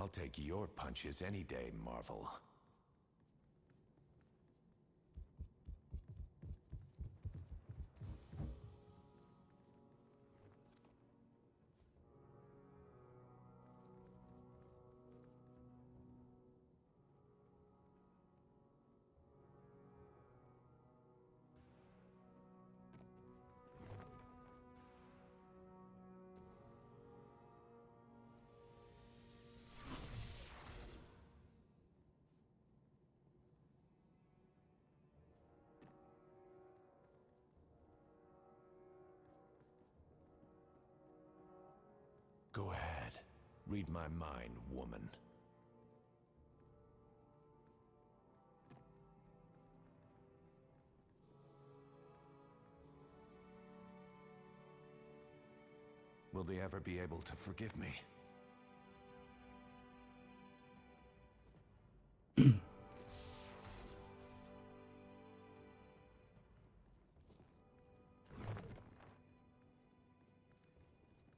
I'll take your punches any day, Marvel. Go ahead. Read my mind, woman. Will they ever be able to forgive me?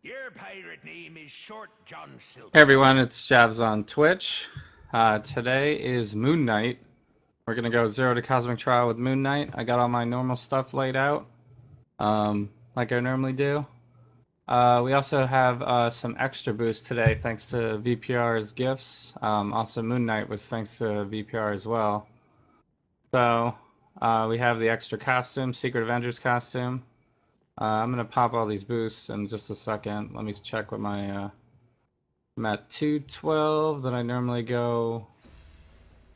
Your pirate name is Short John Silver. Hey everyone, it's Javs on Twitch. Today is Moon Knight. We're gonna go 0 to Cosmic Trial with Moon Knight. I got all my normal stuff laid out, like I normally do. We also have some extra boost today thanks to VPR's gifts. Also Moon Knight was thanks to VPR as well. So we have the extra costume, Secret Avengers costume. I'm gonna pop all these boosts in just a second. Let me check what my I'm at 212, then I normally go,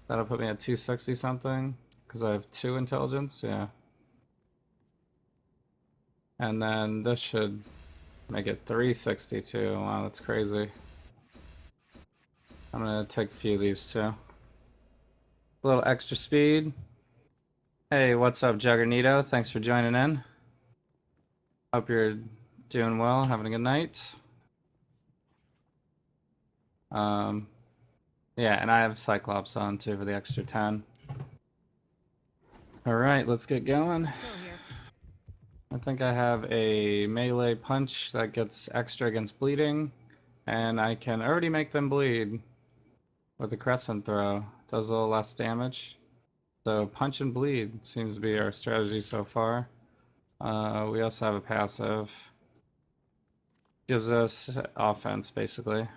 that'll put me at 260 something, because I have 2 intelligence, yeah. And then this should make it 362, wow, that's crazy. I'm gonna take a few of these too. A little extra speed. Hey, what's up, Juggerneato? Thanks for joining in. Hope you're doing well, having a good night. Yeah, and I have Cyclops on too for the extra 10. Alright, let's get going. I think I have a melee punch that gets extra against bleeding, and I can already make them bleed with the crescent throw. Does a little less damage. So punch and bleed seems to be our strategy so far. We also have a passive. Gives us offense basically.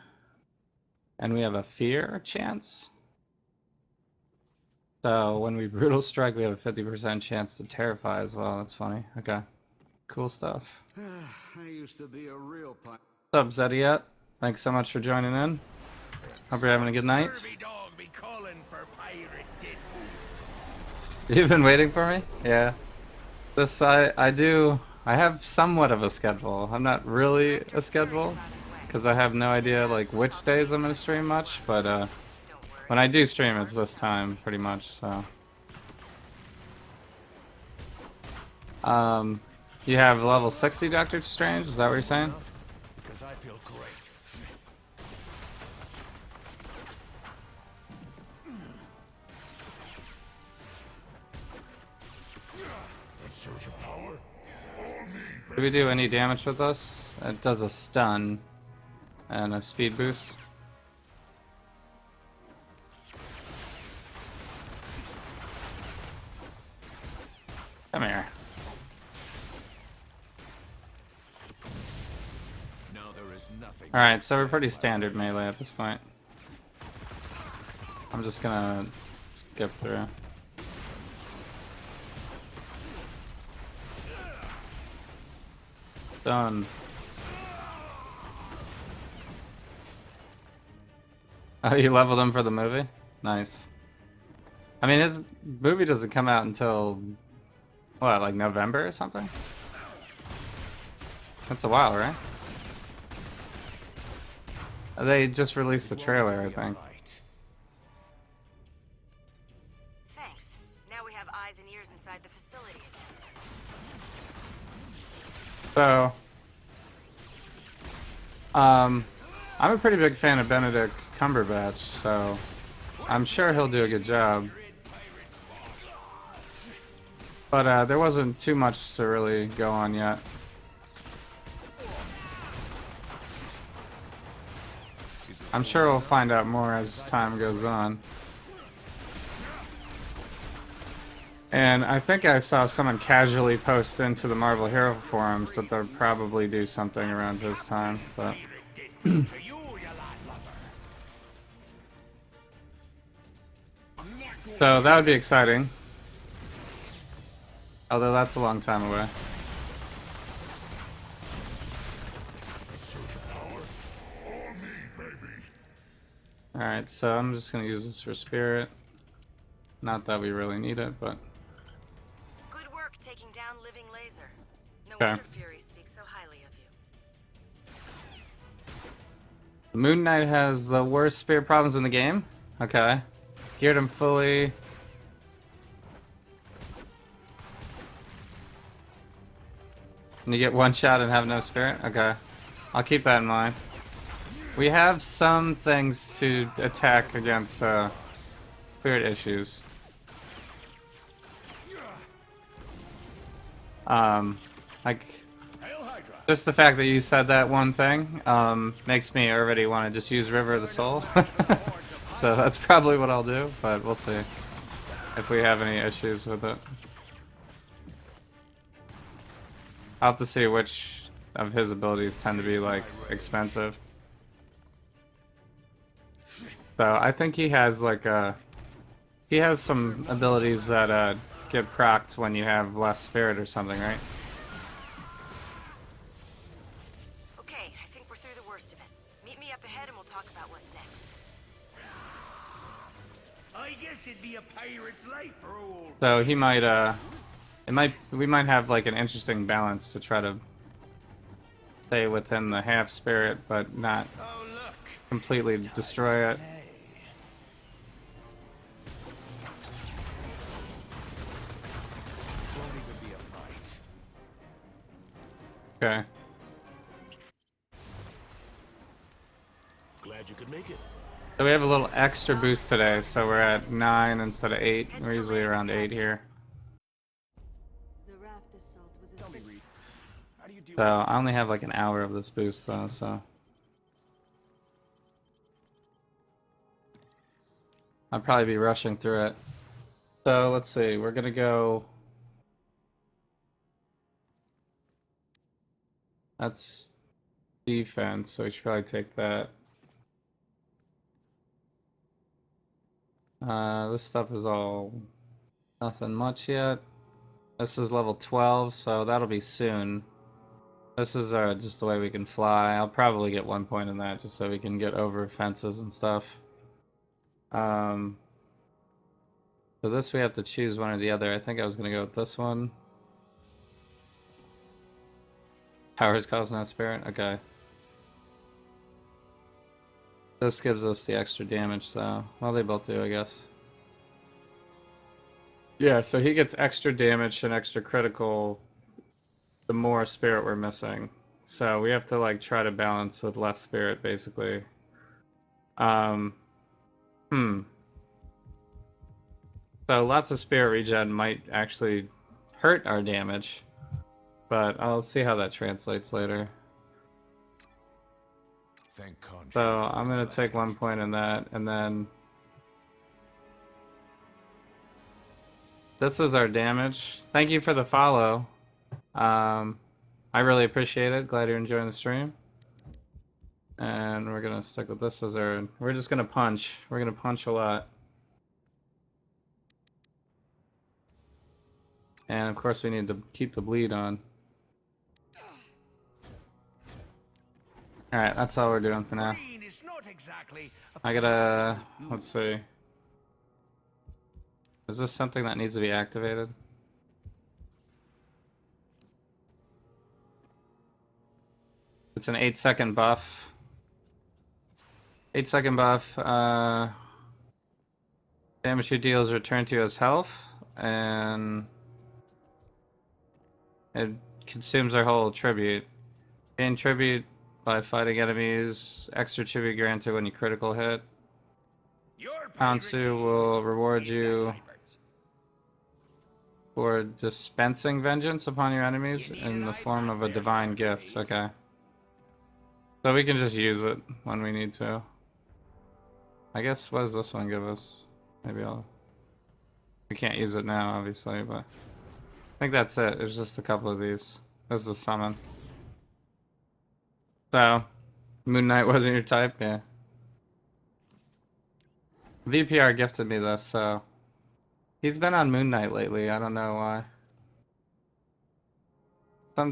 And we have a fear chance. So when we brutal strike, we have a 50% chance to terrify as well. That's funny. Okay. Cool stuff. I used to be a real What's up, Zediet? Thanks so much for joining in. Hope you're having a good night. Dog be calling for pirate You've been waiting for me? Yeah. This, I have somewhat of a schedule. I'm not really a schedule, because I have no idea like which days I'm going to stream much, but when I do stream it's this time pretty much, so. You have level 60 Doctor Strange, is that what you're saying? Because I feel great. A surge of power. Do we do any damage with us? It does a stun and a speed boost. Come here. Now there is nothing. Alright, so we're pretty standard melee at this point. I'm just gonna skip through. Done. Oh, you leveled him for the movie? Nice. I mean, his movie doesn't come out until, what, like November or something? That's a while, right? They just released the trailer, I think. Thanks. Now we have eyes and ears inside the facility again. So, I'm a pretty big fan of Benedict Cumberbatch, so I'm sure he'll do a good job. But there wasn't too much to really go on yet. She's I'm sure we'll find out more as time goes on. And I think I saw someone casually post into the Marvel Hero forums that they'll probably do something around his time, but To you, you lad lover. so that would be exciting. Although that's a long time away. Alright, so I'm just gonna use this for spirit. Not that we really need it, but Good work taking down Living Laser. No Okay. wonder Fury speaks so highly of you. Moon Knight has the worst spirit problems in the game. Okay. Geared him fully. And you get one shot and have no spirit? Okay. I'll keep that in mind. We have some things to attack against spirit issues. Like, Hail Hydra. just the fact that you said that one thing makes me already want to just use River of the Soul. So that's probably what I'll do, but we'll see if we have any issues with it. I'll have to see which of his abilities tend to be like expensive. So I think he has like he has some abilities that get procced when you have less spirit or something, right? Okay, I think we're through the worst of it. Meet me up ahead and we'll talk about what's next. I guess it'd be a pirate's life for old. So he might we might have like an interesting balance to try to stay within the half spirit but not Oh look. completely destroy it. Won't even be a fight. Okay. Glad you could make it. So we have a little extra boost today, so we're at 9 instead of 8. We're usually around 8 here. The raft assault was Tell me, Reed. How do you deal So I only have like an hour of this boost though, so I'll probably be rushing through it. So let's see, we're gonna go. That's defense, so we should probably take that. This stuff is all nothing much yet. This is level 12, so that'll be soon. This is just the way we can fly. I'll probably get 1 point in that just so we can get over fences and stuff. So this we have to choose one or the other. I think I was gonna go with this one. Powers cause no spirit? Okay. This gives us the extra damage though. Well, they both do, I guess. Yeah, so he gets extra damage and extra critical the more spirit we're missing. So we have to like try to balance with less spirit basically. So lots of spirit regen might actually hurt our damage, but I'll see how that translates later. Thank Khonshu So for I'm his gonna blessing. take 1 point in that, and then this is our damage. Thank you for the follow. I really appreciate it. Glad you're enjoying the stream. And we're gonna stick with this as our. We're just gonna punch. We're gonna punch a lot. And of course we need to keep the bleed on. Alright, that's all we're doing for now. Green is not exactly I gotta, let's see. Is this something that needs to be activated? It's an 8-second buff. 8-second buff, damage you deal is returned to you as health, and it consumes our whole tribute. Gain tribute by fighting enemies, extra tribute granted when you critical hit. Your Khonshu will reward you for dispensing vengeance upon your enemies in the form of a divine gift. Okay. So we can just use it when we need to. I guess, what does this one give us? Maybe I'll... We can't use it now, obviously, but... I think that's it. There's just a couple of these. This is a summon. So, Moon Knight wasn't your type? Yeah. VPR gifted me this, so... He's been on Moon Knight lately, I don't know why.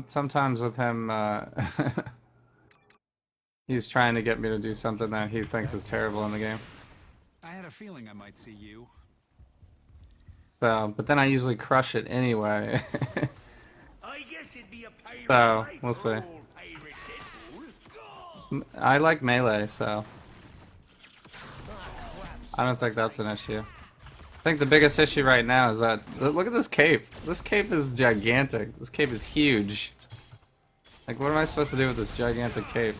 Sometimes with him, he's trying to get me to do something that he thinks is terrible in the game. I had a feeling I might see you. So, but then I usually crush it anyway. I guess it'd be a pirate's So, life we'll for see. old pirate Deadpool. I like melee, so... I don't think that's an issue. I think the biggest issue right now is that... Look at this cape! This cape is gigantic. This cape is huge. Like, what am I supposed to do with this gigantic cape?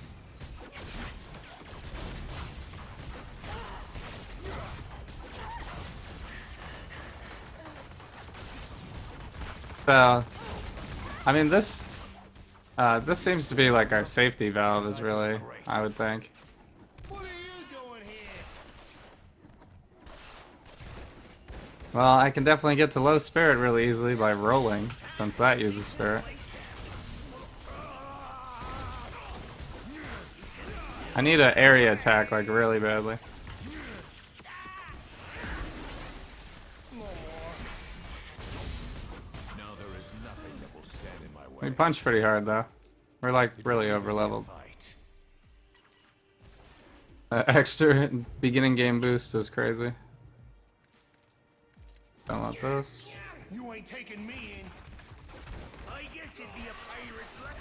So... I mean, this seems to be like our safety valve is really, I would think. What are you doing here? Well, I can definitely get to low spirit really easily by rolling, since that uses spirit. I need an area attack, like, really badly. Now there is nothing that will stand in my We way. punch pretty hard, though. We're, like, really over-leveled. Fight. Extra beginning game boost is crazy. Don't want this. You ain't taking me in. I guess it'd be a pirate's life.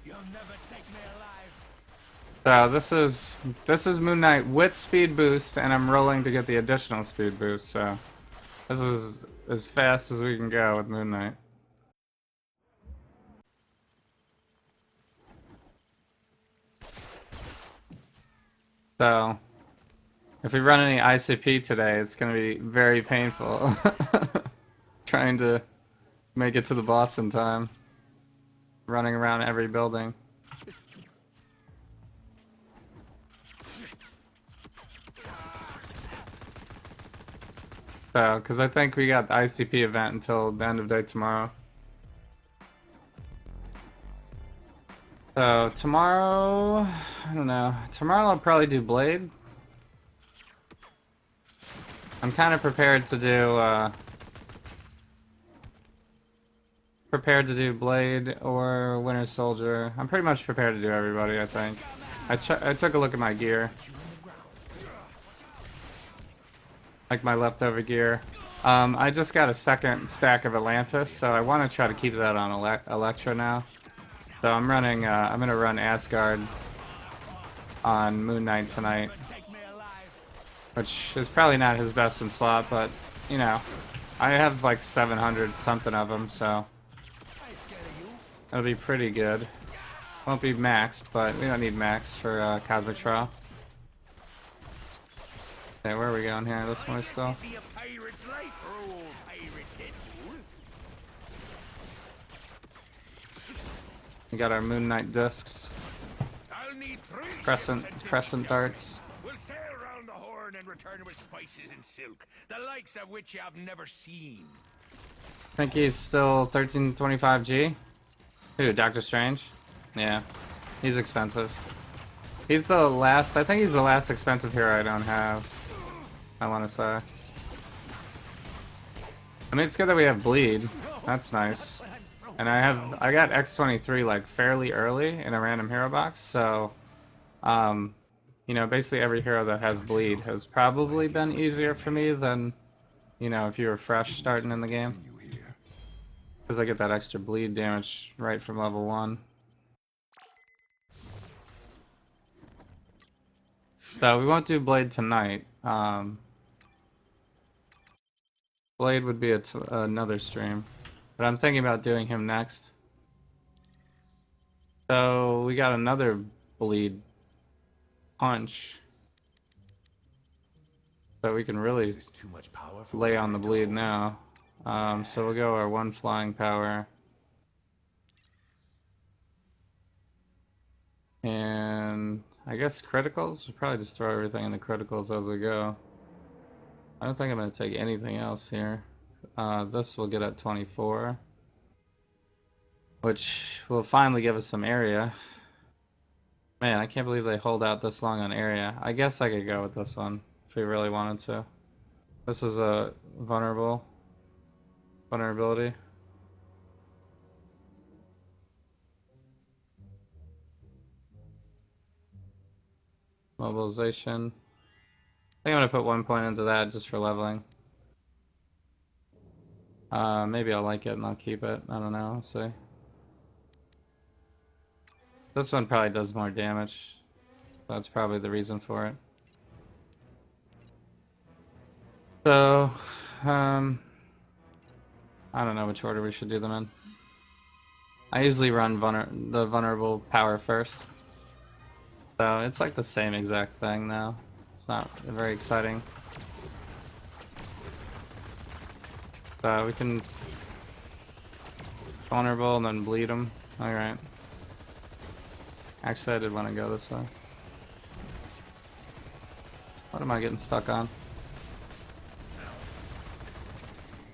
You'll never take me alive. So this is Moon Knight with speed boost, and I'm rolling to get the additional speed boost. So this is as fast as we can go with Moon Knight. So if we run any ICP today, it's gonna be very painful trying to make it to the boss in time, running around every building. So, because I think we got the ICP event until the end of day tomorrow. So, tomorrow, I don't know. Tomorrow I'll probably do Blade. I'm kind of prepared to do Blade or Winter Soldier. I'm pretty much prepared to do everybody, I think. I took a look at my gear. Like my leftover gear. I just got a second stack of Atlantis, so I want to try to keep that on Electra now. So I'm running, I'm gonna run Asgard on Moon Knight tonight. Which is probably not his best in slot, but, you know, I have like 700 something of them, so it'll be pretty good. Won't be maxed, but we don't need max for Cosmic Trial. Okay, where are we going here? This way still? It'd be a pirate's life for old pirate Deadpool. We got our Moon Knight discs. I'll need 3 Crescent darts. We'll sail round the Horn and return with spices and silk, the likes of which I've never seen. Think he's still 1325G? Who, Doctor Strange? Yeah, he's expensive. He's the last, I think he's the last expensive hero I don't have, I want to say. I mean, it's good that we have Bleed. That's nice. And I got X23 like fairly early in a random hero box, so you know, basically every hero that has Bleed has probably been easier for me than, you know, if you were fresh starting in the game. Because I get that extra Bleed damage right from level 1. So we won't do Blade tonight. Blade would be another stream. But I'm thinking about doing him next. So we got another Bleed punch. So we can really This is too much power for lay on the Bleed now. So we'll go our 1 flying power. And I guess criticals? We'll probably just throw everything in the criticals as we go. I don't think I'm going to take anything else here. This will get at 24, which will finally give us some area. Man, I can't believe they hold out this long on area. I guess I could go with this one if we really wanted to. This is a vulnerability. Mobilization. I think I'm gonna put 1 point into that just for leveling. Maybe I'll like it and I'll keep it. I don't know. We'll see. This one probably does more damage. That's probably the reason for it. So, I don't know which order we should do them in. I usually run the vulnerable power first. So it's like the same exact thing now. It's not very exciting. So we can vulnerable and then bleed them. Alright. Actually, I did want to go this way. What am I getting stuck on?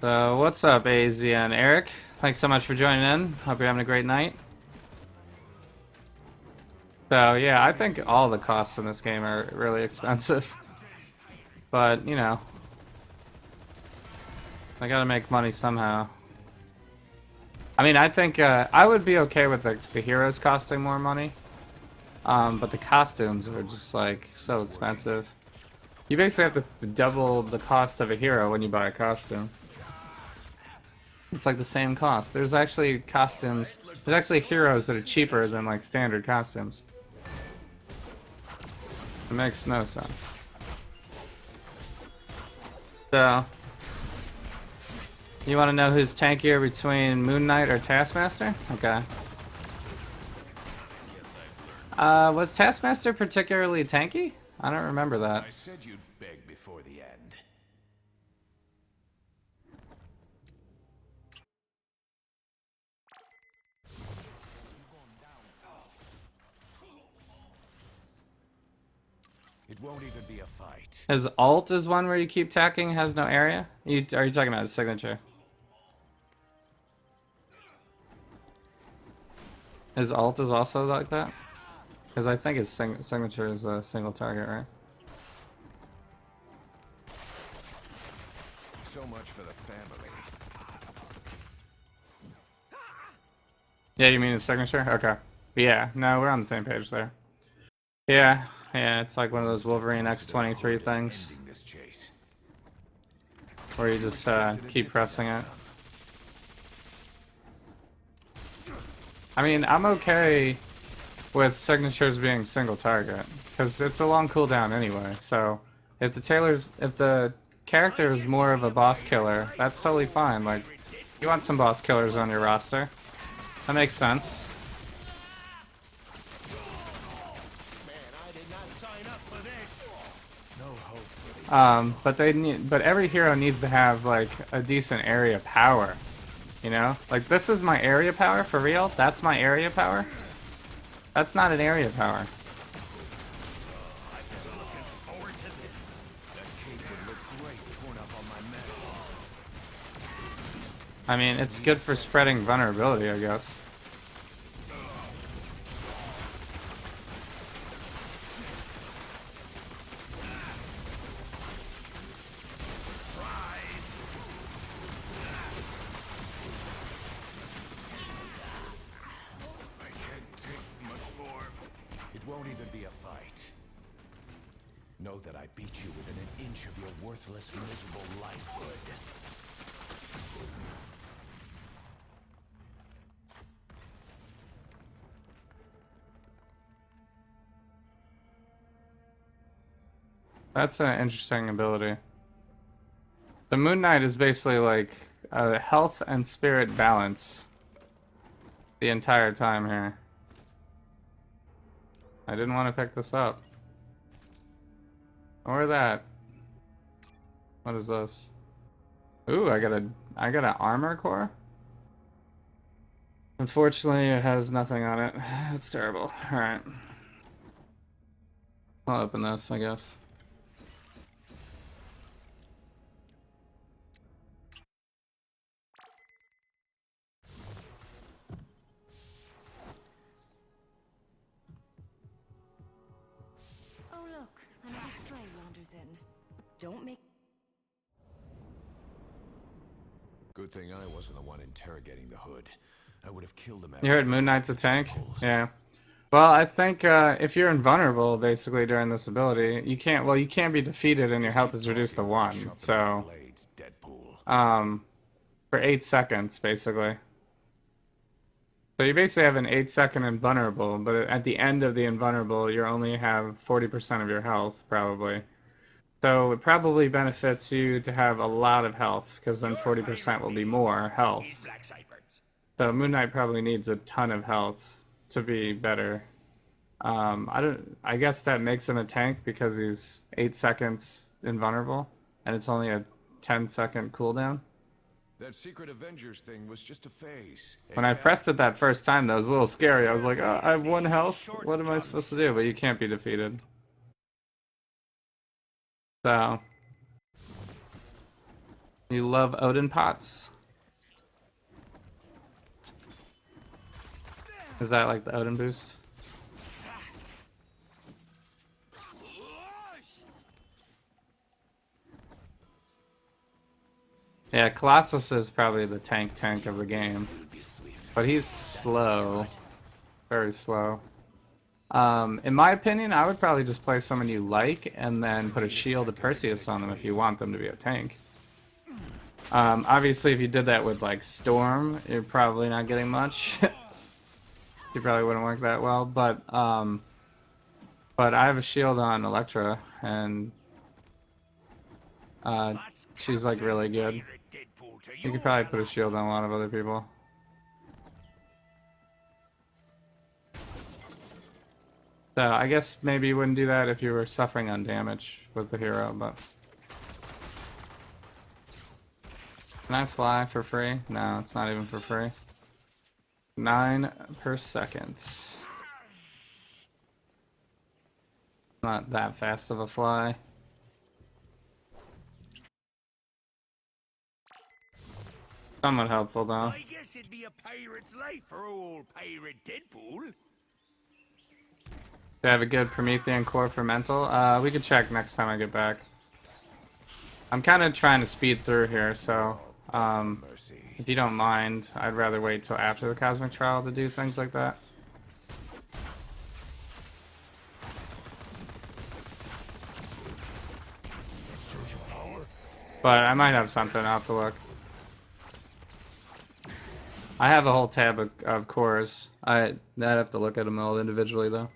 So what's up, AZ and Eric? Thanks so much for joining in. Hope you're having a great night. So yeah, I think all the costs in this game are really expensive. But, you know, I gotta make money somehow. I mean, I think I would be okay with the heroes costing more money. But the costumes are just like so expensive. You basically have to double the cost of a hero when you buy a costume. It's like the same cost. There's actually costumes, there's actually heroes that are cheaper than like standard costumes. It makes no sense. So, you want to know who's tankier between Moon Knight or Taskmaster? Okay. Was Taskmaster particularly tanky? I don't remember that. I said you'd beg before the end. It won't even be a fight. His ult is one where you keep tacking, has no area? Are you talking about his signature? His ult is also like that? Because I think his signature is a single target, right? So much for the family. Yeah, you mean his signature? Okay. Yeah, no, we're on the same page there. Yeah, it's like one of those Wolverine X-23 things. Ending this chase. Where you just keep pressing it. I mean, I'm okay with signatures being single target, because it's a long cooldown anyway, so if the character is more of a boss killer, that's totally fine. Like, you want some boss killers on your roster. That makes sense. But every hero needs to have like a decent area power, you know? Like, this is my area power for real. That's my area power. That's not an area power. I mean, it's good for spreading vulnerability, I guess. Know that I beat you within an inch of your worthless, miserable lifehood. That's an interesting ability. The Moon Knight is basically like a health and spirit balance the entire time here. I didn't want to pick this up. Or that. What is this? Ooh, I got an armor core? Unfortunately, it has nothing on it. That's terrible. Alright. I'll open this, I guess. Oh look, another stray wanders in. Don't make... Good thing I wasn't the one interrogating the hood. I would have killed him. You heard Moon Knight's a tank? Yeah. Well, I think if you're invulnerable, basically, during this ability, you can't, well, you can't be defeated and your health is reduced to 1. So, for 8 seconds, basically. So you basically have an 8-second invulnerable, but at the end of the invulnerable, you only have 40% of your health, probably. So it probably benefits you to have a lot of health, because then 40% will be more health. So Moon Knight probably needs a ton of health to be better. I guess that makes him a tank because he's 8 seconds invulnerable, and it's only a 10-second cooldown. That secret Avengers thing was just a phase. When I pressed it that first time, that was a little scary. I was like, oh, I have 1 health? What am I supposed to do? But you can't be defeated. So, you love Odin pots? Is that like the Odin boost? Yeah, Colossus is probably the tank of the game. But he's slow. Very slow. In my opinion, I would probably just play someone you like and then put a shield of Perseus on them if you want them to be a tank. Obviously, if you did that with like Storm, you're probably not getting much. You probably wouldn't work that well, but I have a shield on Elektra, and she's like really good. You could probably put a shield on a lot of other people. So I guess maybe you wouldn't do that if you were suffering on damage with the hero, but... Can I fly for free? No, it's not even for free. 9 per second. Not that fast of a fly. Somewhat helpful though. I guess it'd be a pirate's life for old pirate Deadpool. Do I have a good Promethean core for mental? We could check next time I get back. I'm kind of trying to speed through here, so if you don't mind, I'd rather wait till after the Cosmic Trial to do things like that. But I might have something, I'll have to look. I have a whole tab of cores. I'd have to look at them all individually though.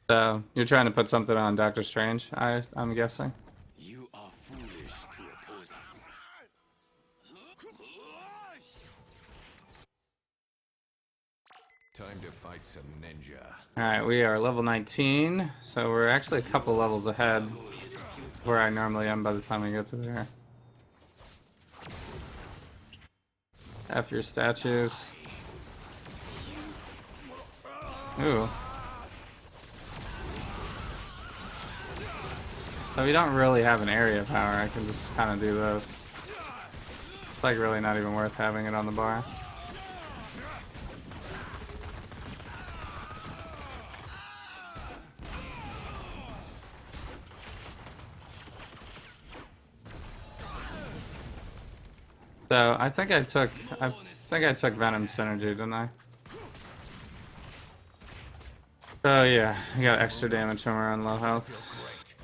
So, you're trying to put something on Doctor Strange, I'm guessing? You are foolish to oppose us. Time to fight some ninja. Alright, we are level 19, so we're actually a couple levels ahead where I normally am by the time we get to there. F your statues. Ooh. So we don't really have an area power, I can just kind of do this. It's like really not even worth having it on the bar. So I think I took Venom Synergy, didn't I? So yeah, I got extra damage when we're on low health.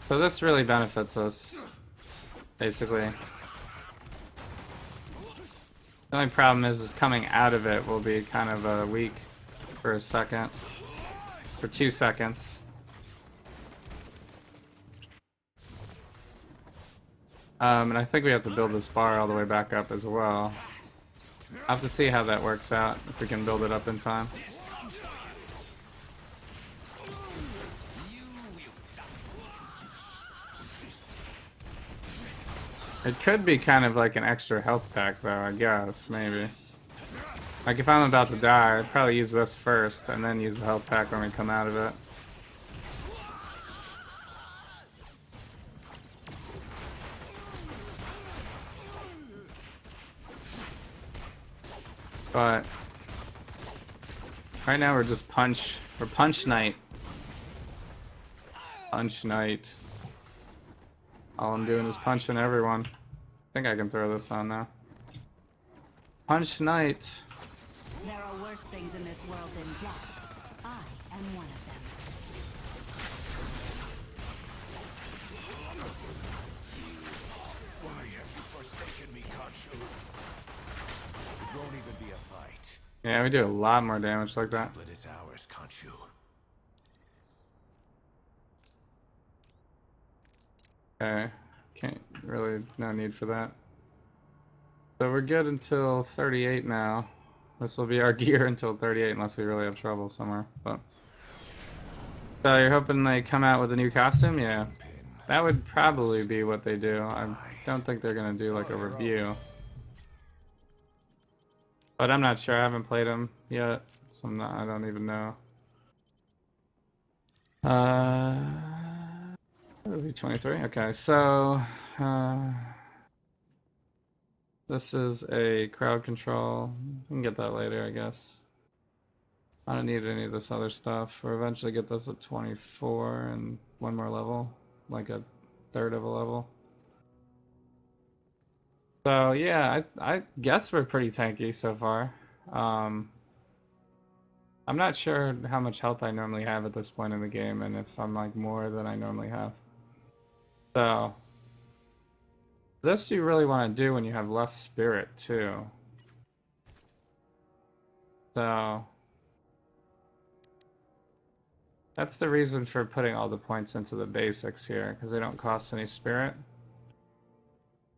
So this really benefits us, basically. The only problem is coming out of it will be kind of weak for a second, for 2 seconds. And I think we have to build this bar all the way back up as well. I'll have to see how that works out, if we can build it up in time. It could be kind of like an extra health pack though, I guess, maybe. Like if I'm about to die, I'd probably use this first and then use the health pack when we come out of it. But right now we're just we're punch knight. Punch knight. All I'm doing is punching everyone. I think I can throw this on now. Punch knight. There are worse things in this world than death. I am one of them. Why have you forsaken me, Khonshu? It won't even be a fight. Yeah, we do a lot more damage like that. Tablet is ours, Khonshu. Okay. Can't really, no need for that. So we're good until 38 now. This will be our gear until 38 unless we really have trouble somewhere. But so you're hoping they come out with a new costume? Yeah. That would probably be what they do. I don't think they're gonna do like a review. But I'm not sure. I haven't played them yet, so I don't even know. It'll be 23. Okay, so this is a crowd control. We can get that later, I guess. I don't need any of this other stuff. We'll eventually get this at 24 and one more level, like a third of a level. So yeah, I guess we're pretty tanky so far. I'm not sure how much health I normally have at this point in the game, and if I'm like more than I normally have. So this you really want to do when you have less spirit too. So that's the reason for putting all the points into the basics here, because they don't cost any spirit.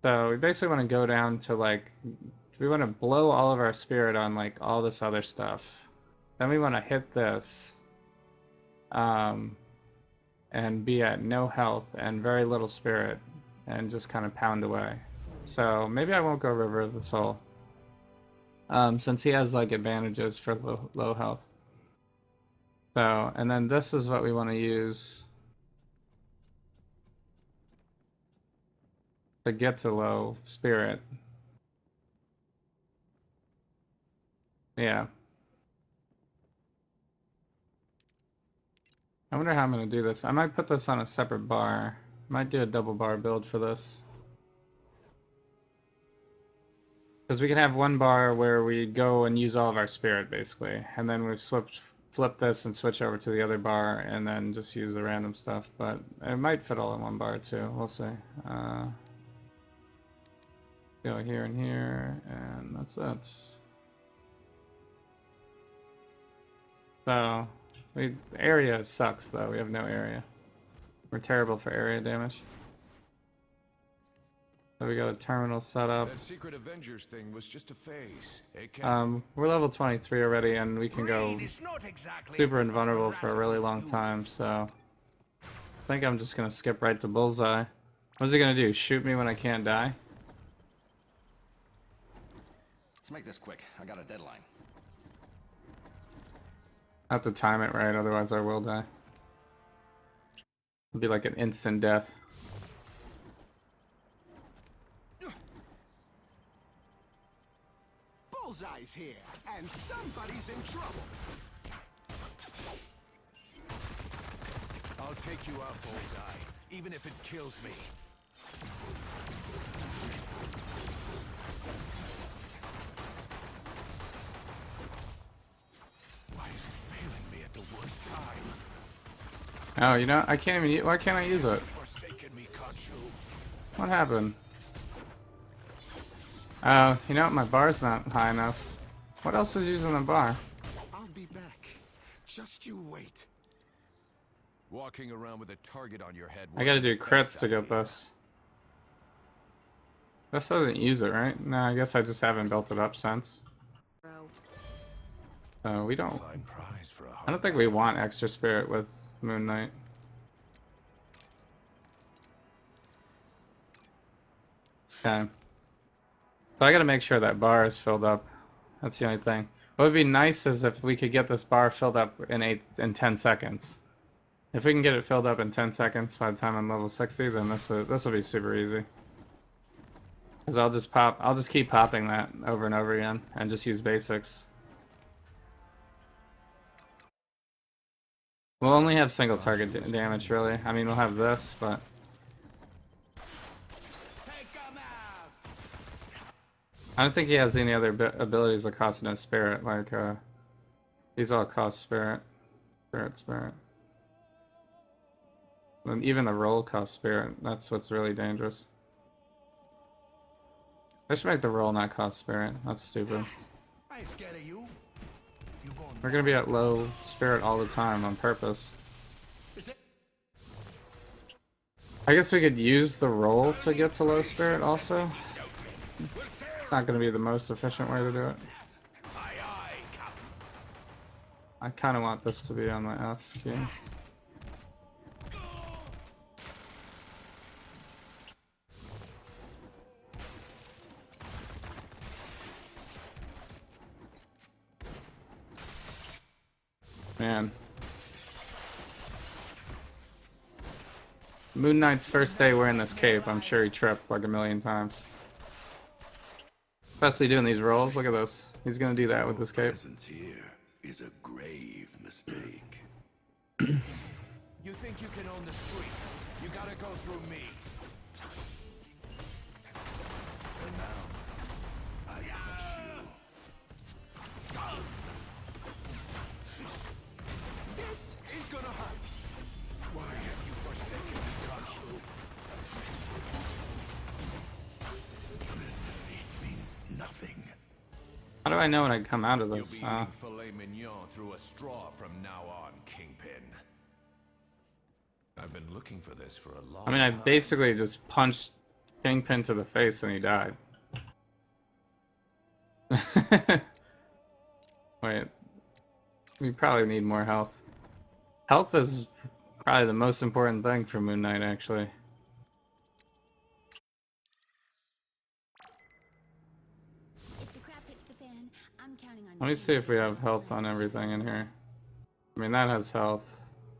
So we basically want to go down to like, we want to blow all of our spirit on like all this other stuff. Then we want to hit this and be at no health and very little spirit and just kind of pound away. So maybe I won't go River of the Soul since he has like advantages for low health. So, and then this is what we want to use to get to low spirit. Yeah. I wonder how I'm going to do this. I might put this on a separate bar. Might do a double bar build for this. Because we can have one bar where we go and use all of our spirit, basically. And then we flip this and switch over to the other bar and then just use the random stuff. But it might fit all in one bar, too. We'll see. Go here and here, and that's it. So, area sucks, though. We have no area. We're terrible for area damage. So we got a terminal set up. That secret Avengers thing was just a phase. Eh, Captain? We're level 23 already, and we can go Greed is not exactly super invulnerable for a really long time, so I think I'm just gonna skip right to Bullseye. What's he gonna do? Shoot me when I can't die? Let's make this quick. I got a deadline. I have to time it right, otherwise I will die. It'll be like an instant death. Bullseye's here, and somebody's in trouble. I'll take you out, Bullseye, even if it kills me. Why is it failing me at the worst time? Oh, you know, I can't even. Why can't I use it? Forsaken me, Khonshu. What happened? Oh, you know, my bar's not high enough. What else is using the bar? I'll be back. Just you wait. Walking around with a target on your head. I gotta do wasn't the crits best to get idea. this. This doesn't use it, right? No, I guess I just haven't built it up since. So we don't. Fine prize for a I don't think we want extra spirit with Moon Knight. Okay. So I gotta make sure that bar is filled up. That's the only thing. What would be nice is if we could get this bar filled up in 10 seconds. If we can get it filled up in 10 seconds by the time I'm level 60, then this will be super easy. Cause I'll just keep popping that over and over again and just use basics. We'll only have single target damage really. I mean, we'll have this, but I don't think he has any other abilities that cost no spirit. Like these all cost spirit, spirit. And even the roll costs spirit. That's what's really dangerous. I should make the roll not cost spirit. That's stupid. I ain't scared of you. We're gonna be at low spirit all the time on purpose. I guess we could use the roll to get to low spirit also. It's not gonna be the most efficient way to do it. I kinda want this to be on my F key. Man. Moon Knight's first day wearing this cape, I'm sure he tripped like a million times. Especially doing these rolls, look at this. He's gonna do that with this cape. Presence here is a grave mistake. You think you can own the streets? You gotta go through me. And now, I crush you. This is gonna hurt. Why have you forsaken me, Khonshu? This defeat means nothing. How do I know when I come out of You'll this? be eating filet mignon through a straw from now on, Kingpin. I've been looking for this for a long I mean, I time. basically just punched Kingpin to the face and he died. Wait. We probably need more health. Health is probably the most important thing for Moon Knight, actually. If the crap hits the fan, I'm counting on Let me see if we have health on everything in here. I mean, that has health.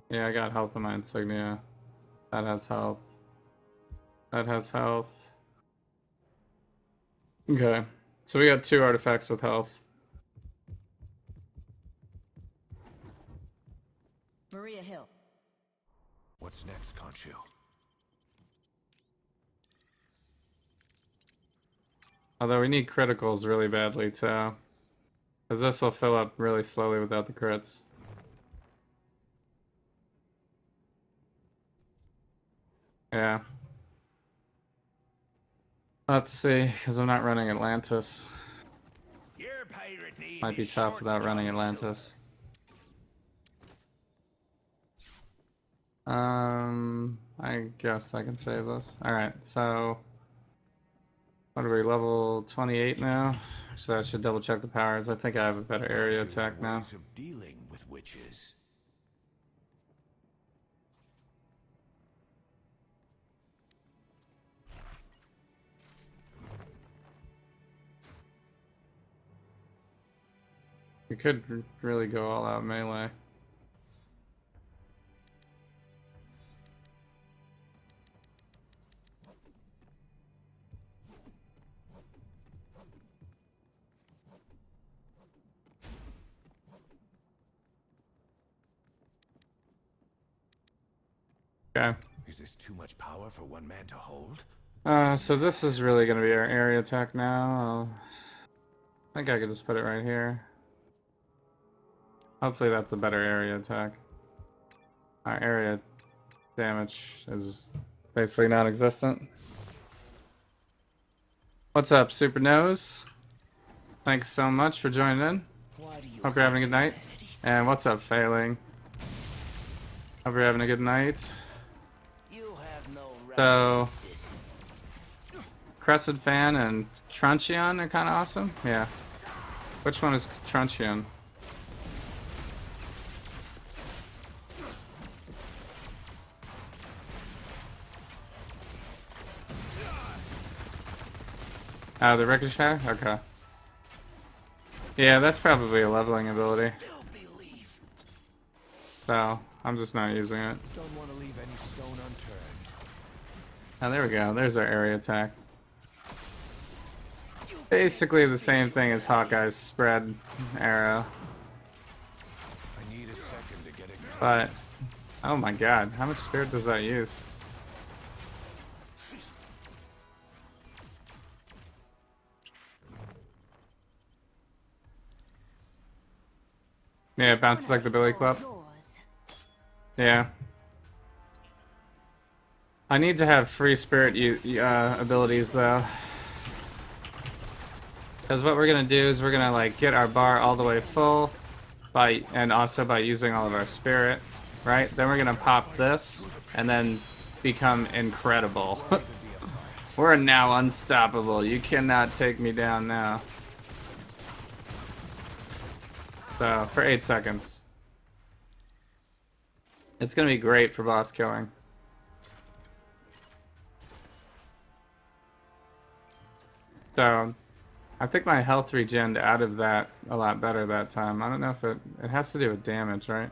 Yeah, I got health on my insignia. That has health. That has health. Okay. So we got 2 artifacts with health. Maria Hill. What's next, Khonshu? Although we need criticals really badly too. Because this will fill up really slowly without the crits. Yeah. Let's see, because I'm not running Atlantis. Your pirate name Might be is tough Short without running Khonshu. Atlantis. I guess I can save this. Alright, so what are we, level 28 now? So I should double check the powers. I think I have a better area attack now. Ways of dealing with witches. We could really go all out melee. Okay. Is this too much power for one man to hold? So this is really going to be our area attack now. I think I could just put it right here. Hopefully that's a better area attack. Our area damage is basically non-existent. What's up, Super Nose? Thanks so much for joining in. Hope you're having a good night. And what's up, Failing? Hope you're having a good night. So, Crescent Fan and Truncheon are kind of awesome. Yeah. Which one is Truncheon? The ricochet? Okay. Yeah, that's probably a leveling ability. So, I'm just not using it. Don't want to leave any stone unturned. Oh, there we go. There's our area attack. Basically the same thing as Hawkeye's spread arrow. I need a second to get it. But, oh my god, how much spirit does that use? Yeah, it bounces like the Billy Club. Yeah. I need to have free spirit abilities though. Because what we're gonna do is we're gonna like get our bar all the way full and also by using all of our spirit, right? Then we're gonna pop this and then become incredible. We're now unstoppable. You cannot take me down now. So, for 8 seconds. It's gonna be great for boss killing. So, I think my health regened out of that a lot better that time. I don't know if it has to do with damage, right?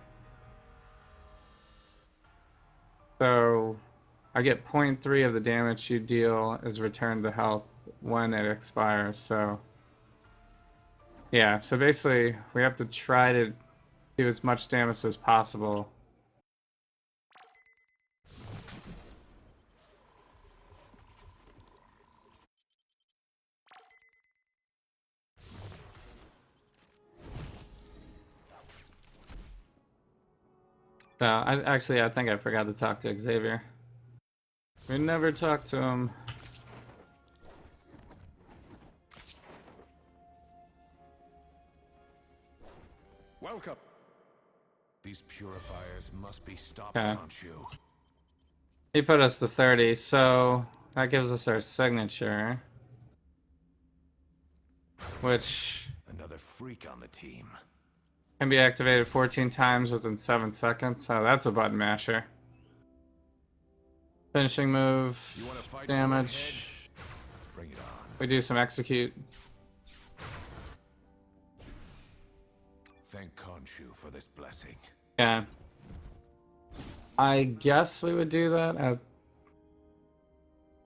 So, I get 0.3 of the damage you deal is returned to health when it expires, so... Yeah, so basically, we have to try to do as much damage as possible. So, I think I forgot to talk to Xavier. We never talked to him. Welcome. These purifiers must be stopped, Okay. Khonshu. He put us to 30, so that gives us our signature. Which Another freak on the team. can be activated 14 times within 7 seconds. So that's a button masher. Finishing move, You want to fight damage. Bring it on. We do some execute. Thank Khonshu for this blessing. Yeah. I guess we would do that.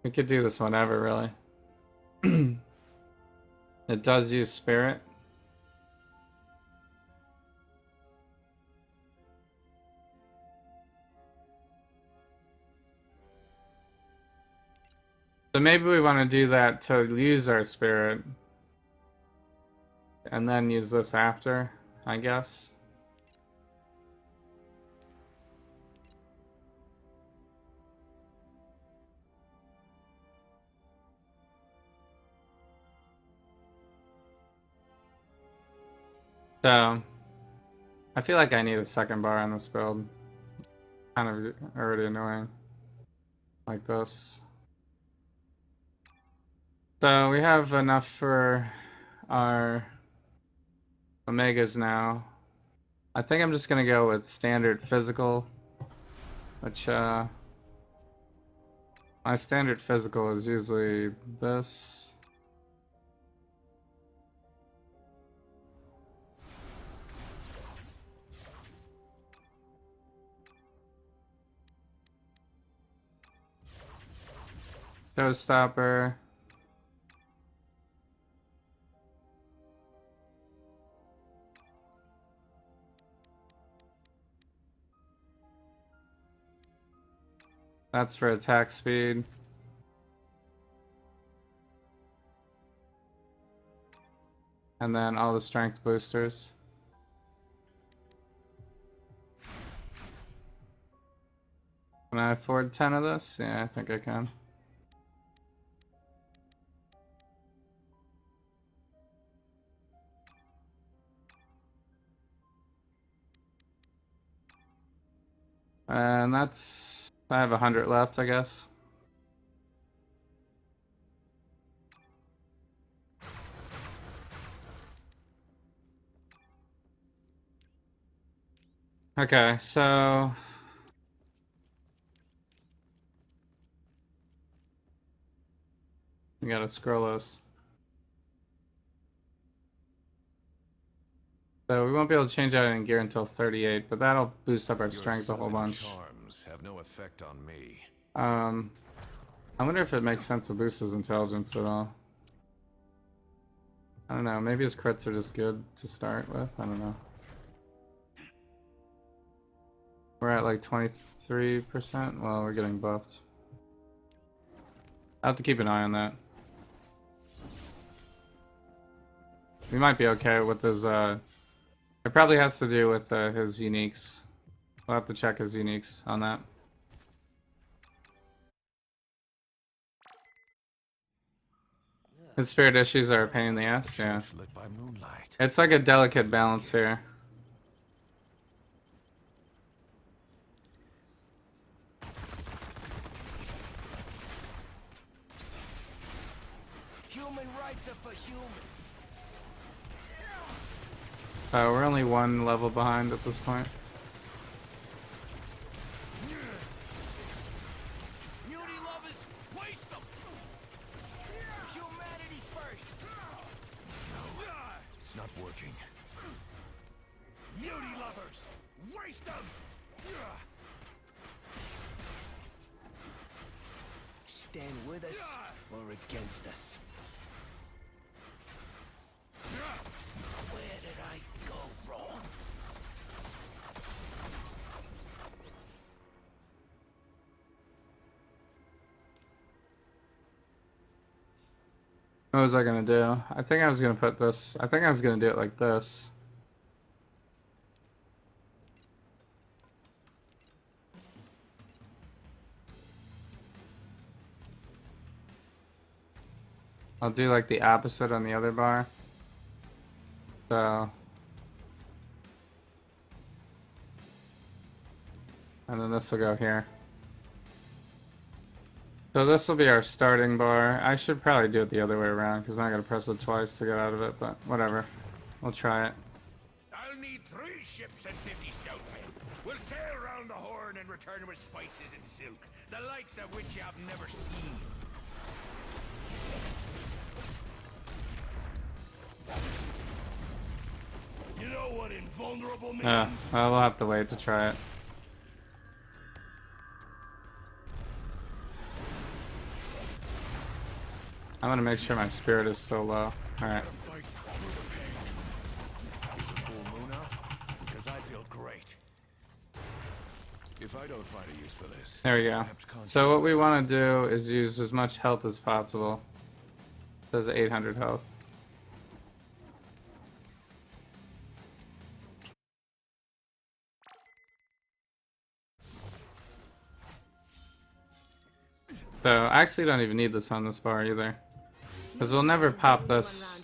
We could do this whenever, really. It does use spirit. So maybe we want to do that to use our spirit. And then use this after, I guess. So, I feel like I need a second bar on this build. Kind of already annoying. Like this. So, we have enough for our Omegas now. I think I'm just gonna go with standard physical. Which, my standard physical is usually this. Showstopper. That's for attack speed. And then all the strength boosters. Can I afford 10 of this? Yeah, I think I can. And that's... I have 100 left, I guess. Okay, so... We got a Scrollos. So we won't be able to change out any gear until 38, but that'll boost up our Your strength a whole southern bunch. charms have no effect on me. I wonder if it makes sense to boost his intelligence at all. I don't know, maybe his crits are just good to start with, I don't know. We're at like 23%, well we're getting buffed. I have to keep an eye on that. We might be okay with his, it probably has to do with his uniques. We'll have to check his uniques on that. His spirit issues are a pain in the ass, yeah. Lit by moonlight. It's like a delicate balance here. Human rights are for humans. We're only one level behind at this point. Beauty lovers, waste them. Humanity first. It's not working. Beauty lovers, waste them. Stand with us or against us. Where did I go wrong? What was I gonna do? I think I was gonna put this. I think I was gonna do it like this. I'll do like the opposite on the other bar. So. And then this will go here. So this will be our starting bar. I should probably do it the other way around because I gotta press it twice to get out of it, but whatever. We'll try it. I'll need 3 ships and 50 stout men. We'll sail round the Horn and return with spices and silk, the likes of which you have never seen. You know what invulnerable means? Well, we'll have to wait to try it. I'm gonna make sure my spirit is still low. Alright. Fight through the pain. Is the full moon out? Because I feel great. If I don't find a use for this, There we go. perhaps Khonshu So what we will. want to do is use as much health as possible. It says 800 health. So I actually don't even need this on this bar either. Because we'll never pop this.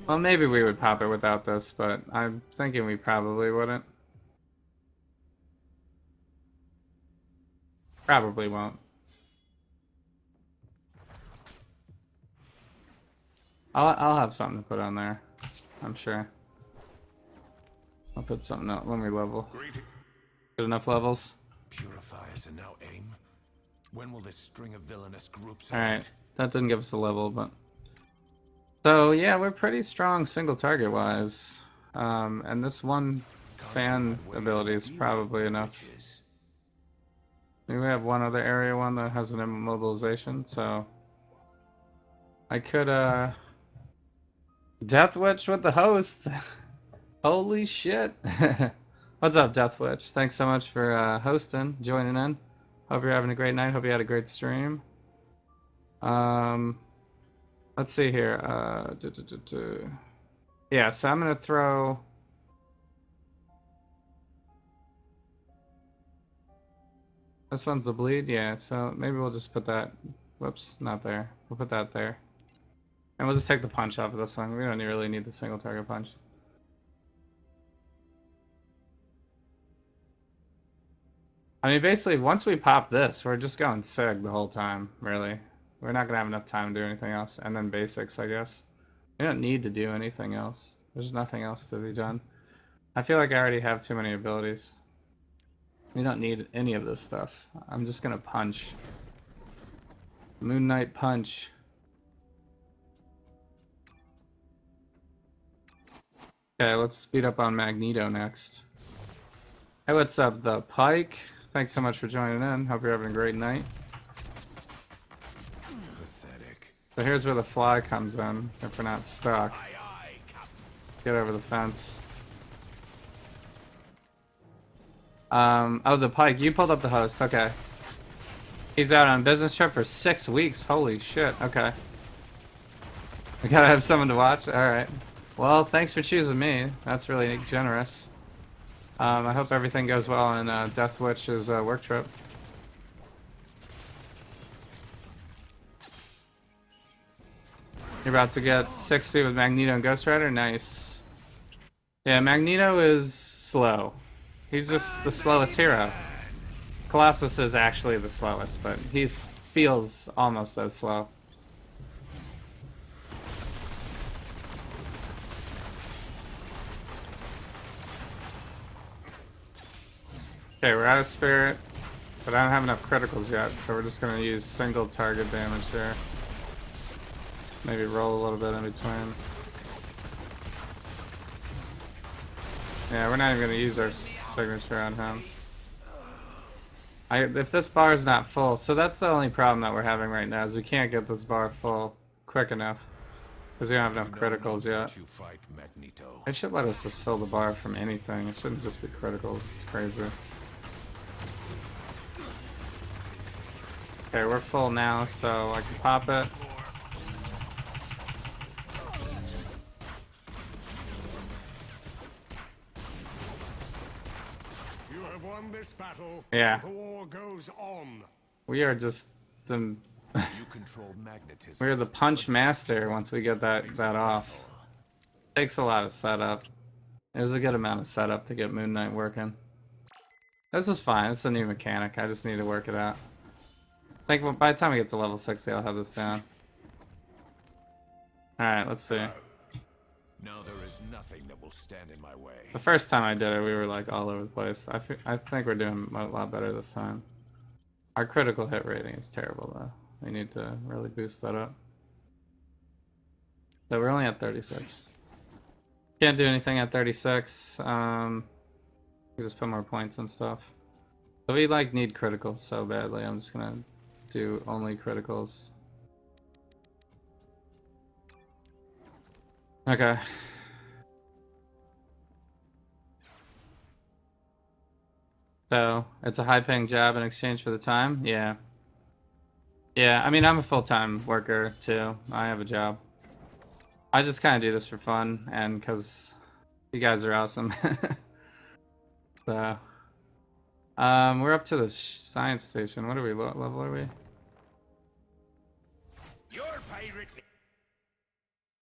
Well, maybe we would pop it without this, but I'm thinking we probably wouldn't. Probably won't. I'll have something to put on there. I'm sure. I'll put something out when we level. Greeting. Good enough levels? Purifiers and now aim. When will this string of villainous groups Alright. end? That didn't give us a level, but... So, yeah, we're pretty strong single target wise. And this one fan ability is probably enough. We have one other area one that has an immobilization, so... I could, Death Witch with the host! Holy shit! What's up, Death Witch? Thanks so much for, hosting, joining in. Hope you're having a great night, hope you had a great stream. Let's see here, yeah, so I'm gonna throw... This one's the bleed, yeah, so maybe we'll just put that, whoops, not there. We'll put that there. And we'll just take the punch off of this one. We don't really need the single target punch. I mean, basically, once we pop this, we're just going SIG the whole time, really. We're not gonna have enough time to do anything else. And then basics, I guess. We don't need to do anything else. There's nothing else to be done. I feel like I already have too many abilities. We don't need any of this stuff. I'm just gonna punch. Moon Knight punch. Okay, let's speed up on Magneto next. Hey, what's up, the Pike? Thanks so much for joining in. Hope you're having a great night. Pathetic. So here's where the fly comes in, if we're not stuck. Aye, aye, Captain. Get over the fence. Oh, the Pike, you pulled up the host, okay. He's out on business trip for 6 weeks, holy shit, okay. We gotta have someone to watch, alright. Well, thanks for choosing me, that's really generous. I hope everything goes well in Death Witch's work trip. You're about to get 60 with Magneto and Ghost Rider? Nice. Yeah, Magneto is slow. He's just the slowest hero. Colossus is actually the slowest, but he feels almost as slow. Okay, we're out of spirit, but I don't have enough criticals yet, so we're just gonna use single target damage there. Maybe roll a little bit in between. Yeah, we're not even gonna use our signature on him. If this bar is not full, so that's the only problem that we're having right now, is we can't get this bar full quick enough. Because we don't have enough criticals yet. You fight Magneto. They should let us just fill the bar from anything. It shouldn't just be criticals. It's crazy. Okay, we're full now, so I can pop it. You have won this battle. Yeah. The war goes on. We are just the You control magnetism. we're the punch master once we get that off. Takes a lot of setup. There's a good amount of setup to get Moon Knight working. This is fine. It's a new mechanic. I just need to work it out. I think by the time we get to level 60, I'll have this down. Alright, let's see. Now there is nothing that will stand in my way. The first time I did it, we were like all over the place. I think we're doing a lot better this time. Our critical hit rating is terrible though. We need to really boost that up. So we're only at 36. Can't do anything at 36. We just put more points and stuff. So we like need criticals so badly. I'm just gonna do only criticals. Okay. So, it's a high-paying job in exchange for the time? Yeah. Yeah, I mean, I'm a full-time worker, too. I have a job. I just kind of do this for fun, and because you guys are awesome. So, we're up to the science station. What are we, what level are we? Your pirates.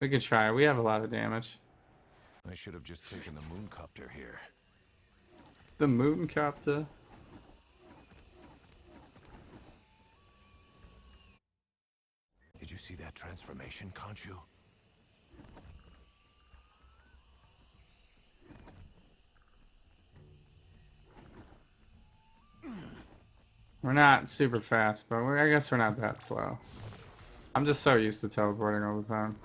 We can try. We have a lot of damage. I should have just taken the mooncopter here. The moon copter. Did you see that transformation, Khonshu? We're not super fast, but I guess we're not that slow. I'm just so used to teleporting all the time.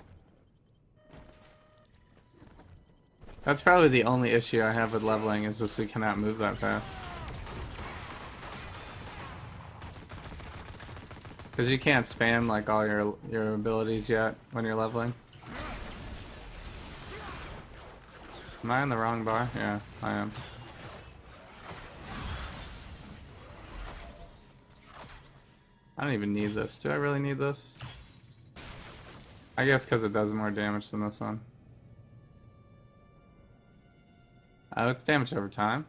That's probably the only issue I have with leveling, is just we cannot move that fast. Because you can't spam like all your abilities yet when you're leveling. Am I on the wrong bar? Yeah, I am. I don't even need this. Do I really need this? I guess because it does more damage than this one. Oh, it's damage over time.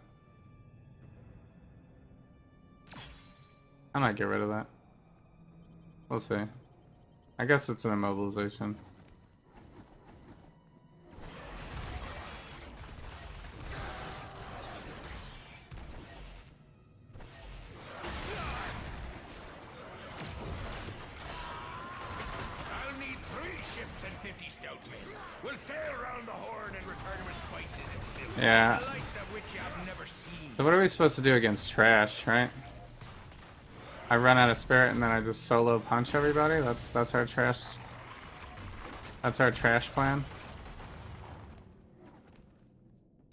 I might get rid of that. We'll see. I guess it's an immobilization. I'll need 3 ships and 50 stoutmen. We'll sail around the Horn and return with spices and silk. Yeah. The likes of which I've never seen. So what are we supposed to do against trash, right? I run out of spirit and then I just solo punch everybody? That's our trash. That's our trash plan.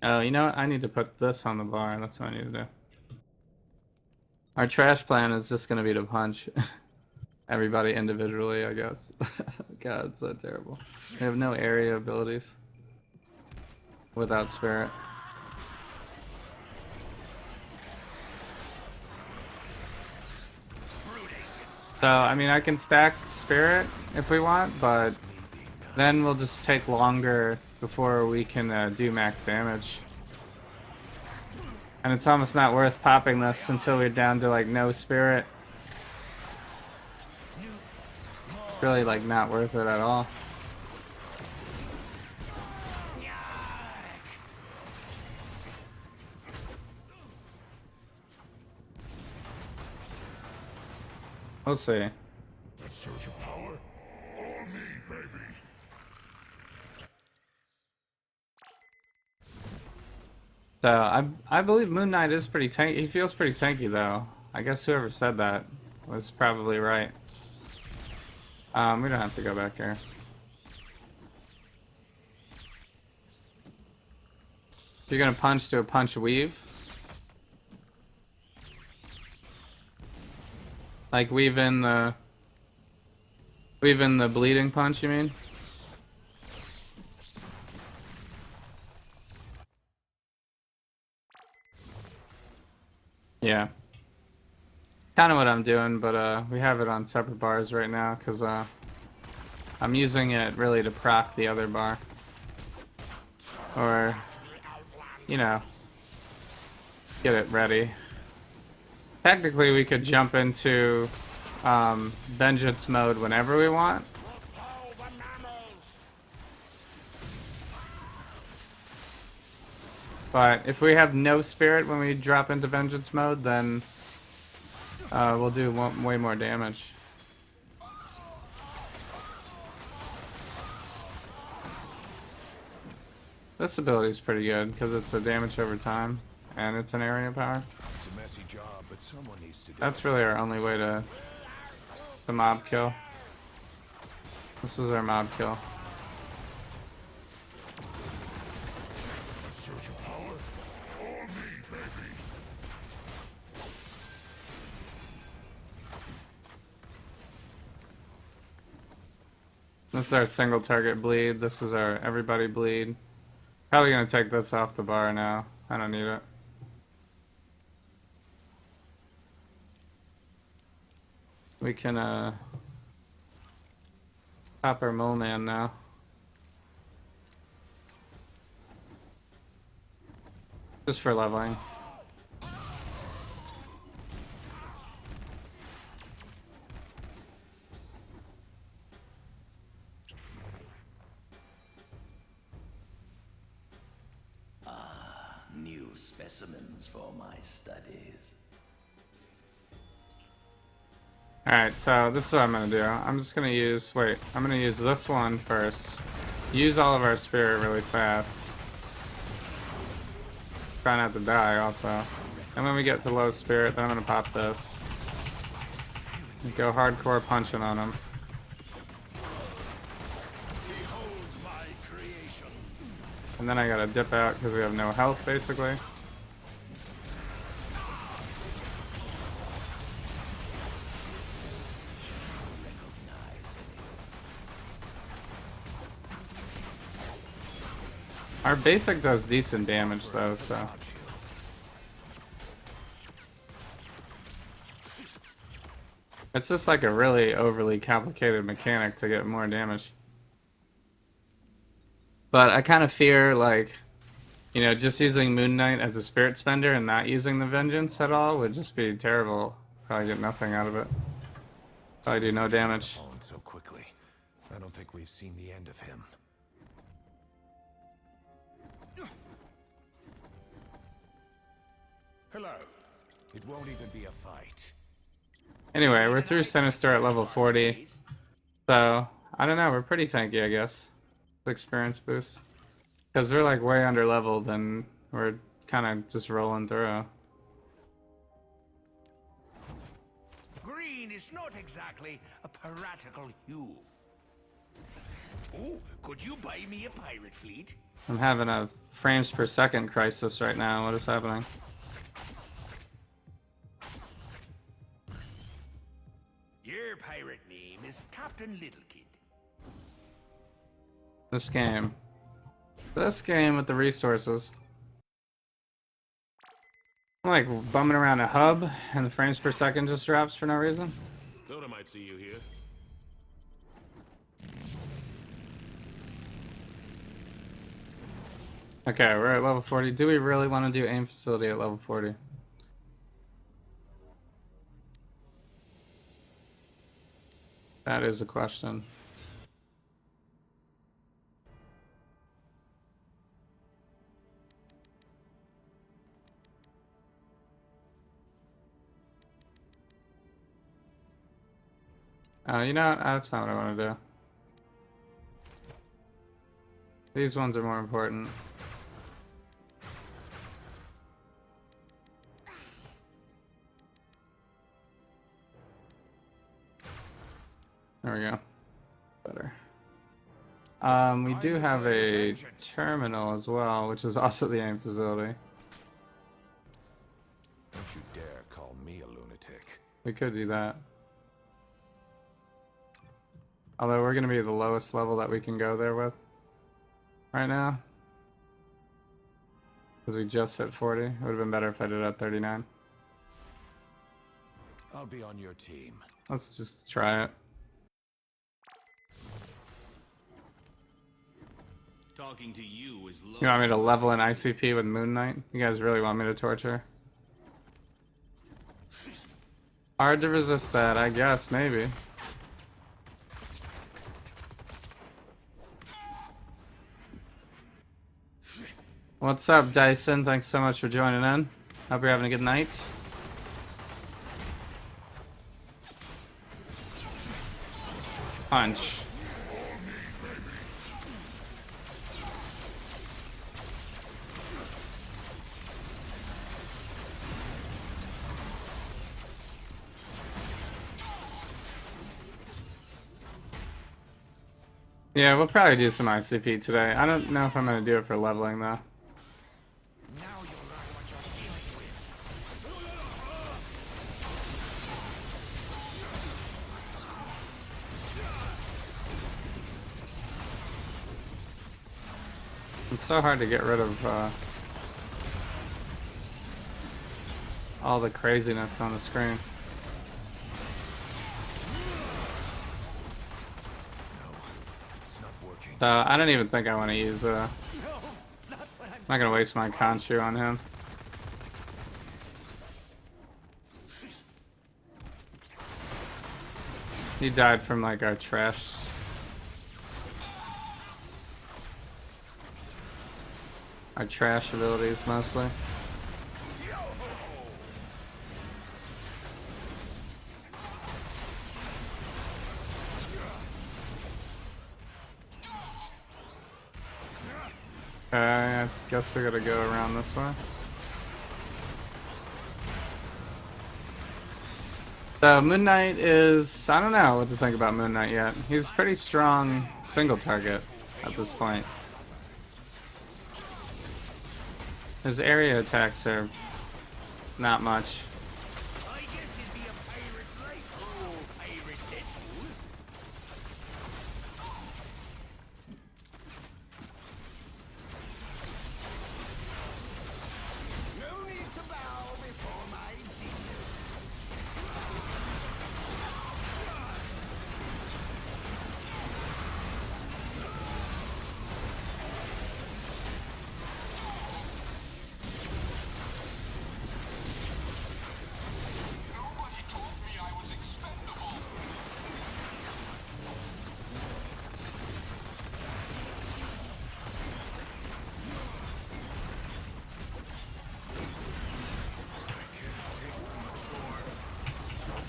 Oh, you know what? I need to put this on the bar. That's what I need to do. Our trash plan is just gonna be to punch everybody individually, I guess. God, it's so terrible. We have no area abilities without spirit. So, I mean, I can stack spirit if we want, but then we'll just take longer before we can do max damage. And it's almost not worth popping this until we're down to like no spirit. It's really like not worth it at all. We'll see. That surge of power, all me, baby. So I believe Moon Knight is pretty tanky. He feels pretty tanky though. I guess whoever said that was probably right. We don't have to go back here. You're gonna punch to a punch weave. Like weave in the bleeding punch, you mean? Yeah. Kind of what I'm doing, but we have it on separate bars right now because I'm using it really to proc the other bar. Or, you know, get it ready. Technically, we could jump into vengeance mode whenever we want. But if we have no spirit when we drop into vengeance mode, then we'll do way more damage. This ability is pretty good because it's a damage over time and it's an area power. It's a messy job, but someone needs to do That's really our only way to mob kill. This is our mob kill. That surge of power, all me, baby. This is our single target bleed. This is our everybody bleed. Probably gonna take this off the bar now. I don't need it. We can pop our mole man now. Just for leveling. New specimens for my studies. Alright, so this is what I'm gonna do. I'm just gonna use, I'm gonna use this one first. Use all of our spirit really fast. Try not to die also. And when we get to low spirit, then I'm gonna pop this. And go hardcore punching on him. And then I gotta dip out because we have no health basically. Our basic does decent damage though, so. It's just like a really overly complicated mechanic to get more damage. But I kind of fear, like, you know, just using Moon Knight as a spirit spender and not using the Vengeance at all would just be terrible. Probably get nothing out of it. Probably do no damage. Fallen so quickly. I don't think we've seen the end of him. Hello. It won't even be a fight. Anyway, we're through Sinister at level 40. So, I don't know, we're pretty tanky, I guess. Experience boost. Because we're like way under leveled and we're kind of just rolling through. Green is not exactly a piratical hue. Oh, could you buy me a pirate fleet? I'm having a frames per second crisis right now. What is happening? Your pirate name is Captain Littlekid. This game. This game with the resources. I'm like bumming around a hub and the frames per second just drops for no reason. Thought I might see you here. Okay, we're at level 40. Do we really want to do aim facility at level 40? That is a question. You know what? That's not what I want to do. These ones are more important. There we go. Better. We do have a terminal as well, which is also the aim facility. Don't you dare call me a lunatic. We could do that. Although we're going to be the lowest level that we can go there with right now. Because we just hit 40. It would have been better if I did it at 39. I'll be on your team. Let's just try it. Talking to you is low. You want me to level an ICP with Moon Knight? You guys really want me to torture? Hard to resist that, I guess, maybe. What's up, Dyson? Thanks so much for joining in. Hope you're having a good night. Punch. Yeah, we'll probably do some ICP today. I don't know if I'm going to do it for leveling, though. It's so hard to get rid of all the craziness on the screen. So I don't even think I want to use I'm not gonna waste my Khonshu on him. He died from like our trash. Our trash abilities mostly. I guess we gotta go around this way. So Moon Knight is, I don't know what to think about Moon Knight yet. He's pretty strong single target at this point. His area attacks are not much. I guess it'd be a pirate's life. Oh, pirate Deadpool. No need to bow before my genius.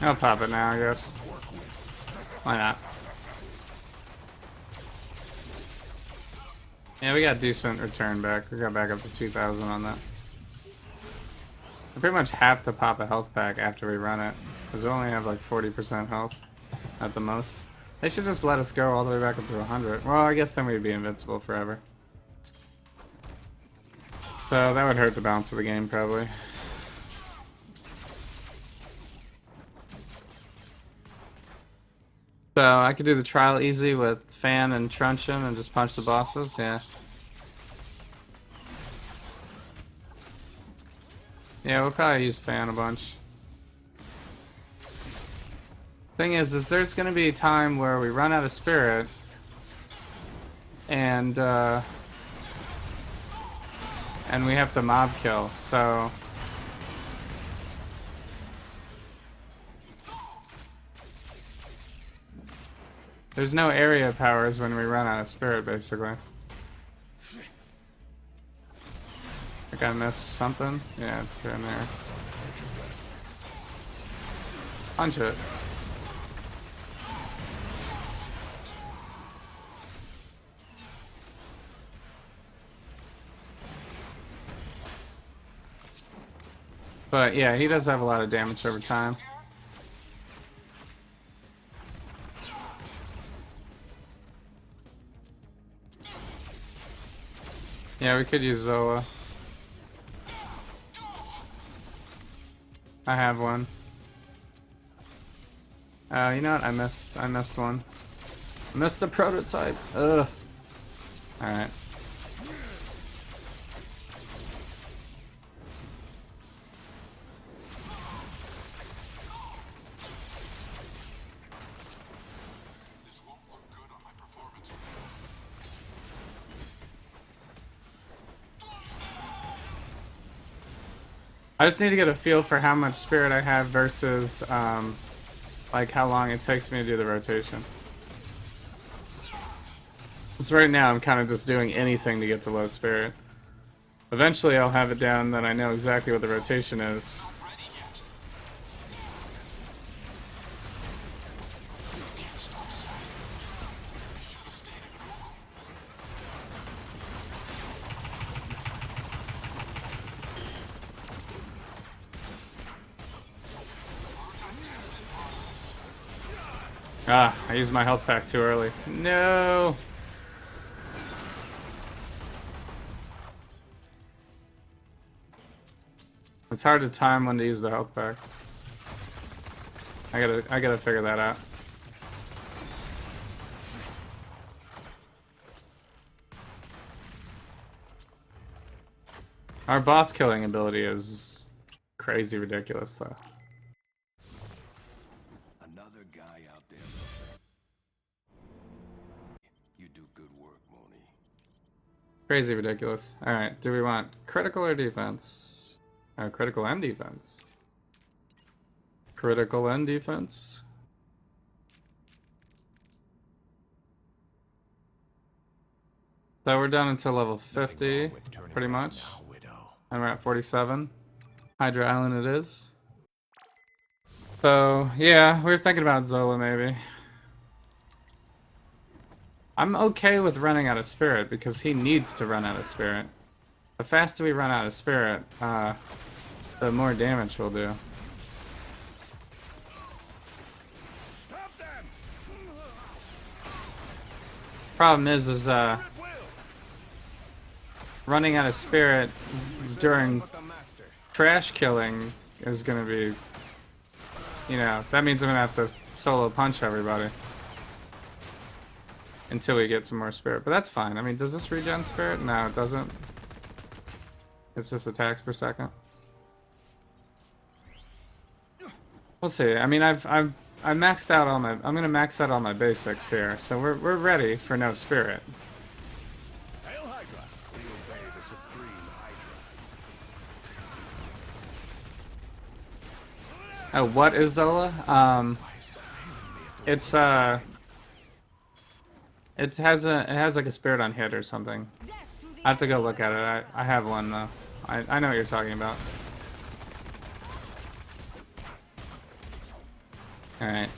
I'll pop it now, I guess. Why not? Yeah, we got decent return back. We got back up to 2,000 on that. I pretty much have to pop a health pack after we run it, because we only have like 40% health at the most. They should just let us go all the way back up to 100. Well, I guess then we'd be invincible forever. So that would hurt the balance of the game, probably. So I could do the trial easy with Fan and Truncheon and just punch the bosses, yeah. Yeah, we'll probably use Fan a bunch. Thing is there's gonna be a time where we run out of spirit and we have to mob kill, so there's no area powers when we run out of spirit, basically. I think I missed something. Yeah, it's in there. Punch it. But yeah, he does have a lot of damage over time. Yeah, we could use Zola. I have one. You know what? I missed one. I missed the prototype. Ugh. Alright. I just need to get a feel for how much spirit I have versus, like how long it takes me to do the rotation. Because right now I'm kind of just doing anything to get to low spirit. Eventually I'll have it down that I know exactly what the rotation is. Ah, I used my health pack too early. No! It's hard to time when to use the health pack. I gotta figure that out. Our boss killing ability is crazy ridiculous though. Another guy out there. You do good work, Moni. Crazy ridiculous. Alright, do we want critical or defense? Critical and defense. Critical and defense. So we're down until level 50, pretty much. And we're at 47. Hydra Island it is. So, yeah, we were thinking about Zola maybe. I'm okay with running out of spirit because he needs to run out of spirit. The faster we run out of spirit, the more damage we'll do. Problem is running out of spirit during trash killing is gonna be, you know, that means I'm gonna have to solo punch everybody until we get some more spirit, but that's fine. I mean, does this regen spirit? No, it doesn't. It's just attacks per second. We'll see. I mean, I maxed out all my. I'm gonna max out all my basics here, so we're ready for no spirit. Hail Hydra! We obey the supreme Hydra. Oh, what is Zola? It's it has like a spirit on hit or something. I have to go look at it. I have one though. I know what you're talking about. Alright,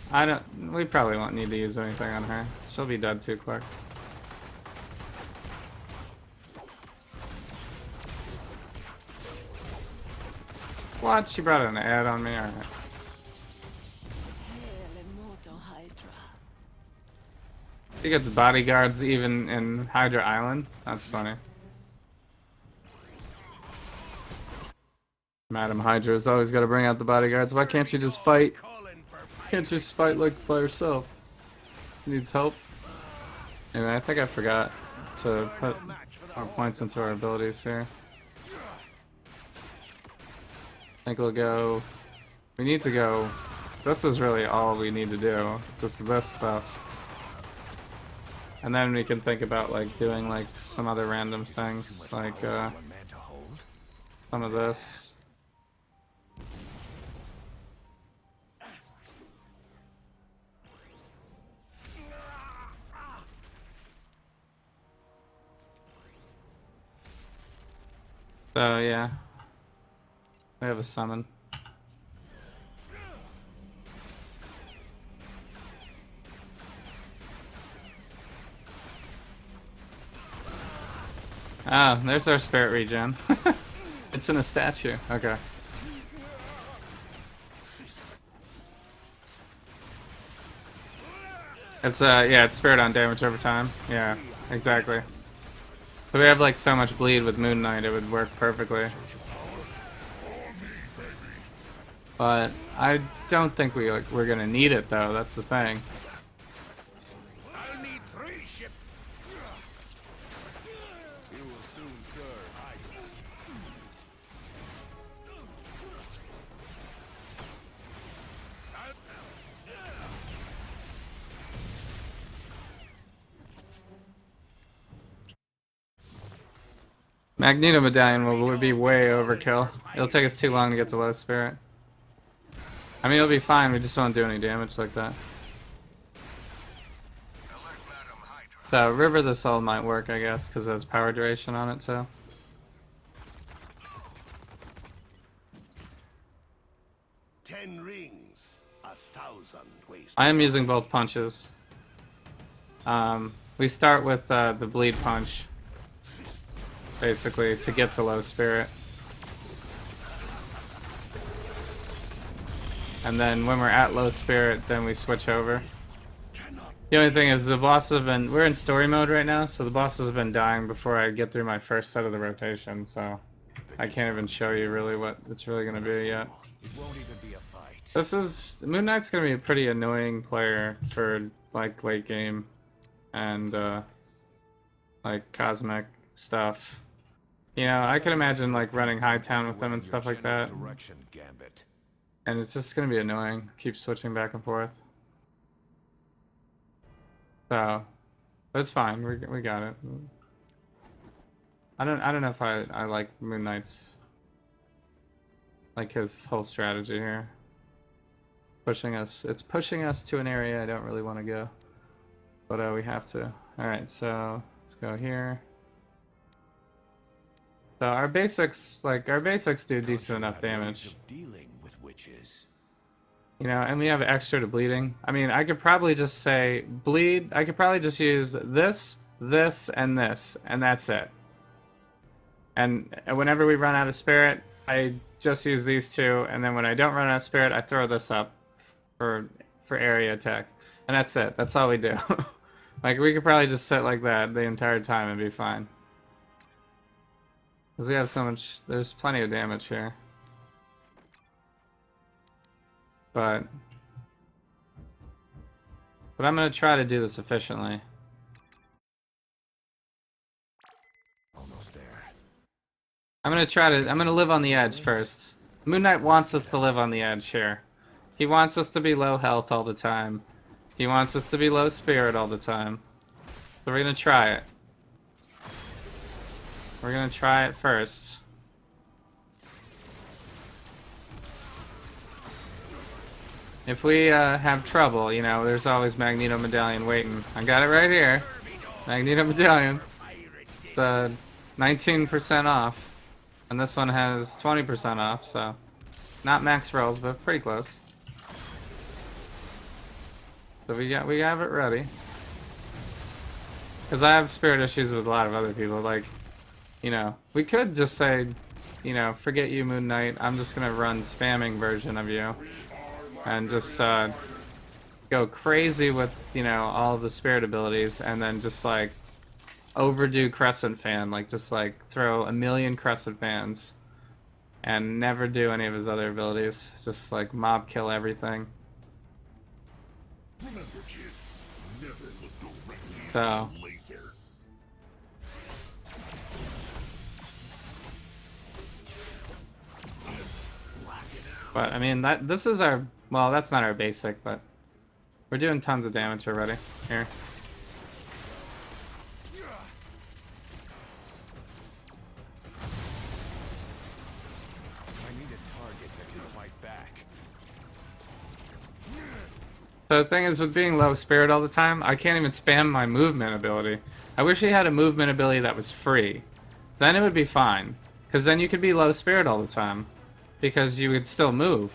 we probably won't need to use anything on her. She'll be dead too quick. What? She brought an ad on me? Alright. She gets bodyguards even in Hydra Island? That's funny. Madam Hydra's always got to bring out the bodyguards. Why can't you just fight? Can't you just fight like by yourself? Needs help. Anyway, I think I forgot to put our points into our abilities here. I think we'll go. We need to go. This is really all we need to do. Just this stuff. And then we can think about like doing like some other random things, like some of this. So yeah, we have a summon. Oh, there's our spirit regen. It's in a statue. Okay. It's yeah, it's spirit on damage over time. Yeah, exactly. So we have like so much bleed with Moon Knight, it would work perfectly. But I don't think we're gonna need it though. That's the thing. I'll need 3 ships. You will soon serve. Magneto Medallion would be way overkill. It'll take us too long to get to low spirit. I mean, it'll be fine, we just won't do any damage like that. So, River the Soul might work, I guess, because it has power duration on it too. Ten rings, 1,000 ways. I am using both punches. We start with the bleed punch, basically, to get to low spirit. And then when we're at low spirit, then we switch over. The only thing is the bosses have been, we're in story mode right now, so the bosses have been dying before I get through my first set of the rotation, so I can't even show you really what it's really going to be yet. It won't even be a fight. This is, Moon Knight's going to be a pretty annoying player for like late game and like cosmic stuff. You know, I could imagine like running Hightown with them and stuff like that. Direction, Gambit. And it's just gonna be annoying. Keep switching back and forth. So, but it's fine. We got it. I don't know if I like Moon Knight's, like his whole strategy here. Pushing us. It's pushing us to an area I don't really want to go, but we have to. All right, so let's go here. So our basics do decent enough damage. Dealing with witches. You know, and we have extra to bleeding. I mean, I could probably just say bleed. I could probably just use this, and this, and that's it. And whenever we run out of spirit, I just use these two, and then when I don't run out of spirit, I throw this up for area attack, and that's it. That's all we do. Like we could probably just sit like that the entire time and be fine. Because we have so much, there's plenty of damage here. But I'm going to try to do this efficiently. Almost there. I'm going to live on the edge first. Moon Knight wants us to live on the edge here. He wants us to be low health all the time. He wants us to be low spirit all the time. So we're going to try it. We're gonna try it first. If we have trouble, you know, there's always Magneto Medallion waiting. I got it right here. Magneto Medallion. The 19% off. And this one has 20% off, so not max rolls, but pretty close. So we have it ready. Because I have spirit issues with a lot of other people, like, you know, we could just say, you know, forget you, Moon Knight. I'm just gonna run spamming version of you, and just go crazy with, you know, all of the spirit abilities, and then just like overdo Crescent Fan, like just like throw a million Crescent Fans, and never do any of his other abilities. Just like mob kill everything. Remember, kids, never look directly So, at the laser. but I mean this is our, well, that's not our basic, but we're doing tons of damage already. Here. I need a target that can fight back. So the thing is, with being low spirit all the time, I can't even spam my movement ability. I wish he had a movement ability that was free. Then it would be fine. Because then you could be low spirit all the time. Because you would still move.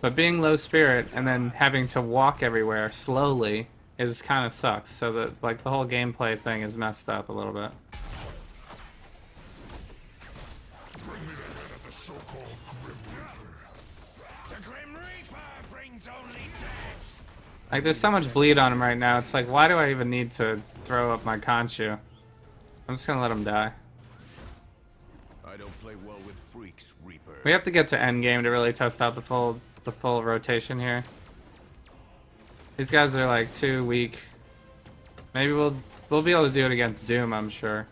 But being low spirit and then having to walk everywhere slowly is kind of sucks. So that, like, the whole gameplay thing is messed up a little bit. Bring me the head of the so-called Grim Reaper. The Grim Reaper brings only death. Like, there's so much bleed on him right now. It's like, why do I even need to throw up my Khonshu? I'm just gonna let him die. I don't play well with freaks, Reaper. We have to get to endgame to really test out the full rotation here. These guys are like too weak. Maybe we'll be able to do it against Doom, I'm sure,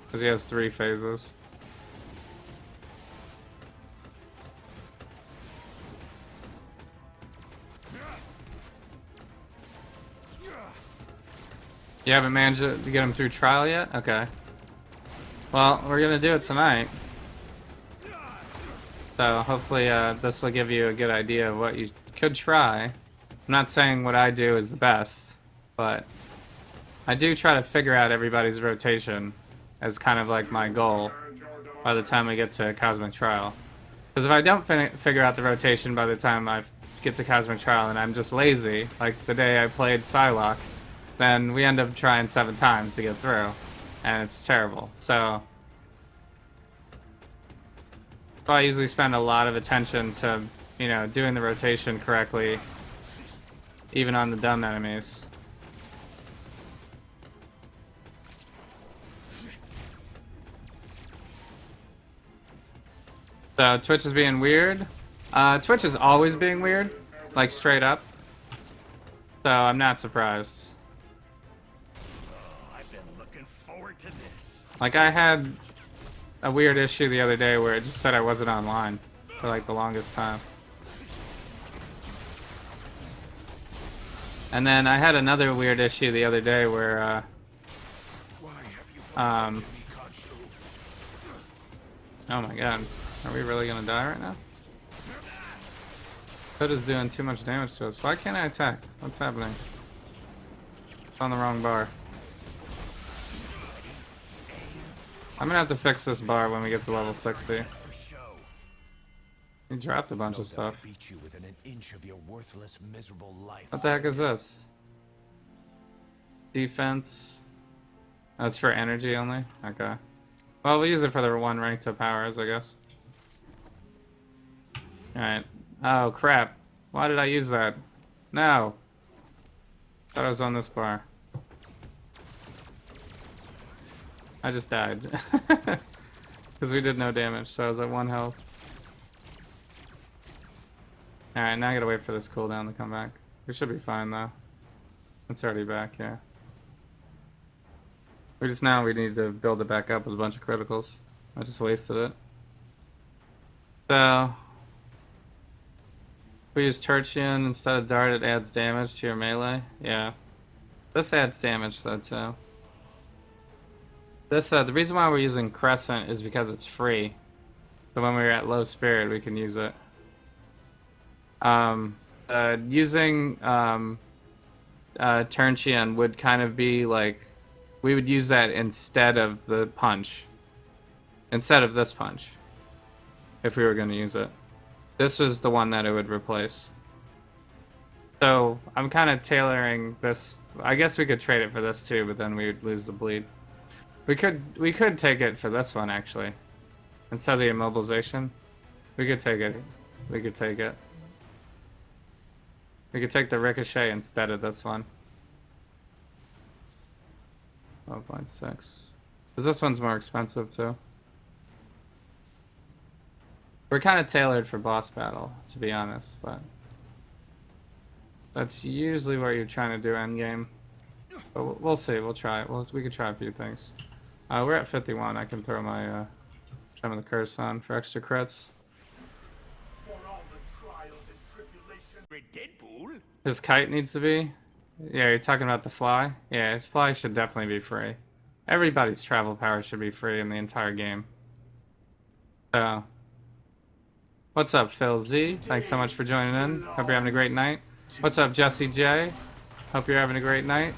because he has 3 phases. You haven't managed to get him through trial yet? Okay. Well, we're gonna do it tonight. So hopefully this will give you a good idea of what you could try. I'm not saying what I do is the best, but I do try to figure out everybody's rotation as kind of like my goal by the time we get to Cosmic Trial. Because if I don't figure out the rotation by the time I get to Cosmic Trial and I'm just lazy, like the day I played Psylocke, then we end up trying 7 times to get through, and it's terrible. So I usually spend a lot of attention to, you know, doing the rotation correctly, even on the dumb enemies. So Twitch is being weird. Twitch is always being weird, like straight up. So I'm not surprised. I've been looking forward to this. Like, I had a weird issue the other day where it just said I wasn't online for like the longest time. And then I had another weird issue the other day where oh my god, are we really gonna die right now? Hood is doing too much damage to us. Why can't I attack? What's happening? It's on the wrong bar. I'm gonna have to fix this bar when we get to level 60. He dropped a bunch of stuff. Beat you within an inch of your worthless, miserable life. What the heck is this? Defense. That's for energy only? Okay. Well, we use it for the 1 ranked up powers, I guess. Alright. Oh, crap. Why did I use that? No. Thought I was on this bar. I just died. Because we did no damage, so I was at 1 health. Alright, now I gotta wait for this cooldown to come back. We should be fine though. It's already back, yeah. We need to build it back up with a bunch of criticals. I just wasted it. So if we use Tertian instead of Dart, it adds damage to your melee. Yeah. This adds damage though too. This the reason why we're using Crescent is because it's free. So when we're at low spirit we can use it. Using Tertian would kind of be like, we would use that instead of the punch. Instead of this punch. If we were going to use it. This is the one that it would replace. So I'm kind of tailoring this. I guess we could trade it for this too, but then we would lose the bleed. We could take it for this one actually. Instead of the immobilization. We could take it. We could take it. We could take the ricochet instead of this one. 12.6. Because this one's more expensive too. We're kind of tailored for boss battle, to be honest, but that's usually what you're trying to do endgame. But we'll see. We'll try it. We could try a few things. We're at 51. I can throw my Gem of the Curse on for extra crits. Deadpool? His kite needs to be. Yeah, you're talking about the fly? Yeah, his fly should definitely be free. Everybody's travel power should be free in the entire game. So, what's up, Phil Z? Thanks so much for joining in. Hope you're having a great night. What's up, Jesse J? Hope you're having a great night.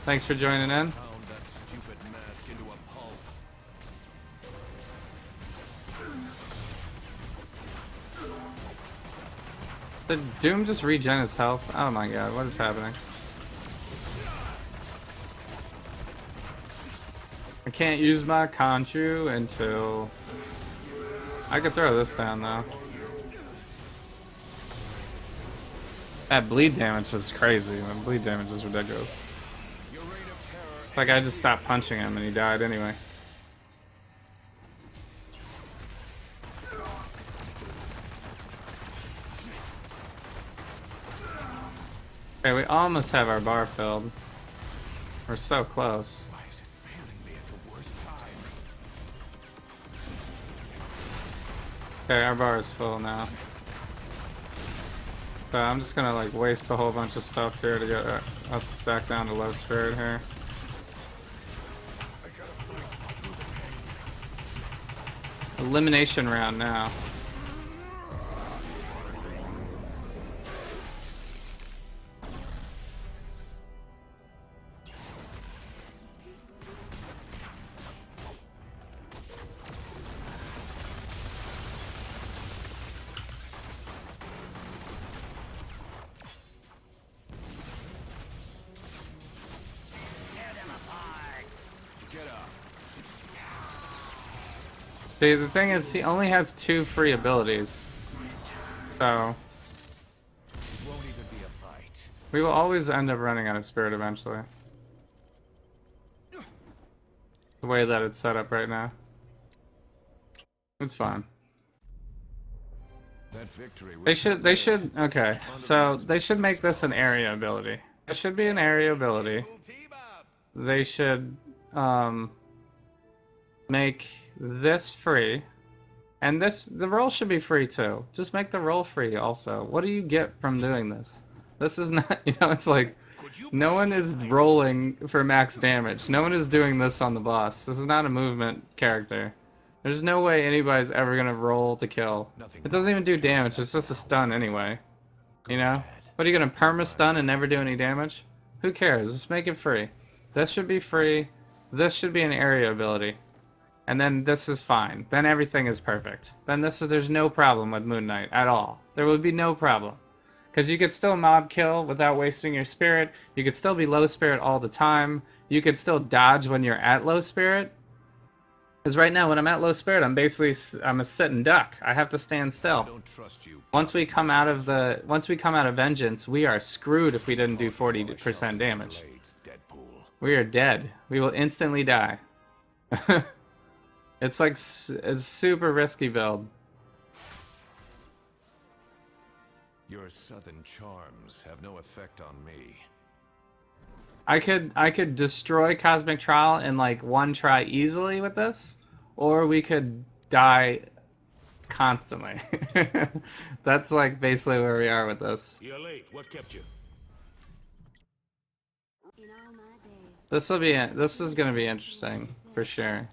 Thanks for joining in. Pound that stupid mask into a pulp. Did Doom just regen his health? Oh my god, what is happening? I can't use my Khonshu until... I could throw this down though. That bleed damage is crazy. The bleed damage is ridiculous. Like I just stopped punching him and he died anyway. Okay, we almost have our bar filled. We're so close. Why is it failing me at the worst time? Okay, our bar is full now. So I'm just gonna like waste a whole bunch of stuff here to get us back down to low spirit here. Elimination round now. See, the thing is, he only has 2 free abilities. So, It won't even be a fight. we will always end up running out of spirit eventually. The way that it's set up right now. It's fine. That victory was They should, okay, so they should make this an area ability. It should be an area ability. They should, make this free. And the roll should be free too. Just make the roll free also. What do you get from doing this? This is not, it's like, no one is rolling for max damage. No one is doing this on the boss. This is not a movement character. There's no way anybody's ever gonna roll to kill. It doesn't even do damage, it's just a stun anyway. You know? What are you gonna perma stun and never do any damage? Who cares? Just make it free. This should be free. This should be an area ability. And then this is fine. Then everything is perfect. Then there's no problem with Moon Knight at all. There would be no problem. Because you could still mob kill without wasting your spirit. You could still be low spirit all the time. You could still dodge when you're at low spirit. Because right now when I'm at low spirit, I'm a sitting duck. I have to stand I still. don't trust you. Once we come out of Vengeance, we are screwed if we didn't do 40% damage. Blades, Deadpool. We are dead. We will instantly die. It's like a super risky build. Your southern charms have no effect on me. I could destroy Cosmic Trial in like one try easily with this, or we could die constantly. That's like basically where we are with this. You're late. What kept you? In all my days, This is gonna be interesting for sure.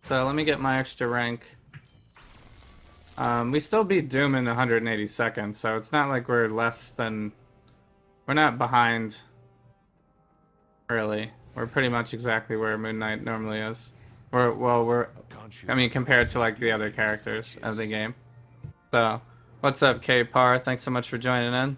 So let me get my extra rank. We still beat Doom in 180 seconds, so it's not like we're not behind, really. We're pretty much exactly where Moon Knight normally is. Compared to like the other characters of the game. So, what's up, K-Par? Thanks so much for joining in.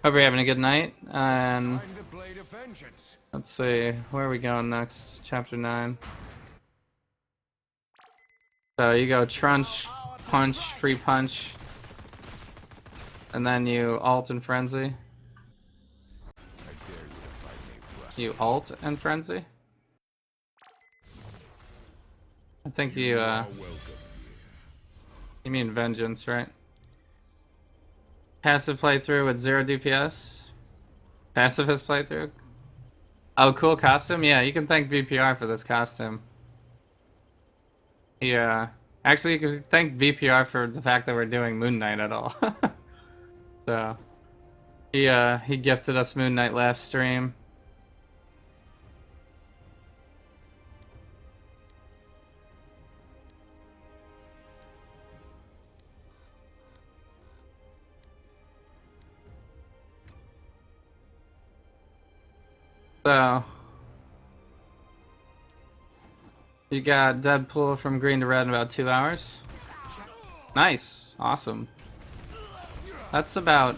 Hope you're having a good night, and Find the blade of vengeance. let's see, where are we going next? Chapter 9. So you go Trunch, Punch, Free Punch, and then you Alt and Frenzy. You alt and frenzy? I think you you mean vengeance, right? Passive playthrough with 0 DPS? Pacifist playthrough? Oh, cool costume? Yeah, you can thank VPR for this costume. Yeah. Actually, you can thank VPR for the fact that we're doing Moon Knight at all. So, he gifted us Moon Knight last stream. So, you got Deadpool from green to red in about 2 hours. Nice, awesome. That's about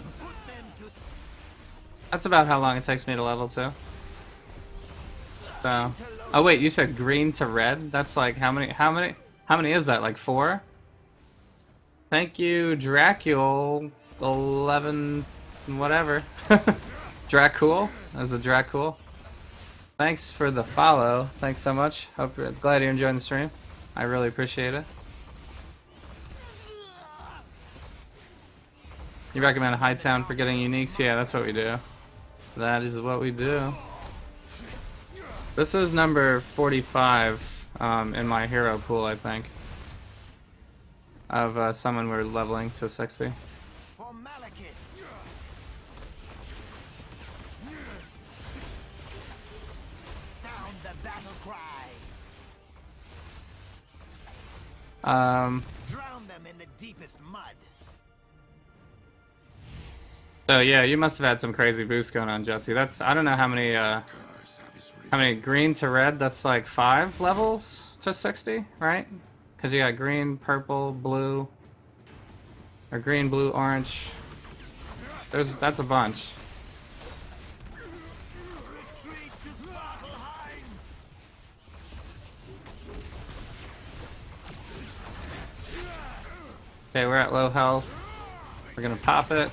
how long it takes me to level 2. So, oh wait, you said green to red? That's like how many is that? Like 4? Thank you, Dracul 11 whatever. Dracul? As a Dracul. Thanks for the follow. Thanks so much. Glad you're enjoying the stream. I really appreciate it. You recommend a Hightown for getting uniques? Yeah, that's what we do. That is what we do. This is number 45 in my hero pool, I think. Of someone we're leveling to 60. Drown them in the deepest mud. So yeah, you must have had some crazy boosts going on, Jesse. That's I don't know how many green to red. That's like 5 levels to 60, right? Because you got green, purple, blue, or green, blue, orange. That's a bunch. Okay, we're at low health. We're gonna pop it.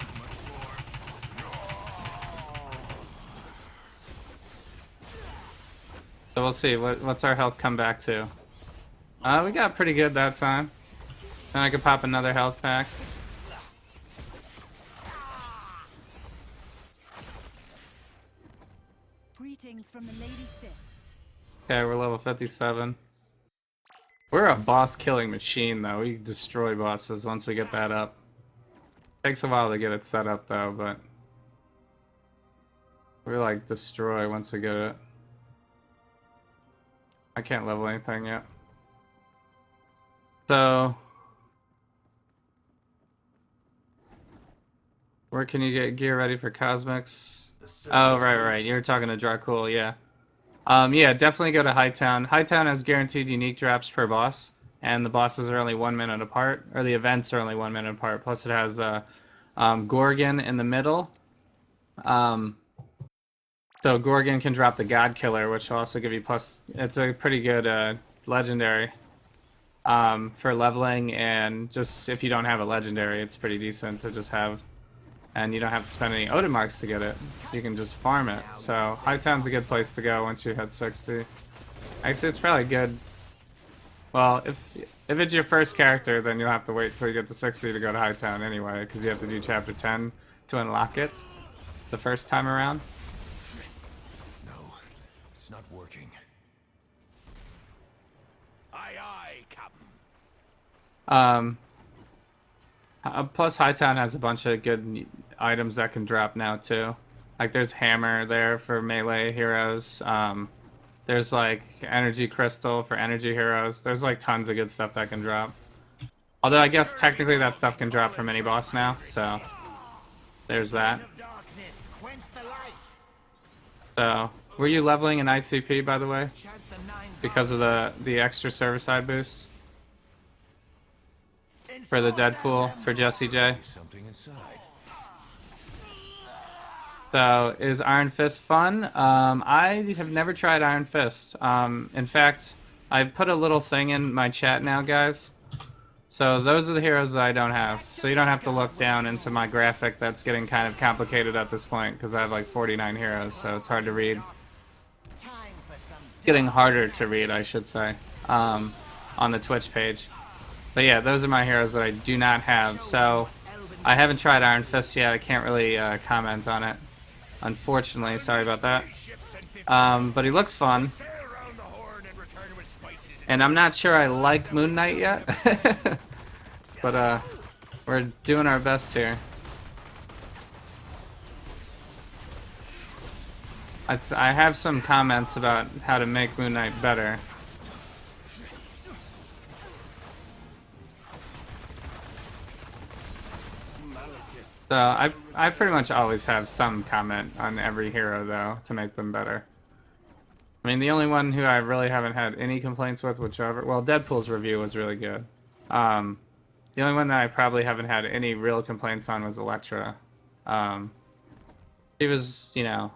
So we'll see. What's our health come back to? We got pretty good that time. Then I could pop another health pack. Greetings from the Lady Sith. Okay, we're level 57. We're a boss killing machine though. We destroy bosses once we get that up. Takes a while to get it set up though, but we like destroy once we get it. I can't level anything yet. So where can you get gear ready for cosmics? Oh, right. You're talking to Dracul, yeah. Yeah, definitely go to Hightown. Hightown has guaranteed unique drops per boss, and the bosses are only 1 minute apart, or the events are only 1 minute apart. Plus, it has Gorgon in the middle. So Gorgon can drop the God Killer, which will also give you plus. It's a pretty good legendary for leveling, and just if you don't have a legendary, it's pretty decent to just have. And you don't have to spend any Odin marks to get it. You can just farm it. So Hightown's a good place to go once you hit 60. Actually, it's probably good. Well, if it's your first character, then you'll have to wait till you get to 60 to go to Hightown anyway, because you have to do chapter 10 to unlock it the first time around. No, it's not working. Aye, Captain. Plus Hightown has a bunch of good items that can drop now too. Like there's hammer there for melee heroes. There's like energy crystal for energy heroes. There's like tons of good stuff that can drop. Although I guess technically that stuff can drop from any boss now, so there's that. So were you leveling in ICP by the way? Because of the extra server side boost? For the Deadpool, for Jesse J. Something inside. So, is Iron Fist fun? I have never tried Iron Fist. In fact, I put a little thing in my chat now, guys. So, those are the heroes that I don't have. So, you don't have to look down into my graphic that's getting kind of complicated at this point, because I have like 49 heroes, so it's hard to read. getting harder to read, I should say, on the Twitch page. But yeah, those are my heroes that I do not have. So I haven't tried Iron Fist yet. I can't really comment on it, unfortunately. Sorry about that. But he looks fun. And I'm not sure I like Moon Knight yet. But we're doing our best here. I have some comments about how to make Moon Knight better. So I pretty much always have some comment on every hero though to make them better. I mean, the only one who I really haven't had any complaints with, whichever, well, Deadpool's review was really good. The only one that I probably haven't had any real complaints on was Elektra. She was, you know,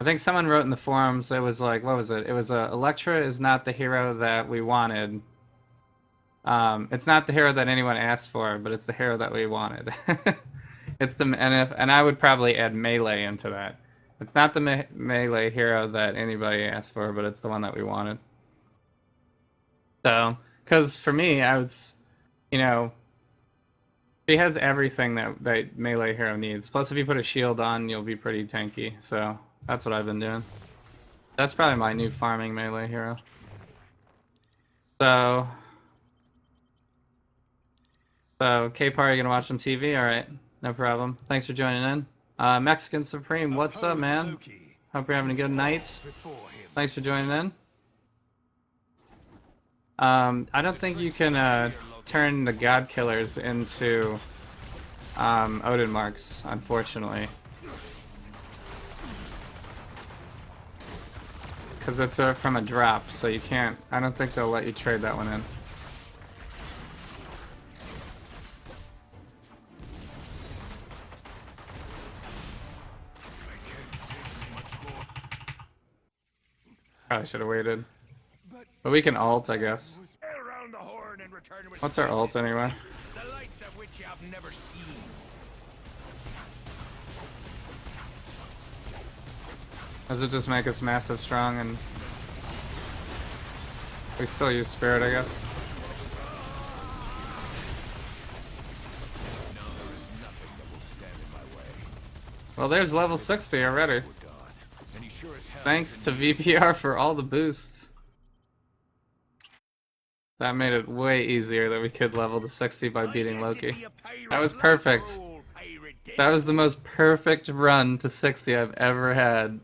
I think someone wrote in the forums, it was like, what was it? It was Elektra is not the hero that we wanted. It's not the hero that anyone asked for, but it's the hero that we wanted. It's the and I would probably add Melee into that. It's not the Melee hero that anybody asked for, but it's the one that we wanted. So, because for me, I was, you know, she has everything that Melee hero needs. Plus, if you put a shield on, you'll be pretty tanky. So that's what I've been doing. That's probably my new farming Melee hero. So K-Party gonna watch some TV? Alright, no problem. Thanks for joining in. Mexican Supreme, what's up, man? Hope you're having a good night. Thanks for joining in. I don't think you can turn the God Killers into Odin marks, unfortunately. Because it's from a drop, so you can't. I don't think they'll let you trade that one in. Probably should have waited. But we can ult, I guess. What's our ult anyway? The lights of which you have never seen. Does it just make us massive strong and we still use spirit, I guess? Well, there's level 60 already. Thanks to VPR for all the boosts. That made it way easier that we could level to 60 by beating Loki. That was perfect. That was the most perfect run to 60 I've ever had.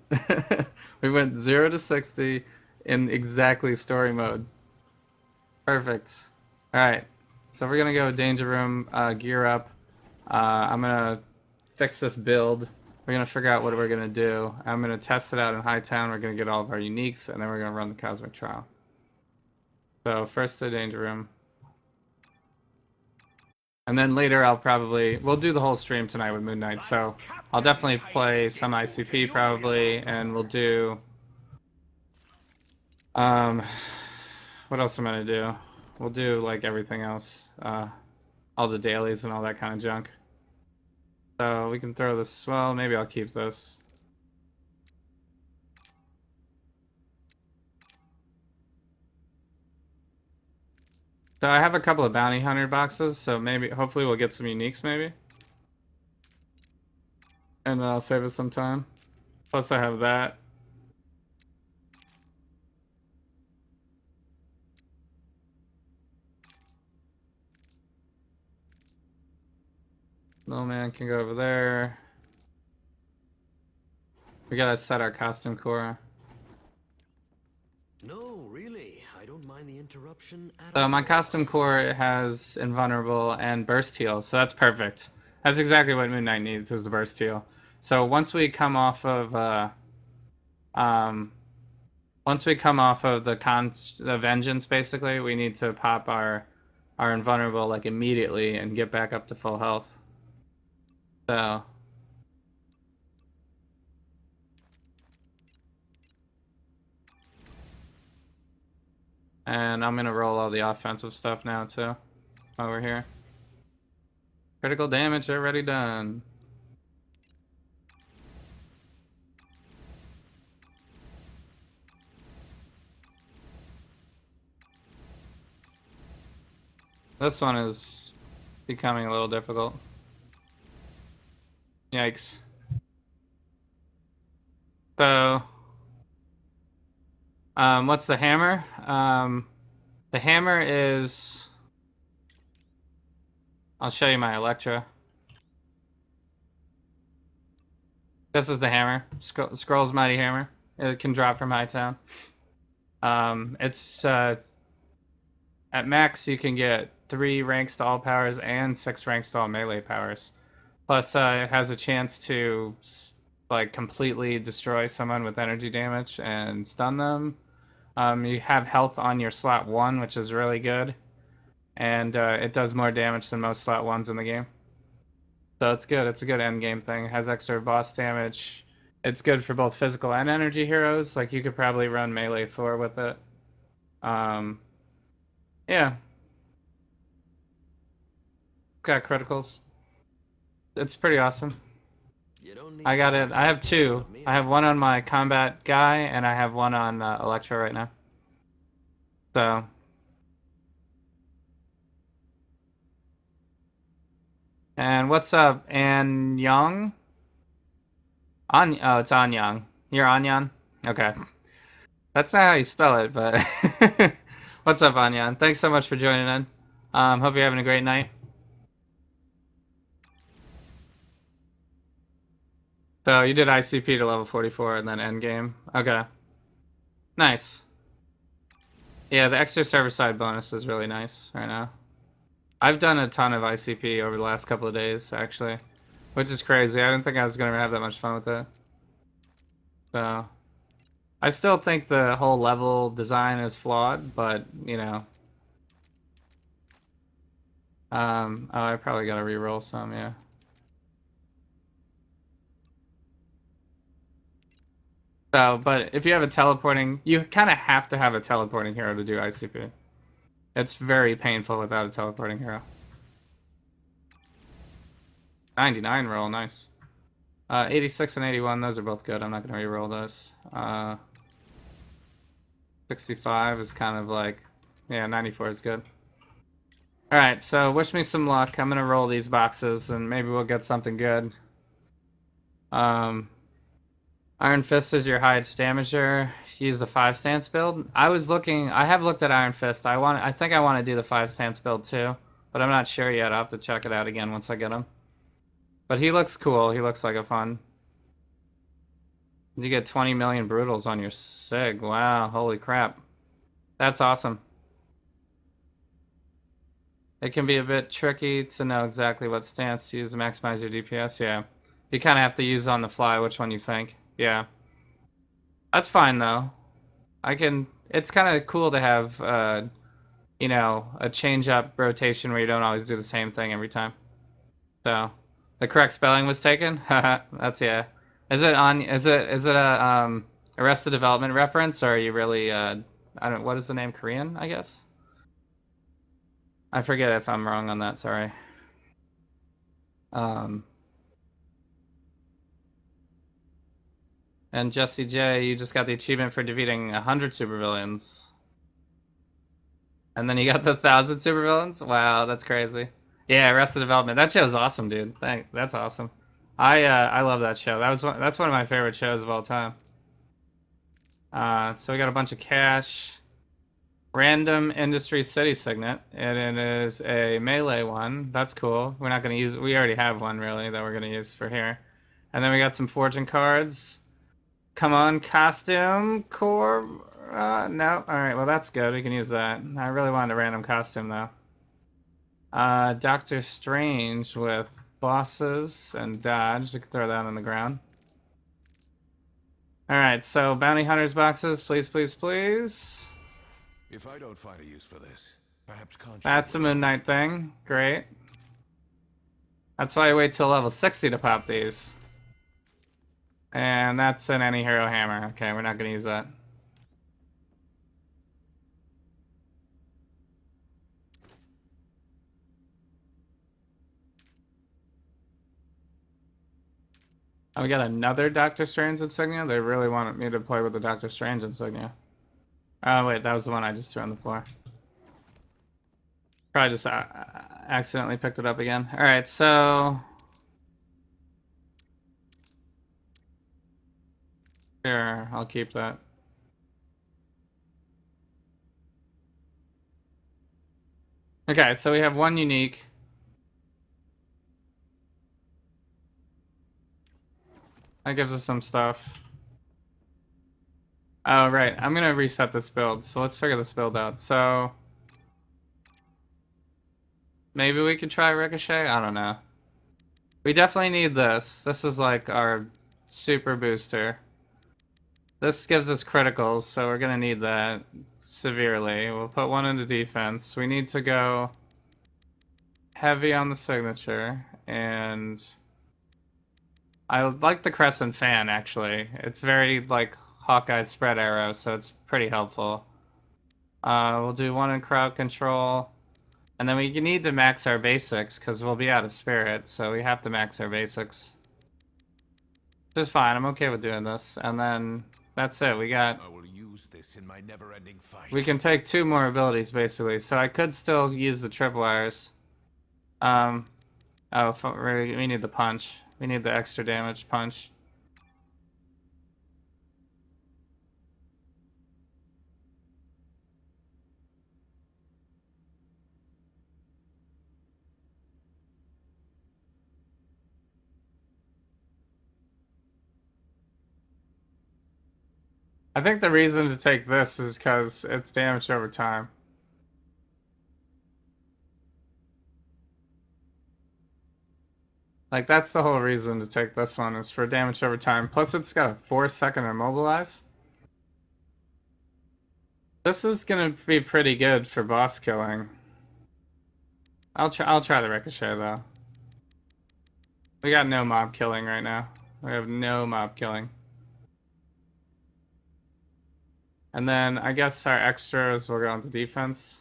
We went 0 to 60 in exactly story mode. Perfect. Alright, so we're gonna go Danger Room, gear up. I'm gonna fix this build. We're gonna figure out what we're gonna do. I'm gonna test it out in Hightown. We're gonna get all of our uniques, and then we're gonna run the Cosmic Trial. So first to Danger Room. And then later we'll do the whole stream tonight with Moon Knight, so I'll definitely play some ICP probably, and we'll do, what else am I gonna do? We'll do like everything else, all the dailies and all that kind of junk. So we can throw this, well, maybe I'll keep this. So I have a couple of bounty hunter boxes, so maybe, hopefully we'll get some uniques maybe. And then I'll save us some time. Plus I have that. Little man can go over there. We gotta set our costume core. No, really. I don't mind the interruption at So all. my costume core has invulnerable and burst heal, so that's perfect. That's exactly what Moon Knight needs, is the burst heal. So once we come off of the vengeance, basically, we need to pop our invulnerable like immediately and get back up to full health. So and I'm gonna roll all the offensive stuff now too while we're here. Critical damage already done. This one is becoming a little difficult. Yikes. So, what's the hammer? The hammer is... I'll show you my Electra. This is the hammer. Scroll's Mighty Hammer. It can drop from Hightown. It's at max you can get 3 ranks to all powers and 6 ranks to all melee powers. Plus, it has a chance to like completely destroy someone with energy damage and stun them. You have health on your slot 1, which is really good, and it does more damage than most slot 1s in the game. So it's good. It's a good end game thing. It has extra boss damage. It's good for both physical and energy heroes. Like you could probably run melee Thor with it. Yeah. Got criticals. It's pretty awesome. You don't need I got it. I have 2. me. I have one on my combat guy, and I have one on Electra right now. So. And what's up, An Young? Oh, it's Anyang. You're Anyan? Okay. That's not how you spell it, but what's up, Anyan? Thanks so much for joining in. Hope you're having a great night. So you did ICP to level 44 and then endgame. Okay. Nice. Yeah, the extra server side bonus is really nice right now. I've done a ton of ICP over the last couple of days, actually. Which is crazy. I didn't think I was going to have that much fun with it. So, I still think the whole level design is flawed, but, you know. Oh, I probably got to re-roll some, yeah. So, but if you have a teleporting, you kind of have to have a teleporting hero to do ICP. It's very painful without a teleporting hero. 99 roll, nice. 86 and 81, those are both good. I'm not going to re-roll those. 65 is kind of like, yeah, 94 is good. Alright, so wish me some luck. I'm going to roll these boxes and maybe we'll get something good. Iron Fist is your highest damager. Use the 5 stance build. I have looked at Iron Fist. I think I want to do the 5 stance build too, but I'm not sure yet. I'll have to check it out again once I get him. But he looks cool. He looks like a fun. You get 20 million brutals on your sig. Wow, holy crap. That's awesome. It can be a bit tricky to know exactly what stance to use to maximize your DPS. Yeah. You kind of have to use on the fly which one you think. Yeah. That's fine though. It's kind of cool to have, you know, a change up rotation where you don't always do the same thing every time. So, the correct spelling was taken? That's, yeah. Is it a, Arrested Development reference, or are you really, what is the name, Korean, I guess? I forget if I'm wrong on that, sorry. And Jesse J, you just got the achievement for defeating 100 supervillains. And then you got the 1,000 supervillains? Wow, that's crazy. Yeah, Arrested Development. That show's awesome, dude. That's awesome. I love that show. That's one of my favorite shows of all time. So we got a bunch of cash. Random Industry City Signet, and it is a melee one. That's cool. We're not going to use. We already have one really that we're going to use for here. And then we got some fortune cards. Come on, costume core. No. All right. Well, that's good. We can use that. I really wanted a random costume though. Doctor Strange with bosses and dodge. You can throw that on the ground. All right. So bounty hunters boxes, please, please, please. If I don't find a use for this, perhaps Khonshu. That's a Moon Knight thing. Great. That's why I wait till level 60 to pop these. And that's an any hero hammer. Okay, we're not going to use that. Oh, we got another Doctor Strange insignia? They really wanted me to play with the Doctor Strange insignia. Oh, wait, that was the one I just threw on the floor. Probably just accidentally picked it up again. Alright, so... Here, I'll keep that. Okay, so we have one unique. That gives us some stuff. Oh, right. I'm gonna reset this build, so let's figure this build out. So... Maybe we could try Ricochet? I don't know. We definitely need this. This is like our super booster. This gives us criticals, so we're gonna need that severely. We'll put one into defense. We need to go heavy on the signature, and I like the Crescent Fan, actually. It's very, like, Hawkeye spread arrow, so it's pretty helpful. We'll do one in crowd control. And then we need to max our basics, because we'll be out of spirit, so we have to max our basics. Which is fine, I'm okay with doing this. And then, that's it, we got... I will use this in my never-ending fight. We can take 2 more abilities, basically, so I could still use the tripwires. Oh, we need the punch. We need the extra damage punch. I think the reason to take this is because it's damage over time. Like, that's the whole reason to take this one, is for damage over time. Plus, it's got a 4-second immobilize. This is gonna be pretty good for boss killing. I'll try the Ricochet, though. We got no mob killing right now. We have no mob killing. And then, I guess our extras will go into defense.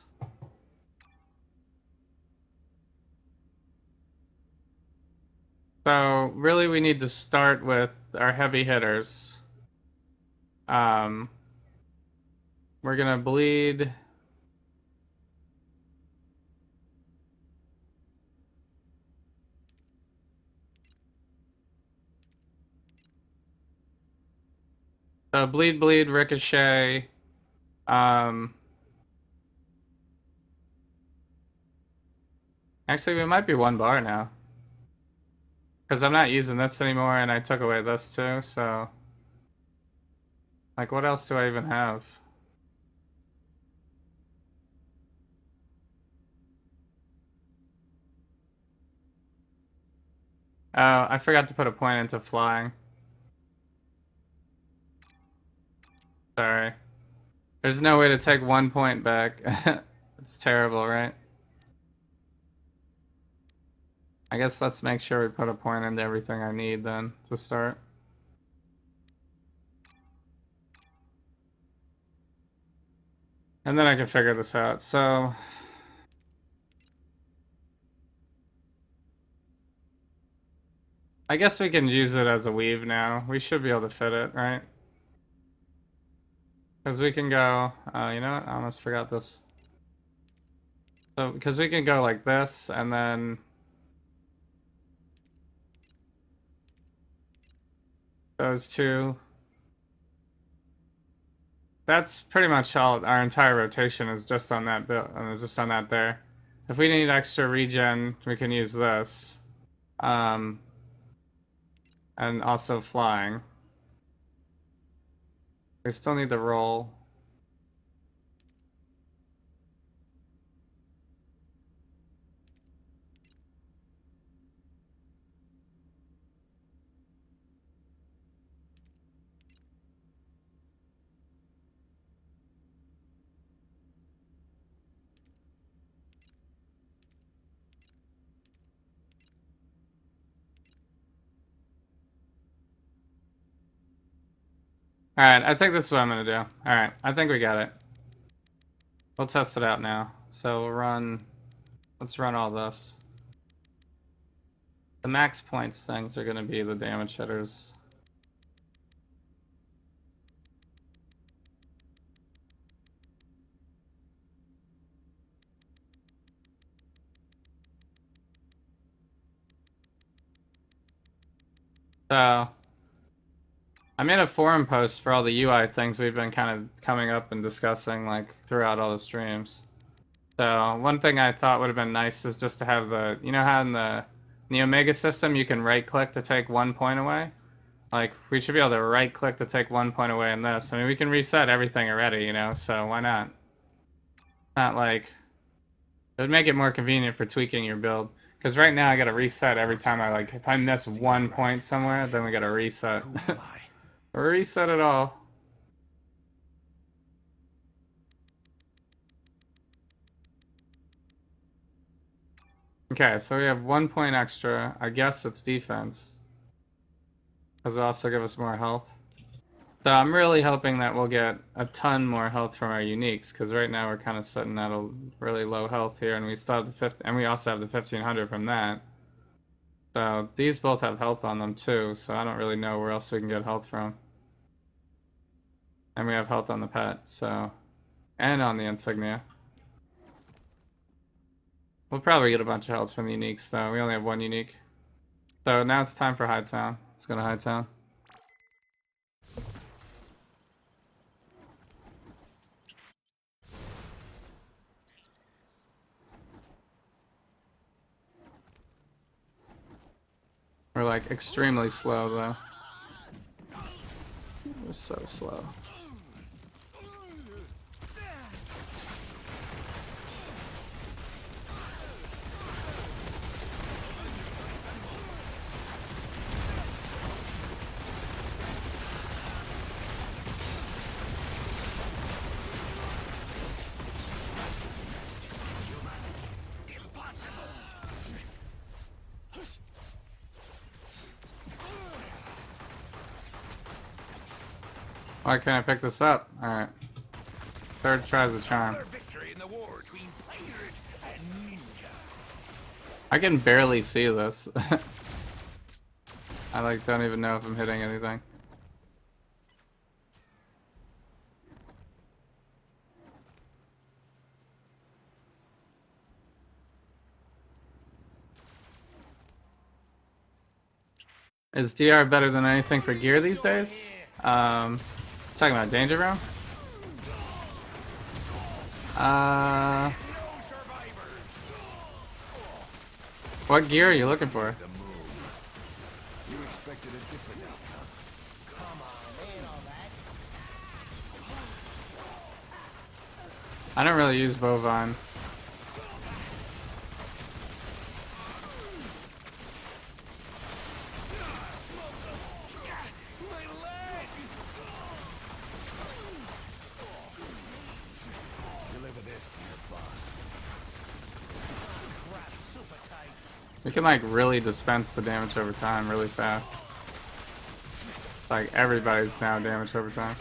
So, really we need to start with our heavy hitters. We're gonna bleed... So, bleed, Ricochet... Actually, we might be 1 bar now. Because I'm not using this anymore, and I took away this too, so... Like, what else do I even have? Oh, I forgot to put a point into flying. Sorry. There's no way to take 1 point back. It's terrible, right? I guess let's make sure we put a point into everything I need then to start. And then I can figure this out. So I guess we can use it as a weave now. We should be able to fit it, right? Because we can go, you know what? I almost forgot this. So, because we can go like this, and then those two. That's pretty much all. Our entire rotation is just on that bit, just on that there. If we need extra regen, we can use this. And also flying. We still need to roll. Alright, I think this is what I'm gonna do. Alright, I think we got it. We'll test it out now. So we'll run, let's run all this. The max points things are gonna be the damage hitters. So I made a forum post for all the UI things we've been kind of coming up and discussing like throughout all the streams. So one thing I thought would have been nice is just to have the, you know how in the Omega system you can right click to take 1 point away? Like we should be able to right click to take 1 point away in this. I mean we can reset everything already, you know, so why not? Not like it would make it more convenient for tweaking your build. Because right now I gotta reset every time I like, if I miss 1 point somewhere, then we gotta reset. Reset it all. Okay, so we have 1 point extra. I guess it's defense. Because it also give us more health. So I'm really hoping that we'll get a ton more health from our uniques, because right now we're kind of sitting at a really low health here, and we still have the and we also have the 1500 from that. So these both have health on them too, so I don't really know where else we can get health from. And we have health on the pet, so, and on the insignia. We'll probably get a bunch of health from the uniques though. We only have 1 unique. So now it's time for Hightown. Let's go to Hightown. We're like extremely slow though. We're so slow. Why can't I pick this up? Alright. Third tries the charm. I can barely see this. I like don't even know if I'm hitting anything. Is DR better than anything for gear these days? Talking about danger room? What gear are you looking for? You expected a different outcome. I don't really use bovine. We can like really dispense the damage over time really fast. Like everybody's now damage over time.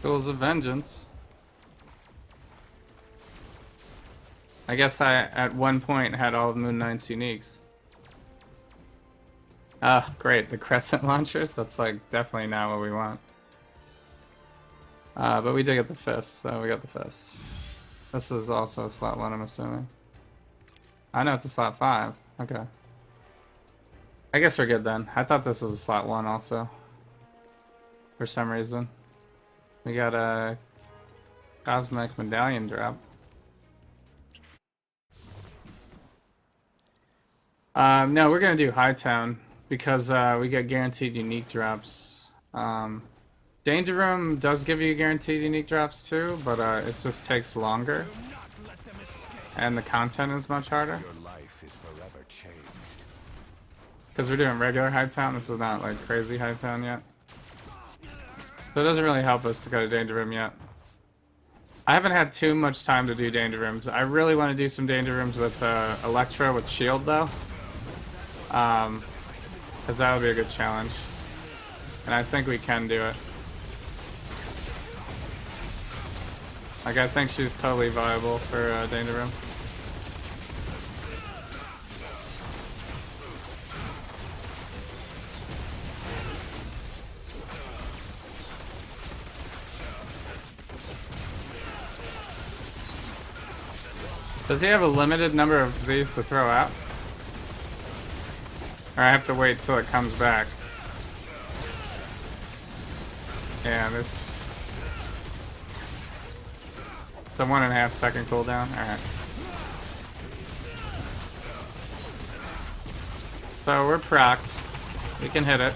Tools of Vengeance. I guess I, at one point, had all of Moon Knight's uniques. Ah, great. The Crescent Launchers? That's, like, definitely not what we want. But we did get the Fists, so we got the Fists. This is also a slot 1, I'm assuming. I know it's a slot 5. Okay. I guess we're good then. I thought this was a slot 1 also. For some reason. We got a Cosmic Medallion drop. No, we're gonna do Hightown because we get guaranteed unique drops. Danger Room does give you guaranteed unique drops too, but it just takes longer, and the content is much harder. Your life is forever changed. Because we're doing regular Hightown, this is not like crazy Hightown yet. So it doesn't really help us to go to Danger Room yet. I haven't had too much time to do Danger Rooms. I really want to do some Danger Rooms with Electro with Shield though. Because that would be a good challenge. And I think we can do it. Like, I think she's totally viable for Danger Room. Does he have a limited number of these to throw out? Or I have to wait till it comes back? Yeah, this... The 1.5 second cooldown? Alright. So we're procced. We can hit it.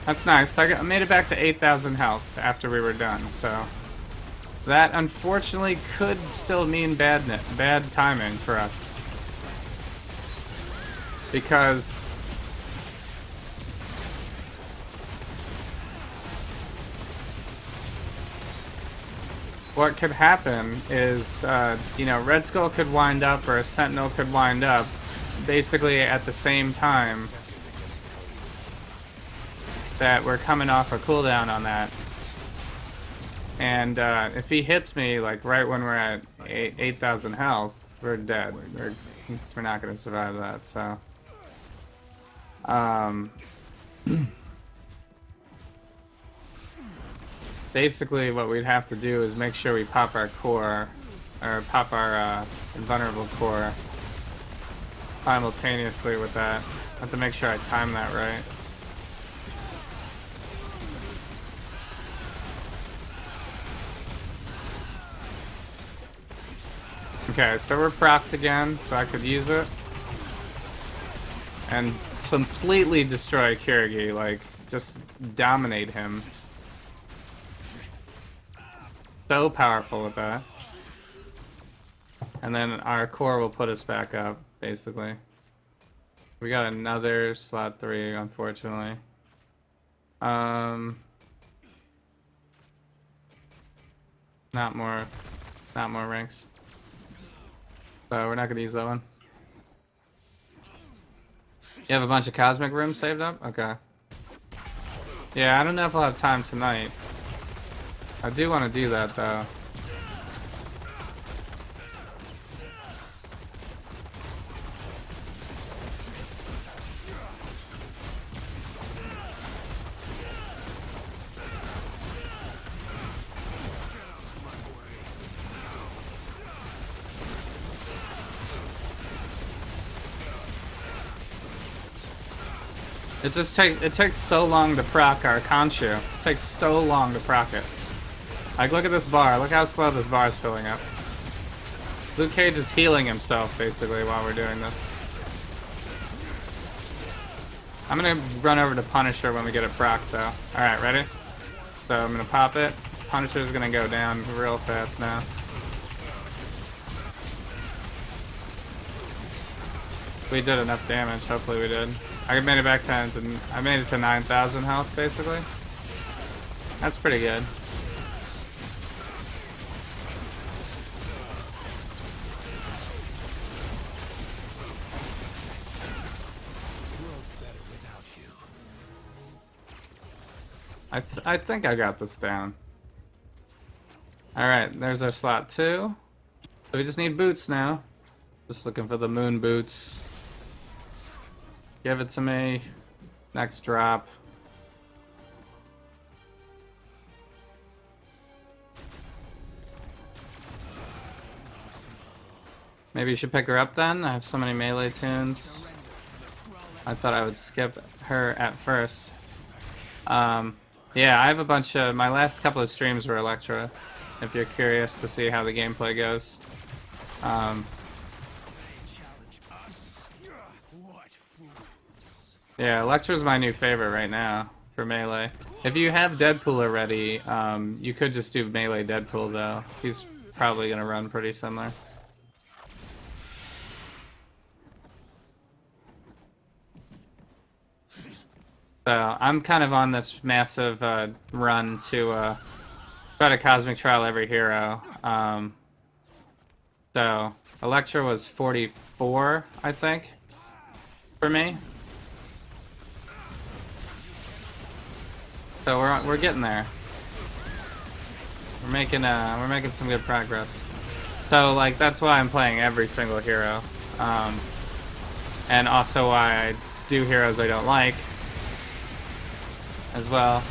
That's nice. I made it back to 8,000 health after we were done, so... That, unfortunately, could still mean bad timing for us. Because... what could happen is, you know, Red Skull could wind up, or a Sentinel could wind up, basically at the same time that we're coming off a cooldown on that. And if he hits me, like, right when we're at 8,000 health, we're dead. We're not going to survive that, so... basically, what we'd have to do is make sure we pop our core, or pop our invulnerable core simultaneously with that. I have to make sure I time that right. Okay, so we're procced again, so I could use it. And completely destroy Kirigi, like, just dominate him. So powerful with that. And then our core will put us back up, basically. We got another slot 3, unfortunately. Not more ranks. So we're not gonna use that one. You have a bunch of cosmic rooms saved up? Okay. Yeah, I don't know if I'll have time tonight. I do want to do that though. It takes so long to proc our Khonshu. It takes so long to proc it. Like, look at this bar. Look how slow this bar is filling up. Luke Cage is healing himself, basically, while we're doing this. I'm gonna run over to Punisher when we get it proc, though. Alright, ready? So I'm gonna pop it. Punisher's gonna go down real fast now. We did enough damage. Hopefully we did. I made it back I made it to 9,000 health, basically. That's pretty good. I think I got this down. Alright, there's our slot 2. So we just need boots now. Just looking for the moon boots. Give it to me. Next drop. Maybe you should pick her up then? I have so many melee tunes. I thought I would skip her at first. Yeah, I have a bunch of... My last couple of streams were Electra, if you're curious to see how the gameplay goes. Yeah, Electra's my new favorite right now for melee. If you have Deadpool already, you could just do melee Deadpool though. He's probably gonna run pretty similar. So I'm kind of on this massive run to try to cosmic trial every hero. So Electra was 44, I think, for me. So we're getting there. We're making some good progress. So like that's why I'm playing every single hero, and also why I do heroes I don't like as well.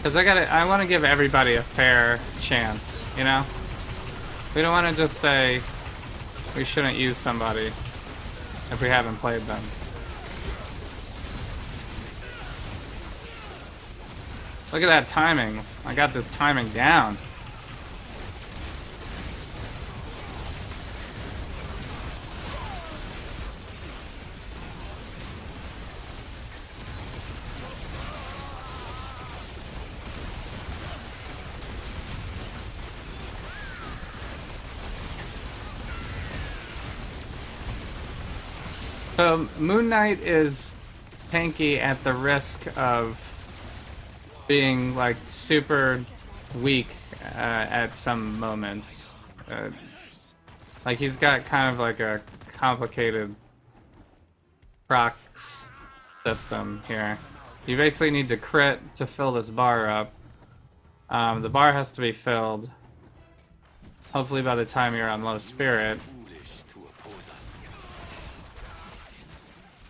Because I want to give everybody a fair chance, you know? We don't want to just say we shouldn't use somebody if we haven't played them. Look at that timing. I got this timing down. So Moon Knight is tanky at the risk of being like super weak at some moments. Like he's got kind of like a complicated procs system here. You basically need to crit to fill this bar up. The bar has to be filled. Hopefully by the time you're on low spirit.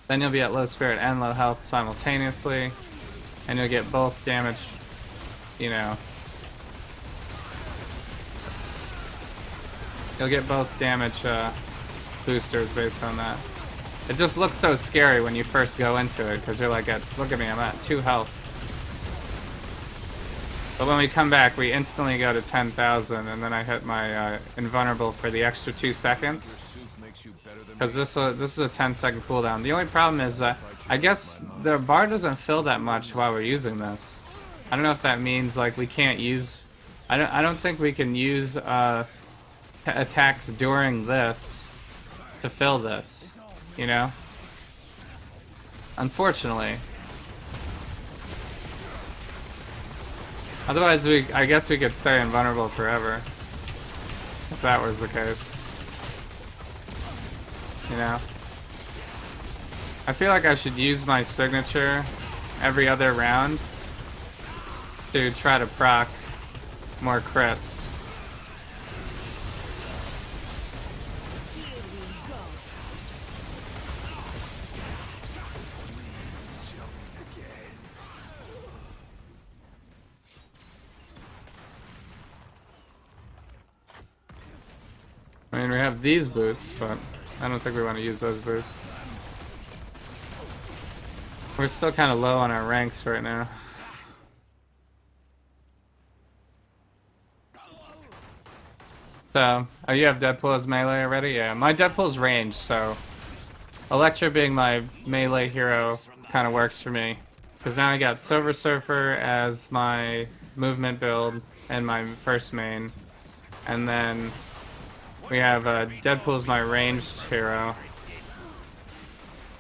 Then you'll be at low spirit and low health simultaneously. And you'll get both damage, you know. You'll get both damage boosters based on that. It just looks so scary when you first go into it, because you're like, look at me, I'm at 2 health. But when we come back, we instantly go to 10,000, and then I hit my invulnerable for the extra 2 seconds. Because this is a 10-second cooldown. The only problem is that I guess the bar doesn't fill that much while we're using this. I don't know if that means like we can't use. I don't think we can use attacks during this to fill this. You know. Unfortunately. Otherwise, I guess we could stay invulnerable forever. If that was the case. You know? I feel like I should use my signature every other round to try to proc more crits. I mean, we have these boots, but I don't think we want to use those boots. We're still kind of low on our ranks right now. So, oh, you have Deadpool as melee already? Yeah, my Deadpool's ranged, so Electra being my melee hero kind of works for me. Because now I got Silver Surfer as my movement build and my first main. And then we have Deadpool's my ranged hero.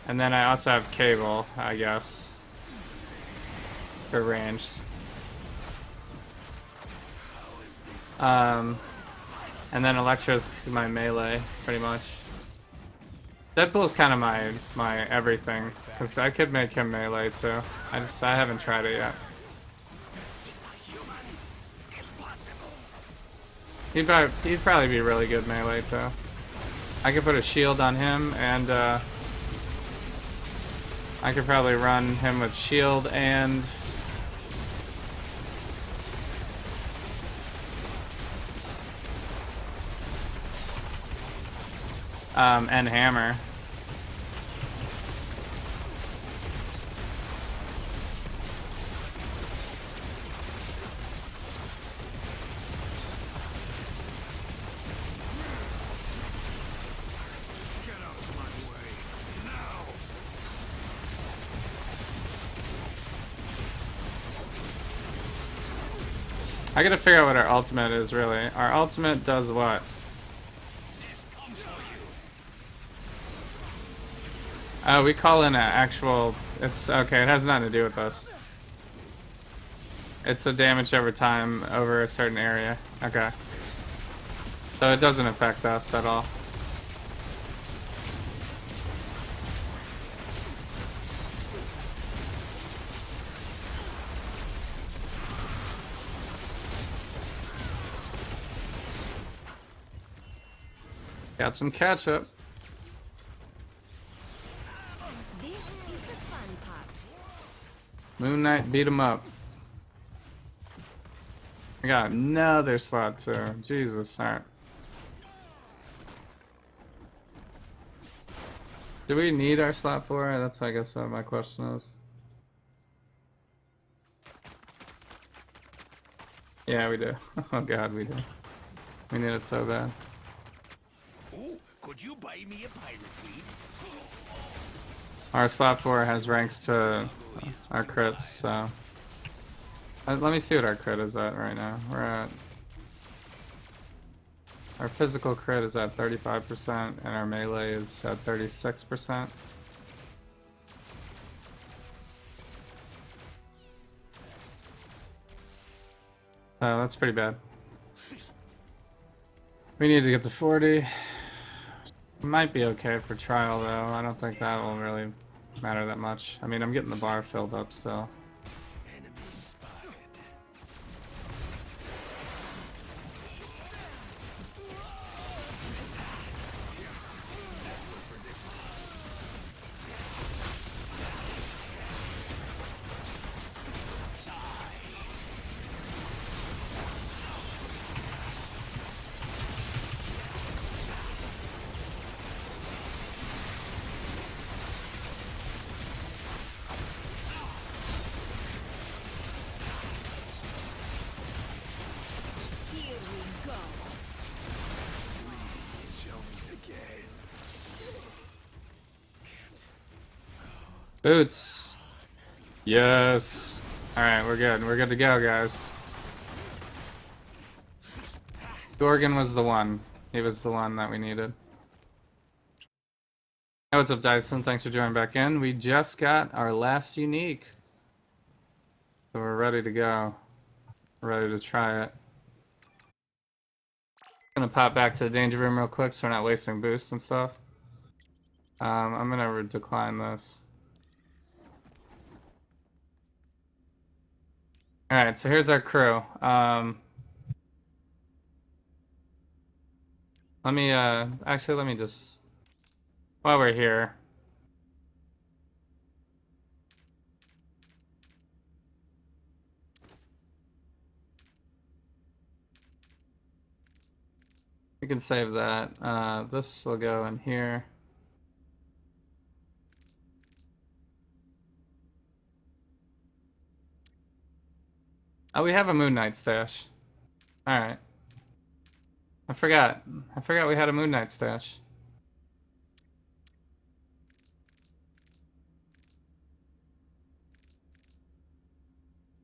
And then I also have Cable, I guess, for ranged. And then Electra's my melee, pretty much. Deadpool's kind of my everything, because I could make him melee too. I haven't tried it yet. He'd probably be really good melee too. I could put a shield on him, and I could probably run him with shield and hammer. I gotta figure out what our ultimate is, really. Our ultimate does what? Oh, we call in an actual... It's okay, it has nothing to do with us. It's a damage over time over a certain area. Okay. So it doesn't affect us at all. Got some catch up. This is the fun part. Moon Knight beat him up. I got another slot too. Jesus, alright. Do we need our slot 4? That's, I guess, what my question is. Yeah, we do. Oh god, we do. We need it so bad. Oh, could you buy me a pirate fleet? Our slot 4 has ranks to our crits, so... let me see what our crit is at right now. We're at... Our physical crit is at 35%, and our melee is at 36%. Oh, that's pretty bad. We need to get to 40. Might be okay for trial, though. I don't think that will really matter that much. I mean, I'm getting the bar filled up still. Here we go. Boots. Yes. Alright, we're good. We're good to go, guys. Gorgon was the one. He was the one that we needed. Hey, what's up, Dyson? Thanks for joining back in. We just got our last unique. So we're ready to go. Ready to try it. Gonna pop back to the danger room real quick so we're not wasting boosts and stuff. I'm gonna decline this. Alright, so here's our crew. Let me, actually, let me just, while we're here. We can save that. This will go in here. Oh, we have a Moon Knight stash. Alright. I forgot we had a Moon Knight stash.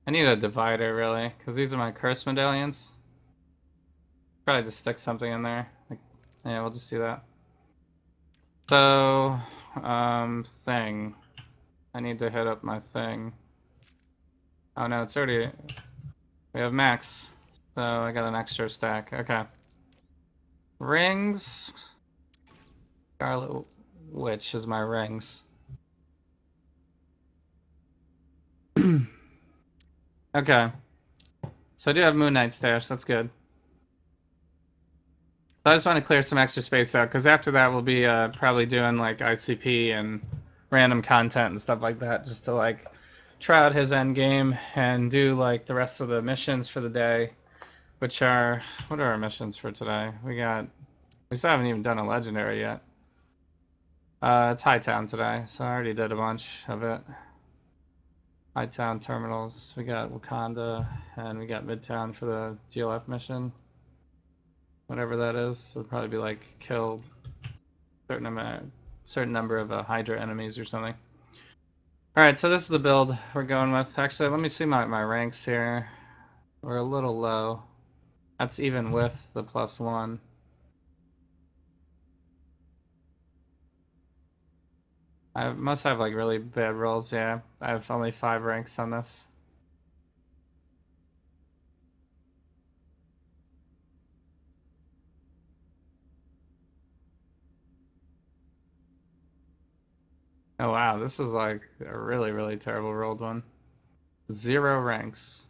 I need a divider, really, because these are my curse medallions. Probably just stick something in there. Like, yeah, we'll just do that. So, thing. I need to hit up my thing. Oh no, it's already... We have max. So I got an extra stack. Okay. Rings. Scarlet Witch is my rings. Okay. So I do have Moon Knight stash. That's good. So I just want to clear some extra space out, because after that we'll be probably doing like ICP and random content and stuff like that, just to like try out his end game and do like the rest of the missions for the day, which are, what are our missions for today? We still haven't even done a legendary yet. It's Hightown today, so I already did a bunch of it. Hightown terminals, we got Wakanda, and we got Midtown for the GLF mission. Whatever that is, it'll probably be like kill certain number of Hydra enemies or something. Alright, so this is the build we're going with. Actually, let me see my ranks here. We're a little low. That's even with the +1. I must have like really bad rolls, yeah. I have only 5 ranks on this. Oh wow, this is like a really, really terrible rolled one. 0 ranks.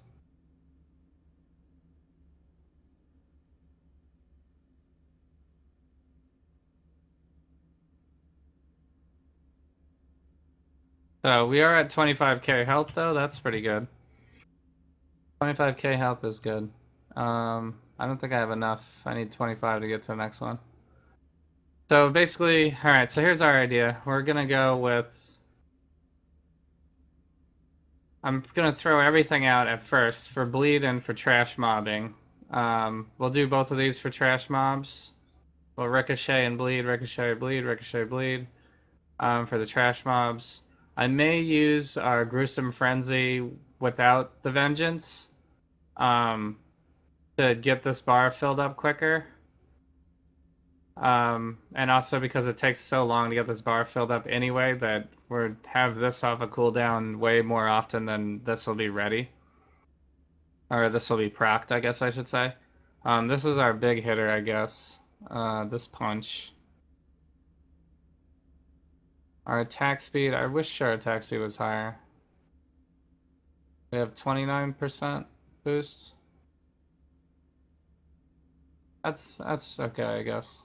So we are at 25k health though, that's pretty good. 25k health is good. I don't think I have enough. I need 25 to get to the next one. So basically, alright, so here's our idea. We're gonna go with... I'm gonna throw everything out at first for bleed and for trash mobbing. We'll do both of these for trash mobs. We'll ricochet and bleed, ricochet, bleed, ricochet, bleed. For the trash mobs. I may use our gruesome frenzy without the vengeance. To get this bar filled up quicker. And also because it takes so long to get this bar filled up anyway that we'll have this off a cooldown way more often than this will be ready. Or this will be procced, I guess I should say. This is our big hitter, I guess. This punch. Our attack speed, I wish our attack speed was higher. We have 29% boost. That's okay, I guess.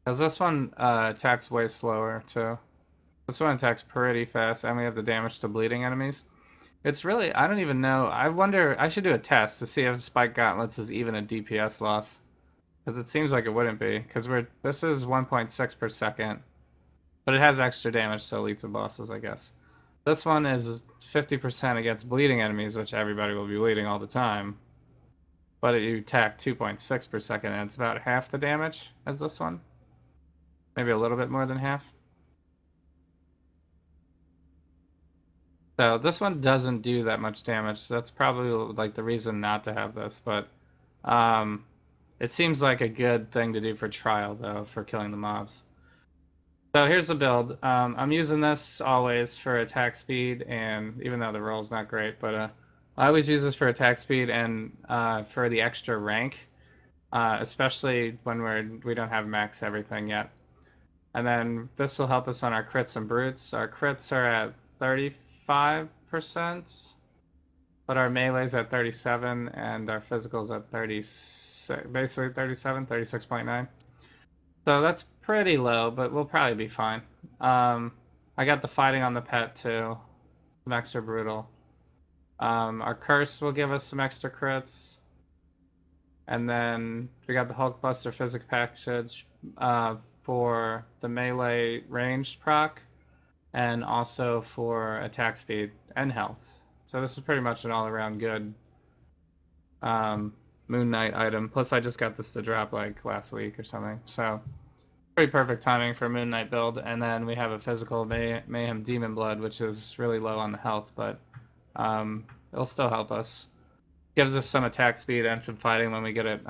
Because this one attacks way slower, too. This one attacks pretty fast, and we have the damage to bleeding enemies. It's really, I don't even know. I wonder, I should do a test to see if Spike Gauntlets is even a DPS loss. Because it seems like it wouldn't be. Because this is 1.6 per second. But it has extra damage to elites and bosses, I guess. This one is 50% against bleeding enemies, which everybody will be bleeding all the time. But you attack 2.6 per second, and it's about half the damage as this one. Maybe a little bit more than half. So this one doesn't do that much damage, so that's probably like the reason not to have this, but it seems like a good thing to do for trial though, for killing the mobs. So here's the build. I'm using this always for attack speed, and even though the roll's not great, but I always use this for attack speed and for the extra rank, especially when we don't have max everything yet. And then this will help us on our crits and brutes. Our crits are at 35%, but our melee's at 37, and our physical's at 36, basically 37, 36.9. So that's pretty low, but we'll probably be fine. I got the fighting on the pet too, some extra brutal. Our curse will give us some extra crits. And then we got the Hulkbuster physics package for the melee ranged proc, and also for attack speed and health. So this is pretty much an all-around good Moon Knight item. Plus I just got this to drop like last week or something. So pretty perfect timing for a Moon Knight build. And then we have a physical Mayhem Demon Blood, which is really low on the health, but it'll still help us. Gives us some attack speed and some fighting when we get it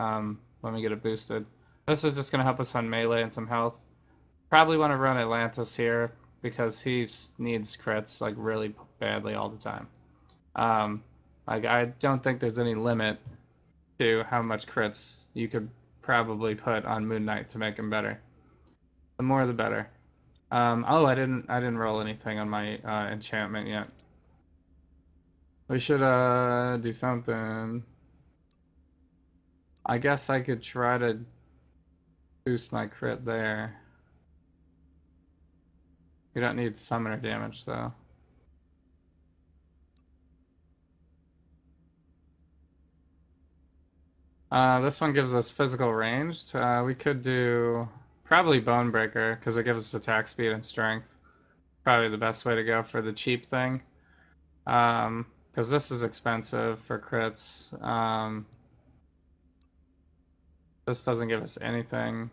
boosted. This is just gonna help us on melee and some health. Probably want to run Atlantis here because he needs crits like really badly all the time. Like I don't think there's any limit to how much crits you could probably put on Moon Knight to make him better. The more the better. Oh, I didn't roll anything on my enchantment yet. We should do something. I guess I could try to boost my crit there. We don't need summoner damage though. This one gives us physical ranged. We could do probably Bonebreaker because it gives us attack speed and strength. Probably the best way to go for the cheap thing. Because this is expensive for crits. This doesn't give us anything.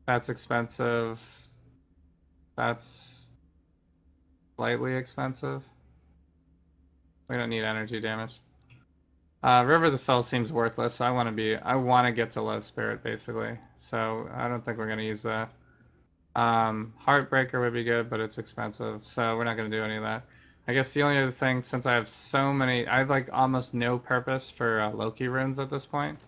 That's expensive. That's slightly expensive. We don't need energy damage. River of the Soul seems worthless. I want to get to low spirit basically. So I don't think we're gonna use that. Heartbreaker would be good, but it's expensive, so we're not gonna do any of that. I guess the only other thing, since I have so many, I have like almost no purpose for Loki runes at this point.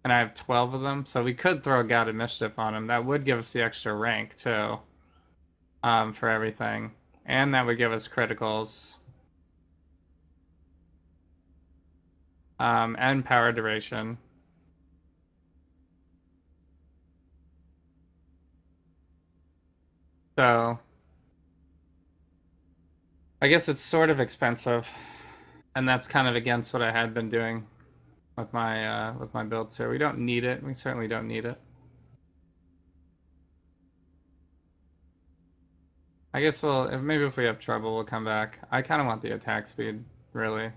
and I have 12 of them, so we could throw Guided Mischief on him. That would give us the extra rank too, for everything, and that would give us criticals, and power duration. So I guess it's sort of expensive, and that's kind of against what I had been doing with my build too. We don't need it. We certainly don't need it. I guess maybe if we have trouble, we'll come back. I kind of want the attack speed, really.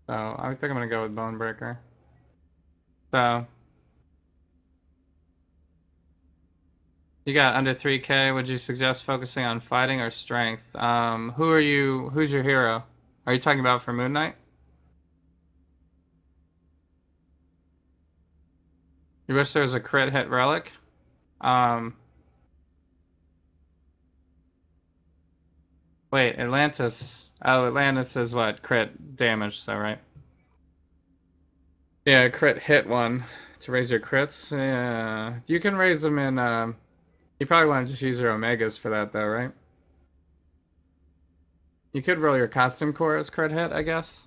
So I think I'm gonna go with Bonebreaker. So you got under 3K. Would you suggest focusing on fighting or strength? Who's your hero? Are you talking about for Moon Knight? You wish there was a crit hit relic? Wait, Atlantis. Oh, Atlantis is what? Crit damage, so right? Yeah, crit hit one to raise your crits. Yeah, you can raise them in. You probably want to just use your Omegas for that, though, right? You could roll your costume core as crit hit, I guess.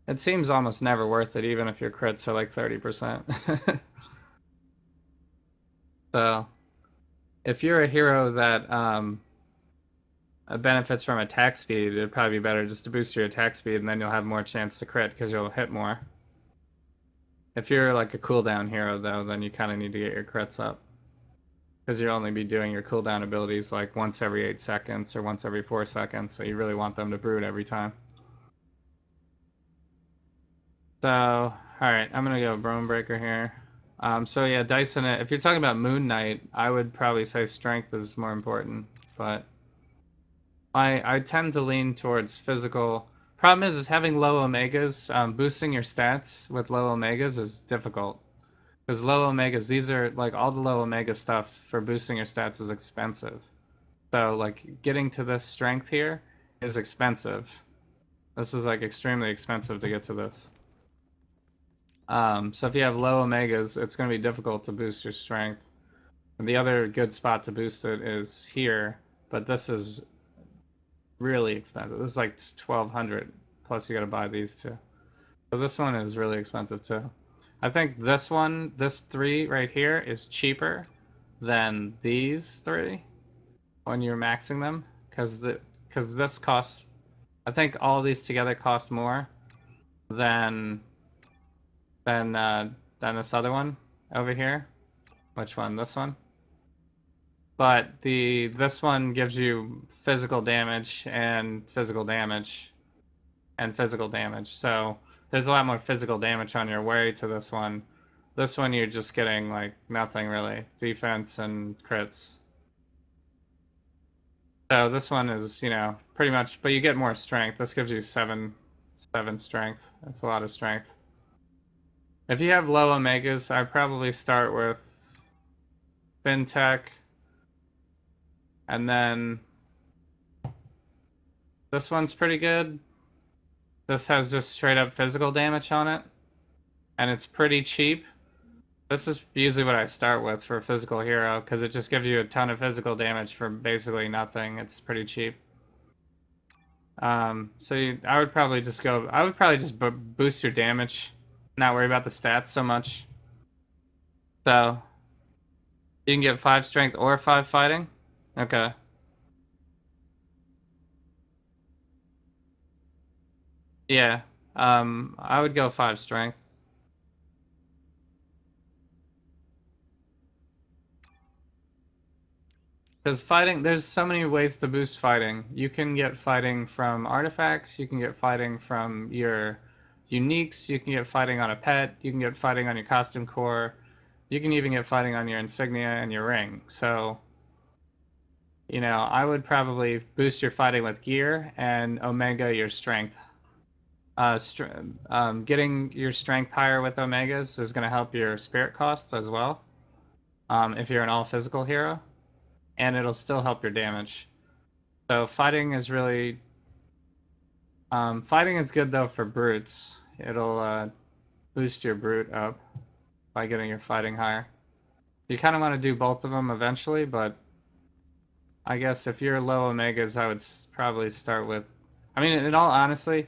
It seems almost never worth it, even if your crits are like 30%. So, if you're a hero that benefits from attack speed, it'd probably be better just to boost your attack speed, and then you'll have more chance to crit because you'll hit more. If you're like a cooldown hero, though, then you kind of need to get your crits up, because you'll only be doing your cooldown abilities like once every 8 seconds or once every 4 seconds, so you really want them to brood every time. So, alright, I'm gonna go Bonebreaker here. So yeah, Dyson, if you're talking about Moon Knight, I would probably say strength is more important, but I tend to lean towards physical. Problem is having low Omegas, boosting your stats with low Omegas is difficult. Because low Omegas, these are, like, all the low Omega stuff for boosting your stats is expensive. So, like, getting to this strength here is expensive. This is, like, extremely expensive to get to this. So if you have low Omegas, it's going to be difficult to boost your strength. And the other good spot to boost it is here, but this is really expensive. This is like 1,200, plus you got to buy these two. So this one is really expensive too. I think this one, this 3 right here, is cheaper than these 3 when you're maxing them, because this costs. I think all of these together cost more than this other one over here. Which one? This one. But this one gives you physical damage and physical damage and physical damage. So there's a lot more physical damage on your way to this one. This one you're just getting like nothing really. Defense and crits. So this one is, you know, pretty much, but you get more strength. This gives you 7 strength. That's a lot of strength. If you have low Omegas, I'd probably start with FinTech. And then this one's pretty good. This has just straight up physical damage on it. And it's pretty cheap. This is usually what I start with for a physical hero, because it just gives you a ton of physical damage for basically nothing. It's pretty cheap. I would probably just boost your damage, not worry about the stats so much. So you can get 5 strength or 5 fighting. Okay. Yeah. I would go 5 strength. Because fighting, there's so many ways to boost fighting. You can get fighting from artifacts, you can get fighting from your uniques, you can get fighting on a pet, you can get fighting on your costume core, you can even get fighting on your insignia and your ring. So, you know, I would probably boost your fighting with gear and Omega your strength. Getting your strength higher with Omegas is going to help your spirit costs as well, if you're an all-physical hero. And it'll still help your damage. So fighting is really... fighting is good, though, for brutes. It'll boost your brute up by getting your fighting higher. You kind of want to do both of them eventually, but I guess if you're low omegas, I would probably start with. I mean, in all honesty,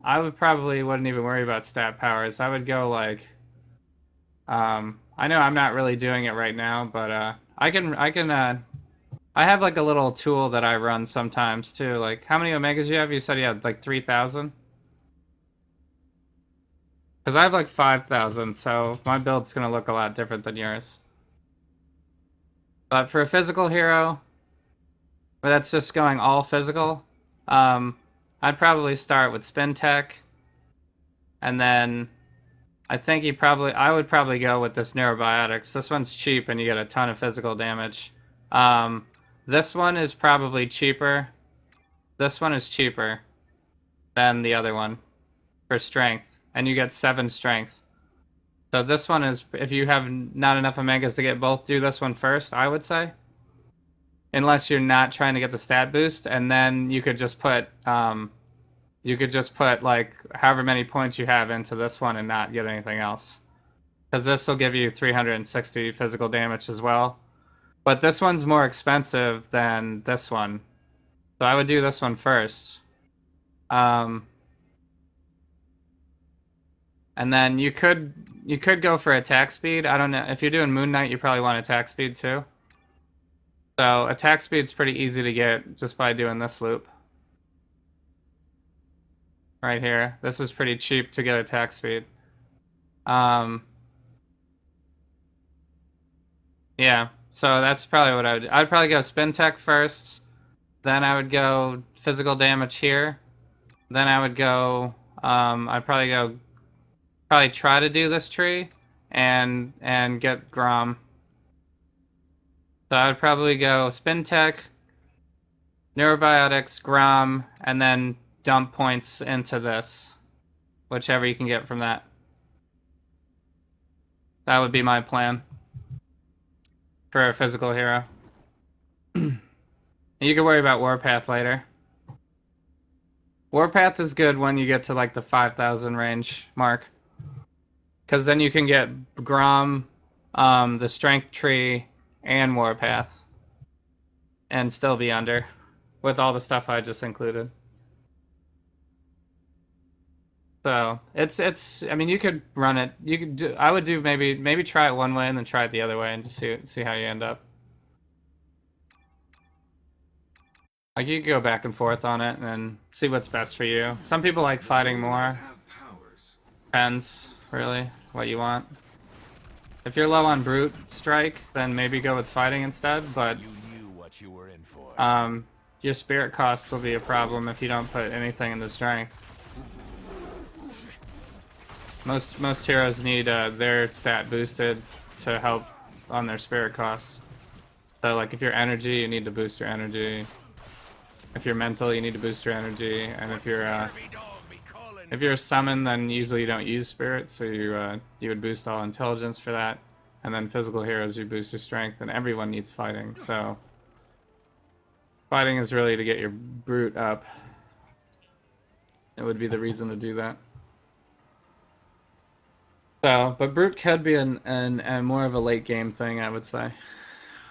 I wouldn't even worry about stat powers. I would go like. I know I'm not really doing it right now, but I have like a little tool that I run sometimes too. Like, how many omegas do you have? You said you had like 3,000? Because I have like 5,000, so my build's going to look a lot different than yours. But for a physical hero, where that's just going all physical, I'd probably start with spin tech, and then I would probably go with this neurobiotics. This one's cheap and you get a ton of physical damage. This one is probably cheaper. This one is cheaper than the other one for strength, and you get 7 strength. So this one is, if you have not enough omegas to get both, do this one first, I would say. Unless you're not trying to get the stat boost, and then you could just put like however many points you have into this one and not get anything else. Because this will give you 360 physical damage as well. But this one's more expensive than this one. So I would do this one first. And then you could go for attack speed. I don't know. If you're doing Moon Knight, you probably want attack speed too. So attack speed's pretty easy to get just by doing this loop. Right here. This is pretty cheap to get attack speed. Yeah. So that's probably what I would do. I'd probably go spin tech first. Then I would go physical damage here. Then I would go, I'd probably try to do this tree and get Grom. So I would probably go spin tech, neurobiotics, Grom, and then dump points into this. Whichever you can get from that. That would be my plan for a physical hero. You can worry about Warpath later. Warpath is good when you get to like the 5,000 range mark. Because then you can get Grom, the Strength Tree, and Warpath. And still be under. With all the stuff I just included. So, I mean, you could run it. You could do, I would do maybe try it one way and then try it the other way and just see how you end up. Like, you could go back and forth on it and see what's best for you. Some people like fighting more. Depends, really, what you want. If you're low on brute strike, then maybe go with fighting instead, but You knew what you were in for. your spirit cost will be a problem if you don't put anything into strength. Most heroes need their stat boosted to help on their spirit costs. So like if you're energy, you need to boost your energy. If you're mental, you need to boost your energy, and if you're a summon, then usually you don't use spirit, so you would boost all intelligence for that, and then physical heroes you boost your strength, and everyone needs fighting. So fighting is really to get your brute up. It would be the reason to do that. So, but brute could be an more of a late game thing, I would say.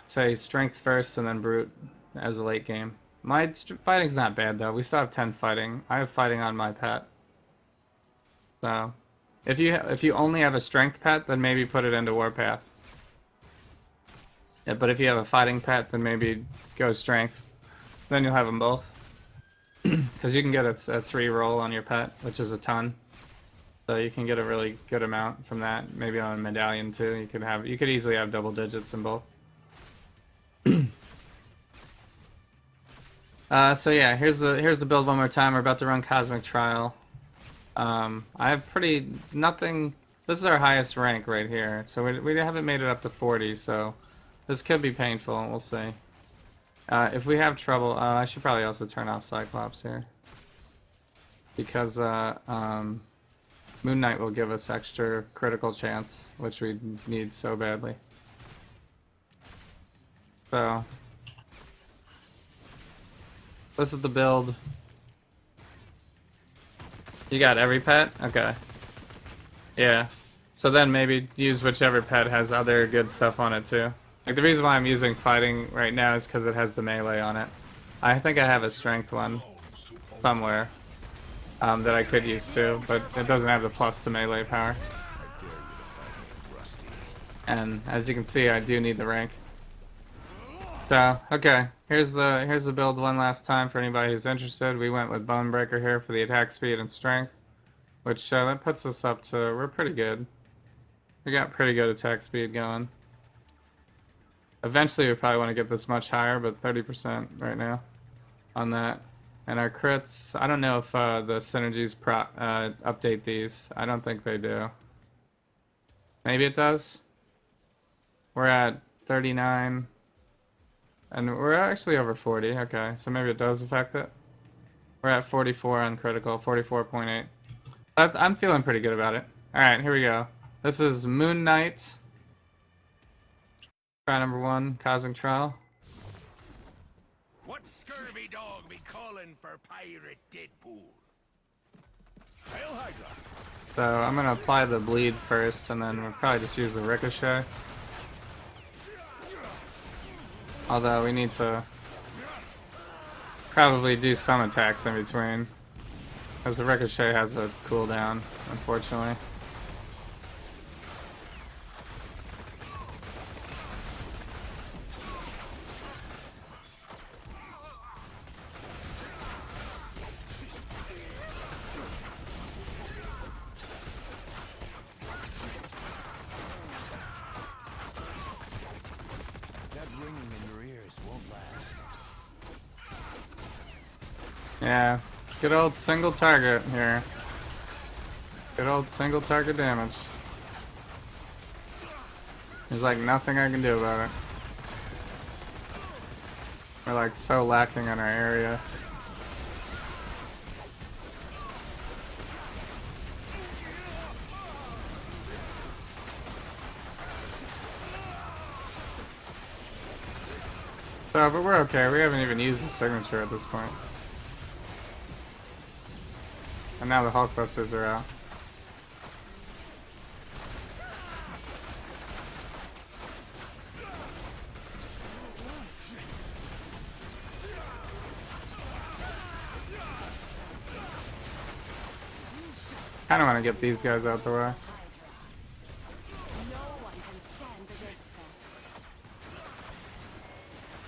Say strength first and then brute as a late game. My fighting's not bad though. We still have 10 fighting. I have fighting on my pet. So, if you only have a strength pet, then maybe put it into Warpath. Yeah, but if you have a fighting pet, then maybe go strength. Then you'll have them both. Because you can get a 3 roll on your pet, which is a ton. So you can get a really good amount from that. Maybe on a medallion too. You could easily have double digits in both. So yeah, here's the build one more time. We're about to run Cosmic Trial. I have nothing. This is our highest rank right here. So we haven't made it up to 40. So this could be painful. We'll see. If we have trouble, I should probably also turn off Cyclops here. Because Moon Knight will give us extra critical chance, which we need so badly. So, this is the build. You got every pet? Okay. Yeah. So then maybe use whichever pet has other good stuff on it too. Like the reason why I'm using fighting right now is because it has the melee on it. I think I have a strength one somewhere that I could use too, but it doesn't have the plus to melee power. And as you can see, I do need the rank. So okay, here's the build one last time for anybody who's interested. We went with Bonebreaker here for the attack speed and strength, which that puts us up to, we're pretty good. We got pretty good attack speed going. Eventually we probably want to get this much higher, but 30% right now on that. And our crits, I don't know if the synergies update these. I don't think they do. Maybe it does. We're at 39. And we're actually over 40. Okay, so maybe it does affect it. We're at 44 on critical, 44.8. I'm feeling pretty good about it. Alright, here we go. This is Moon Knight. Try number 1, Cosmic Trial. What scurvy dog be calling for Pirate Deadpool? Hail Hydra! So I'm gonna apply the bleed first, and then we'll probably just use the ricochet. Although we need to probably do some attacks in between, because the ricochet has a cooldown, unfortunately. That ringing in your ears won't last. Yeah, good old single target here. Good old single target damage. There's like nothing I can do about it. We're like so lacking in our area. So, but we're okay. We haven't even used the signature at this point. And now the Hulkbusters are out. Kinda wanna get these guys out the way. No one can stand against us.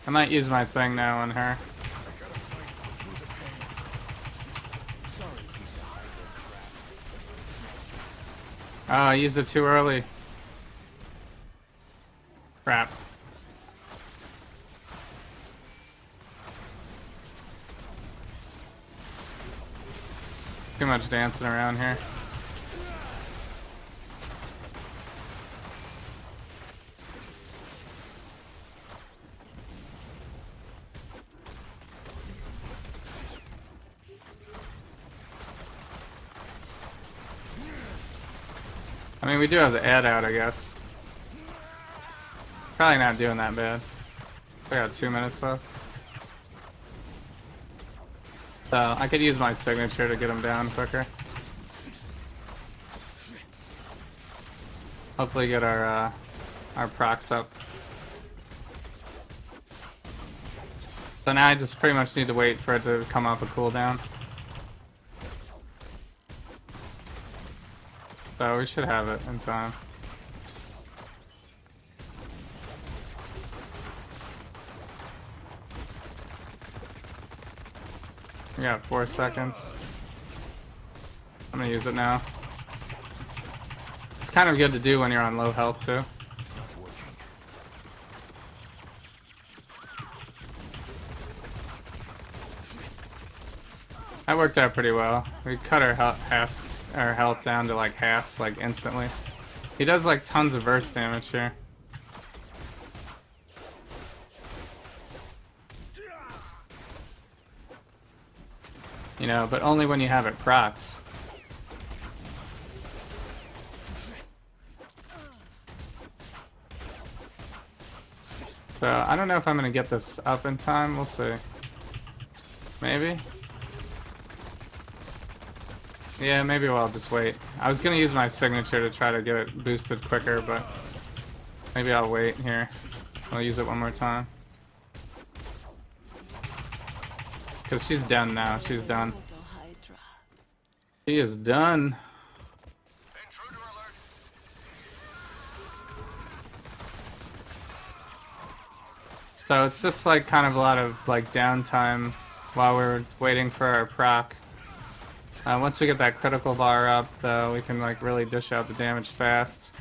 I might use my thing now on her. Oh, I used it too early. Crap. Too much dancing around here. I mean, we do have the ad out, I guess. Probably not doing that bad. We got 2 minutes left. So, I could use my signature to get him down quicker. Hopefully get our procs up. So now I just pretty much need to wait for it to come off a cooldown. So we should have it in time. We got 4 seconds. I'm gonna use it now. It's kind of good to do when you're on low health too. That worked out pretty well. We cut our health down to like half, like instantly. He does like tons of burst damage here. You know, but only when you have it procced. So I don't know if I'm gonna get this up in time. We'll see. Maybe. Yeah, maybe I'll just wait. I was gonna use my signature to try to get it boosted quicker, but maybe I'll wait here. I'll use it one more time. Because she's done now. She's done. She is done. So it's just like kind of a lot of like downtime while we're waiting for our proc. Once we get that critical bar up, we can like really dish out the damage fast.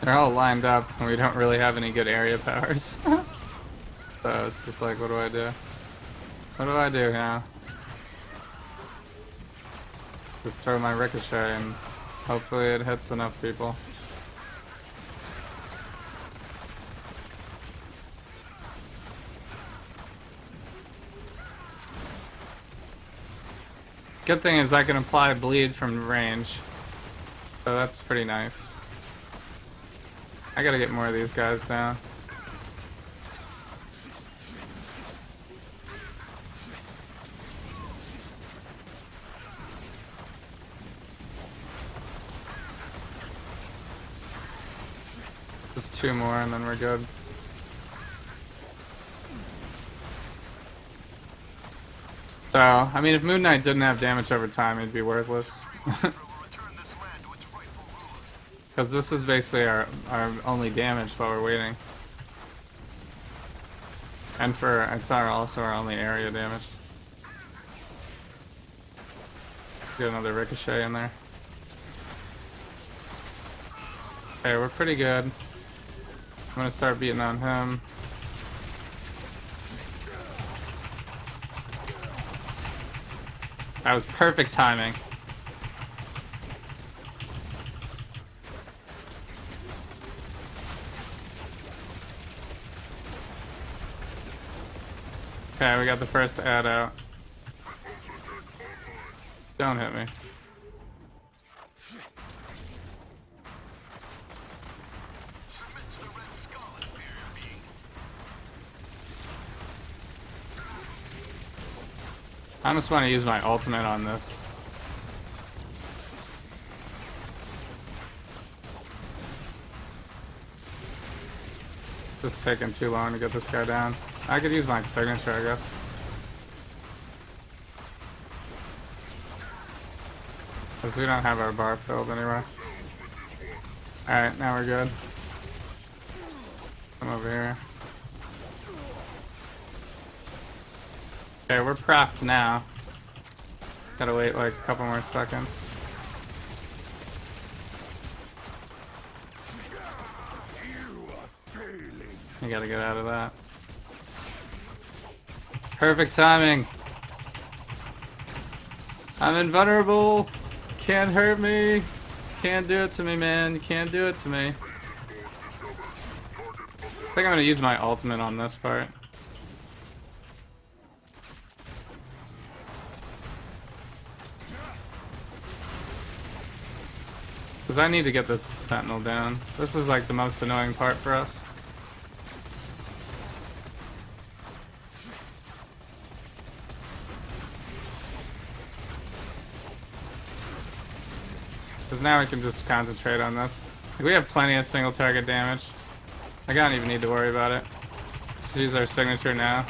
They're all lined up, and we don't really have any good area powers. So it's just like, what do I do? What do I do now? Just throw my ricochet, and hopefully it hits enough people. Good thing is I can apply bleed from range, so that's pretty nice. I gotta get more of these guys down. Just 2 more and then we're good. So, I mean, if Moon Knight didn't have damage over time, he'd be worthless. Because this is basically our only damage while we're waiting. And it's also our only area damage. Get another ricochet in there. Okay, we're pretty good. I'm gonna start beating on him. That was perfect timing. Okay, we got the first ad out. Don't hit me. I just want to use my ultimate on this. Just taking too long to get this guy down. I could use my signature, I guess. Because we don't have our bar filled anyway. Alright, now we're good. Come over here. Okay, we're propped now. Gotta wait like a couple more seconds. You gotta get out of that. Perfect timing. I'm invulnerable. Can't hurt me. Can't do it to me, man. You can't do it to me. I think I'm gonna use my ultimate on this part. Because I need to get this sentinel down. This is like the most annoying part for us. Because now we can just concentrate on this. We have plenty of single target damage. I don't even need to worry about it. Just use our signature now.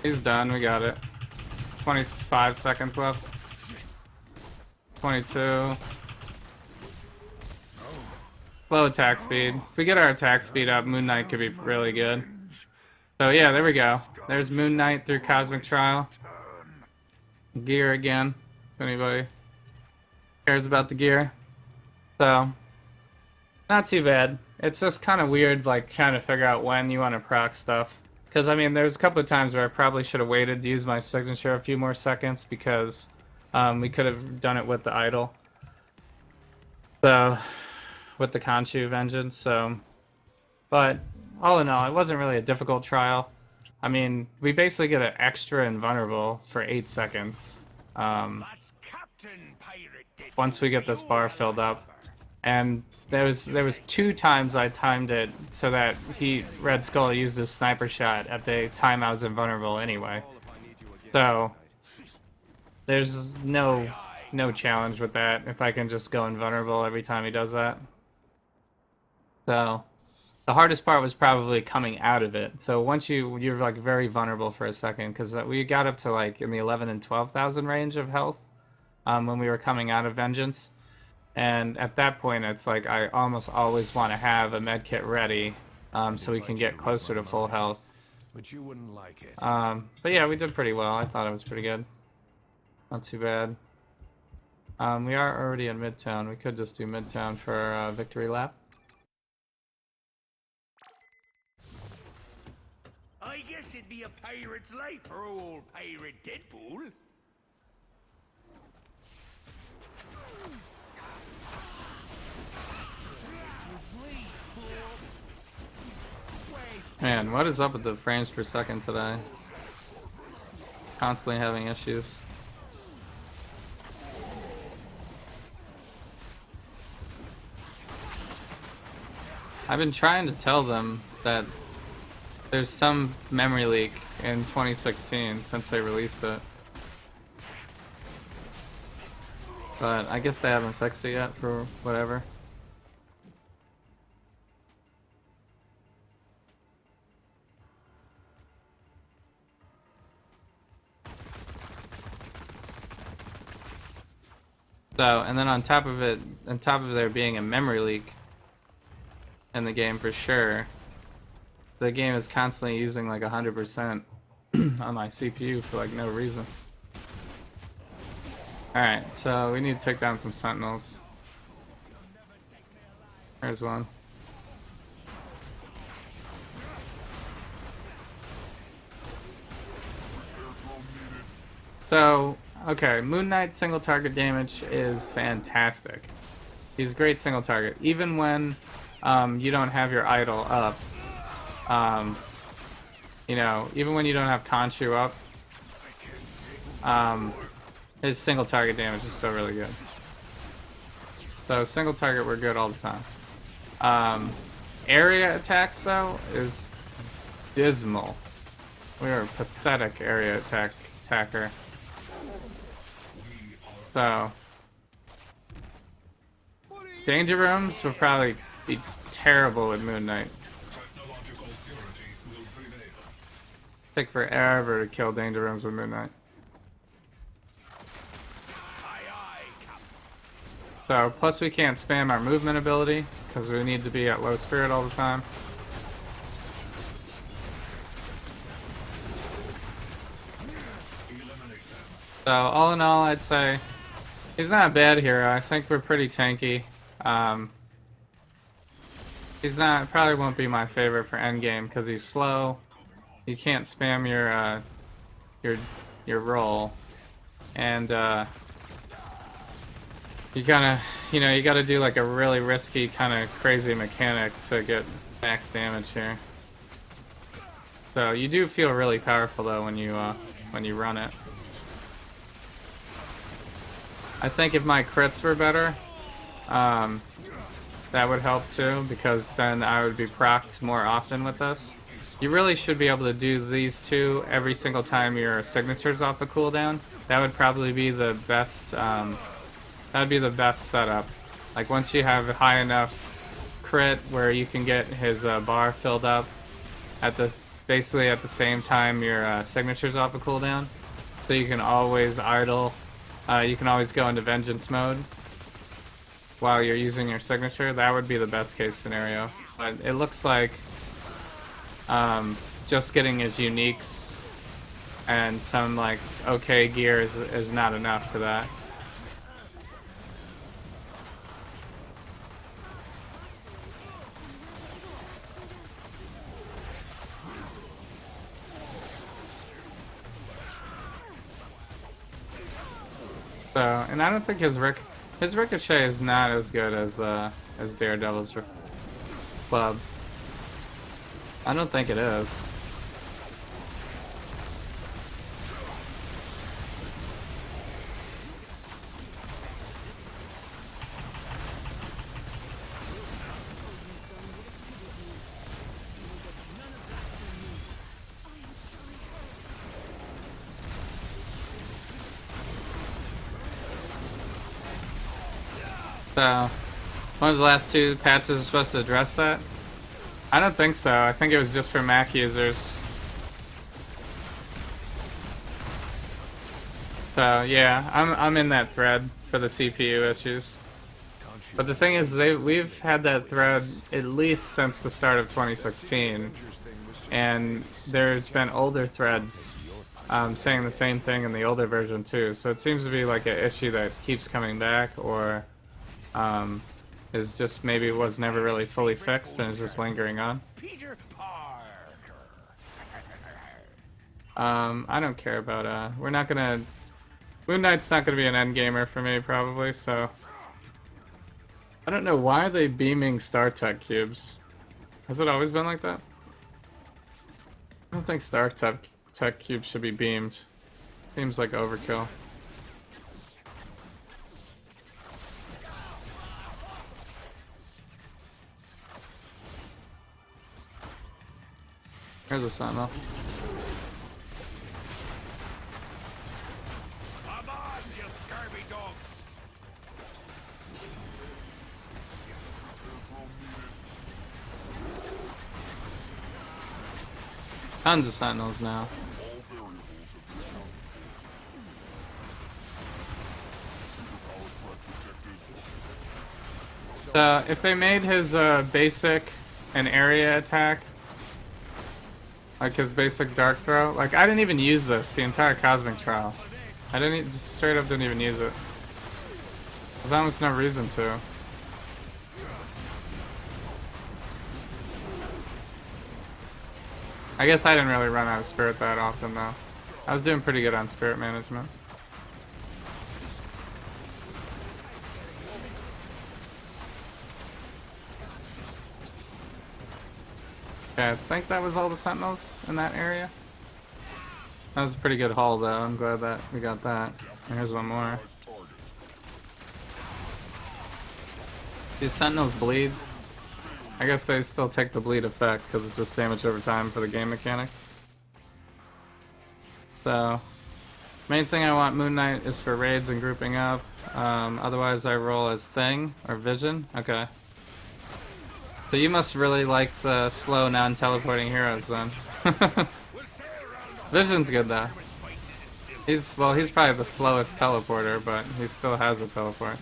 He's done, we got it. 25 seconds left. 22. Low attack speed. If we get our attack speed up, Moon Knight could be really good. So yeah, there we go. There's Moon Knight through Cosmic Trial. Gear again, if anybody cares about the gear. So, not too bad. It's just kind of weird, like, trying to figure out when you want to proc stuff. Because, I mean, there's a couple of times where I probably should have waited to use my signature a few more seconds because we could have done it with the idol. So, with the Khonshu Vengeance, so... But, all in all, it wasn't really a difficult trial. I mean, we basically get an extra invulnerable for 8 seconds. That's Captain Pirate Deadpool Once we get this bar filled up. And there was 2 times I timed it so that Red Skull used his sniper shot at the time I was invulnerable anyway. So there's no challenge with that if I can just go invulnerable every time he does that. So the hardest part was probably coming out of it. So once you're like very vulnerable for a second, because we got up to like in the 11 and 12,000 range of health when we were coming out of Vengeance. And at that point, it's like I almost always want to have a medkit ready, so we can get closer to full health. But you wouldn't like it. But yeah, we did pretty well. I thought it was pretty good. Not too bad. We are already in Midtown. We could just do Midtown for victory lap. I guess it'd be a pirate's life for old Pirate Deadpool. Man, what is up with the frames per second today? Constantly having issues. I've been trying to tell them that there's some memory leak in 2016 since they released it. But I guess they haven't fixed it yet for whatever. So, and then on top of there being a memory leak in the game for sure, the game is constantly using like 100% on my CPU for like no reason. Alright, so we need to take down some sentinels. There's one. So, okay, Moon Knight's single target damage is fantastic. He's great single target. Even when you don't have your idol up, you know, even when you don't have Khonshu up, his single target damage is still really good. So single target, we're good all the time. Area attacks though is dismal. We are a pathetic area attacker. So danger rooms would probably be terrible with Moon Knight. Take forever to kill danger rooms with Moon Knight. So plus we can't spam our movement ability because we need to be at low spirit all the time. So all in all, I'd say he's not a bad hero. I think we're pretty tanky. He's not, probably won't be my favorite for endgame because he's slow. You can't spam your roll, and you gotta, you know, you gotta do like a really risky kind of crazy mechanic to get max damage here. So you do feel really powerful though when you run it. I think if my crits were better, that would help too, because then I would be procced more often with this. You really should be able to do these two every single time your signature's off the cooldown. That would probably be the best, that would be the best setup. Like once you have high enough crit where you can get his bar filled up at basically at the same time your signature's off the cooldown, so you can always idle. You can always go into vengeance mode while you're using your signature. That would be the best case scenario. But it looks like just getting his uniques and some like okay gear is not enough for that. So, and I don't think his ricochet is not as good as Daredevil's club. I don't think it is. So, one of the last two patches is supposed to address that? I don't think so. I think it was just for Mac users. So yeah, I'm in that thread for the CPU issues. But the thing is, we've had that thread at least since the start of 2016, and there's been older threads saying the same thing in the older version too. So it seems to be like an issue that keeps coming back, or is just maybe was never really fully fixed and is just lingering on. Peter Parker. I don't care about we're not gonna. Moon Knight's not gonna be an end gamer for me probably, so I don't know why are they beaming StarTech cubes. Has it always been like that? I don't think StarTech cubes should be beamed. Seems like overkill. Here's a Sentinel. Come on, you scurvy dogs. Tons of Sentinels now. So if they made his basic an area attack, like his basic dark throw, like I didn't even use this the entire Cosmic Trial. I didn't just straight up didn't even use it. There's almost no reason to. I guess I didn't really run out of spirit that often though. I was doing pretty good on spirit management. Okay, I think that was all the Sentinels in that area. That was a pretty good haul though, I'm glad that we got that. And here's one more. Do Sentinels bleed? I guess they still take the bleed effect because it's just damage over time for the game mechanic. So, main thing I want Moon Knight is for raids and grouping up. Otherwise I roll as Thing or Vision. Okay. So you must really like the slow non-teleporting heroes then. Vision's good though. He's probably the slowest teleporter, but he still has a teleport.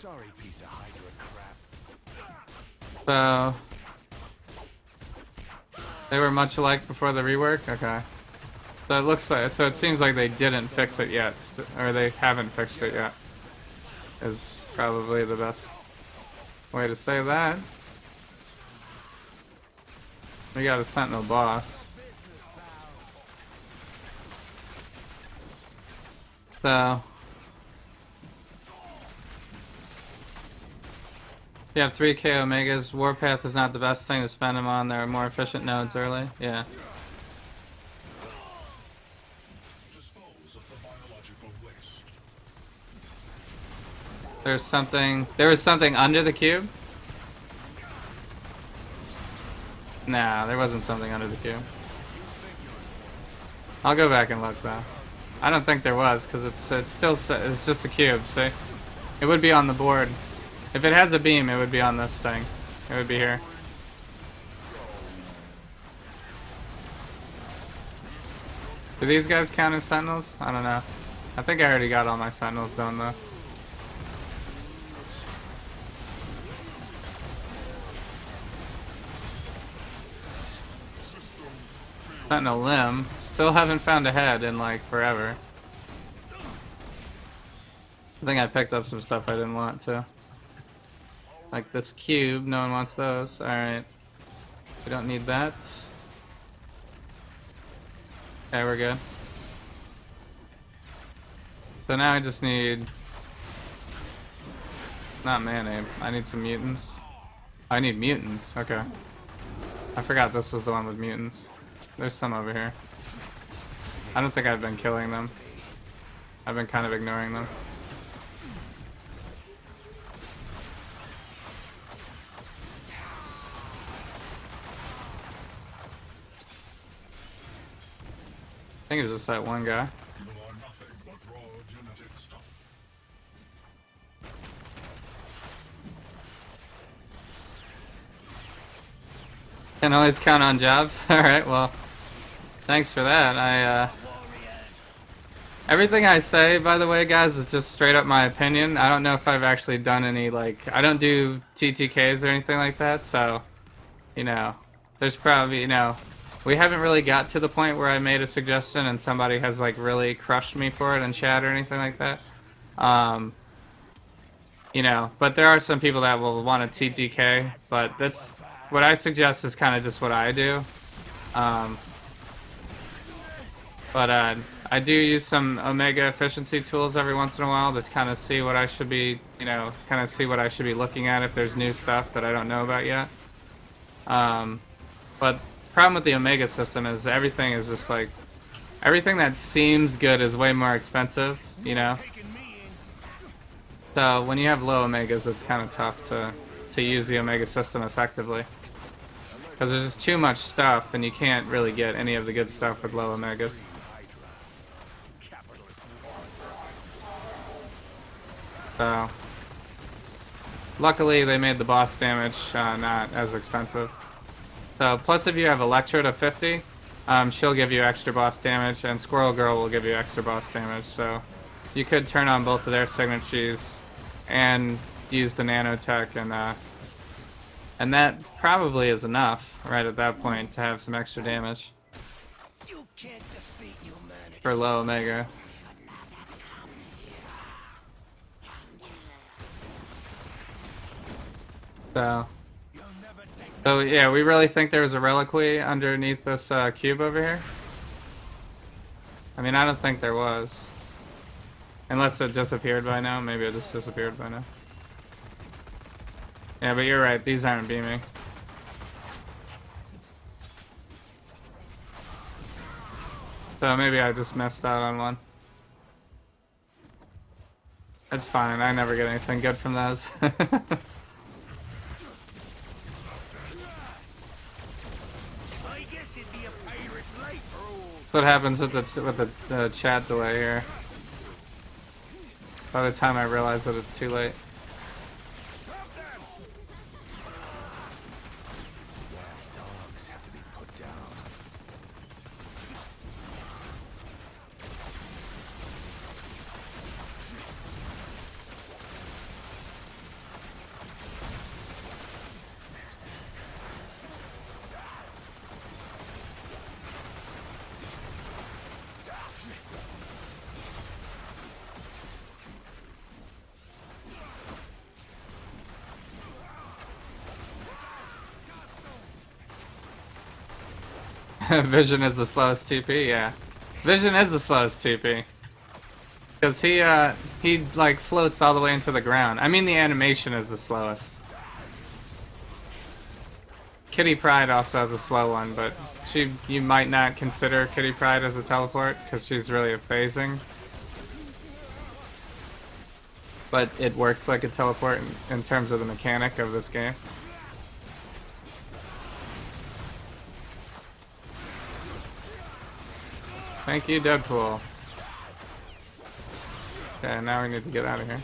Sorry, piece of Hydra crap. So they were much alike before the rework? Okay. So it looks like, so it seems like they didn't fix it yet, or they haven't fixed it yet, is probably the best way to say that. We got a Sentinel boss. So you have 3k Omegas. Warpath is not the best thing to spend them on. There are more efficient nodes early. Yeah. There was something under the cube? Nah, there wasn't something under the cube. I'll go back and look though. I don't think there was, because it's just a cube, see? It would be on the board. If it has a beam, it would be on this thing. It would be here. Do these guys count as sentinels? I don't know. I think I already got all my sentinels done though. Sentinel limb. Still haven't found a head in like forever. I think I picked up some stuff I didn't want to. Like this cube, no one wants those. Alright. We don't need that. Okay, we're good. So now I just need... Not mayonnaise. I need some mutants. I need mutants, okay. I forgot this was the one with mutants. There's some over here. I don't think I've been killing them. I've been kind of ignoring them. I think it was just that one guy. You are nothing but raw genetic stuff. Can always count on jobs. Alright, well, thanks for that. Everything I say, by the way, guys, is just straight up my opinion. I don't know if I've actually done any, like, I don't do TTKs or anything like that, so, you know, there's probably, you know, we haven't really got to the point where I made a suggestion and somebody has, like, really crushed me for it in chat or anything like that. You know, but there are some people that will want a TTK, but that's, what I suggest is kind of just what I do. I do use some Omega efficiency tools every once in a while to kind of see what I should be, you know, kind of see what I should be looking at if there's new stuff that I don't know about yet. But the problem with the Omega system is everything is just like, everything that seems good is way more expensive, you know? So when you have low Omegas, it's kind of tough to use the Omega system effectively. Because there's just too much stuff and you can't really get any of the good stuff with low Omegas. So, luckily they made the boss damage not as expensive. So, plus if you have Electra to 50, she'll give you extra boss damage, and Squirrel Girl will give you extra boss damage. So, you could turn on both of their signatures and use the nanotech, and that probably is enough right at that point to have some extra damage You can't defeat humanity. for low Omega. So yeah, we really think there's a reliquary underneath this cube over here? I mean, I don't think there was. Unless it disappeared by now. Maybe it just disappeared by now. Yeah, but you're right. These aren't beaming. So maybe I just messed out on one. It's fine. I never get anything good from those. That's what happens with the chat delay here. By the time I realize that it's too late. Dogs have to be put down. Vision is the slowest TP, yeah. Vision is the slowest TP. Because he like floats all the way into the ground. I mean, the animation is the slowest. Kitty Pryde also has a slow one, but you might not consider Kitty Pryde as a teleport because she's really a phasing. But it works like a teleport in terms of the mechanic of this game. Thank you, Deadpool. Okay, now we need to get out of here.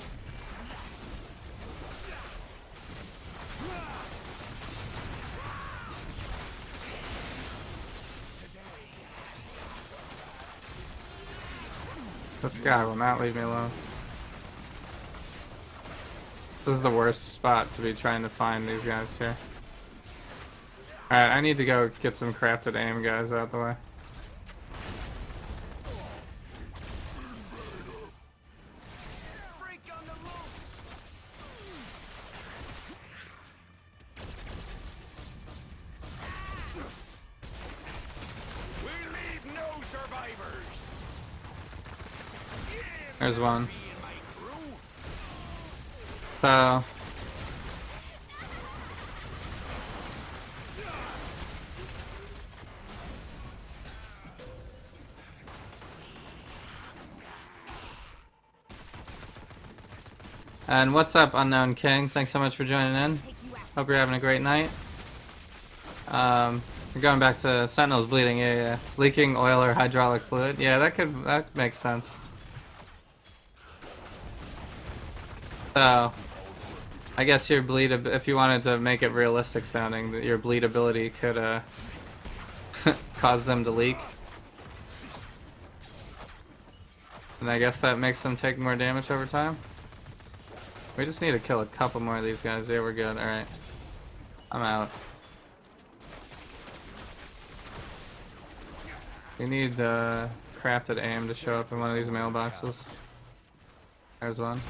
This guy will not leave me alone. This is the worst spot to be trying to find these guys here. Alright, I need to go get some crafted aim guys out the way. There's one. So and what's up, Unknown King? Thanks so much for joining in. Hope you're having a great night. We're going back to Sentinels bleeding, yeah. Leaking oil or hydraulic fluid. Yeah, that makes sense. So, I guess your bleed, if you wanted to make it realistic sounding, that your bleed ability could cause them to leak. And I guess that makes them take more damage over time. We just need to kill a couple more of these guys. Yeah, we're good. Alright. I'm out. We need crafted aim to show up in one of these mailboxes. There's one.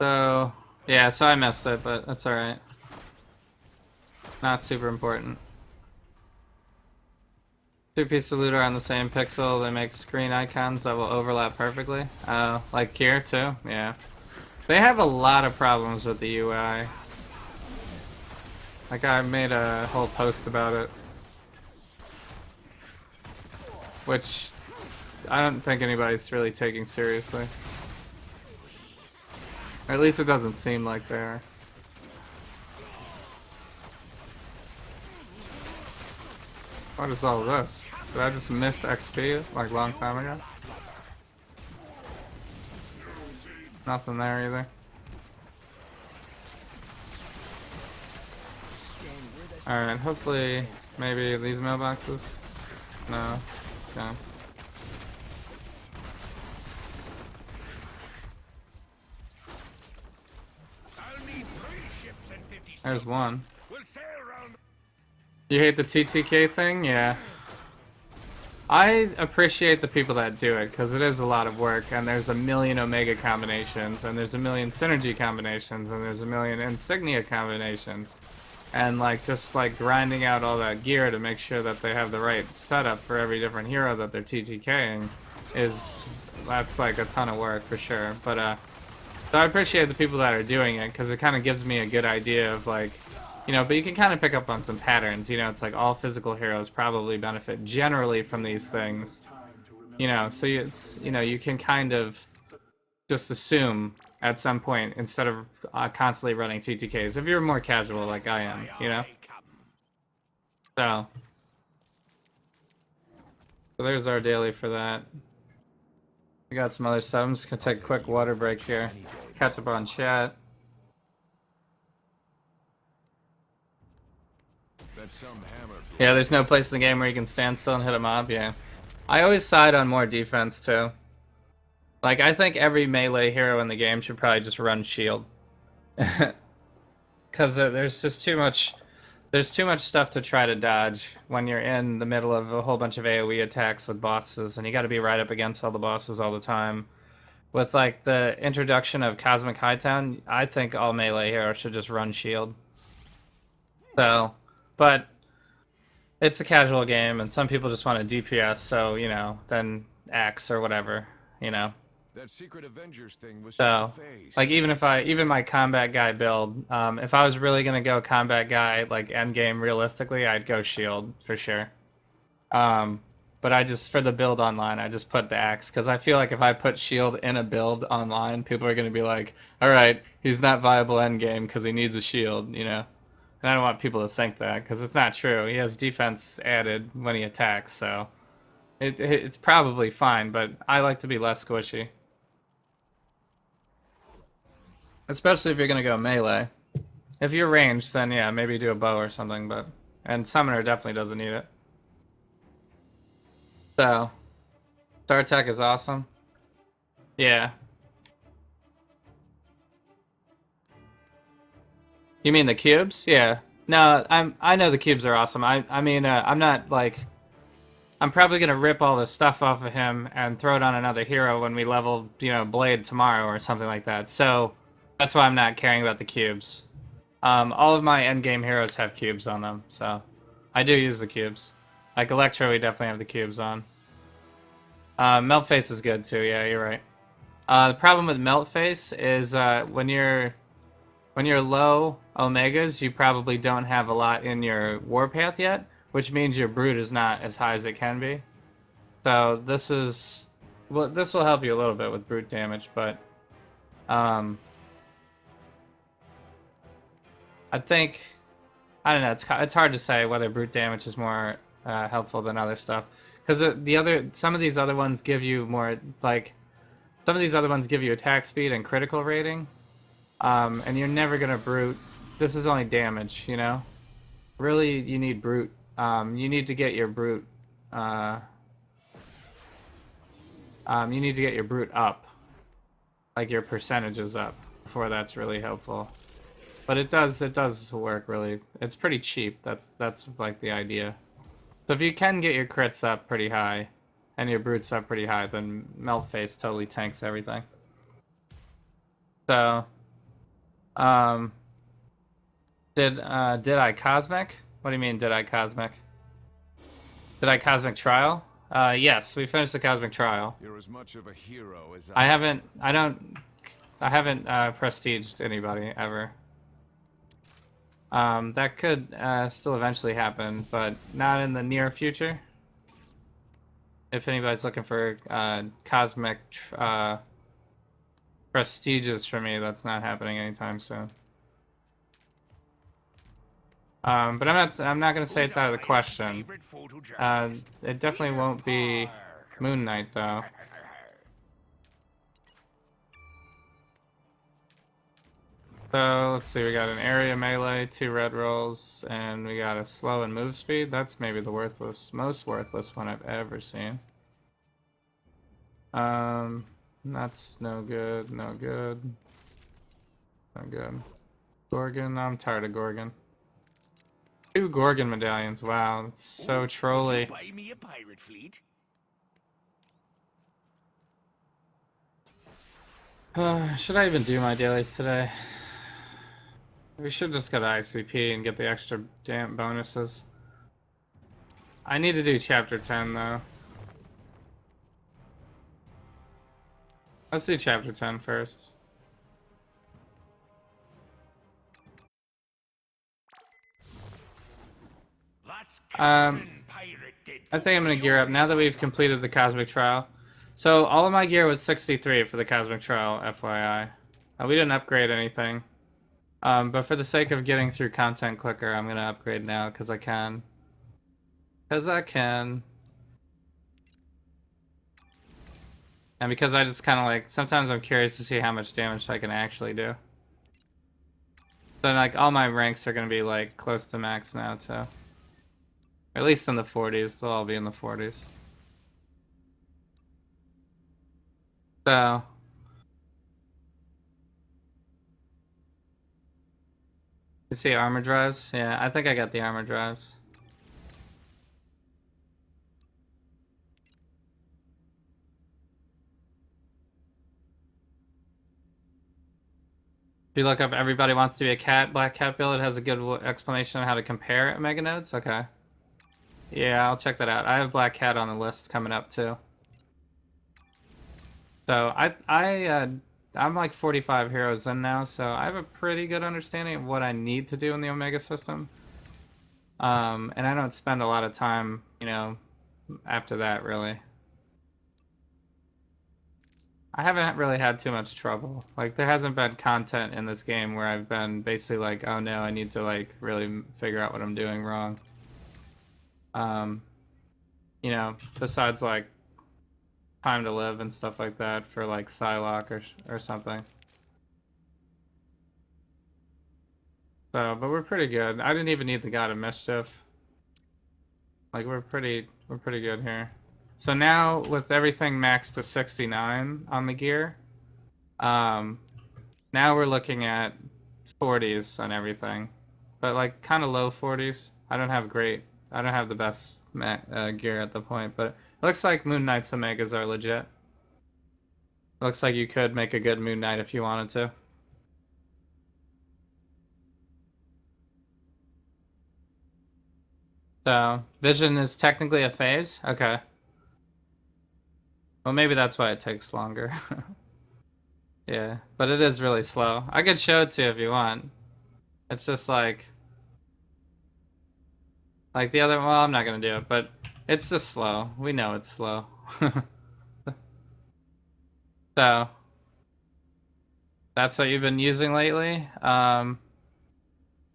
So, yeah, so I messed it, but that's alright. Not super important. Two pieces of loot are on the same pixel. They make screen icons that will overlap perfectly. Like here too? Yeah. They have a lot of problems with the UI. Like, I made a whole post about it. Which I don't think anybody's really taking seriously. Or at least it doesn't seem like they are. What is all this? Did I just miss XP like a long time ago? Nothing there either. Alright, hopefully maybe these mailboxes? No. Okay. There's one. You hate the TTK thing? Yeah. I appreciate the people that do it, because it is a lot of work, and there's a million Omega combinations, and there's a million Synergy combinations, and there's a million Insignia combinations. And like just like grinding out all that gear to make sure that they have the right setup for every different hero that they're TTKing that's like a ton of work for sure. But so I appreciate the people that are doing it, because it kind of gives me a good idea of like, you know, but you can kind of pick up on some patterns. You know, it's like all physical heroes probably benefit generally from these things. You know, so it's, you know, you can kind of just assume at some point instead of constantly running TTKs. If you're more casual like I am, you know? So there's our daily for that. We got some other stuff. I'm just gonna take a quick water break here. Catch up on chat. Yeah, there's no place in the game where you can stand still and hit a mob, yeah. I always side on more defense too. Like, I think every melee hero in the game should probably just run shield. Because there's just too much stuff to try to dodge when you're in the middle of a whole bunch of AoE attacks with bosses, and you gotta be right up against all the bosses all the time. With, like, the introduction of Cosmic Hightown, I think all melee heroes should just run shield. So, but it's a casual game, and some people just want a DPS, so, you know, then Axe or whatever, you know. That secret Avengers thing was So, just a phase. like, even my combat guy build, if I was really gonna go combat guy, like, endgame realistically, I'd go shield, for sure. But I just, for the build online, I just put the axe, because I feel like if I put shield in a build online, people are gonna be like, alright, he's not viable endgame because he needs a shield, you know? And I don't want people to think that, because it's not true. He has defense added when he attacks, so it's probably fine, but I like to be less squishy. Especially if you're going to go melee. If you're ranged, then yeah, maybe do a bow or something, but and Summoner definitely doesn't need it. So, Star Tech is awesome. Yeah. You mean the cubes? Yeah. No, I know the cubes are awesome. I mean, I'm not like, I'm probably gonna rip all the stuff off of him and throw it on another hero when we level, you know, Blade tomorrow or something like that. So that's why I'm not caring about the cubes. All of my endgame heroes have cubes on them, so I do use the cubes. Like Electro, we definitely have the cubes on. Meltface is good too. Yeah, you're right. The problem with Meltface is when you're low Omegas, you probably don't have a lot in your Warpath yet, which means your Brute is not as high as it can be. So this is, well, this will help you a little bit with Brute damage, but I think, I don't know, it's hard to say whether Brute damage is more helpful than other stuff, because some of these other ones give you more, like, some of these other ones give you attack speed and critical rating. And you're never gonna Brute. This is only damage, you know? Really, you need Brute. You need to get your Brute, you need to get your Brute up. Like your percentages up, before that's really helpful. But it does work really. It's pretty cheap, that's like the idea. So if you can get your crits up pretty high, and your Brutes up pretty high, then Meltface totally tanks everything. So, did I Cosmic? What do you mean, did I Cosmic? Did I Cosmic Trial? Yes, we finished the Cosmic Trial. You're as much of a hero as I haven't prestiged anybody ever. That could still eventually happen, but not in the near future. If anybody's looking for Cosmic prestiges for me, that's not happening anytime soon. But I'm not gonna say it's out of the question. It definitely won't be Moon Knight though. So let's see, we got an area melee, 2 red rolls, and we got a slow and move speed. That's maybe the most worthless one I've ever seen. That's no good, no good. No good. Gorgon, I'm tired of Gorgon. 2 Gorgon medallions, wow, that's so trolly. Buy me a pirate fleet? Should I even do my dailies today? We should just go to ICP and get the extra damn bonuses. I need to do chapter 10 though. Let's do chapter 10 first. I think I'm gonna gear up now that we've completed the Cosmic Trial. So all of my gear was 63 for the Cosmic Trial, FYI. We didn't upgrade anything. But for the sake of getting through content quicker, I'm gonna upgrade now because I can. Because I can. And because I just kind of like, sometimes I'm curious to see how much damage I can actually do. So like all my ranks are gonna be like close to max now too. At least in the 40s, they'll all be in the 40s. So. You see armor drives? Yeah, I think I got the armor drives. If you look up everybody wants to be a cat, black cat build, it has a good explanation on how to compare Mega Nodes. Okay. Yeah, I'll check that out. I have black cat on the list coming up too. So I'm like 45 heroes in now, so I have a pretty good understanding of what I need to do in the Omega system. And I don't spend a lot of time, you know, after that really. I haven't really had too much trouble. Like, there hasn't been content in this game where I've been basically like, oh no, I need to like really figure out what I'm doing wrong. You know, besides like Time to Live and stuff like that for like Psylocke or something. So, but we're pretty good. I didn't even need the God of Mischief. Like we're pretty good here. So now with everything maxed to 69 on the gear, now we're looking at 40s on everything, but like kind of low 40s. I don't have the best gear at the point, but it looks like Moon Knight's Omegas are legit. Looks like you could make a good Moon Knight if you wanted to. So, vision is technically a phase? Okay. Well, maybe that's why it takes longer. Yeah, but it is really slow. I could show it to you if you want. It's just like the other, well, I'm not gonna do it, but it's just slow. We know it's slow. So, that's what you've been using lately?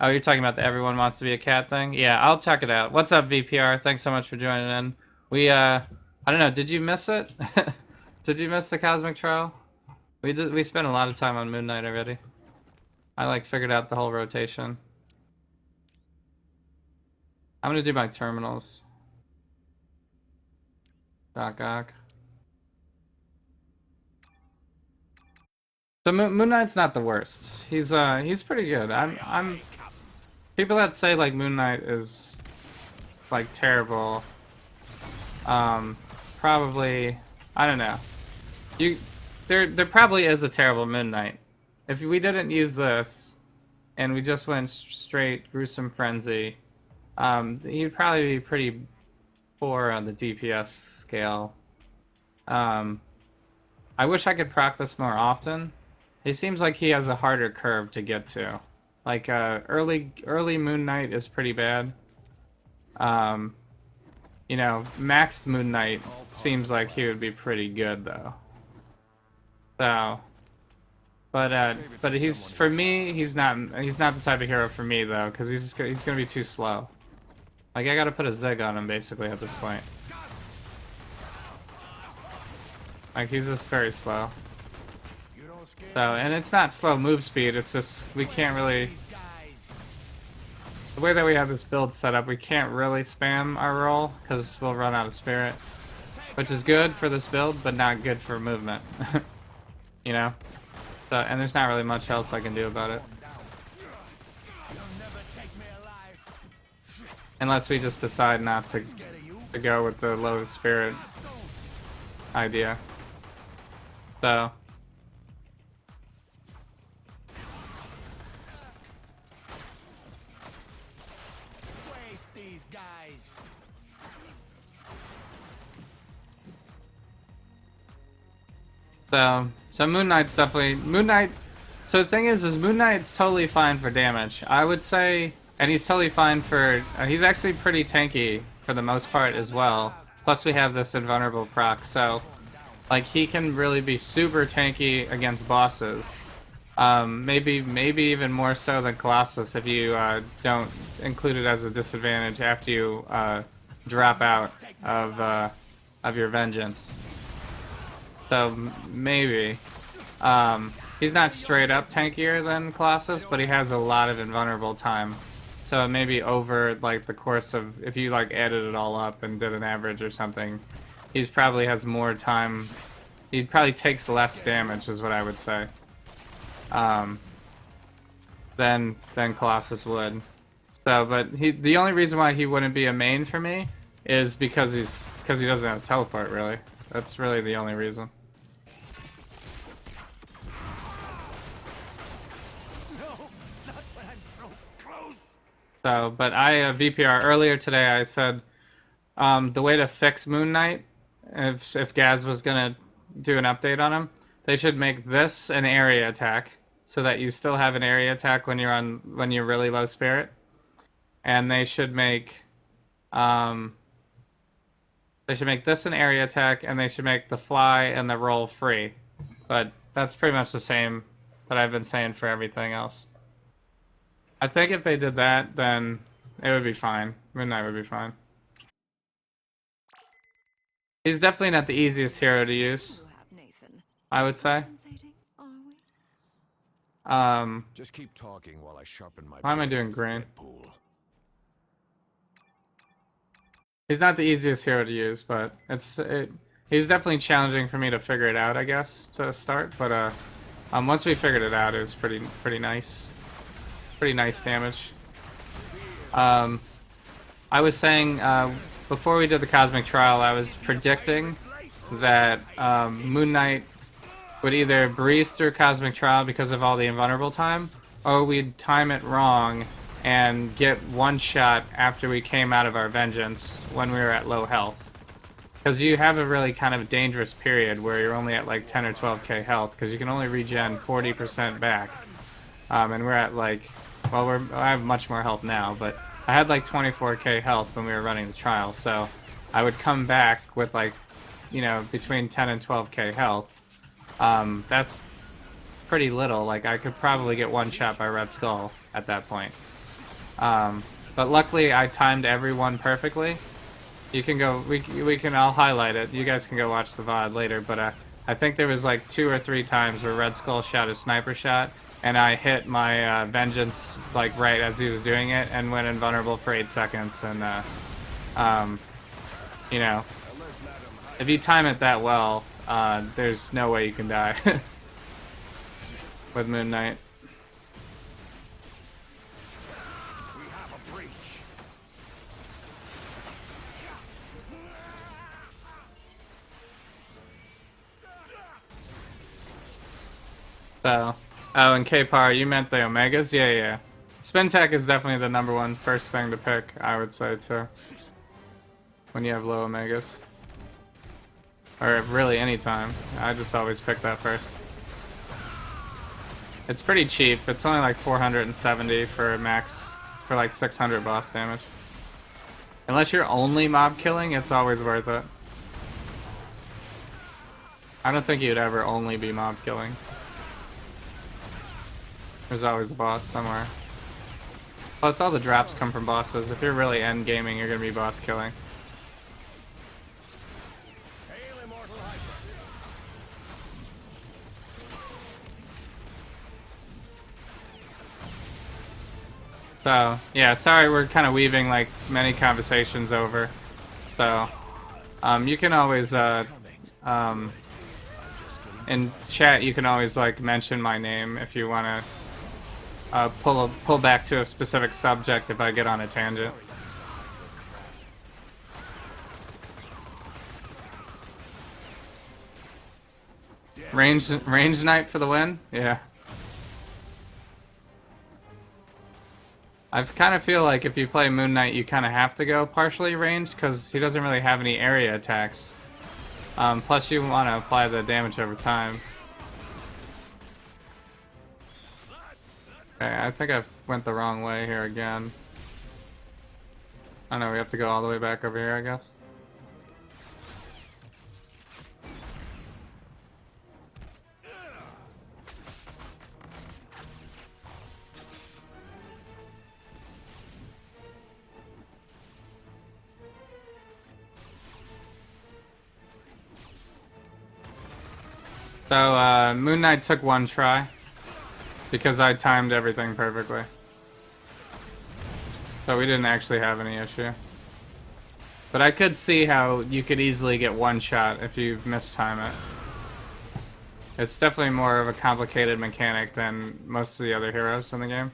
Oh, you're talking about the everyone wants to be a cat thing? Yeah, I'll check it out. What's up, VPR? Thanks so much for joining in. We, I don't know, did you miss it? Did you miss the Cosmic Trial? We spent a lot of time on Moon Knight already. I, like, figured out the whole rotation. I'm gonna do my terminals. Gok. So Moon Knight's not the worst. He's pretty good. I'm people that say like Moon Knight is like terrible. Probably I don't know. There probably is a terrible Moon Knight. If we didn't use this and we just went straight Gruesome Frenzy, he'd probably be pretty poor on the DPS scale. I wish I could practice more often. It seems like he has a harder curve to get to. Like early Moon Knight is pretty bad. You know, maxed Moon Knight seems like he would be pretty good though. So, but he's for me he's not the type of hero for me though, because he's gonna be too slow. Like I gotta put a zig on him basically at this point. Like he's just very slow. So, and it's not slow move speed, it's just, we can't really, the way that we have this build set up, we can't really spam our roll, because we'll run out of spirit. Which is good for this build, but not good for movement. You know? So, and there's not really much else I can do about it. Unless we just decide not to go with the low spirit idea. So... So Moon Knight's definitely Moon Knight. So the thing is Moon Knight's totally fine for damage. I would say, and he's totally fine for. He's actually pretty tanky for the most part as well. Plus we have this invulnerable proc, so like he can really be super tanky against bosses. Maybe even more so than Colossus if you don't include it as a disadvantage after you drop out of your vengeance. So maybe he's not straight up tankier than Colossus, but he has a lot of invulnerable time. So maybe over like the course of, if you like added it all up and did an average or something, he's probably has more time. He probably takes less damage, is what I would say. Than Colossus would. So, but the only reason why he wouldn't be a main for me is because he doesn't have teleport really. That's really the only reason. So, but I VPR earlier today. I said the way to fix Moon Knight, if Gaz was gonna do an update on him, they should make this an area attack, so that you still have an area attack when you're really low spirit, and they should make this an area attack, and they should make the fly and the roll free. But that's pretty much the same that I've been saying for everything else. I think if they did that, then it would be fine. Moon Knight would be fine. He's definitely not the easiest hero to use, I would say. Just keep talking while I sharpen my Why am I blade, doing green? Deadpool. He's not the easiest hero to use, but he's definitely challenging for me to figure it out, I guess, to start. But once we figured it out, it was pretty nice. Pretty nice damage. I was saying before we did the Cosmic Trial, I was predicting that Moon Knight would either breeze through Cosmic Trial because of all the invulnerable time, or we'd time it wrong and get one shot after we came out of our vengeance when we were at low health. Because you have a really kind of dangerous period where you're only at like 10 or 12k health, because you can only regen 40% back. And we're at like, well, I have much more health now, but I had like 24k health when we were running the trial, so I would come back with like, you know, between 10 and 12k health. That's pretty little. Like, I could probably get one shot by Red Skull at that point. But luckily I timed everyone perfectly. You can go, I'll highlight it. You guys can go watch the VOD later, but I think there was like 2 or 3 times where Red Skull shot a sniper shot, and I hit my vengeance like right as he was doing it, and went invulnerable for 8 seconds. And you know, if you time it that well, there's no way you can die with Moon Knight. We have a breach. So, oh, and K-Par, you meant the Omegas? Yeah, yeah. Spin Tech is definitely the #1 first thing to pick, I would say, too. When you have low Omegas. Or really any time. I just always pick that first. It's pretty cheap. It's only like 470 for max, for like 600 boss damage. Unless you're only mob killing, it's always worth it. I don't think you'd ever only be mob killing. There's always a boss somewhere. Plus, all the drops come from bosses. If you're really end gaming, you're gonna be boss killing. Hail Immortal Hyper. So, yeah, sorry we're kind of weaving like many conversations over. So, you can always, in chat, you can always like mention my name if you want to pull back to a specific subject if I get on a tangent. Range Knight for the win? Yeah. I kind of feel like if you play Moon Knight, you kind of have to go partially ranged, because he doesn't really have any area attacks. Plus you want to apply the damage over time. Okay, I think I went the wrong way here again. I know, we have to go all the way back over here, I guess. So, Moon Knight took one try, because I timed everything perfectly. So we didn't actually have any issue. But I could see how you could easily get one shot if you mistime it. It's definitely more of a complicated mechanic than most of the other heroes in the game.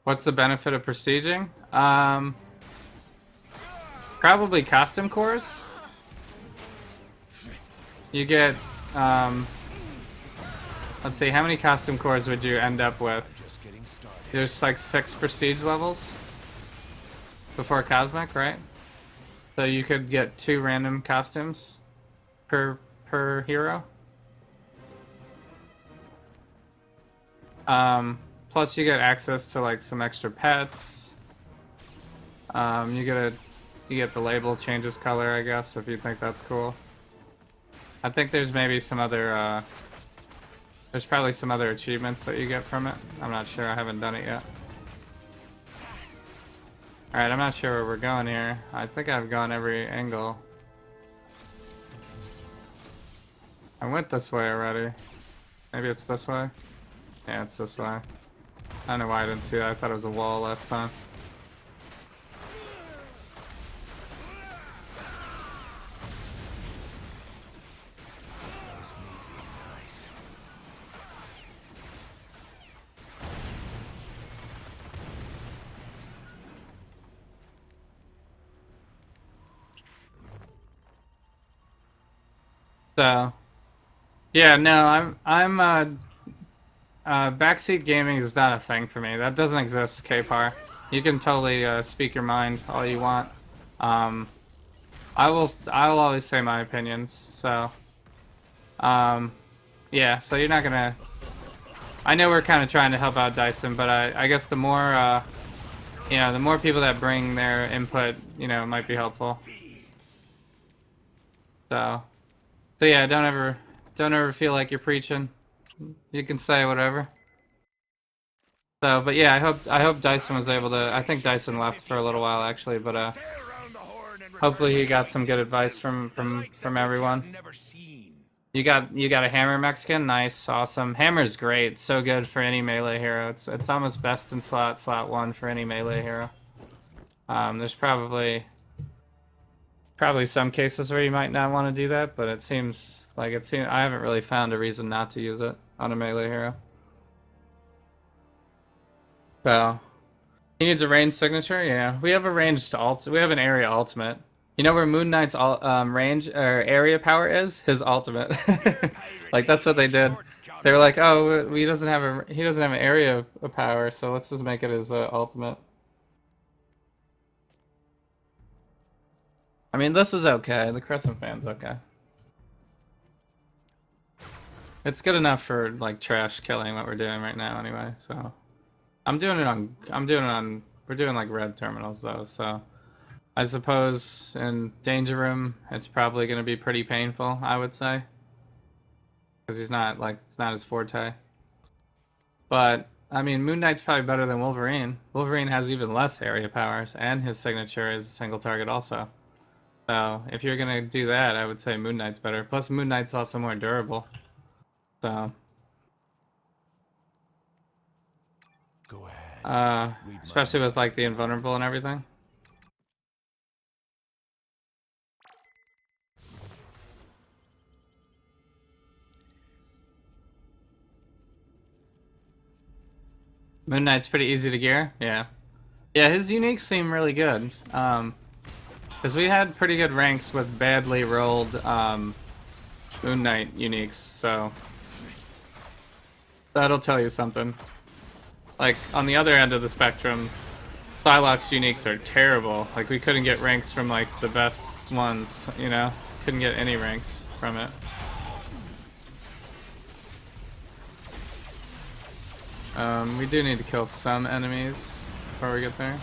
What's the benefit of prestiging? Probably costume cores. You get, let's see, how many costume cores would you end up with? There's like 6 prestige levels before Cosmic, right? So you could get 2 random costumes per hero. Plus you get access to like some extra pets. You get the label changes color, I guess, if you think that's cool. I think there's maybe some other, there's probably some other achievements that you get from it. I'm not sure, I haven't done it yet. Alright, I'm not sure where we're going here. I think I've gone every angle. I went this way already. Maybe it's this way? Yeah, it's this way. I don't know why I didn't see that. I thought it was a wall last time. So, yeah, no, backseat gaming is not a thing for me. That doesn't exist, K-Par. You can totally speak your mind all you want. Um, I'll always say my opinions. So, yeah. So you're not gonna. I know we're kind of trying to help out Dyson, but I guess the more the more people that bring their input, might be helpful. So yeah, don't ever feel like you're preaching. You can say whatever. So, but yeah, I hope Dyson was able to. I think Dyson left for a little while actually, but Sail round the horn and return hopefully he with got some good spices and advice silk, the likes of from which I've everyone. never seen. You got a hammer Mexican, nice, awesome. Hammer's great, so good for any melee hero. It's almost best in slot 1 for any melee hero. There's probably some cases where you might not want to do that, but it seems I haven't really found a reason not to use it on a melee hero. So he needs a ranged signature. Yeah, we have a ranged we have an area ultimate. You know where Moon Knight's range or area power is? His ultimate. Like that's what they did. They were like, oh, he doesn't have an area of power, so let's just make it his ultimate. I mean, this is okay. The Crescent Fan's okay. It's good enough for like trash killing what we're doing right now, anyway. So we're doing like red terminals though. So I suppose in Danger Room, it's probably going to be pretty painful, I would say. Because it's not his forte. But, I mean, Moon Knight's probably better than Wolverine. Wolverine has even less area powers, and his signature is a single target also. So, if you're going to do that, I would say Moon Knight's better. Plus, Moon Knight's also more durable. So, Go ahead. especially with, like, the invulnerable and everything. Moon Knight's pretty easy to gear, yeah. Yeah, his uniques seem really good. Because we had pretty good ranks with badly rolled Moon Knight uniques, so that'll tell you something. Like, on the other end of the spectrum, Psylocke's uniques are terrible. Like, we couldn't get ranks from, like, the best ones, you know? Couldn't get any ranks from it. We do need to kill some enemies before we get there.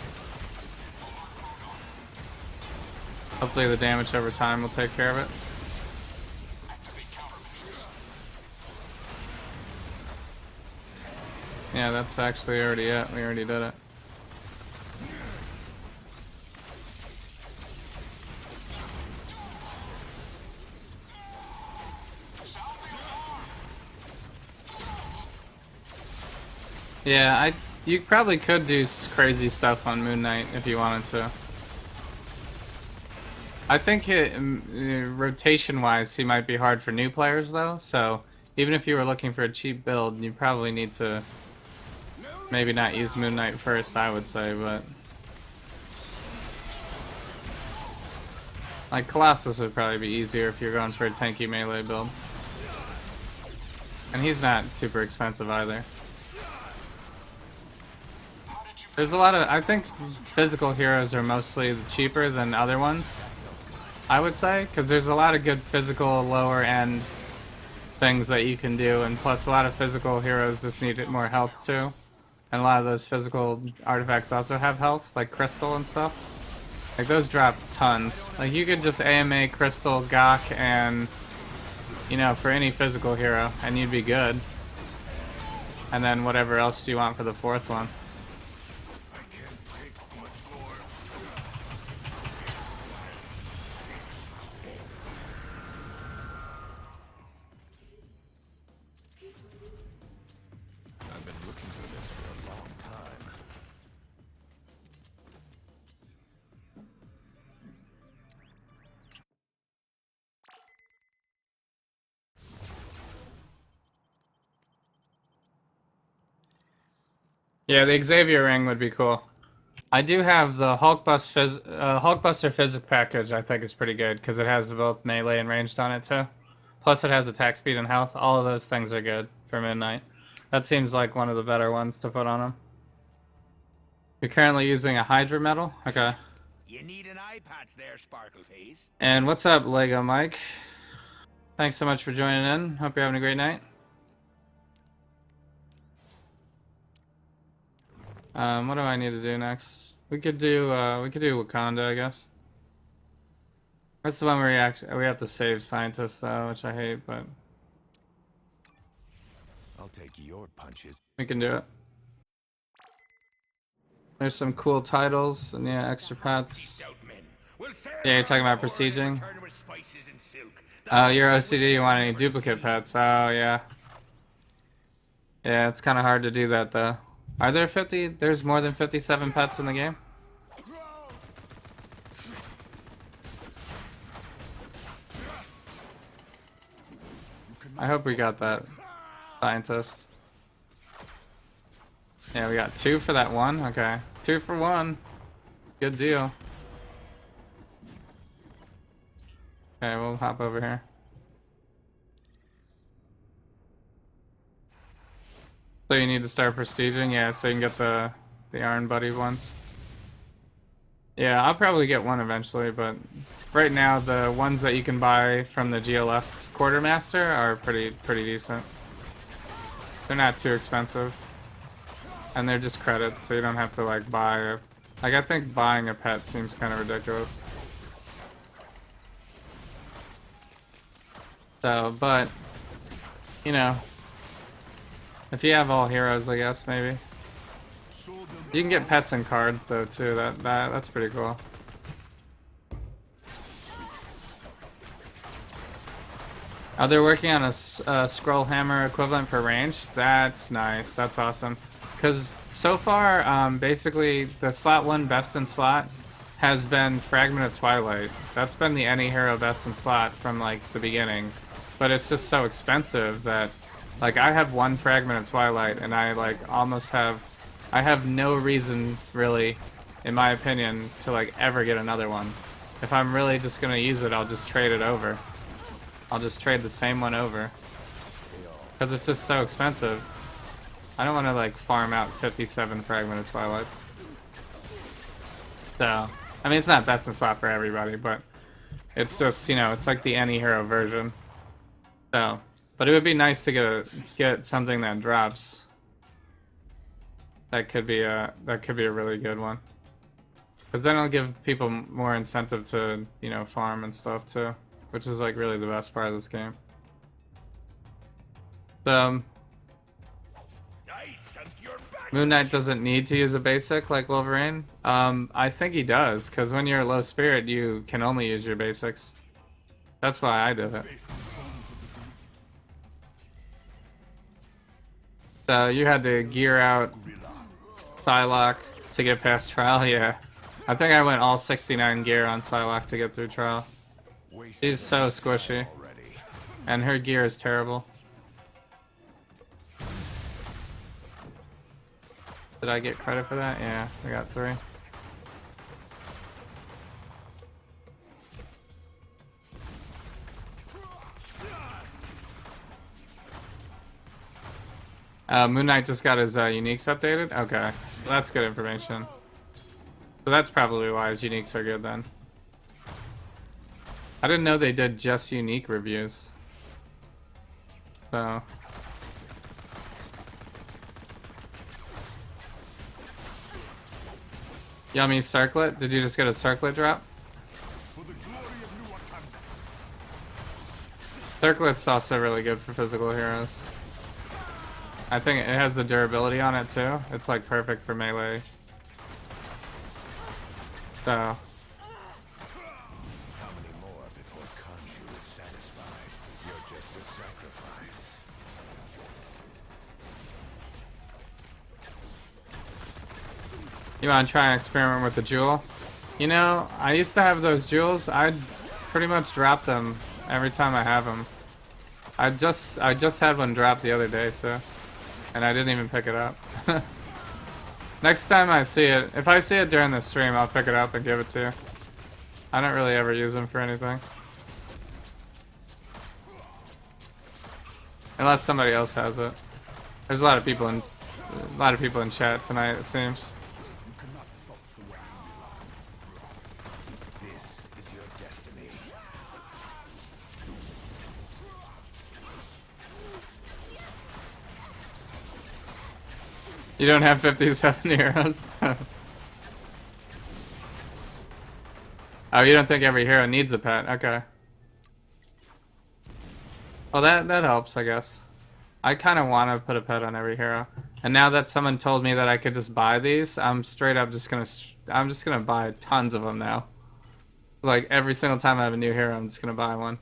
Hopefully the damage over time will take care of it. Yeah, that's actually already it. We already did it. Yeah, you probably could do crazy stuff on Moon Knight if you wanted to. I think rotation-wise, he might be hard for new players though. So even if you were looking for a cheap build, you probably need to maybe not use Moon Knight first, I would say, but like Colossus would probably be easier if you're going for a tanky melee build. And he's not super expensive either. There's a lot of, I think physical heroes are mostly cheaper than other ones, I would say, because there's a lot of good physical lower end things that you can do, and plus a lot of physical heroes just need more health too. And a lot of those physical artifacts also have health, like Crystal and stuff. Like those drop tons. Like you could just AMA Crystal, Gok, and you know, for any physical hero, and you'd be good. And then whatever else do you want for the fourth one. I've been looking for this for a long Yeah, the Xavier ring would be cool. I do have the Hulkbuster Physic package. I think is pretty good because it has both melee and ranged on it too. Plus, it has attack speed and health. All of those things are good for Midnight. That seems like one of the better ones to put on him. You're currently using a Hydra Metal? Okay. You need an eye patch there, Sparkleface. And what's up, Lego Mike? Thanks so much for joining in. Hope you're having a great night. What do I need to do next? We could do Wakanda, I guess. That's the one where we have to save scientists though, which I hate, but I'll take your punches. we can do it. There's some cool titles and yeah, extra pets. Yeah, you're talking about prestiging. You're OCD, you want any duplicate pets? Oh yeah. Yeah, it's kind of hard to do that though. Are there 50? There's more than 57 pets in the game? I hope we got that scientist. Yeah, we got 2 for that one. Okay. 2 for 1. Good deal. Okay, we'll hop over here. So you need to start prestiging? Yeah, so you can get the Iron Buddy ones. Yeah, I'll probably get one eventually, but right now the ones that you can buy from the GLF Quartermaster are pretty decent. They're not too expensive. And they're just credits, so you don't have to like buy a... Like I think buying a pet seems kind of ridiculous. So, but, you know, if you have all heroes, I guess, maybe. You can get pets and cards, though, too. That's pretty cool. Oh, they're working on a scroll hammer equivalent for range? That's nice. That's awesome. Because so far, basically, the slot 1 best in slot has been Fragment of Twilight. That's been the any hero best in slot from, like, the beginning. But it's just so expensive that... Like, I have 1 Fragment of Twilight, and I, like, almost have... I have no reason, really, in my opinion, to, like, ever get another one. If I'm really just gonna use it, I'll just trade it over. I'll just trade the same one over. Because it's just so expensive. I don't want to, like, farm out 57 Fragment of Twilights. So, I mean, it's not best in slot for everybody, but... It's just, you know, it's like the any hero version. So... But it would be nice to get something that drops. That could be a really good one. Because then it'll give people more incentive to, you know, farm and stuff too, which is like really the best part of this game. Moon Knight doesn't need to use a basic like Wolverine. I think he does, because when you're low spirit, you can only use your basics. That's why I did it. So you had to gear out Psylocke to get past trial? Yeah. I think I went all 69 gear on Psylocke to get through trial. She's so squishy. And her gear is terrible. Did I get credit for that? Yeah, I got 3. Moon Knight just got his uniques updated? Okay, well, that's good information. So that's probably why his uniques are good then. I didn't know they did just unique reviews. So... Yummy circlet? Did you just get a circlet drop? Circlet's also really good for physical heroes. I think it has the durability on it too. It's like perfect for melee. So. How many more before Khonshu is satisfied? You're just a sacrifice. You want to try and experiment with the jewel? You know, I used to have those jewels. I'd pretty much drop them every time I have them. I just had one drop the other day too. And I didn't even pick it up. Next time I see it, if I see it during the stream, I'll pick it up and give it to you. I don't really ever use them for anything. Unless somebody else has it. There's a lot of people in chat tonight, it seems. You cannot stop the way you are. This is your destiny. You don't have 57 heroes? Oh, you don't think every hero needs a pet? Okay. Well, that helps, I guess. I kind of want to put a pet on every hero. And now that someone told me that I could just buy these, I'm straight up just gonna buy tons of them now. Like every single time I have a new hero, I'm just gonna buy one.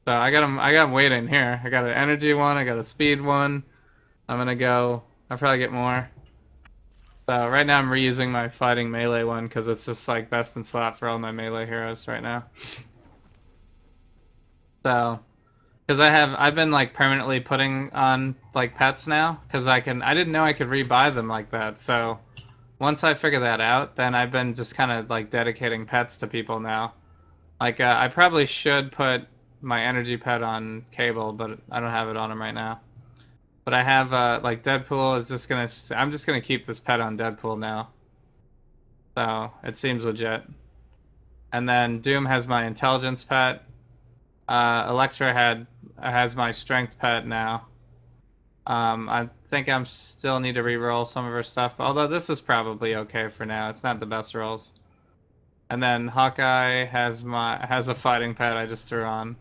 So I got them waiting here. I got an energy one, I got a speed one. I'm gonna go. I'll probably get more. So right now I'm reusing my fighting melee one because it's just like best in slot for all my melee heroes right now. So, because I've been like permanently putting on like pets now because I didn't know I could rebuy them like that. So once I figure that out, then I've been just kind of like dedicating pets to people now. Like I probably should put my energy pet on Cable, but I don't have it on him right now. But I have, like, Deadpool is just gonna... I'm just gonna keep this pet on Deadpool now. So, it seems legit. And then Doom has my intelligence pet. Elektra has my strength pet now. I think I'm still need to re-roll some of her stuff. Although this is probably okay for now. It's not the best rolls. And then Hawkeye has a fighting pet I just threw on.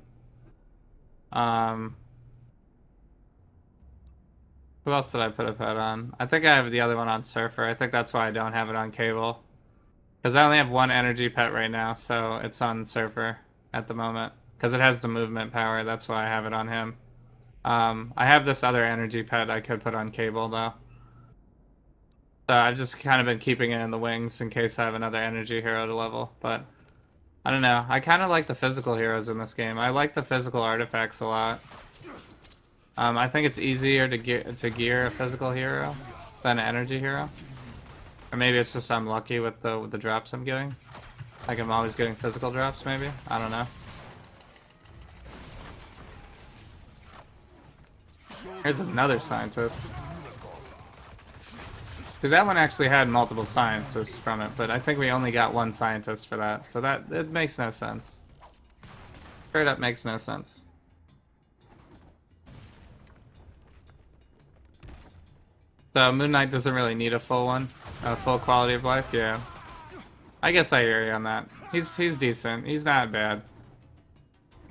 Who else did I put a pet on? I think I have the other one on Surfer. I think that's why I don't have it on Cable. Because I only have one energy pet right now, so it's on Surfer at the moment. Because it has the movement power, that's why I have it on him. I have this other energy pet I could put on Cable, though. So I've just kind of been keeping it in the wings in case I have another energy hero to level. But, I don't know. I kind of like the physical heroes in this game. I like the physical artifacts a lot. I think it's easier to gear a physical hero than an energy hero. Or maybe it's just I'm lucky with the drops I'm getting. Like I'm always getting physical drops, maybe? I don't know. Here's another scientist. See, that one actually had multiple scientists from it, but I think we only got one scientist for that. So it makes no sense. Straight up makes no sense. So Moon Knight doesn't really need a full one, a full quality of life. Yeah, I guess I hear you on that. He's decent. He's not bad.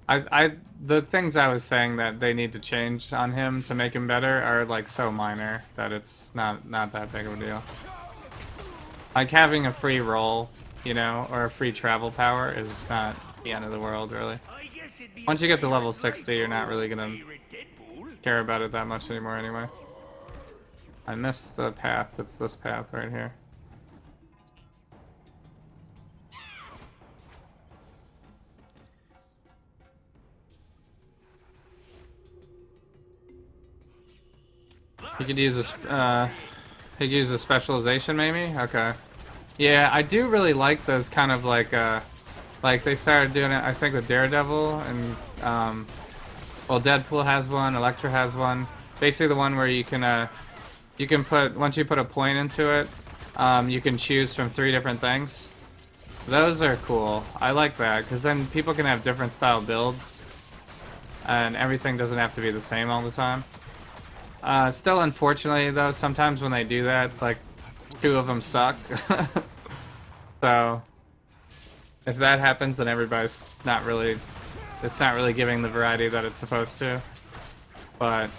The things I was saying that they need to change on him to make him better are like so minor that it's not that big of a deal. Like having a free roll, you know, or a free travel power is not the end of the world really. Once you get to level 60, you're not really gonna care about it that much anymore anyway. I missed the path. It's this path right here. He could use this. He could use a specialization, maybe. Okay. Yeah, I do really like those kind of like they started doing it. I think with Daredevil and well, Deadpool has one. Elektra has one. Basically, the one where you can put, once you put a point into it, you can choose from 3 different things. Those are cool. I like that, because then people can have different style builds, and everything doesn't have to be the same all the time. Still, unfortunately, though, sometimes when they do that, like, 2 of them suck. So, if that happens, then everybody's not really, it's not really giving the variety that it's supposed to. But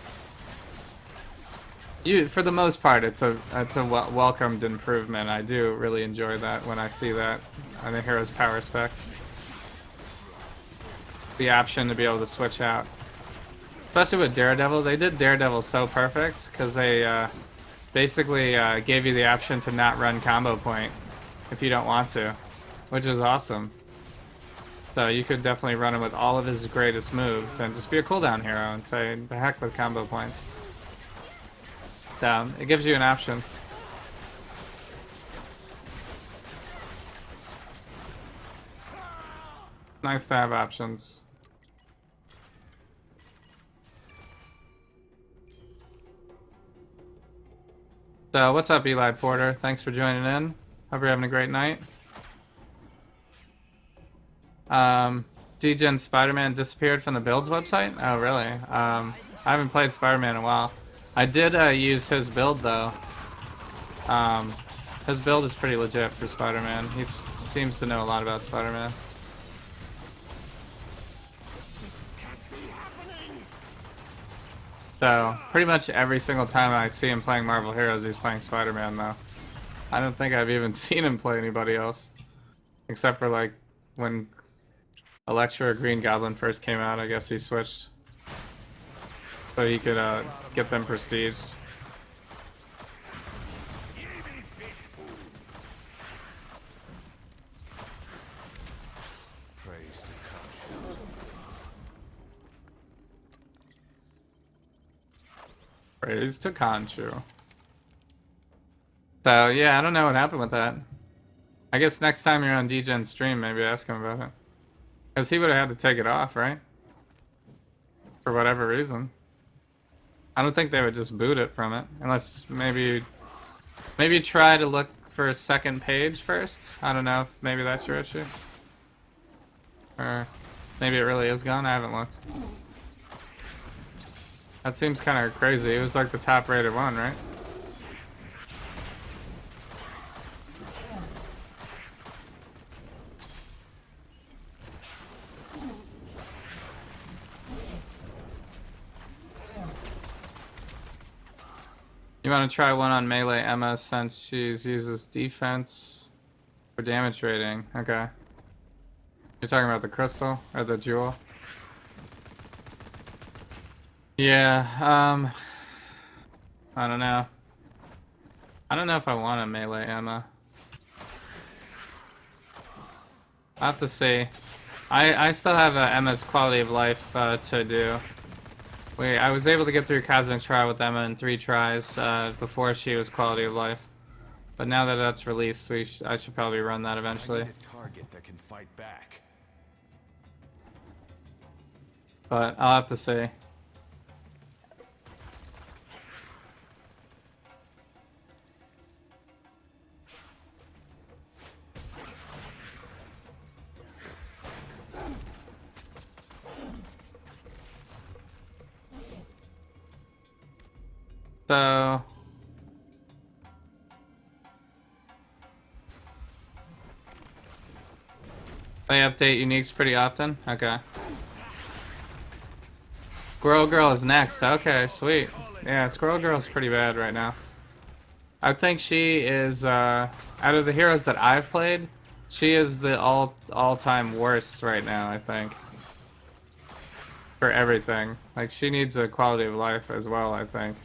for the most part, it's a welcomed improvement. I do really enjoy that when I see that on the hero's power spec. The option to be able to switch out. Especially with Daredevil, they did Daredevil so perfect because they basically gave you the option to not run combo point if you don't want to, which is awesome. So you could definitely run him with all of his greatest moves and just be a cooldown hero and say, the heck with combo points. It gives you an option. Nice to have options. So, what's up, Eli Porter? Thanks for joining in. Hope you're having a great night. DGen Spider-Man disappeared from the builds website? Oh, really? I haven't played Spider-Man in a while. I did use his build, though. His build is pretty legit for Spider-Man. He seems to know a lot about Spider-Man. So, pretty much every single time I see him playing Marvel Heroes, he's playing Spider-Man, though. I don't think I've even seen him play anybody else. Except for, like, when Elektra or Green Goblin first came out, I guess he switched. So he could get them prestige. Praise to Khonshu. Praise to Khonshu. So, yeah, I don't know what happened with that. I guess next time you're on DGen's stream, maybe ask him about it. Because he would have had to take it off, right? For whatever reason. I don't think they would just boot it from it. Unless maybe try to look for a second page first. I don't know if maybe that's your issue. Or maybe it really is gone. I haven't looked. That seems kind of crazy. It was like the top rated one, right? You want to try one on Melee Emma since she uses defense for damage rating. Okay. You're talking about the crystal or the jewel? Yeah, I don't know. I don't know if I want a Melee Emma. I'll have to see. I still have Emma's quality of life to do. I was able to get through Cosmic Trial with Emma in 3 tries before she was quality of life. But now that that's released, I should probably run that eventually. I need a target that can fight back. But I'll have to see. So they update uniques pretty often? Okay. Squirrel Girl is next. Okay, sweet. Yeah, Squirrel Girl's pretty bad right now. I think she is, out of the heroes that I've played, she is the all-time worst right now, I think. For everything. Like, she needs a quality of life as well, I think.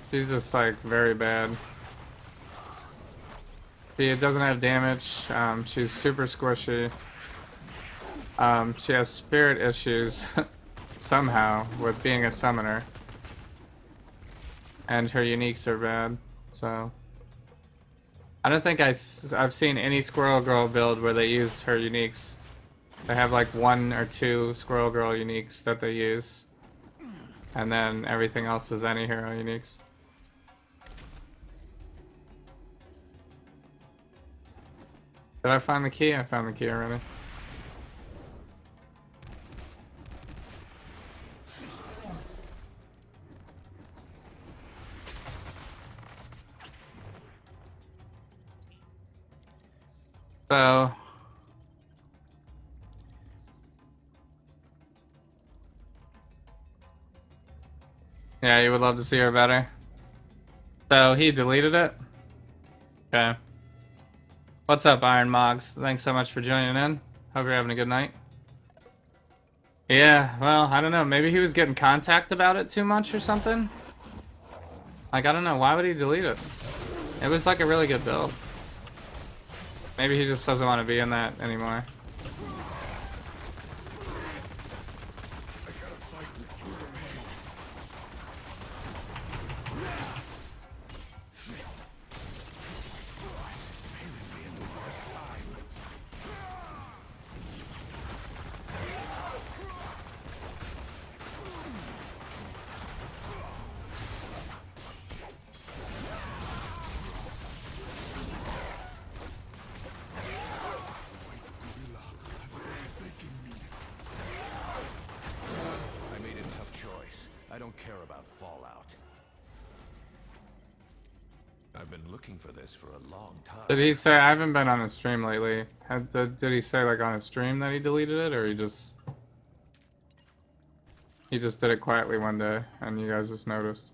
She's just like very bad. She doesn't have damage. She's super squishy. She has spirit issues somehow with being a summoner. And her uniques are bad. So I don't think I've seen any Squirrel Girl build where they use her uniques. They have like 1 or 2 Squirrel Girl uniques that they use. And then everything else is any hero uniques. Did I find the key? I found the key already. So yeah, you would love to see her better. So he deleted it? Okay. What's up, Iron Mogs? Thanks so much for joining in. Hope you're having a good night. Yeah, well, I don't know. Maybe he was getting contact about it too much or something? Like, I don't know. Why would he delete it? It was like a really good build. Maybe he just doesn't want to be in that anymore. don't care about Fallout. I've been looking for this for a long time. Did he say, I haven't been on a stream lately. Did he say like on a stream that he deleted it, or he just did it quietly one day and you guys just noticed?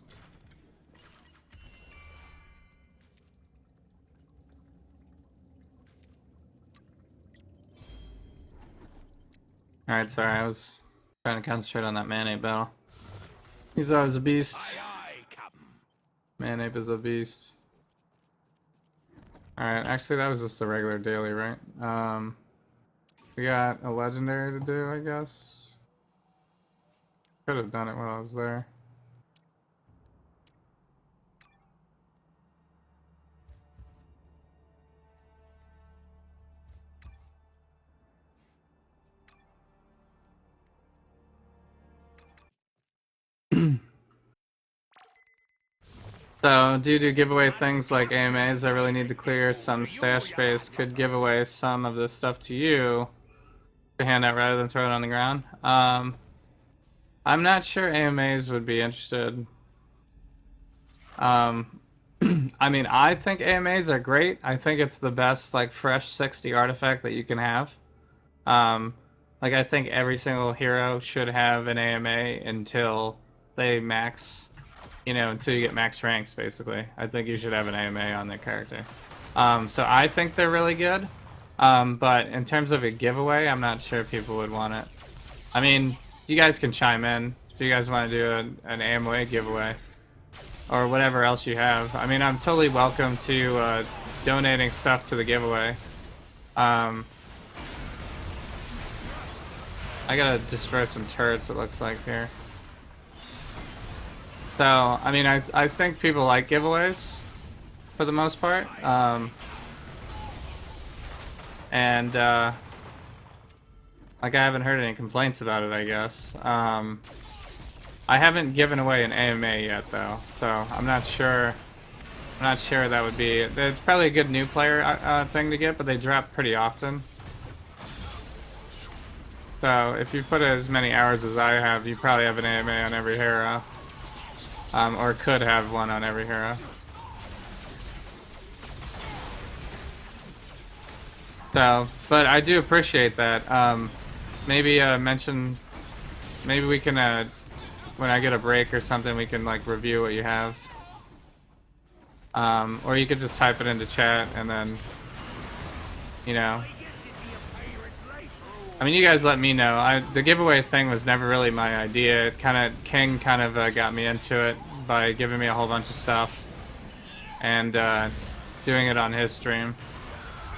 Alright, sorry, I was trying to concentrate on that man-ape battle. He's always a beast. Aye, aye, Captain. Man-ape is a beast. Alright, actually that was just a regular daily, right? We got a legendary to do, I guess. Could have done it while I was there. So, due to giveaway things like AMAs, I really need to clear some stash space. Could give away some of this stuff to you to hand out rather than throw it on the ground. I'm not sure AMAs would be interested. I mean, I think AMAs are great. I think it's the best, like, fresh 60 artifact that you can have. Like, I think every single hero should have an AMA until they max, you know, until you get max ranks, basically. I think you should have an AMA on their character. So I think they're really good. But in terms of a giveaway, I'm not sure people would want it. I mean, you guys can chime in if you guys want to do an AMA giveaway. Or whatever else you have. I mean, I'm totally welcome to donating stuff to the giveaway. I gotta destroy some turrets, it looks like, here. So, I mean, I think people like giveaways, for the most part. Like, I haven't heard any complaints about it, I guess. I haven't given away an AMA yet, though, so I'm not sure that would be... It's probably a good new player thing to get, but they drop pretty often. So, if you put as many hours as I have, you probably have an AMA on every hero. Or could have one on every hero. So, but I do appreciate that. Maybe maybe we can, when I get a break or something, we can like review what you have. Or you could just type it into chat and then, you know. I mean, you guys let me know. The giveaway thing was never really my idea. King kind of got me into it by giving me a whole bunch of stuff and doing it on his stream.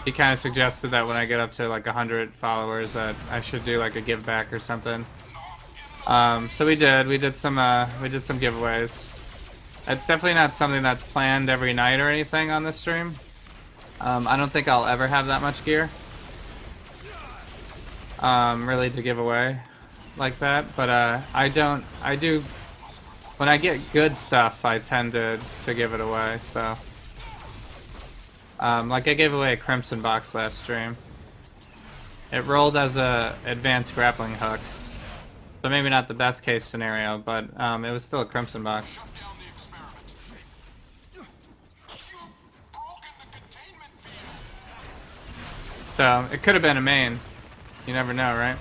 He kind of suggested that when I get up to like 100 followers that I should do like a give back or something. So we did some giveaways. It's definitely not something that's planned every night or anything on this stream. I don't think I'll ever have that much gear. Really to give away like that, but I do when I get good stuff I tend to give it away, so like I gave away a Crimson box last stream. It rolled as a advanced grappling hook, so maybe not the best case scenario, but it was still a Crimson box. So it could have been a main. You never know, right?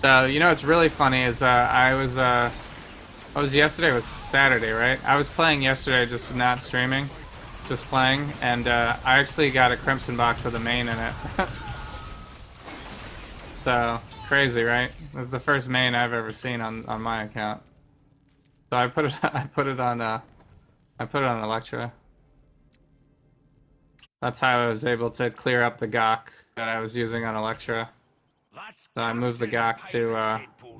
So, you know what's really funny is yesterday was Saturday, right? I was playing yesterday, just not streaming, just playing, and I actually got a Crimson box with a main in it. So, crazy, right? It was the first main I've ever seen on my account. So I put it on Electra. That's how I was able to clear up the Gok that I was using on Electra. So I moved the Gok to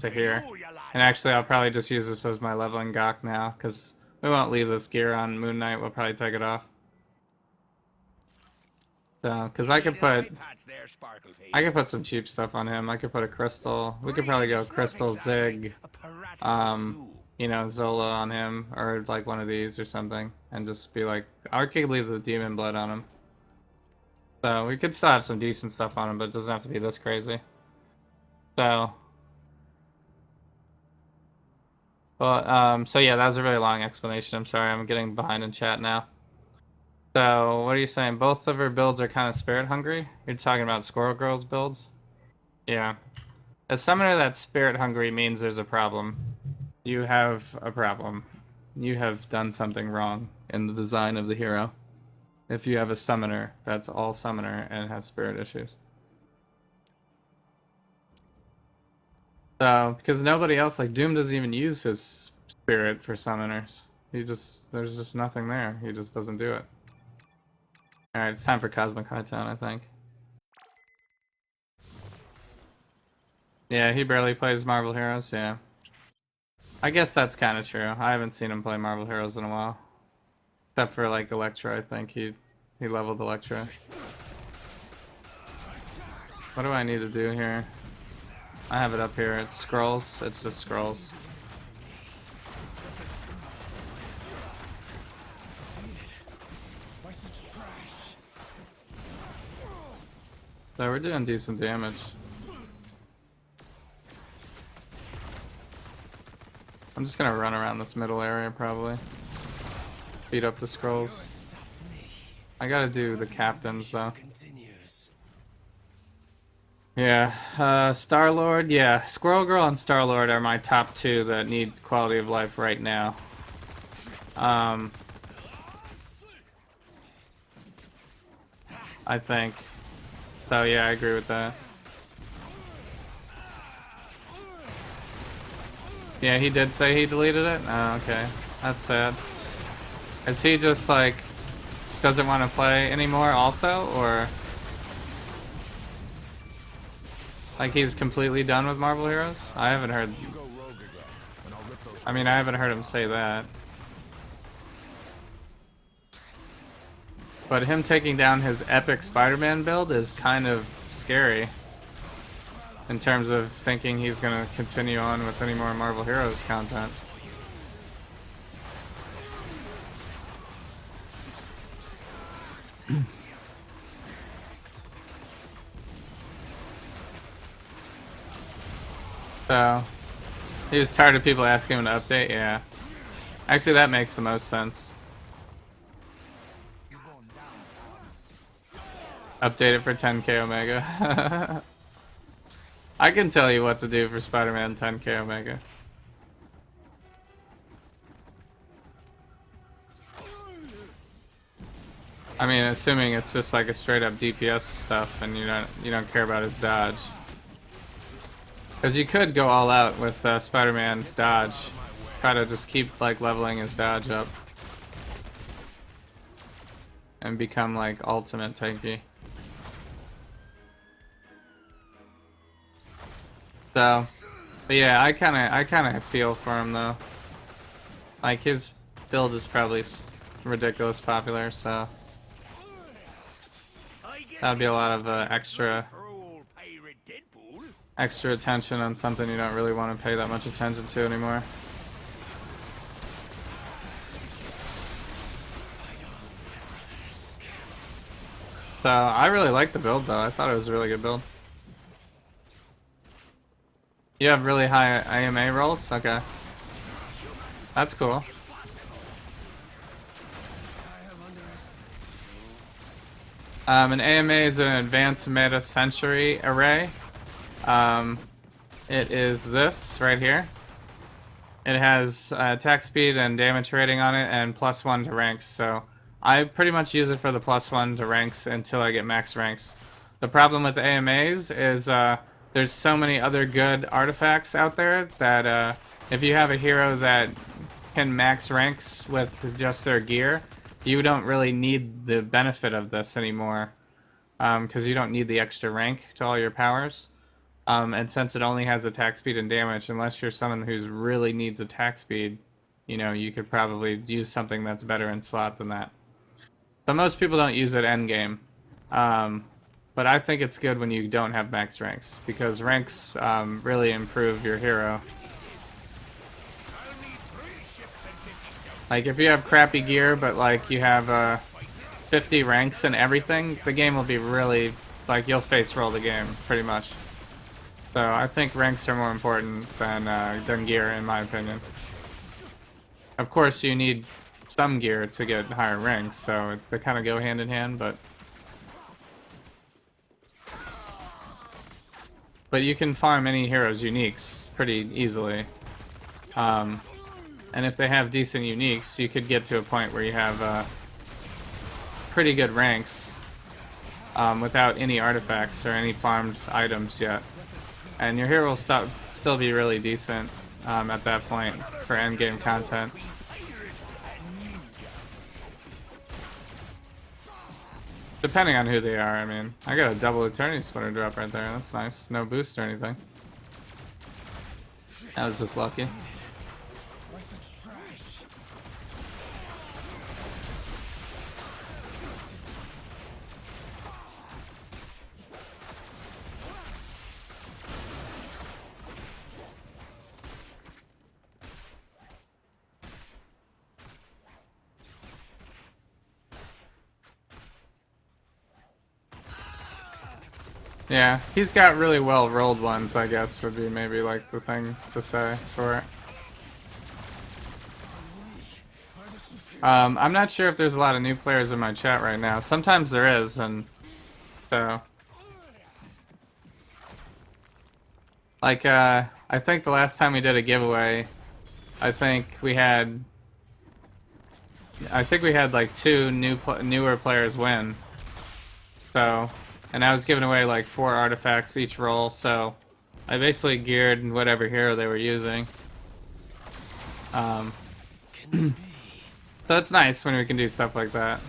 here. And actually I'll probably just use this as my leveling Gok now, because we won't leave this gear on Moon Knight, we'll probably take it off. So, because I could put some cheap stuff on him. I could put a Crystal. We could probably go Crystal, Zig, you know, Zola on him, or like one of these or something, and just be like, I could leave the Demon Blood on him. So we could still have some decent stuff on him, but it doesn't have to be this crazy. So But so yeah, that was a really long explanation. I'm sorry, I'm getting behind in chat now. So what are you saying? Both of her builds are kind of spirit hungry? You're talking about Squirrel Girl's builds? Yeah. A summoner that's spirit hungry means there's a problem. You have a problem. You have done something wrong in the design of the hero. If you have a summoner that's all summoner and has spirit issues. So, because nobody else, like Doom doesn't even use his spirit for summoners. There's just nothing there. He just doesn't do it. Alright, it's time for Cosmic Hightown, I think. Yeah, he barely plays Marvel Heroes, yeah. I guess that's kind of true. I haven't seen him play Marvel Heroes in a while. Except for, like, Elektra, I think. He leveled Elektra. What do I need to do here? I have it up here. It's scrolls. It's just scrolls. So we're doing decent damage. I'm just gonna run around this middle area probably. Beat up the scrolls. I gotta do the captains though. Yeah, Star-Lord, yeah. Squirrel Girl and Star-Lord are my top two that need quality of life right now. I think. So yeah, I agree with that. Yeah, he did say he deleted it? Oh, okay. That's sad. Is he just like doesn't want to play anymore also, or like he's completely done with Marvel Heroes? I haven't heard. I mean, I haven't heard him say that. But him taking down his epic Spider-Man build is kind of scary. In terms of thinking he's gonna continue on with any more Marvel Heroes content. So, he was tired of people asking him to update, yeah. Actually, that makes the most sense. Update it for 10k Omega. I can tell you what to do for Spider-Man 10k Omega. I mean, assuming it's just like a straight up DPS stuff and you don't care about his dodge. Because you could go all out with Spider-Man's dodge. Try to just keep like leveling his dodge up. And become like ultimate tanky. So, but yeah, I kind of feel for him though. Like his build is probably ridiculous popular, so that'd be a lot of extra attention on something you don't really want to pay that much attention to anymore. So I really like the build though. I thought it was a really good build. You have really high AMA rolls? Okay. That's cool. An AMA is an advanced meta century array. It is this right here. It has attack speed and damage rating on it and +1 to ranks. So I pretty much use it for the +1 to ranks until I get max ranks. The problem with the AMAs is there's so many other good artifacts out there that if you have a hero that can max ranks with just their gear, you don't really need the benefit of this anymore because you don't need the extra rank to all your powers. And since it only has attack speed and damage, unless you're someone who really needs attack speed, you know, you could probably use something that's better in slot than that. So most people don't use it endgame. But I think it's good when you don't have max ranks, because ranks really improve your hero. Like if you have crappy gear, but like you have 50 ranks and everything, the game will be really, like you'll face roll the game, pretty much. So I think ranks are more important than gear, in my opinion. of course, you need some gear to get higher ranks, so they kind of go hand in hand, but you can farm any hero's uniques pretty easily. And if they have decent uniques, you could get to a point where you have pretty good ranks without any artifacts or any farmed items yet. And your hero will still be really decent at that point for endgame content. Depending on who they are, I mean. I got a double Eternity Splitter drop right there. That's nice. No boost or anything. That was just lucky. Yeah, he's got really well rolled ones, I guess, would be maybe like the thing to say for it. I'm not sure if there's a lot of new players in my chat right now. Sometimes there is, and so... Like, I think the last time we did a giveaway, I think we had like 2 newer players win. So... And I was giving away like 4 artifacts each roll, so I basically geared whatever hero they were using. So it's nice when we can do stuff like that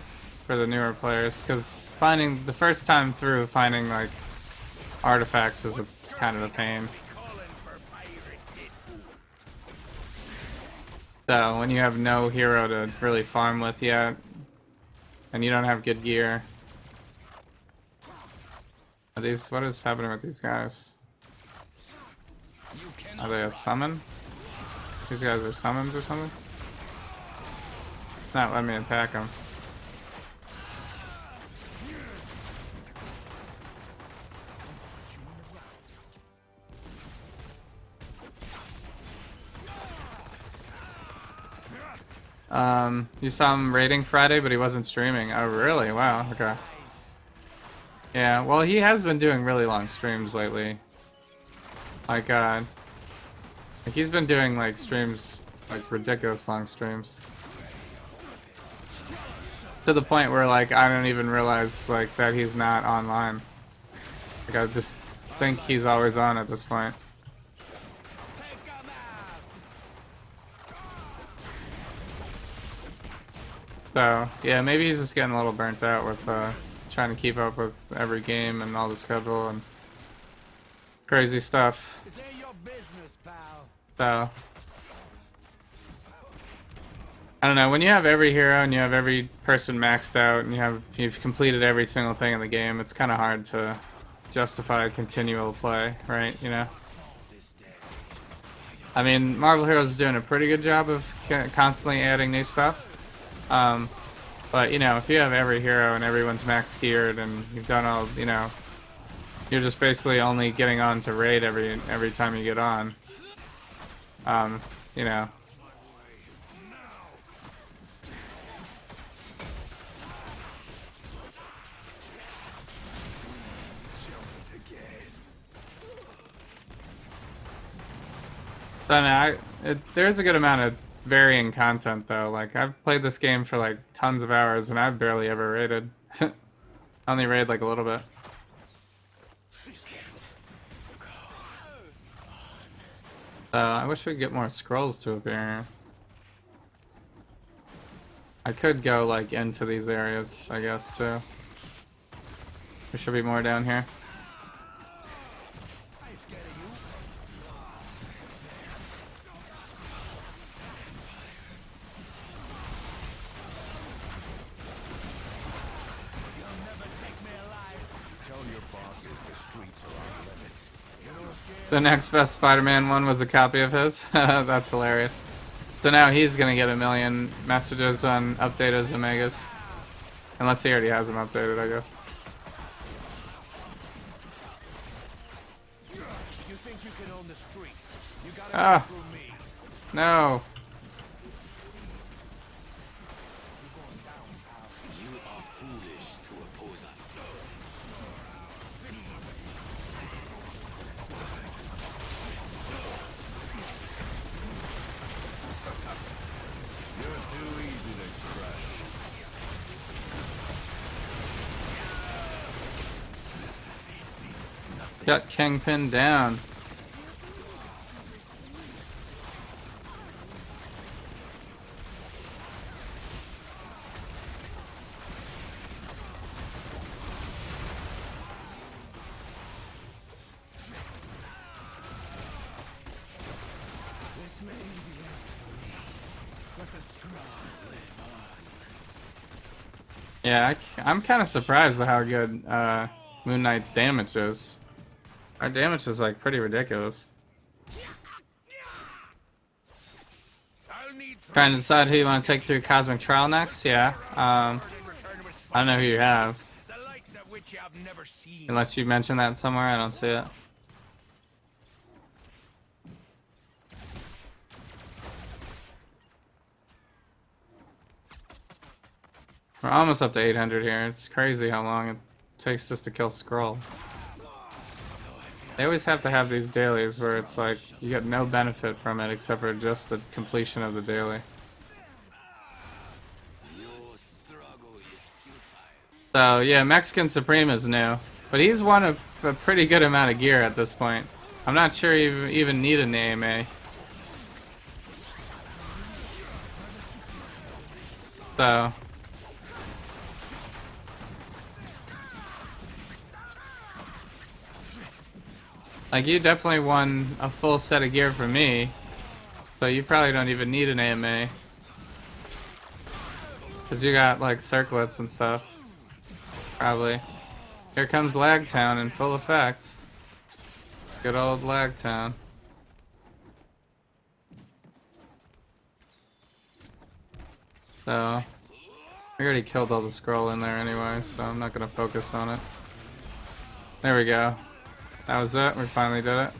for the newer players, because the first time through finding like artifacts is kind of a pain. So when you have no hero to really farm with yet, and you don't have good gear. What is happening with these guys? Are they a summon? These guys are summons or something? It's not letting me attack them. You saw him raiding Friday, but he wasn't streaming. Oh, really? Wow, okay. Yeah, well, he has been doing really long streams lately. Like, he's been doing, like, streams, like, ridiculous long streams. To the point where, like, I don't even realize, like, that he's not online. Like, I just think he's always on at this point. So, yeah, maybe he's just getting a little burnt out with, trying to keep up with every game and all the schedule and crazy stuff. This ain't your business, pal. So I don't know, when you have every hero and you have every person maxed out and you've completed every single thing in the game, it's kind of hard to justify continual play, right? You know? I mean, Marvel Heroes is doing a pretty good job of constantly adding new stuff. But, you know, if you have every hero and everyone's max geared and you've done all, you know, you're just basically only getting on to raid every time you get on. You know. So now, there's a good amount of varying content though. Like, I've played this game for like tons of hours and I've barely ever raided. I only raid like a little bit. I wish we could get more scrolls to appear. I could go like into these areas, I guess, too. There should be more down here. The next best Spider-Man one was a copy of his. That's hilarious. So now he's gonna get 1 million messages on update his Omegas. Unless he already has them updated, I guess. You think you can own the streets? You gotta Ah, go through me. no. Got Kingpin down. This may be the end for me, but the Skrull live on. Yeah, I'm kind of surprised at how good Moon Knight's damage is. Our damage is like pretty ridiculous. I'll need Trying to decide who you want to take through Cosmic Trial next? Yeah. I don't know who you have. the likes of which you have never seen. Unless you mentioned that somewhere, I don't see it. We're almost up to 800 here. It's crazy how long it takes just to kill Skrull. They always have to have these dailies where it's like you get no benefit from it except for just the completion of the daily. So yeah, Mexican Supreme is new, but he's won a pretty good amount of gear at this point. I'm not sure you even need an AMA. So like, you definitely won a full set of gear from me, so you probably don't even need an AMA. Because you got, like, circlets and stuff. Probably. Here comes Lagtown in full effect. Good old Lagtown. So, we already killed all the Skrull in there anyway, so I'm not going to focus on it. There we go. That was it. We finally did it.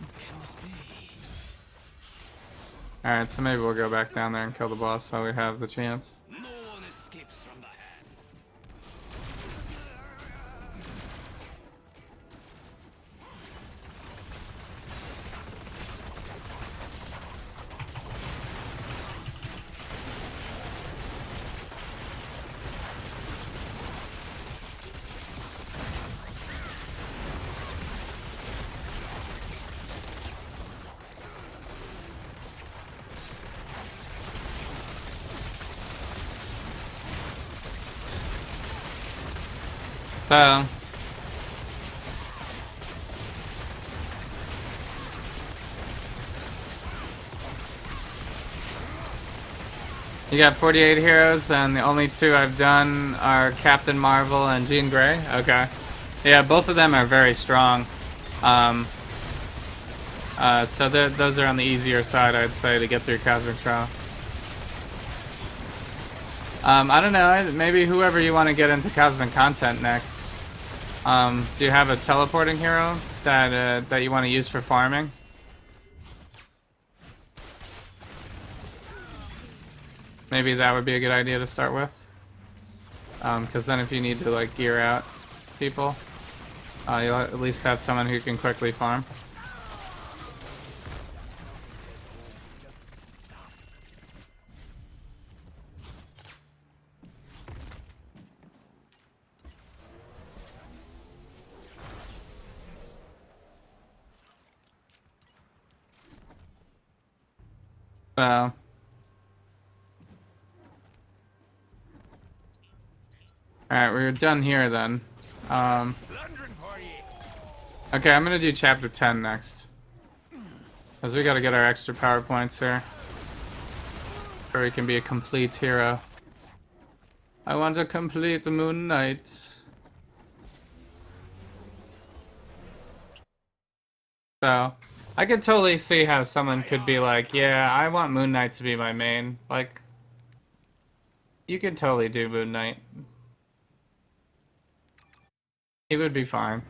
Alright, so maybe we'll go back down there and kill the boss while we have the chance. No one escapes from the hand. So, you got 48 heroes, and the only two I've done are Captain Marvel and Jean Grey. Okay. Yeah, both of them are very strong. So those are on the easier side, I'd say, to get through Cosmic Trial. I don't know, maybe whoever you want to get into Cosmic content next. Do you have a teleporting hero that you want to use for farming? Maybe that would be a good idea to start with. Because then if you need to like gear out people, you'll at least have someone who can quickly farm. So, alright, we're done here then. Okay, I'm gonna do chapter 10 next. Because we gotta get our extra power points here. So we can be a complete hero. I want to complete the Moon Knight. So, I could totally see how someone could be like, yeah, I want Moon Knight to be my main. Like, you could totally do Moon Knight. He would be fine.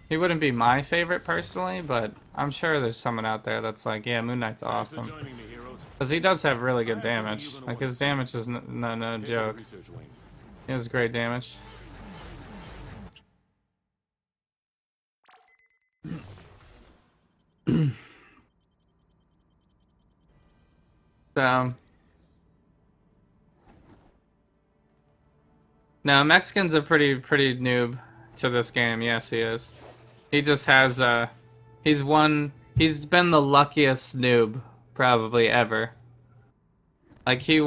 He wouldn't be my favorite personally, but I'm sure there's someone out there that's like, yeah, Moon Knight's awesome. Because he does have really good damage. Like, his damage is no joke. He has great damage. So, no, Mexican's a pretty noob to this game. Yes, he is. He just has he's been the luckiest noob probably ever. Like he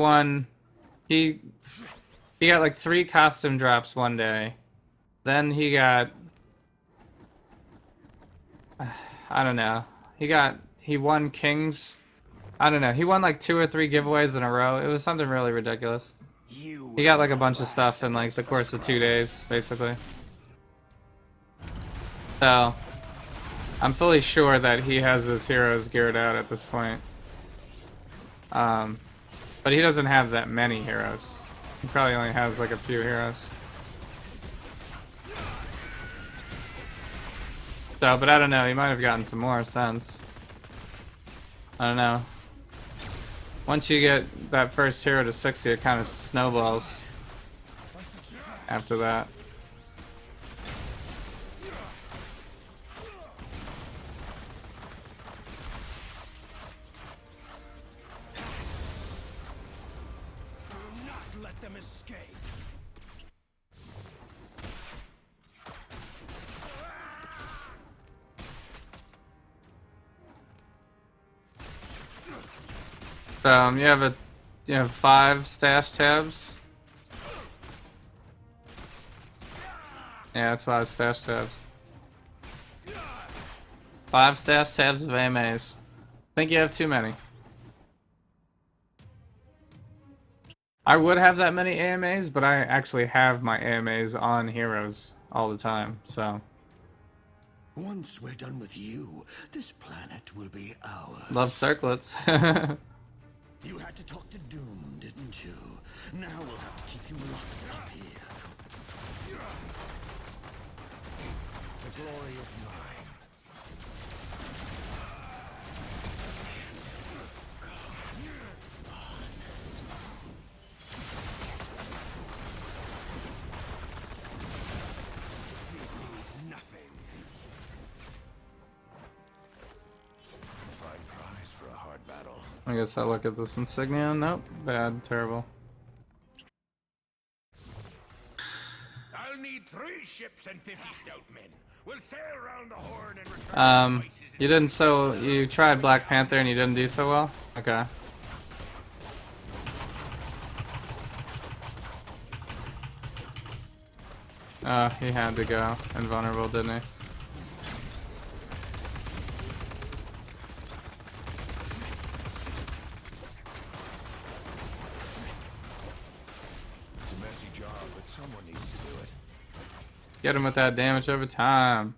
got like 3 costume drops one day. Then he got I don't know. He won Kings. I don't know. He won like 2 or 3 giveaways in a row. It was something really ridiculous. He got like a bunch of stuff in like the course of 2 days, basically. So, I'm fully sure that he has his heroes geared out at this point. But he doesn't have that many heroes. He probably only has like a few heroes. So, but I don't know. He might have gotten some more since. I don't know. Once you get that first hero to 60, it kind of snowballs after that. Let them escape. You have 5 stash tabs. Yeah, that's 5 stash tabs. 5 stash tabs of AMAs. I think you have too many. I would have that many AMAs, but I actually have my AMAs on heroes all the time, so. Once we're done with you, this planet will be ours. Love circlets. You had to talk to Doom, didn't you? Now we'll have to keep you locked up here. The glory is mine. Nothing. Fine prize for a hard battle. I guess I'll look at this insignia. Nope. Bad. Terrible. I'll need 3 ships and 50 stout men. We'll sail around the Horn and return to spices You tried Black Panther and you didn't do so well? Okay. He had to go invulnerable, didn't he? It's a messy job, but someone needs to do it. Get him with that damage over time.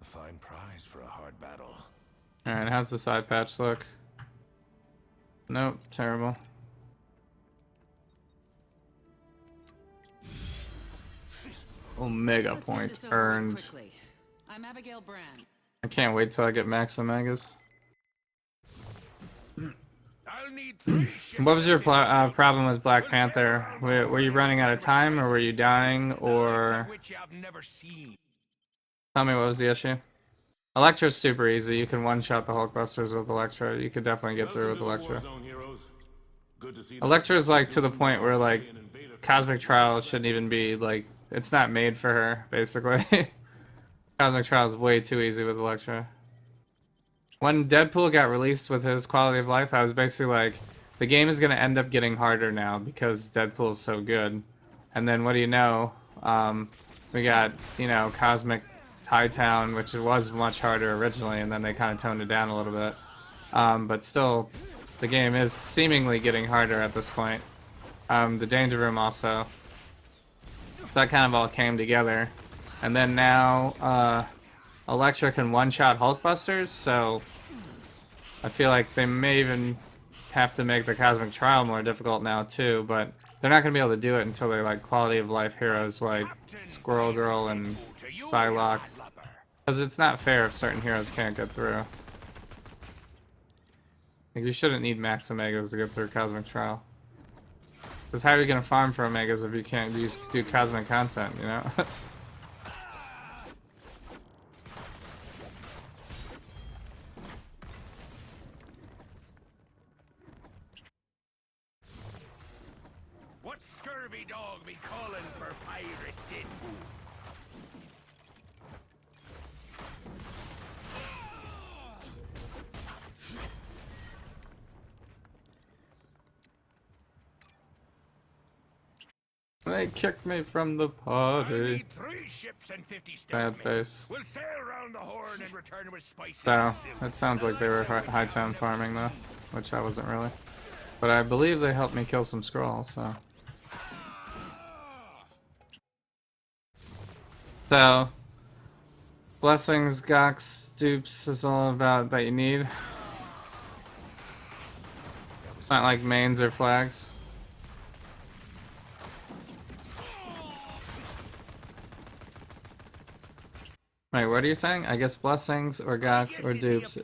A fine prize for a hard battle. Alright, how's the side patch look? Nope, terrible. Omega points earned. I'm Abigail Brand. I can't wait till I get max Omegas. I'll need 3 ships. What was your problem with Black Panther? Were you running out of time, or were you dying, or... Which I've never seen. Tell me what was the issue? Electra's super easy. You can one-shot the Hulkbusters with Electra. You could definitely get through with Electra. Electra's like to the point where like Cosmic Trial shouldn't even be like... It's not made for her, basically. Cosmic Trial is way too easy with Electra. When Deadpool got released with his quality of life, I was basically like, the game is going to end up getting harder now because Deadpool's so good. And then what do you know? We got, you know, Cosmic Hightown, which was much harder originally, and then they kind of toned it down a little bit. But still, the game is seemingly getting harder at this point. The Danger Room also. That kind of all came together. And then now, Elektra can one-shot Hulkbusters, so I feel like they may even have to make the Cosmic Trial more difficult now too, but they're not going to be able to do it until they like quality of life heroes like Squirrel Girl and Psylocke. Because it's not fair if certain heroes can't get through. Like, you shouldn't need max Omegas to get through Cosmic Trial. Because how are you going to farm for Omegas if you can't do Cosmic content, you know? What scurvy dog be calling for pirate Deadpool? They kicked me from the I'll party. need 3 ships and 50 stout Bad men. face. We'll sail round the Horn and return with spices So, and silk. that sounds The like they were likes of which high I've town never farming though, seen. which I wasn't really. But I believe they helped me kill some scrolls, so. So, blessings, Gox, dupes is all about that you need. It's not like mains or flags. Wait, what are you saying? I guess blessings or Gox or dupes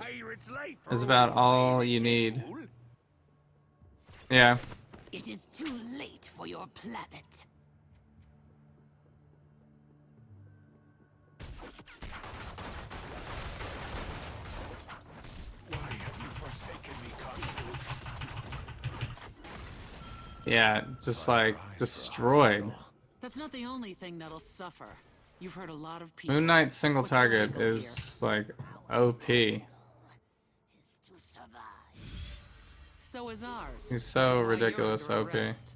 is about all you need. Yeah. It is too late for your planet. Why have you forsaken me, Khonshu? Yeah, just like destroyed. That's not the only thing that'll suffer. You've heard a lot of people. Moon Knight's single What's your target angle is like OP. Is to survive. So is ours. He's which so is why you're ridiculous under OP. arrest.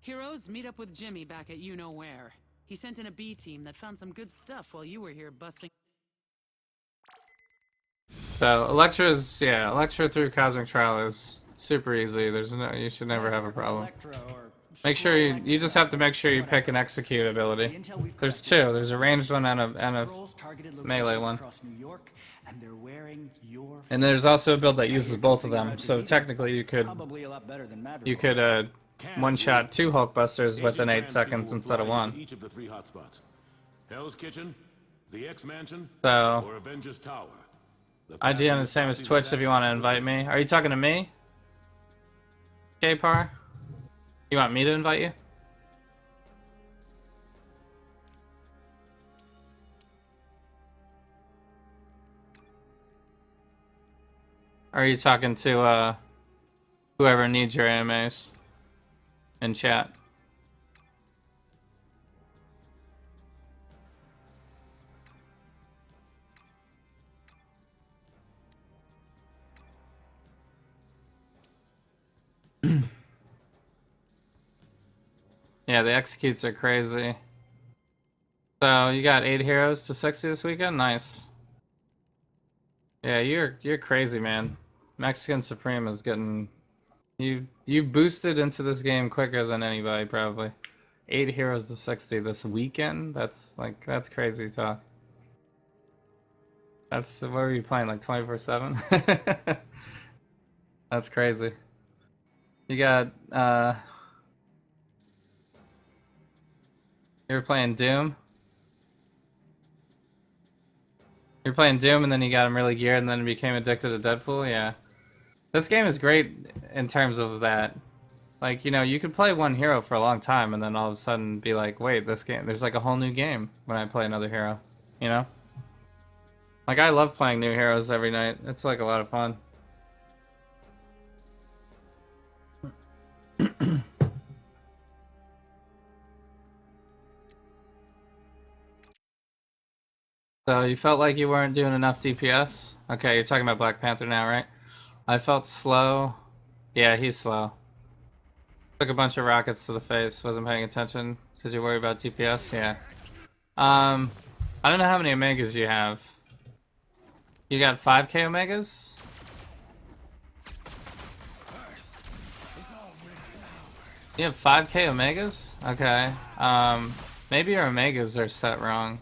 Heroes, meet up with Jimmy back at you-know-where. He sent in a B team that found some good stuff while you were here busting. So Electra's, yeah, Electra through Cosmic Trial is super easy. There's no, you should never have a problem. Make sure you just have to make sure you pick an execute ability. There's two. There's a ranged one and a melee one. And there's also a build that uses both of them. So technically you could one-shot 2 Hulkbusters within 8 seconds instead of 1. Each of the 3 hotspots. Hell's Kitchen, the X-Mansion, So or Avengers Tower. IGN is the same as Twitch if you want to invite me. Are you talking to me? K-Par? You want me to invite you? Or are you talking to whoever needs your animes in chat? Yeah, the executes are crazy. So you got 8 heroes to 60 this weekend? Nice. Yeah, you're crazy, man. Mexican Supreme is getting you boosted into this game quicker than anybody probably. 8 heroes to 60 this weekend? That's crazy talk. What are you playing, like 24/7? That's crazy. You got you were playing Doom? You're playing Doom and then you got him really geared and then became addicted to Deadpool? Yeah. This game is great in terms of that. Like, you know, you could play one hero for a long time and then all of a sudden be like, wait, this game, there's like a whole new game when I play another hero, you know? Like, I love playing new heroes every night. It's like a lot of fun. So you felt like you weren't doing enough DPS? Okay, you're talking about Black Panther now, right? I felt slow. Yeah, he's slow. Took a bunch of rockets to the face. Wasn't paying attention because you worry about DPS. Yeah. I don't know how many Omegas you have. You got 5k Omegas? You have 5k Omegas? Okay. Maybe your Omegas are set wrong.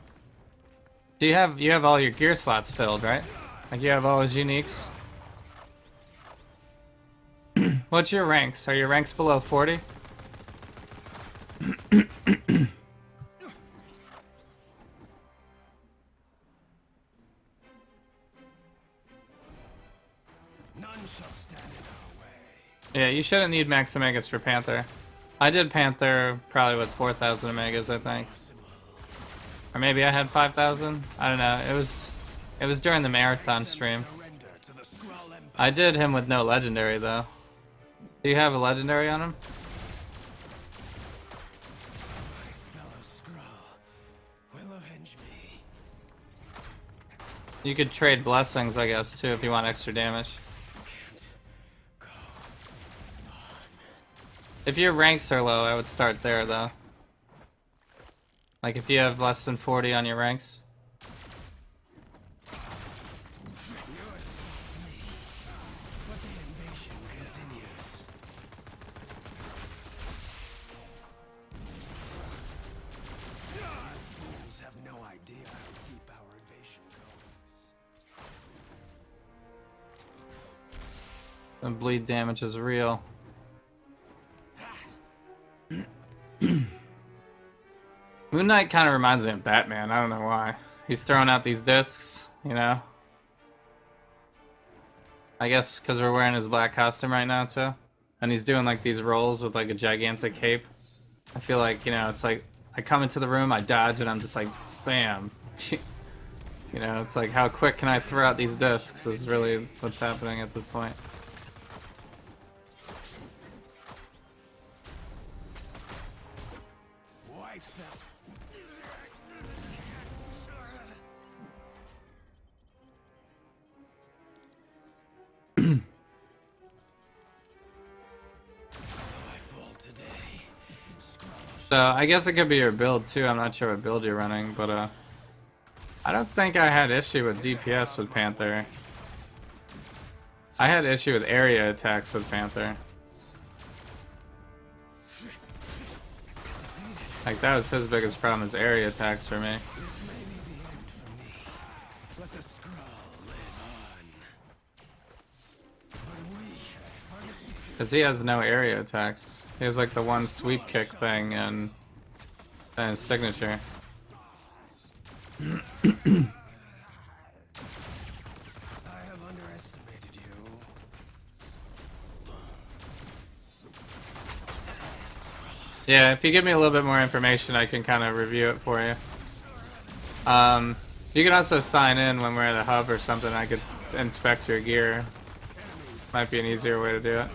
Do you have all your gear slots filled, right? Like you have all his uniques? What's your ranks? Are your ranks below 40? Yeah, you shouldn't need max Omegas for Panther. I did Panther probably with 4,000 Omegas, I think. Or maybe I had 5,000? I don't know. It was during the marathon stream. I did him with no legendary though. Do you have a legendary on him? You could trade blessings, I guess, too, if you want extra damage. If your ranks are low, I would start there though. Like if you have less than 40 on your ranks. But the invasion continues. Fools have no idea how deep our invasion goes. The bleed damage is real. Moon Knight kind of reminds me of Batman. I don't know why. He's throwing out these discs, you know? I guess because we're wearing his black costume right now, too. And he's doing, like, these rolls with, like, a gigantic cape. I feel like, you know, it's like, I come into the room, I dodge, and I'm just like, bam. You know, it's like, how quick can I throw out these discs is really what's happening at this point. White fell. So, I guess it could be your build, too. I'm not sure what build you're running, but, I don't think I had issue with DPS with Panther. I had issue with area attacks with Panther. Like, that was his biggest problem, is area attacks for me. This may be the end for me. Let the Skrull live on. But we are the superior. Because he has no area attacks. He has, like, the one sweep kick thing and his signature. I have underestimated you. Yeah, if you give me a little bit more information, I can kind of review it for you. You can also sign in when we're at a hub or something. I could inspect your gear. Might be an easier way to do it.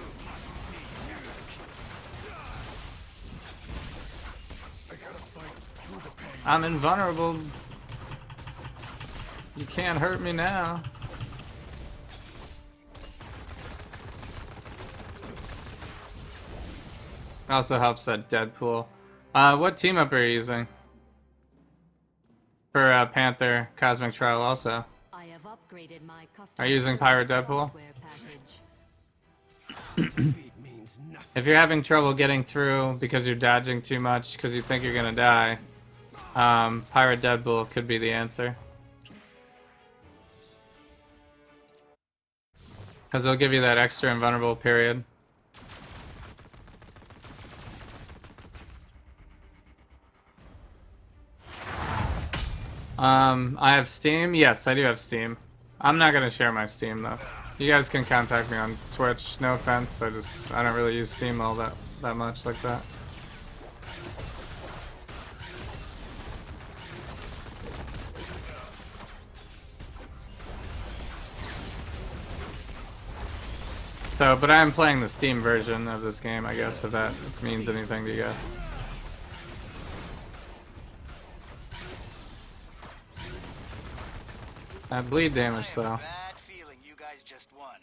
I'm invulnerable. You can't hurt me now. Also helps that Deadpool. What team up are you using? For Panther Cosmic Trial also. I have upgraded my Are you using Pirate Deadpool? software package. Defeat means nothing. If you're having trouble getting through because you're dodging too much because you think you're gonna die, Pirate Deadpool could be the answer. Because it'll give you that extra invulnerable period. I have Steam? Yes, I do have Steam. I'm not gonna share my Steam though. You guys can contact me on Twitch, no offense, I don't really use Steam all that much like that. So, but I am playing the Steam version of this game, I guess, if that means anything to you guys. That bleed damage, though. Bad feeling you guys just won.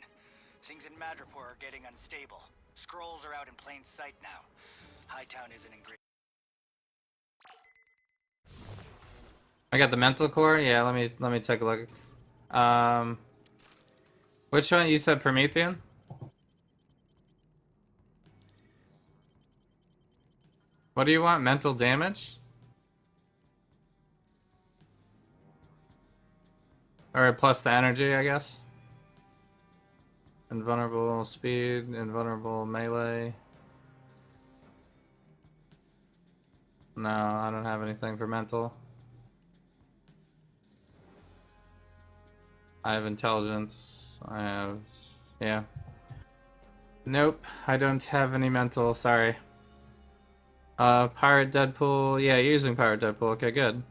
Things in Madripoor are getting unstable. Scrolls are out in plain sight now. Hightown isn't in great. I got the mental core. Yeah, let me take a look. Which one you said? Promethean? What do you want? Mental damage? Or plus the energy, I guess. Invulnerable speed, invulnerable melee. No, I don't have anything for mental. I have intelligence. I have... yeah. Nope, I don't have any mental, sorry. Pirate Deadpool. Yeah, you're using Pirate Deadpool. Okay, good.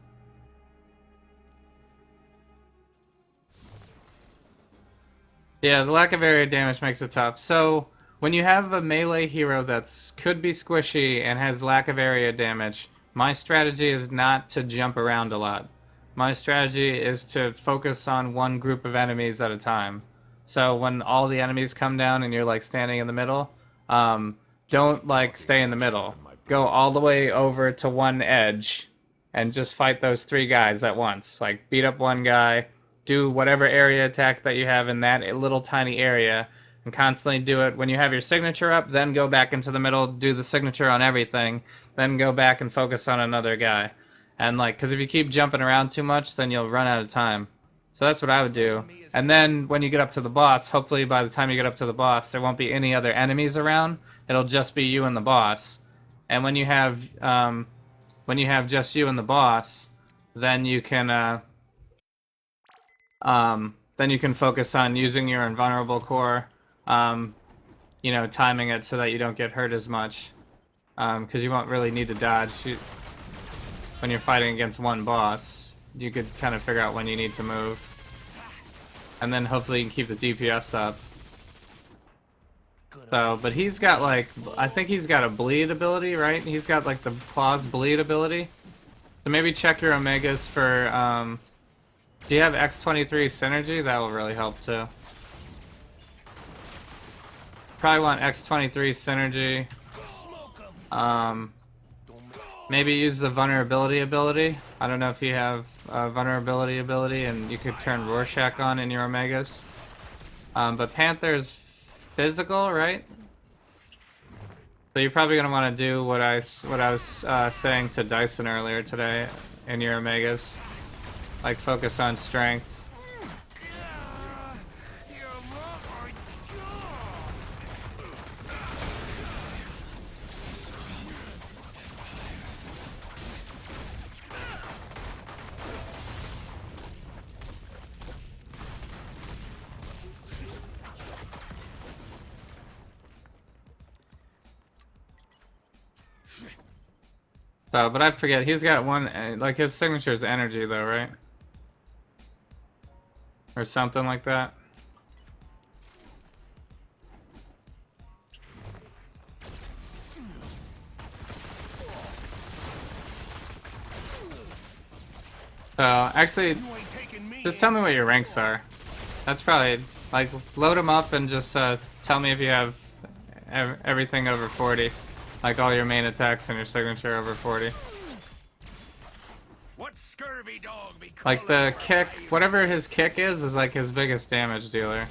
Yeah, the lack of area damage makes it tough. So, when you have a melee hero that's could be squishy and has lack of area damage, my strategy is not to jump around a lot. My strategy is to focus on one group of enemies at a time. So when all the enemies come down and you're like standing in the middle, don't like stay in the middle. Go all the way over to one edge and just fight those 3 guys at once. Like, beat up one guy, do whatever area attack that you have in that little tiny area, and constantly do it. When you have your signature up, then go back into the middle, do the signature on everything, then go back and focus on another guy. And like, because if you keep jumping around too much, then you'll run out of time. So that's what I would do. And then when you get up to the boss, hopefully by the time you get up to the boss, there won't be any other enemies around. It'll just be you and the boss. And when you have just you and the boss, then you can focus on using your invulnerable core, you know, timing it so that you don't get hurt as much, because you won't really need to dodge. When you're fighting against one boss, you could kind of figure out when you need to move, and then hopefully you can keep the DPS up. So, but he's got like, I think he's got a bleed ability, right? He's got like the claws bleed ability. So maybe check your Omegas for, do you have X23 synergy? That will really help too. Probably want X23 synergy. Maybe use the vulnerability ability. I don't know if you have vulnerability ability, and you could turn Rorschach on in your Omegas. But Panther's physical, right? So you're probably gonna want to do what I was saying to Dyson earlier today in your Omegas, like focus on strength. So, but I forget, he's got one, like his signature is energy though, right? Or something like that. So, actually, just tell me what your ranks are. That's probably, like, load them up and just tell me if you have everything over 40. Like all your main attacks and your signature over 40. What scurvy dog be Like the kick, whatever his kick is like his biggest damage dealer.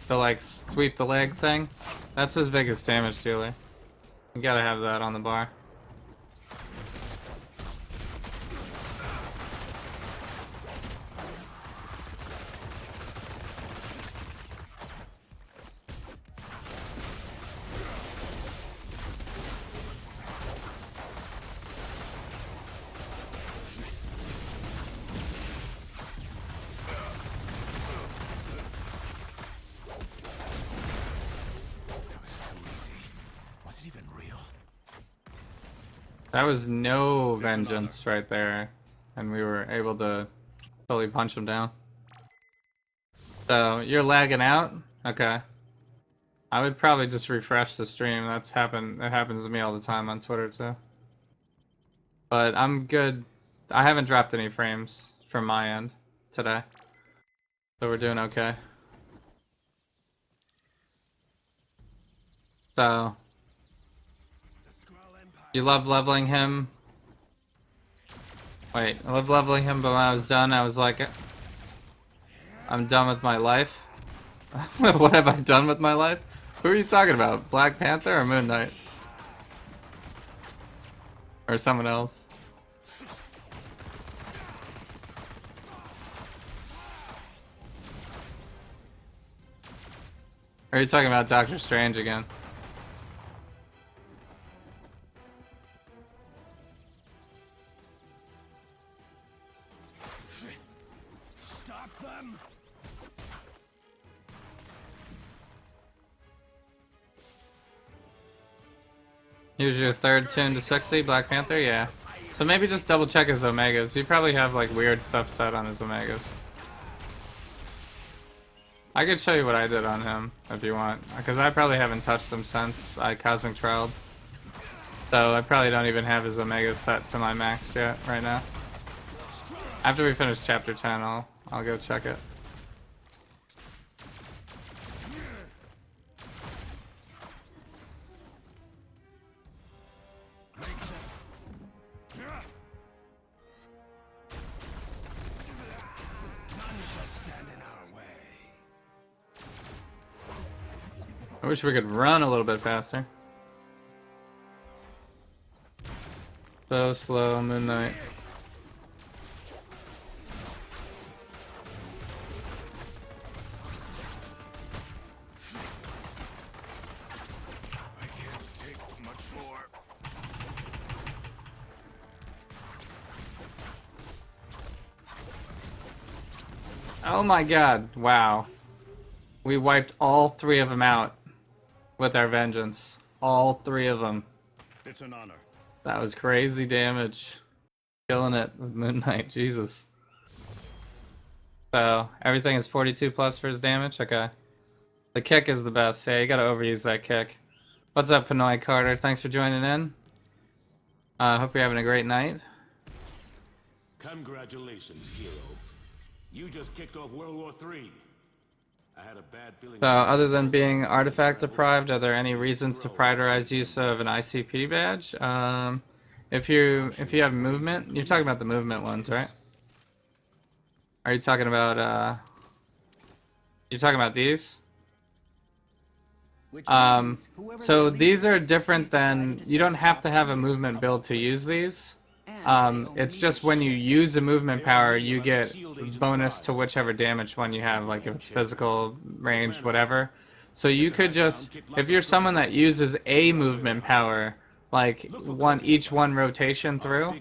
The like sweep the leg thing, that's his biggest damage dealer. You gotta have that on the bar. That was no vengeance right there, and we were able to totally punch him down. So, you're lagging out? Okay. I would probably just refresh the stream. That happens to me all the time on Twitter too. But I'm good. I haven't dropped any frames from my end today. So we're doing okay. So, you love leveling him. Wait, I love leveling him, but when I was done, I was like, I'm done with my life. What have I done with my life? Who are you talking about? Black Panther or Moon Knight? Or someone else? Or are you talking about Doctor Strange again? Stop them! Here's your third tune to 60, Black Panther? Yeah. So maybe just double check his Omegas. You probably have like weird stuff set on his Omegas. I could show you what I did on him if you want, because I probably haven't touched him since I Cosmic Trialed. So I probably don't even have his Omegas set to my max yet right now. After we finish chapter 10, I'll go check it. stand in our way. I wish we could run a little bit faster. So slow, Moon Knight. I can't take much more. Oh my god, wow. We wiped all 3 of them out with our vengeance. All 3 of them. It's an honor. That was crazy damage. Killing it with Moon Knight, Jesus. So, everything is 42 plus for his damage? Okay. The kick is the best. Yeah, you gotta overuse that kick. What's up, Pinoy Carter? Thanks for joining in. Hope you're having a great night. Congratulations, hero. You just kicked off World War III. I had a bad feeling. So, other than being artifact deprived, are there any reasons to prioritize use of an ICP badge? If you have movement, you're talking about the movement ones, right? Are you talking about you're talking about these? So these are different than, you don't have to have a movement build to use these. It's just when you use a movement power, you get bonus to whichever damage one you have, like if it's physical, range, whatever. So you could just, if you're someone that uses a movement power, like each one rotation through,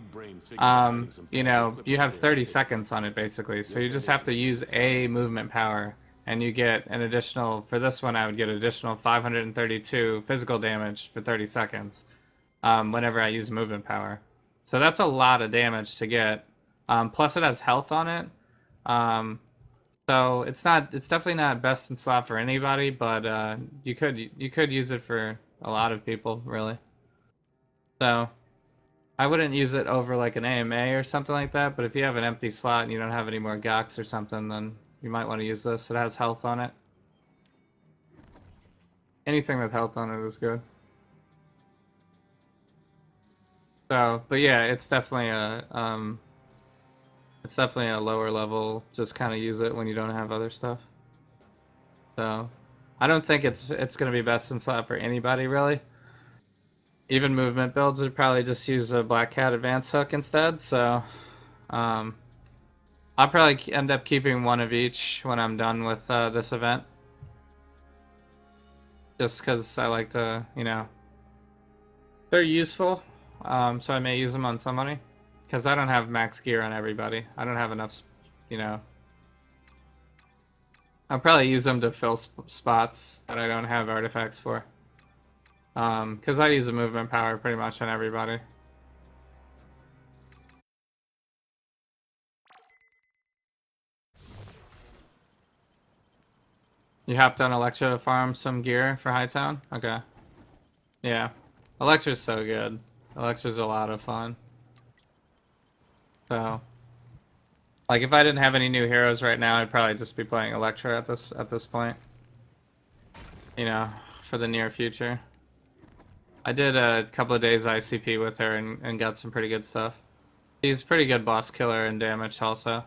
you know, you have 30 seconds on it basically. So you just have to use a movement power, and you get an additional, for this one I would get additional 532 physical damage for 30 seconds whenever I use a movement power. So that's a lot of damage to get. Plus it has health on it. So it's definitely not best in slot for anybody, but you could use it for a lot of people, really. So I wouldn't use it over like an AMA or something like that, but if you have an empty slot and you don't have any more Gox or something, then you might want to use this. It has health on it. Anything with health on it is good. So, but yeah, it's definitely a lower level. Just kind of use it when you don't have other stuff. So, I don't think it's gonna be best in slot for anybody really. Even movement builds would probably just use a Black Cat Advance Hook instead. So, I'll probably end up keeping one of each when I'm done with this event. Just because I like to, you know, they're useful. So I may use them on somebody, because I don't have max gear on everybody. I don't have enough, you know. I'll probably use them to fill spots that I don't have artifacts for. Because I use a movement power pretty much on everybody. You hopped on Electra to farm some gear for Hightown? Okay. Yeah. Electra's so good. Electra's a lot of fun. So, like if I didn't have any new heroes right now, I'd probably just be playing Electra at this point. You know, for the near future. I did a couple of days ICP with her and got some pretty good stuff. She's pretty good boss killer and damage also.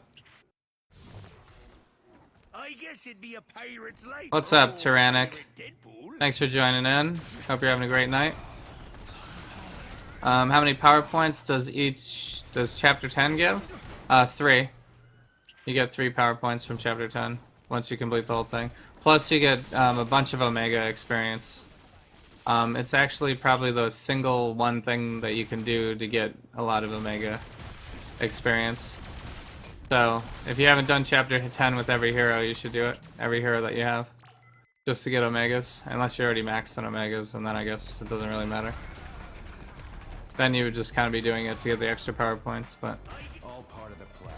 I guess it'd be a pirate's life. What's up, Tyrannic? Thanks for joining in. Hope you're having a great night. How many power points does Chapter 10 give? 3. You get 3 power points from Chapter 10 once you complete the whole thing. Plus you get a bunch of Omega experience. It's actually probably the single one thing that you can do to get a lot of Omega experience. So, if you haven't done Chapter 10 with every hero, you should do it. Every hero that you have. Just to get Omegas. Unless you're already maxed on Omegas, and then I guess it doesn't really matter. Then you would just kind of be doing it to get the extra power points, but... All part of the plan.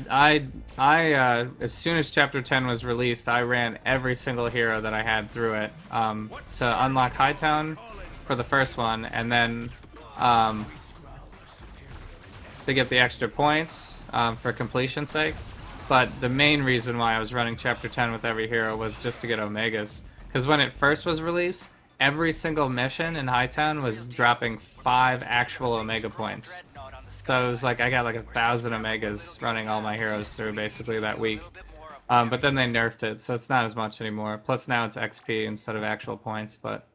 I as soon as Chapter 10 was released, I ran every single hero that I had through it, to unlock Hightown for the first one, and then, to get the extra points, for completion's sake. But the main reason why I was running Chapter 10 with every hero was just to get Omegas. Because when it first was released, every single mission in Hightown was dropping 5 actual Omega points. So it was like I got like 1,000 Omegas running all my heroes through basically that week. But then they nerfed it, so it's not as much anymore. Plus now it's XP instead of actual points, but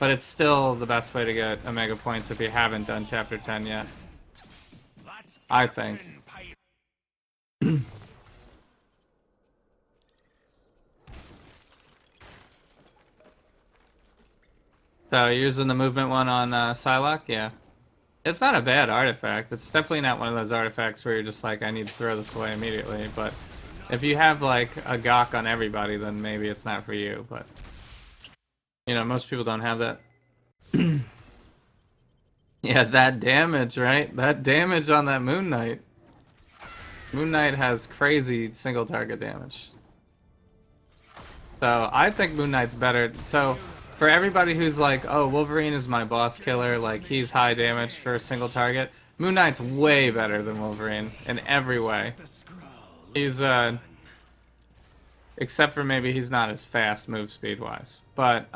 it's still the best way to get Omega points if you haven't done Chapter 10 yet. I think. So you're using the movement one on Psylocke? Yeah. It's not a bad artifact. It's definitely not one of those artifacts where you're just like, I need to throw this away immediately. But if you have like a Gawk on everybody, then maybe it's not for you. But, you know, most people don't have that. Yeah, that damage, right? That damage on that Moon Knight. Moon Knight has crazy single target damage. So I think Moon Knight's better. So for everybody who's like, oh, Wolverine is my boss killer, like he's high damage for a single target, Moon Knight's way better than Wolverine in every way. He's except for maybe he's not as fast move speed wise, but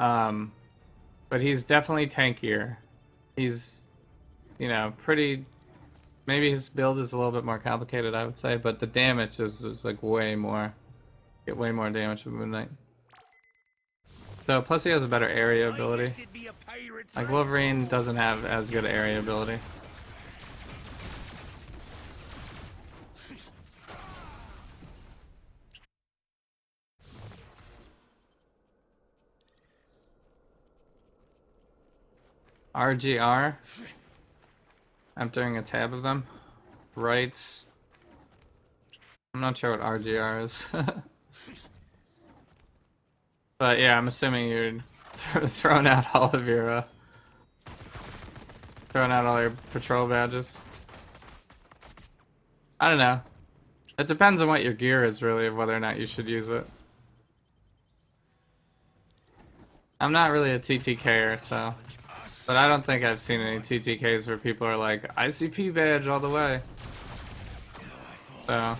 he's definitely tankier. He's, you know, pretty. Maybe his build is a little bit more complicated, I would say, but the damage is like way more. Get way more damage with Moon Knight. So plus he has a better area ability. Like Wolverine doesn't have as good area ability. RGR. I'm doing a tab of them. Right. I'm not sure what RGR is. But yeah, I'm assuming you're throwing out all of your throwing out all your patrol badges. I don't know. It depends on what your gear is, really, of whether or not you should use it. I'm not really a TTKer, so. But I don't think I've seen any TTKs where people are like, ICP badge all the way. So.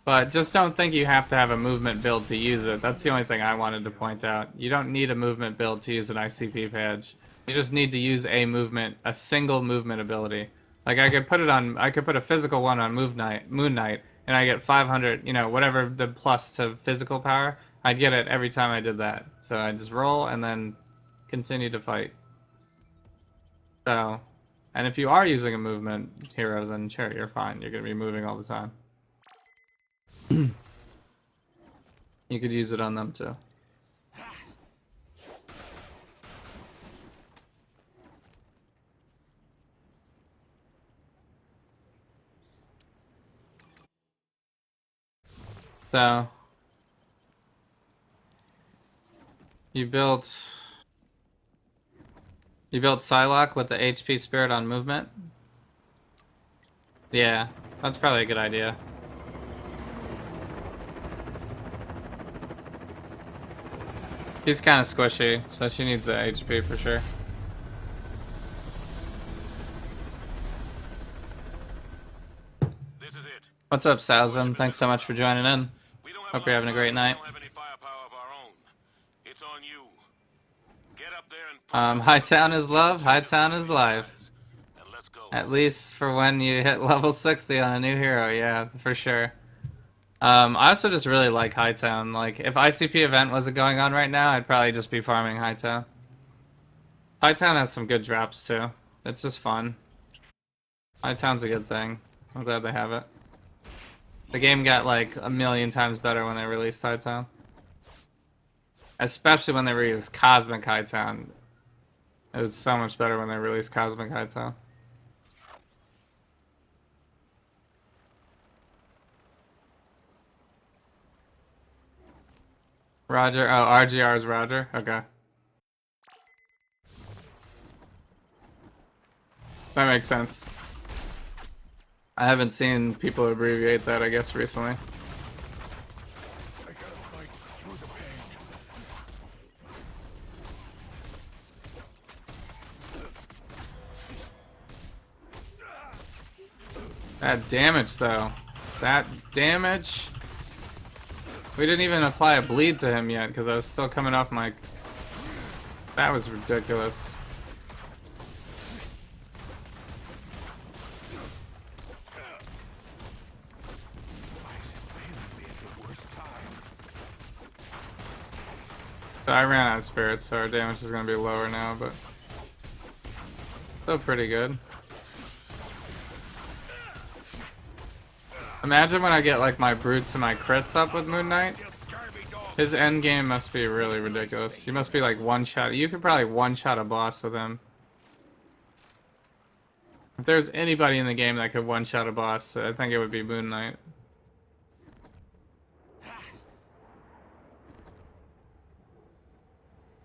But just don't think you have to have a movement build to use it. That's the only thing I wanted to point out. You don't need a movement build to use an ICP badge. You just need to use a single movement ability. Like I could put a physical one on Moon Knight, and I get 500, you know, whatever the plus to physical power, I'd get it every time I did that. So I just roll and then continue to fight. So, and if you are using a movement hero, then sure, you're fine. You're gonna be moving all the time. You could use it on them too. So you built Psylocke with the HP Spirit on movement? Yeah, that's probably a good idea. She's kind of squishy, so she needs the HP for sure. This is it. What's up, Salzam? Thanks so much for joining in. Hope you're having a great night. It's on you. Get up there and Hightown is love, Hightown is life. At least for when you hit level 60 on a new hero, yeah, for sure. I also just really like Hightown. Like, if ICP event wasn't going on right now, I'd probably just be farming Hightown. Hightown has some good drops too. It's just fun. Hightown's a good thing. I'm glad they have it. The game got like a million times better when they released Hightown. Especially when they released Cosmic Hightown. It was so much better when they released Cosmic Hightown. Roger. Oh, RGR is Roger? Okay. That makes sense. I haven't seen people abbreviate that, I guess, recently. That damage, though. That damage. We didn't even apply a bleed to him yet, because I was still coming off my... That was ridiculous. So I ran out of spirits, so our damage is gonna be lower now, but still pretty good. Imagine when I get like my brutes and my crits up with Moon Knight. His end game must be really ridiculous. He must be like one shot. You could probably one shot a boss with him. If there's anybody in the game that could one shot a boss, I think it would be Moon Knight.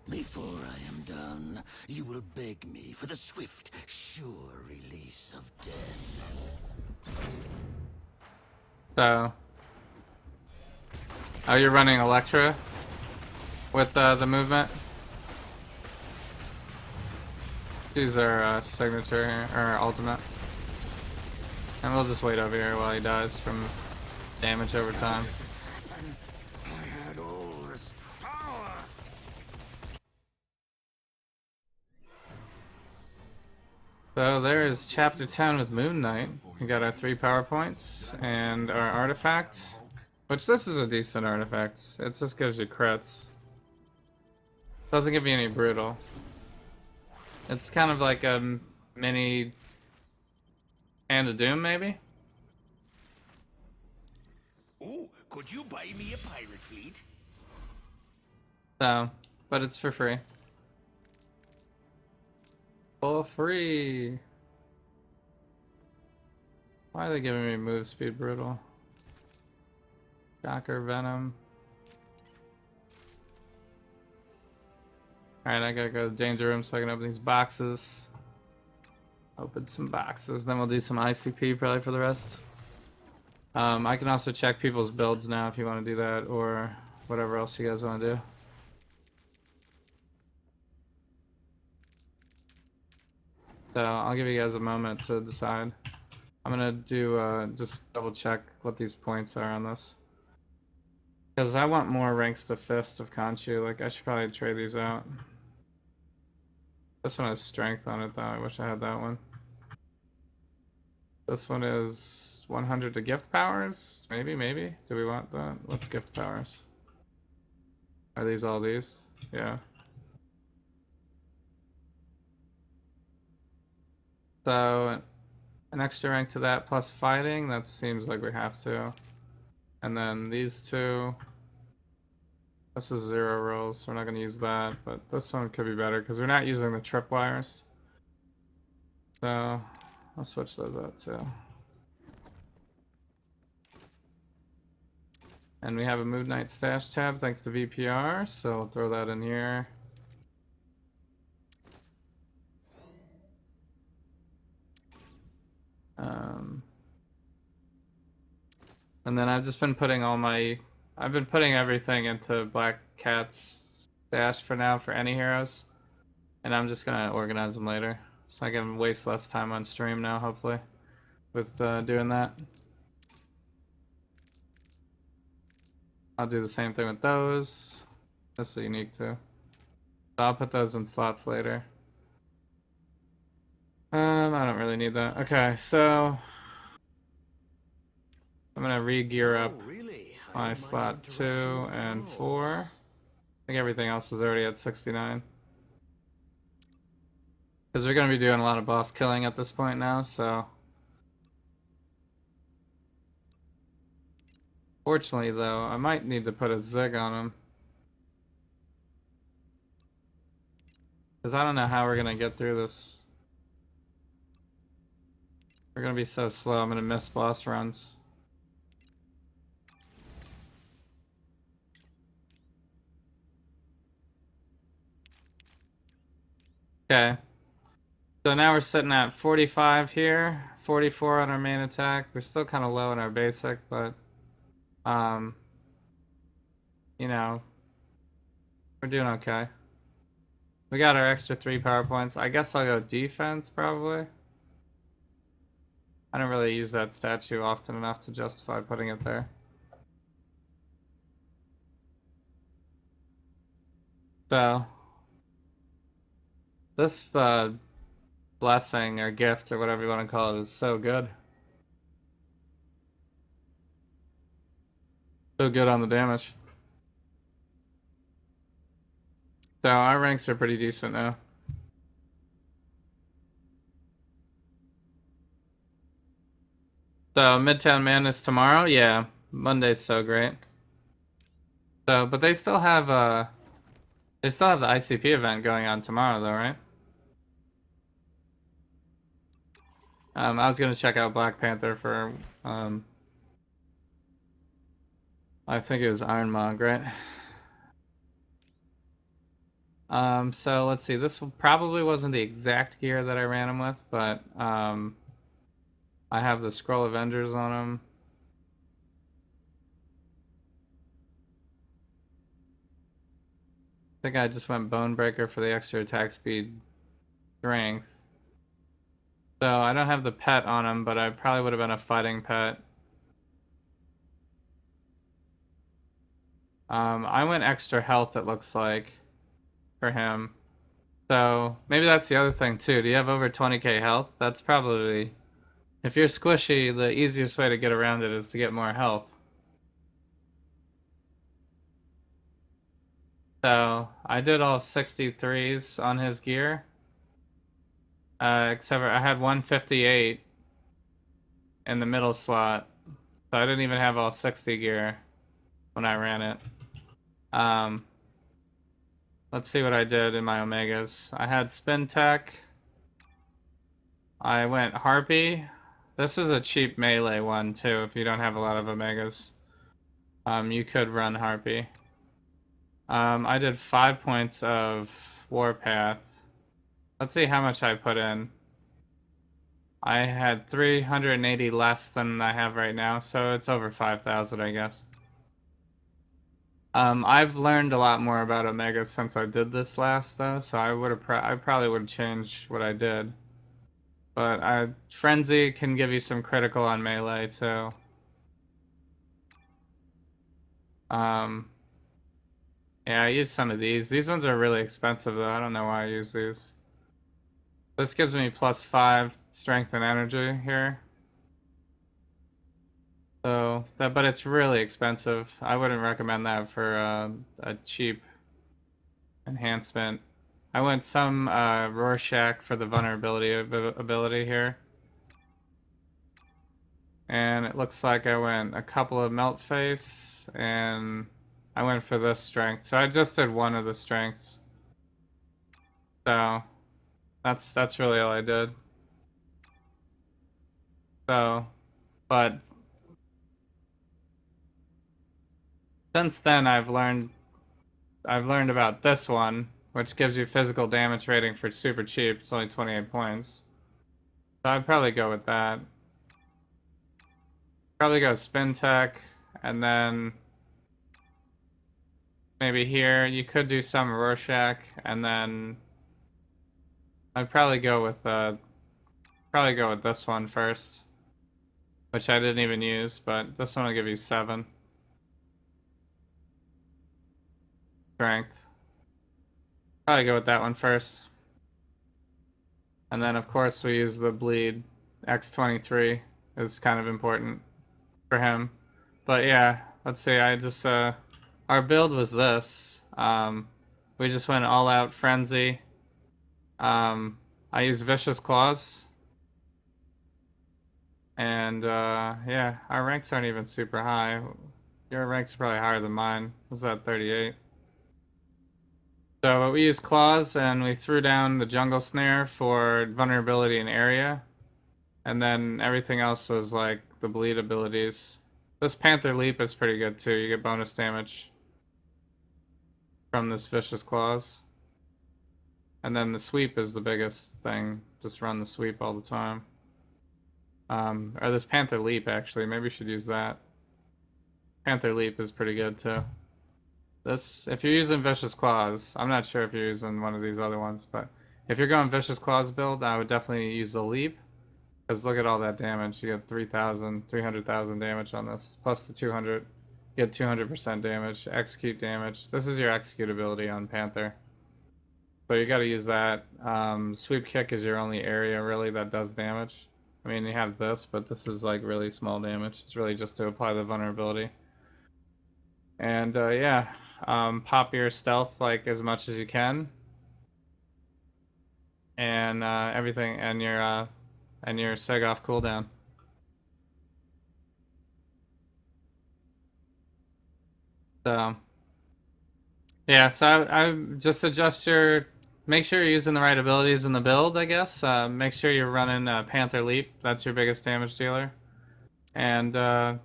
Before I am done, you will beg me for the swift, sure release of death. So, oh, you're running Electra with the movement. Use our signature here, or ultimate, and we'll just wait over here while he dies from damage over time. I had all this power. So there's chapter 10 with Moon Knight. We got our 3 power points and our artifact, which this is a decent artifact. It just gives you crits. Doesn't give you any brutal. It's kind of like a mini Hand of Doom, maybe? Ooh, could you buy me a pirate fleet? So, but it's for free. For free! Why are they giving me move speed brutal? Shocker, Venom. Alright, I gotta go to the danger room so I can open these boxes. Open some boxes, then we'll do some ICP probably for the rest. I can also check people's builds now if you want to do that, or whatever else you guys want to do. So I'll give you guys a moment to decide. I'm gonna do just double check what these points are on this. Because I want more ranks to Fist of Khonshu, like I should probably trade these out. This one has strength on it though, I wish I had that one. This one is 100 to gift powers? Maybe? Do we want that? What's gift powers? Are these all these? Yeah. So, an extra rank to that plus fighting, that seems like we have to. And then these two. This is 0 rolls, so we're not going to use that, but this one could be better because we're not using the tripwires. So, I'll switch those out too. And we have a Moon Knight stash tab thanks to VPR, so I'll throw that in here. And then I've just been putting I've been putting everything into Black Cat's stash for now for any heroes. And I'm just gonna organize them later. So I can waste less time on stream now, hopefully, with doing that. I'll do the same thing with those. This is unique too. So I'll put those in slots later. I don't really need that. Okay, so I'm gonna re-gear up my slot 2 and 4. I think everything else is already at 69. Because we're gonna be doing a lot of boss killing at this point now, so. Fortunately though, I might need to put a zig on him. Because I don't know how we're gonna get through this. We're gonna be so slow, I'm gonna miss boss runs. Okay. So now we're sitting at 45 here, 44 on our main attack. We're still kind of low in our basic, but you know, we're doing okay. We got our extra 3 power points. I guess I'll go defense probably. I don't really use that statue often enough to justify putting it there. So this blessing or gift or whatever you want to call it is so good. So good on the damage. So our ranks are pretty decent now. So Midtown Madness tomorrow? Yeah, Monday's so great. So, but they still have the ICP event going on tomorrow though, right? I was gonna check out Black Panther for I think it was Iron Mog, right? So let's see. This probably wasn't the exact gear that I ran him with, but I have the Skrull Avengers on him. I think I just went Bonebreaker for the extra attack speed, strength. So I don't have the pet on him, but I probably would have been a fighting pet. I went extra health, it looks like, for him. So maybe that's the other thing too. Do you have over 20k health? That's probably, if you're squishy, the easiest way to get around it is to get more health. So I did all 63s on his gear. Except for I had 158 in the middle slot. So I didn't even have all 60 gear when I ran it. Let's see what I did in my Omegas. I had Spin Tech. I went Harpy. This is a cheap melee one too if you don't have a lot of Omegas. You could run Harpy. I did 5 points of Warpath. Let's see how much I put in. I had 380 less than I have right now, so it's over 5,000, I guess. I've learned a lot more about Omega since I did this last, though, so I probably would have changed what I did. But Frenzy can give you some critical on melee too. Yeah, I used some of these. These ones are really expensive though. I don't know why I use these. This gives me +5 strength and energy here. So but it's really expensive. I wouldn't recommend that for a cheap enhancement. I went some Rorschach for the vulnerability ability here. And it looks like I went a couple of Melt Face, and I went for this strength. So I just did one of the strengths. So that's really all I did. So, but since then I've learned about this one, which gives you physical damage rating for super cheap. It's only 28 points. So I'd probably go with that. Probably go Spin Tech, and then maybe here you could do some Rorschach, and then I'd probably go with this one first, which I didn't even use, but this one will give you 7 strength. Probably go with that one first, and then of course we use the bleed. X23 is kind of important for him. But yeah, let's see. I just our build was this. We just went all out frenzy. I used vicious claws. And yeah, our ranks aren't even super high. Your ranks are probably higher than mine. This is at 38. So we used claws, and we threw down the jungle snare for vulnerability and area. And then everything else was like the bleed abilities. This Panther Leap is pretty good too. You get bonus damage from this Vicious Claws. And then the sweep is the biggest thing. Just run the sweep all the time. Or this Panther Leap actually. Maybe you should use that. Panther Leap is pretty good too. This, if you're using Vicious Claws, I'm not sure if you're using one of these other ones, but if you're going Vicious Claws build, I would definitely use the Leap. Because look at all that damage. You get 300,000 damage on this. Plus the 200. You get 200% damage. Execute damage. This is your execute ability on Panther. So you gotta use that. Sweep Kick is your only area really that does damage. I mean, you have this, but this is like really small damage. It's really just to apply the vulnerability. And yeah, pop your stealth like as much as you can, and everything, and your seg off cooldown. So yeah, so I just adjust your, make sure you're using the right abilities in the build, I guess. Make sure you're running Panther Leap. That's your biggest damage dealer. And,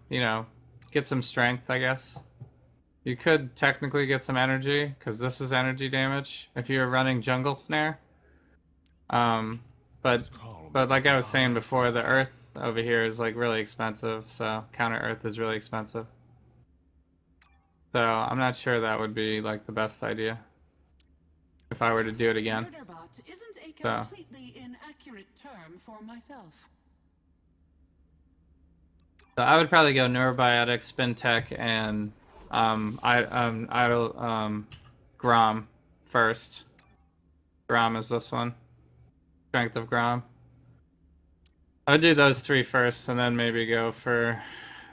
you know, get some strength, I guess. You could technically get some energy, because this is energy damage, if you're running Jungle Snare. But like I was saying before, the Earth over here is, like, really expensive, so Counter Earth is really expensive. So I'm not sure that would be, like, the best idea if I were to do it again. Murderbot isn't a So. completely inaccurate term for myself. So I would probably go Neurobiotic, Spin Tech, and Grom first. Grom is this one. Strength of Grom. I would do those three first, and then maybe go for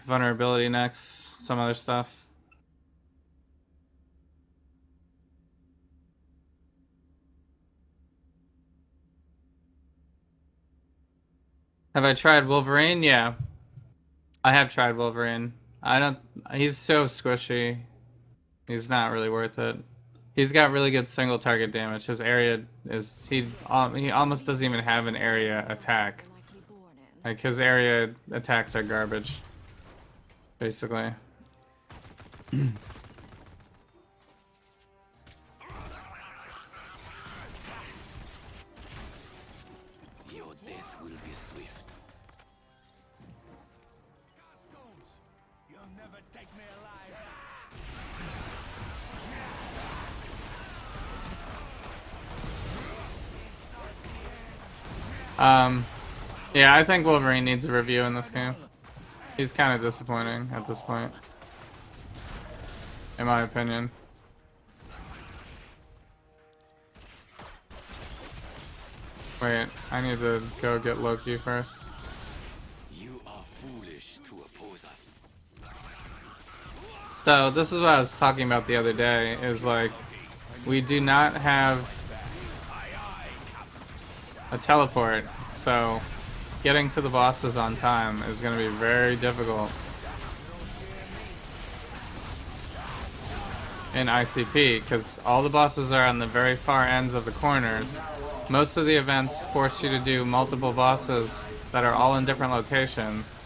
Vulnerability next, some other stuff. Have I tried Wolverine? Yeah. I have tried Wolverine. He's so squishy. He's not really worth it. He's got really good single target damage. His area is, he almost doesn't even have an area attack. Like, his area attacks are garbage, basically. Your death will be swift. You'll never take me alive. Yeah, I think Wolverine needs a review in this game. He's kind of disappointing at this point, in my opinion. Wait, I need to go get Loki first. You are foolish to oppose us. So this is what I was talking about the other day, is like, we do not have a teleport, so getting to the bosses on time is going to be very difficult in ICP, because all the bosses are on the very far ends of the corners. Most of the events force you to do multiple bosses that are all in different locations.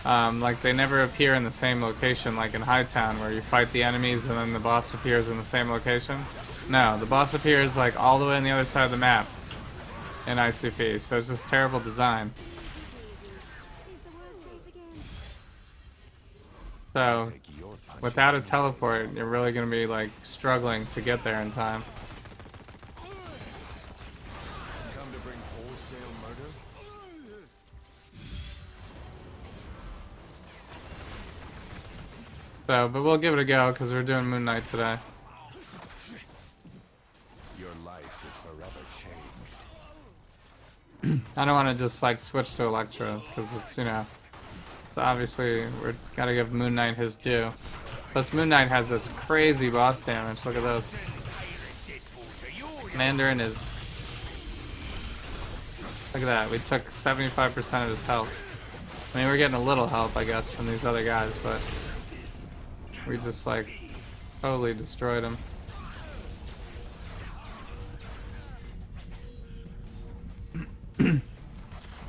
Like, they never appear in the same location, like in Hightown, where you fight the enemies and then the boss appears in the same location. No, the boss appears like all the way on the other side of the map in ICP, so it's just terrible design. So, without a teleport, you're really going to be like struggling to get there in time. Come to bring wholesale murder? So, but we'll give it a go because we're doing Moon Knight today. Your life is forever changed. I don't want to just like switch to Electro because it's, you know, obviously we're gotta give Moon Knight his due. Plus Moon Knight has this crazy boss damage. Look at this. Mandarin is. Look at that. We took 75% of his health. I mean, we're getting a little help, I guess, from these other guys, but we just like totally destroyed him.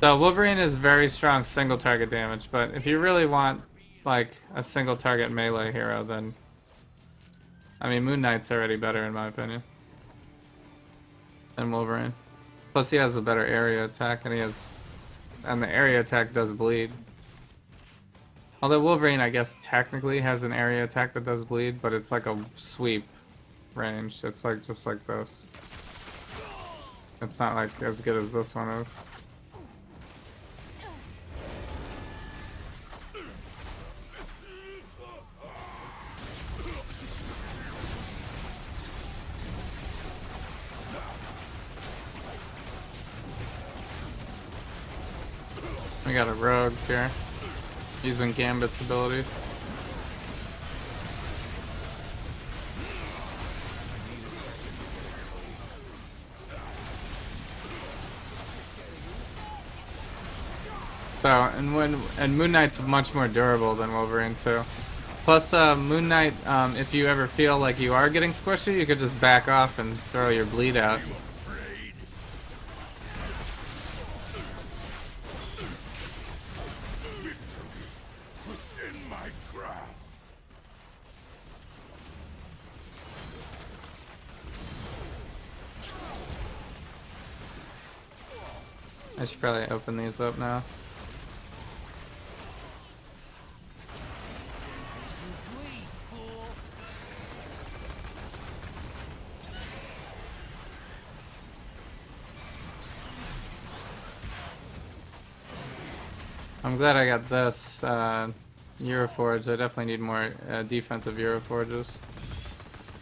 So Wolverine is very strong single target damage, but if you really want like a single target melee hero, then I mean Moon Knight's already better in my opinion than Wolverine. Plus he has a better area attack, and the area attack does bleed. Although Wolverine, I guess, technically has an area attack that does bleed, but it's like a sweep range. It's like just like this. It's not like as good as this one is. We got a rogue here, using Gambit's abilities. So, and Moon Knight's much more durable than Wolverine too. Plus, Moon Knight, if you ever feel like you are getting squishy, you could just back off and throw your bleed out. I should probably open these up now. I'm glad I got this Euroforge. I definitely need more defensive Euroforges.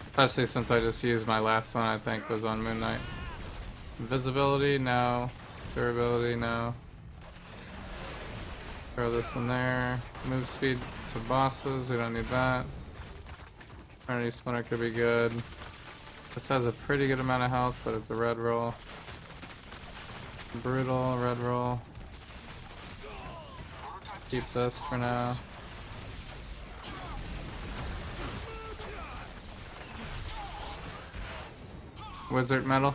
Especially since I just used my last one, I think, was on Moon Knight. Invisibility, no. Durability, no. Throw this in there. Move speed to bosses, we don't need that. Trinity Splinter could be good. This has a pretty good amount of health, but it's a red roll. Brutal, red roll. Keep this for now. Wizard metal.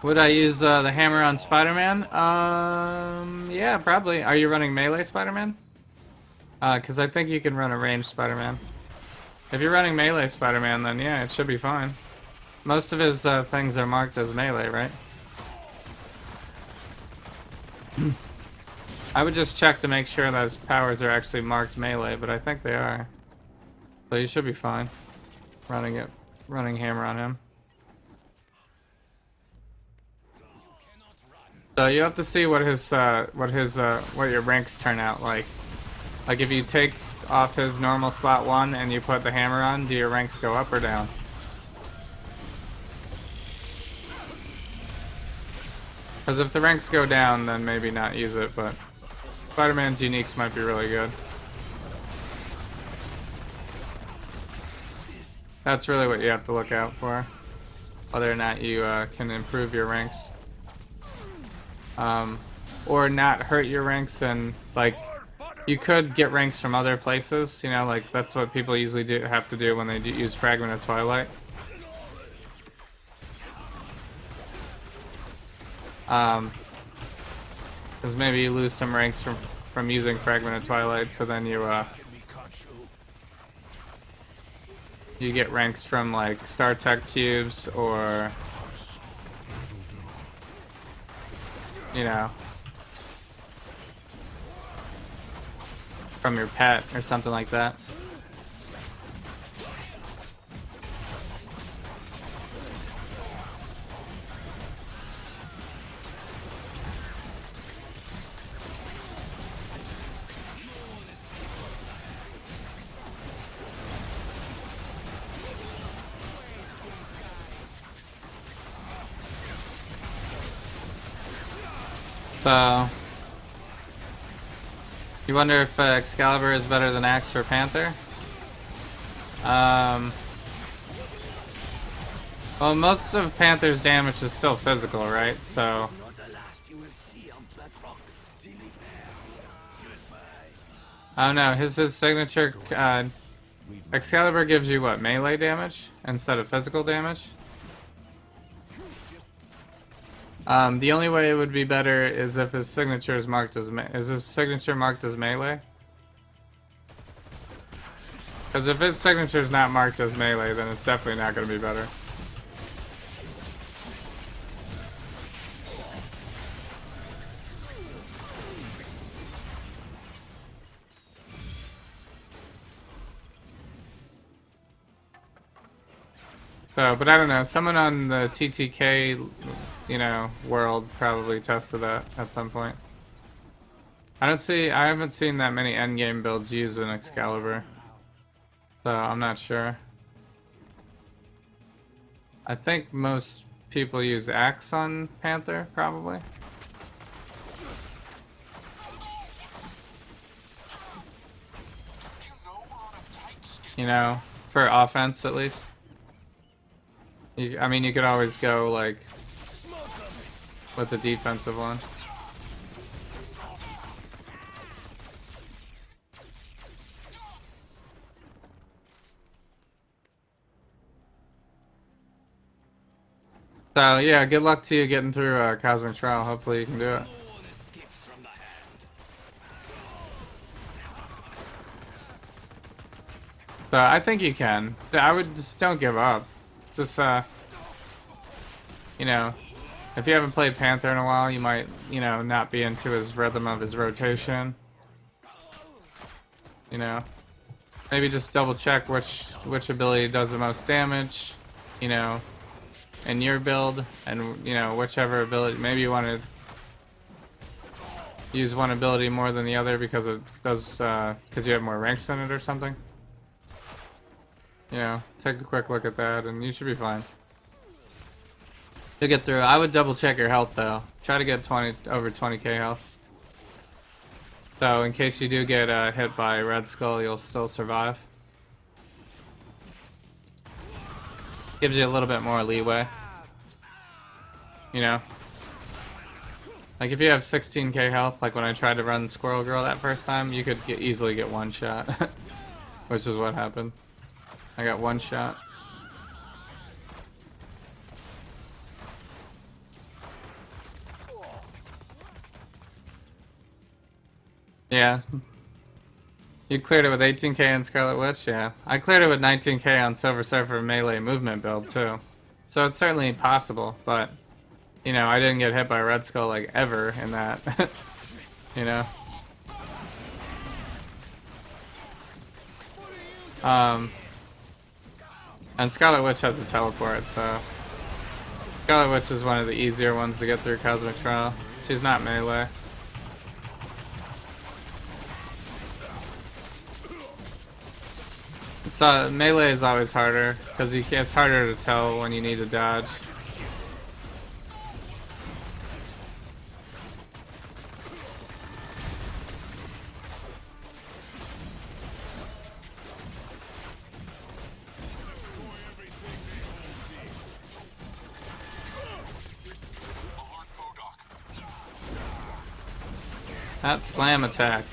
Would I use the hammer on Spider-Man? Yeah, probably. Are you running melee Spider-Man? Because I think you can run a ranged Spider-Man. If you're running melee Spider-Man, then yeah, it should be fine. Most of his things are marked as melee, right? I would just check to make sure that his powers are actually marked melee, but I think they are. So you should be fine running hammer on him. So you have to see what your ranks turn out like. Like if you take off his normal slot 1 and you put the hammer on, do your ranks go up or down? Because if the ranks go down, then maybe not use it, but Spider-Man's uniques might be really good. That's really what you have to look out for. Whether or not you can improve your ranks. Or not hurt your ranks, and like you could get ranks from other places, you know, like that's what people usually have to do when they use Fragment of Twilight. Because maybe you lose some ranks from using Fragment of Twilight, so then you get ranks from like Star Tech cubes, or you know, from your pet or something like that. So, you wonder if Excalibur is better than Axe for Panther? Well, most of Panther's damage is still physical, right? So, I don't know. His signature Excalibur gives you what, melee damage instead of physical damage? The only way it would be better is if his signature is marked as melee? Because if his signature is not marked as melee, then it's definitely not going to be better. So, but I don't know. Someone on the TTK, you know, world probably tested that at some point. I haven't seen that many endgame builds use an Excalibur, so I'm not sure. I think most people use Axe on Panther, probably. you know, for offense at least. I mean, you could always go like with the defensive one. So yeah, good luck to you getting through Cosmic Trial. Hopefully you can do it. So I think you can. I would just don't give up. Just you know, if you haven't played Panther in a while, you might, you know, not be into his rhythm of his rotation. You know, maybe just double check which ability does the most damage. You know, in your build, and you know whichever ability. Maybe you want to use one ability more than the other because it does because you have more ranks in it or something. You know, take a quick look at that and you should be fine. You'll get through. I would double check your health though. Try to get over 20k health. So in case you do get hit by Red Skull, you'll still survive. Gives you a little bit more leeway. You know? Like if you have 16k health, like when I tried to run Squirrel Girl that first time, you could easily get one shot. Which is what happened. I got one shot. Yeah. You cleared it with 18k on Scarlet Witch? Yeah. I cleared it with 19k on Silver Surfer melee movement build too. So it's certainly possible, but you know, I didn't get hit by Red Skull like ever in that. You know? And Scarlet Witch has a teleport, so Scarlet Witch is one of the easier ones to get through Cosmic Trial. She's not melee. It's melee is always harder because it's harder to tell when you need to dodge. That slam attack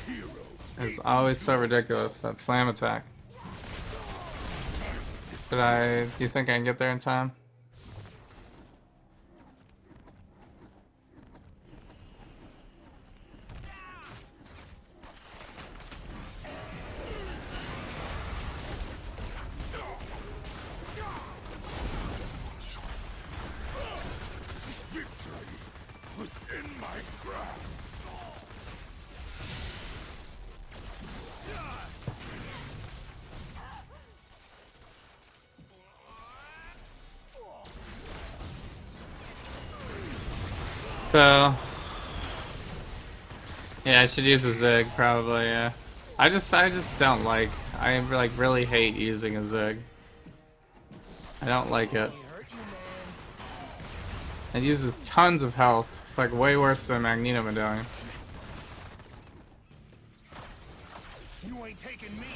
is always so ridiculous. That slam attack. Do you think I can get there in time? So, yeah, I should use a Zig probably. Yeah, I just don't like. I like really hate using a Zig. I don't like it. It uses tons of health. It's like way worse than Magneto Medallion. You ain't taking me in.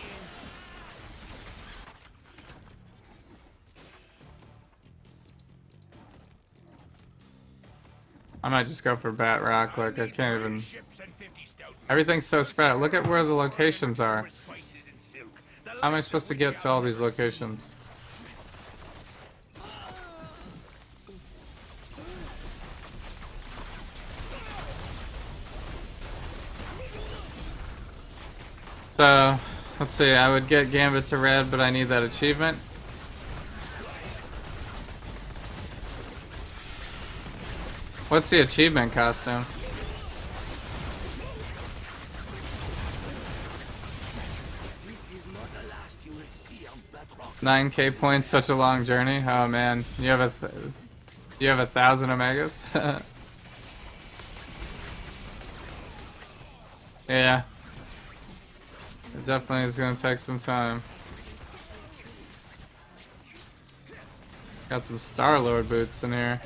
I might just go for Bat Rock. Like I can't even. Everything's so spread out. Look at where the locations are. How am I supposed to get to all these locations? So, let's see. I would get Gambit to red, but I need that achievement. What's the achievement costume? 9k points, such a long journey. Oh man, you have 1,000 Omegas. Yeah, it definitely is gonna take some time. Got some Star-Lord boots in here.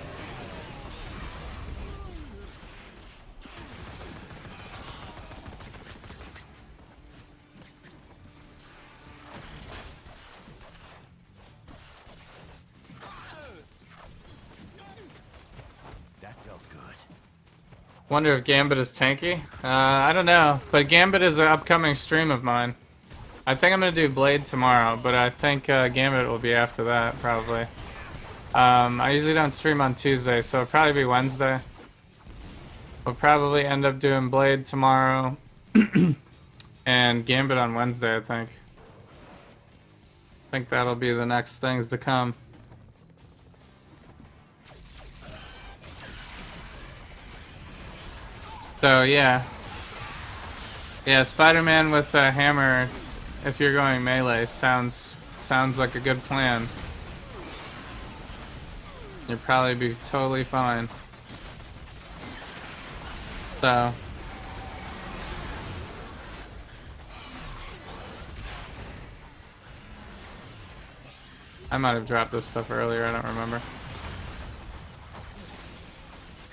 Wonder if Gambit is tanky? I don't know, but Gambit is an upcoming stream of mine. I think I'm gonna do Blade tomorrow, but I think Gambit will be after that, probably. I usually don't stream on Tuesday, so it'll probably be Wednesday. We'll probably end up doing Blade tomorrow, and Gambit on Wednesday, I think. I think that'll be the next things to come. So yeah, Spider-Man with a hammer, if you're going melee, sounds like a good plan. You'll probably be totally fine. So I might have dropped this stuff earlier, I don't remember.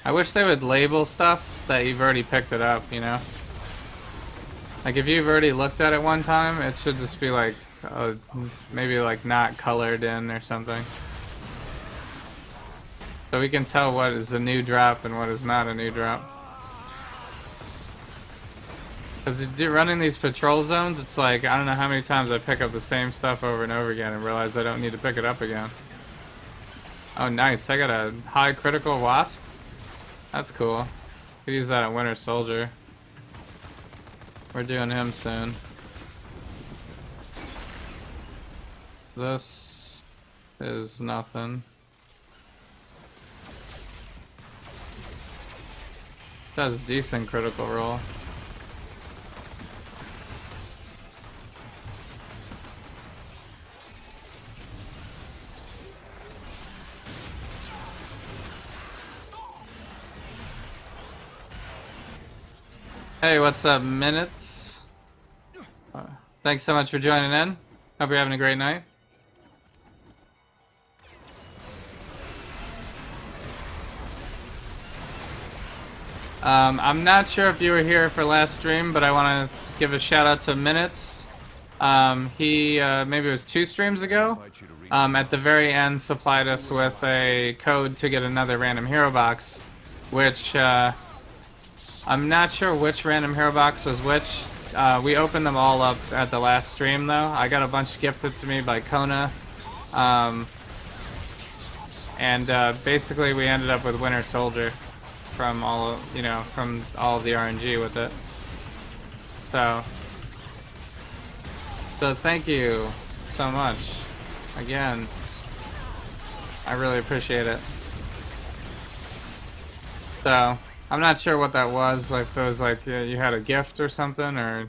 I wish they would label stuff that you've already picked it up, you know? Like if you've already looked at it one time, it should just be like, maybe like not colored in or something. So we can tell what is a new drop and what is not a new drop. Because running these patrol zones, it's like, I don't know how many times I pick up the same stuff over and over again and realize I don't need to pick it up again. Oh nice, I got a high critical wasp. That's cool. Could use that at Winter Soldier. We're doing him soon. This is nothing. Does decent critical roll. Hey, what's up, Minutes? Thanks so much for joining in. Hope you're having a great night. I'm not sure if you were here for last stream, but I want to give a shout out to Minutes. He, maybe it was 2 streams ago, at the very end supplied us with a code to get another random hero box, which, I'm not sure which random hero box was which. We opened them all up at the last stream though. I got a bunch gifted to me by Kona. Basically we ended up with Winter Soldier from all of, from all of the RNG with it. So thank you so much. Again, I really appreciate it. So I'm not sure what that was, like if it was like you had a gift or something, or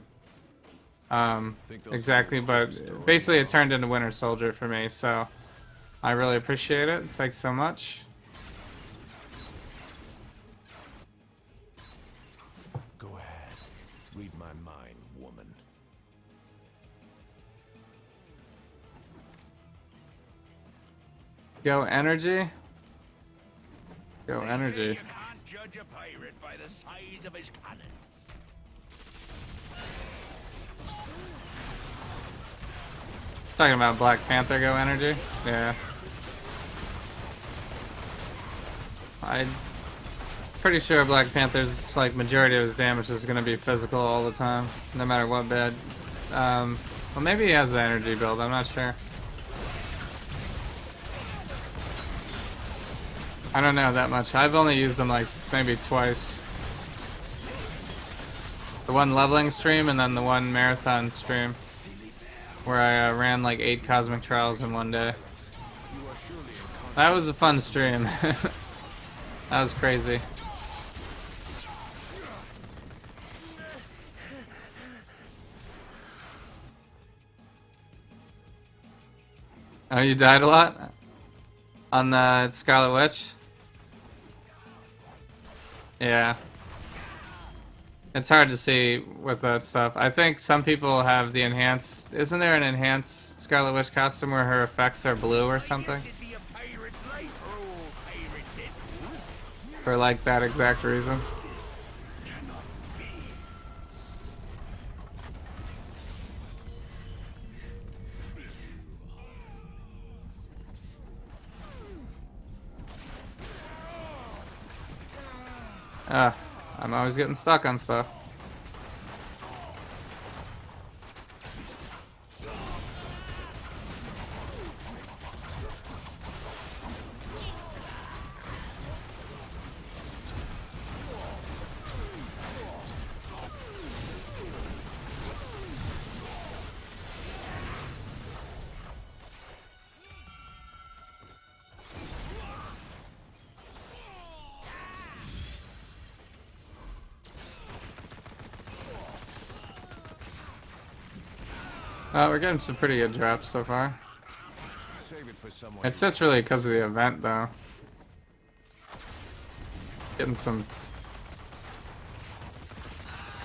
exactly, but basically it turned into Winter Soldier for me, so I really appreciate it. Thanks so much. Go ahead. Read my mind, woman. Go energy. Go They energy. say you can't judge a pirate by the size of his cannons. Talking about Black Panther Go energy? Yeah. I'm pretty sure Black Panther's like majority of his damage is gonna be physical all the time, no matter what bed. Well, maybe he has the energy build. I'm not sure. I don't know that much. I've only used them like maybe twice. The one leveling stream and then the one marathon stream where I ran like 8 cosmic trials in one day. That was a fun stream. That was crazy. Oh, you died a lot? On the Scarlet Witch? Yeah. It's hard to see with that stuff. I think some people have the enhanced... Isn't there an enhanced Scarlet Witch costume where her effects are blue or something? For like that exact reason. I'm always getting stuck on stuff. We're getting some pretty good drops so far. Save it for someone. It's just really because of the event, though. Getting some.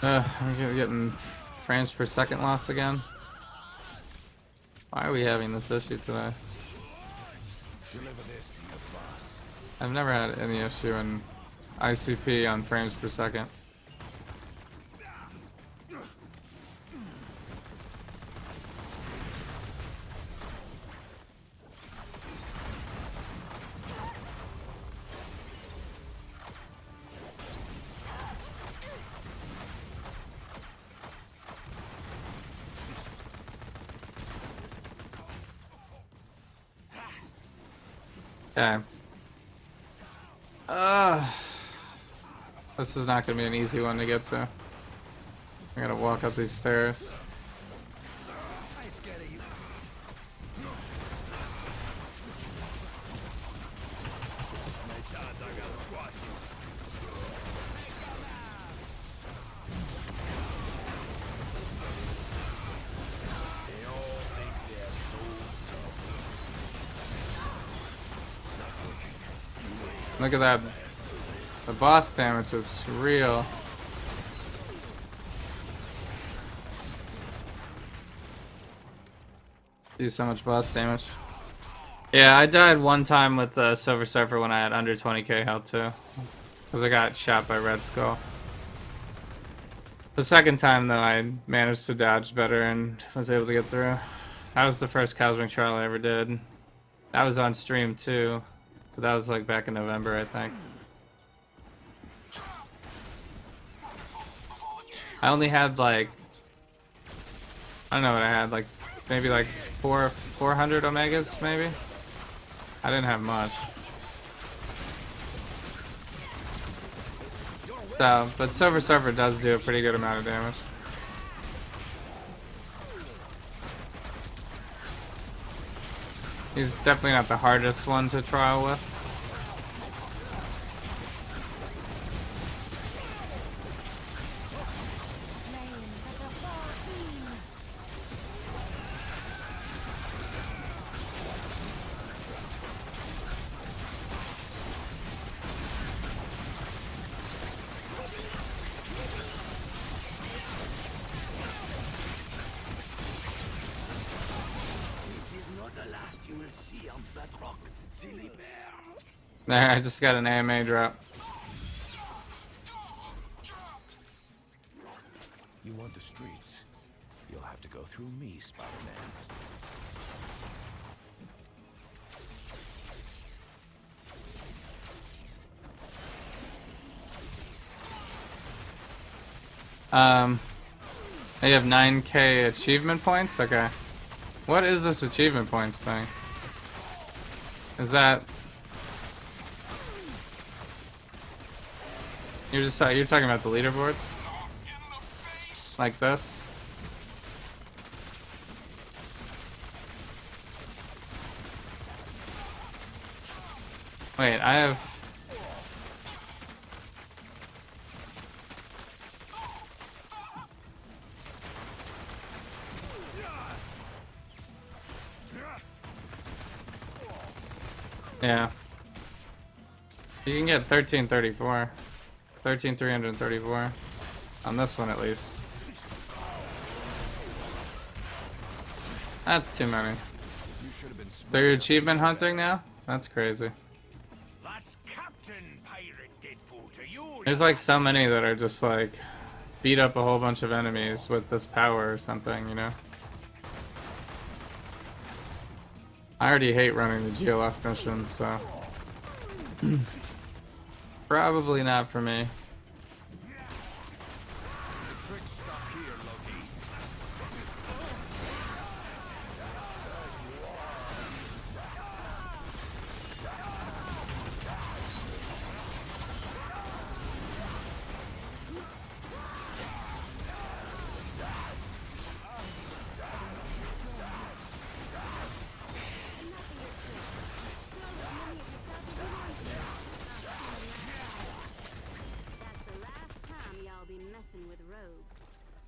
We're getting frames per second loss again. Why are we having this issue today? Deliver this to your boss. I've never had any issue in ICP on frames per second. Okay. This is not gonna be an easy one to get to. I gotta walk up these stairs. I scared of you. Look at that. The boss damage is real. Do so much boss damage. Yeah, I died one time with the Silver Surfer when I had under 20k health too. Because I got shot by Red Skull. The second time though, I managed to dodge better and was able to get through. That was the first Cosmic Trial I ever did. That was on stream too. But that was like back in November, I think. I only had like, I don't know what I had, like maybe like 400 Omegas maybe? I didn't have much. So, but Silver Surfer does do a pretty good amount of damage. He's definitely not the hardest one to trial with. There, I just got an AMA drop. You want the streets? You'll have to go through me, Spider-Man. You have 9k achievement points? Okay. What is this achievement points thing? Is that... You're talking about the leaderboards? Like this? Wait, I have... Yeah. You can get 1334. 13,334. On this one at least. That's too many. So you're achievement hunting now? That's crazy. That's Captain Pirate Deadpool to you. There's like so many that are just like beat up a whole bunch of enemies with this power or something, you know? I already hate running the GLF missions, so... Probably not for me. here, Loki.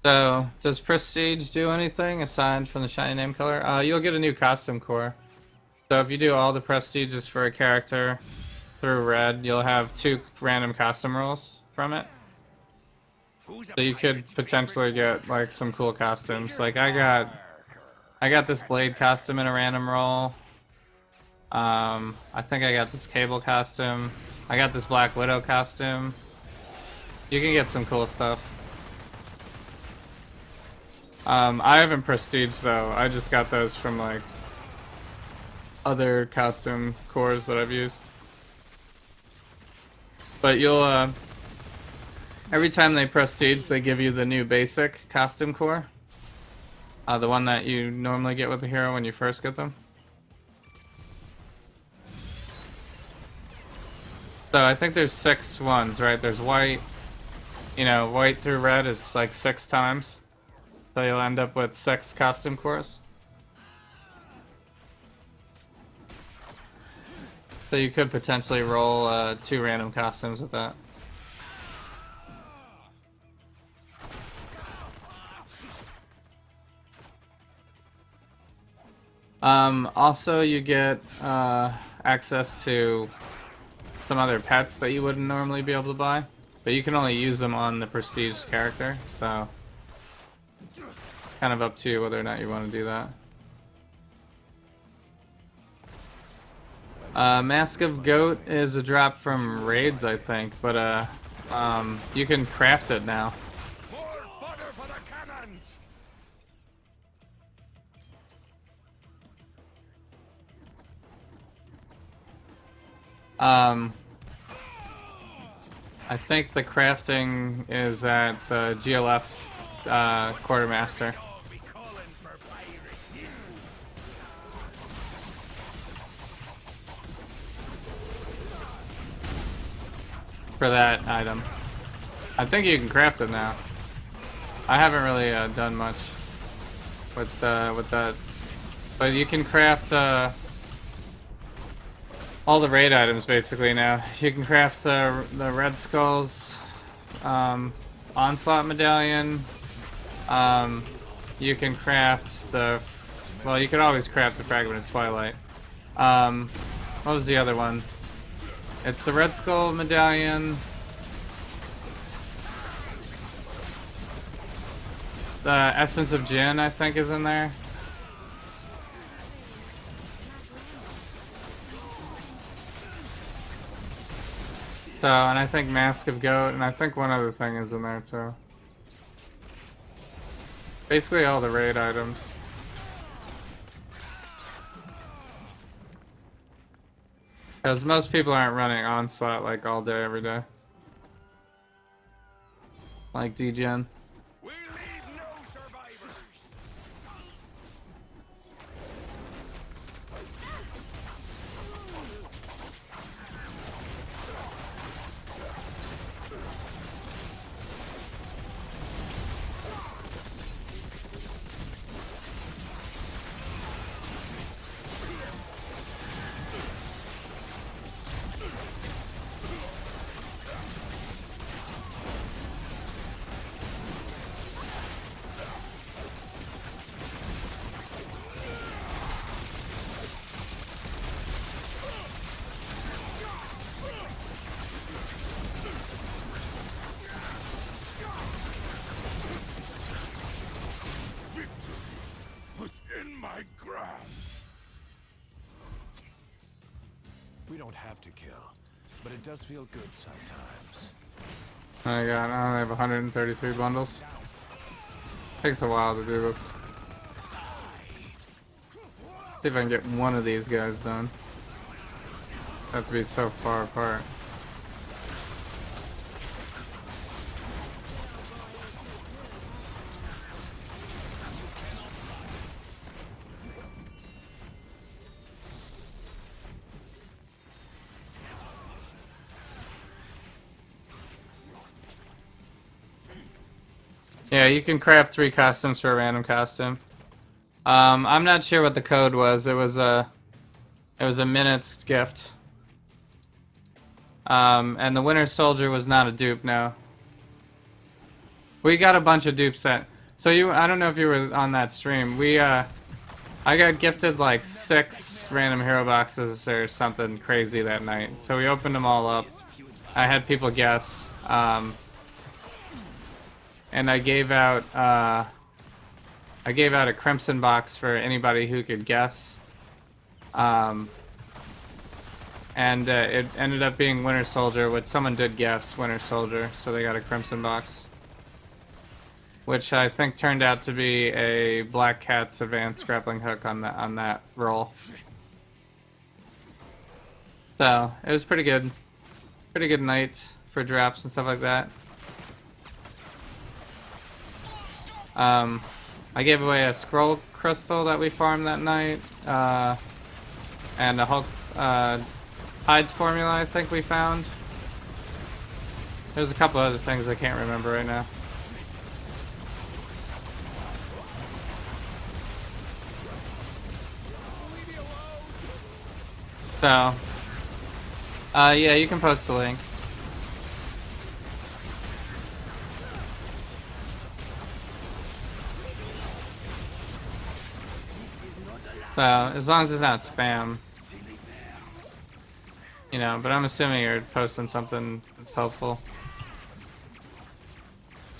So, does Prestige do anything aside from the shiny name color? You'll get a new costume core. So if you do all the Prestiges for a character through red, you'll have 2 random costume rolls from it. So you could potentially get like some cool costumes. Like I got this Blade costume in a random roll. I think I got this Cable costume. I got this Black Widow costume. You can get some cool stuff. I haven't prestige though. I just got those from like other costume cores that I've used. But you'll every time they prestige, they give you the new basic costume core. The one that you normally get with the hero when you first get them. So I think there's 6 ones, right? There's white, you know, white through red is like 6 times. So you'll end up with 6 costume cores. So you could potentially roll 2 random costumes with that. Also you get access to some other pets that you wouldn't normally be able to buy, but you can only use them on the prestige character, so kind of up to you whether or not you want to do that. Mask of Goat is a drop from raids, I think, but you can craft it now. More fodder for the cannons! I think the crafting is at the GLF quartermaster. For that item. I think you can craft it now. I haven't really done much with that. But you can craft all the raid items basically now. You can craft the Red Skull's Onslaught Medallion. You can craft the... Well, you could always craft the Fragment of Twilight. What was the other one? It's the Red Skull Medallion. The Essence of Jinn, I think, is in there. So, and I think Mask of Goat, and I think one other thing is in there too. Basically all the raid items. Because most people aren't running Onslaught like all day, every day. Like DGen. We leave no survivors! We don't have to kill, but it does feel good sometimes. I only have 133 bundles. Takes a while to do this. See if I can get one of these guys done. Have to be so far apart. Yeah, you can craft 3 costumes for a random costume. I'm not sure what the code was. It was a minutes gift. And the Winter Soldier was not a dupe. No. We got a bunch of dupes that. So I don't know if you were on that stream. I got gifted like 6 random hero boxes or something crazy that night. So we opened them all up. I had people guess. And I gave out a crimson box for anybody who could guess. And it ended up being Winter Soldier, which someone did guess Winter Soldier, so they got a crimson box. Which I think turned out to be a Black Cat's advanced grappling hook on that roll. So it was pretty good. Pretty good night for drops and stuff like that. I gave away a scroll crystal that we farmed that night, and a Hulk hides formula I think we found. There's a couple other things I can't remember right now. So, yeah, you can post a link. So, as long as it's not spam. You know, but I'm assuming you're posting something that's helpful.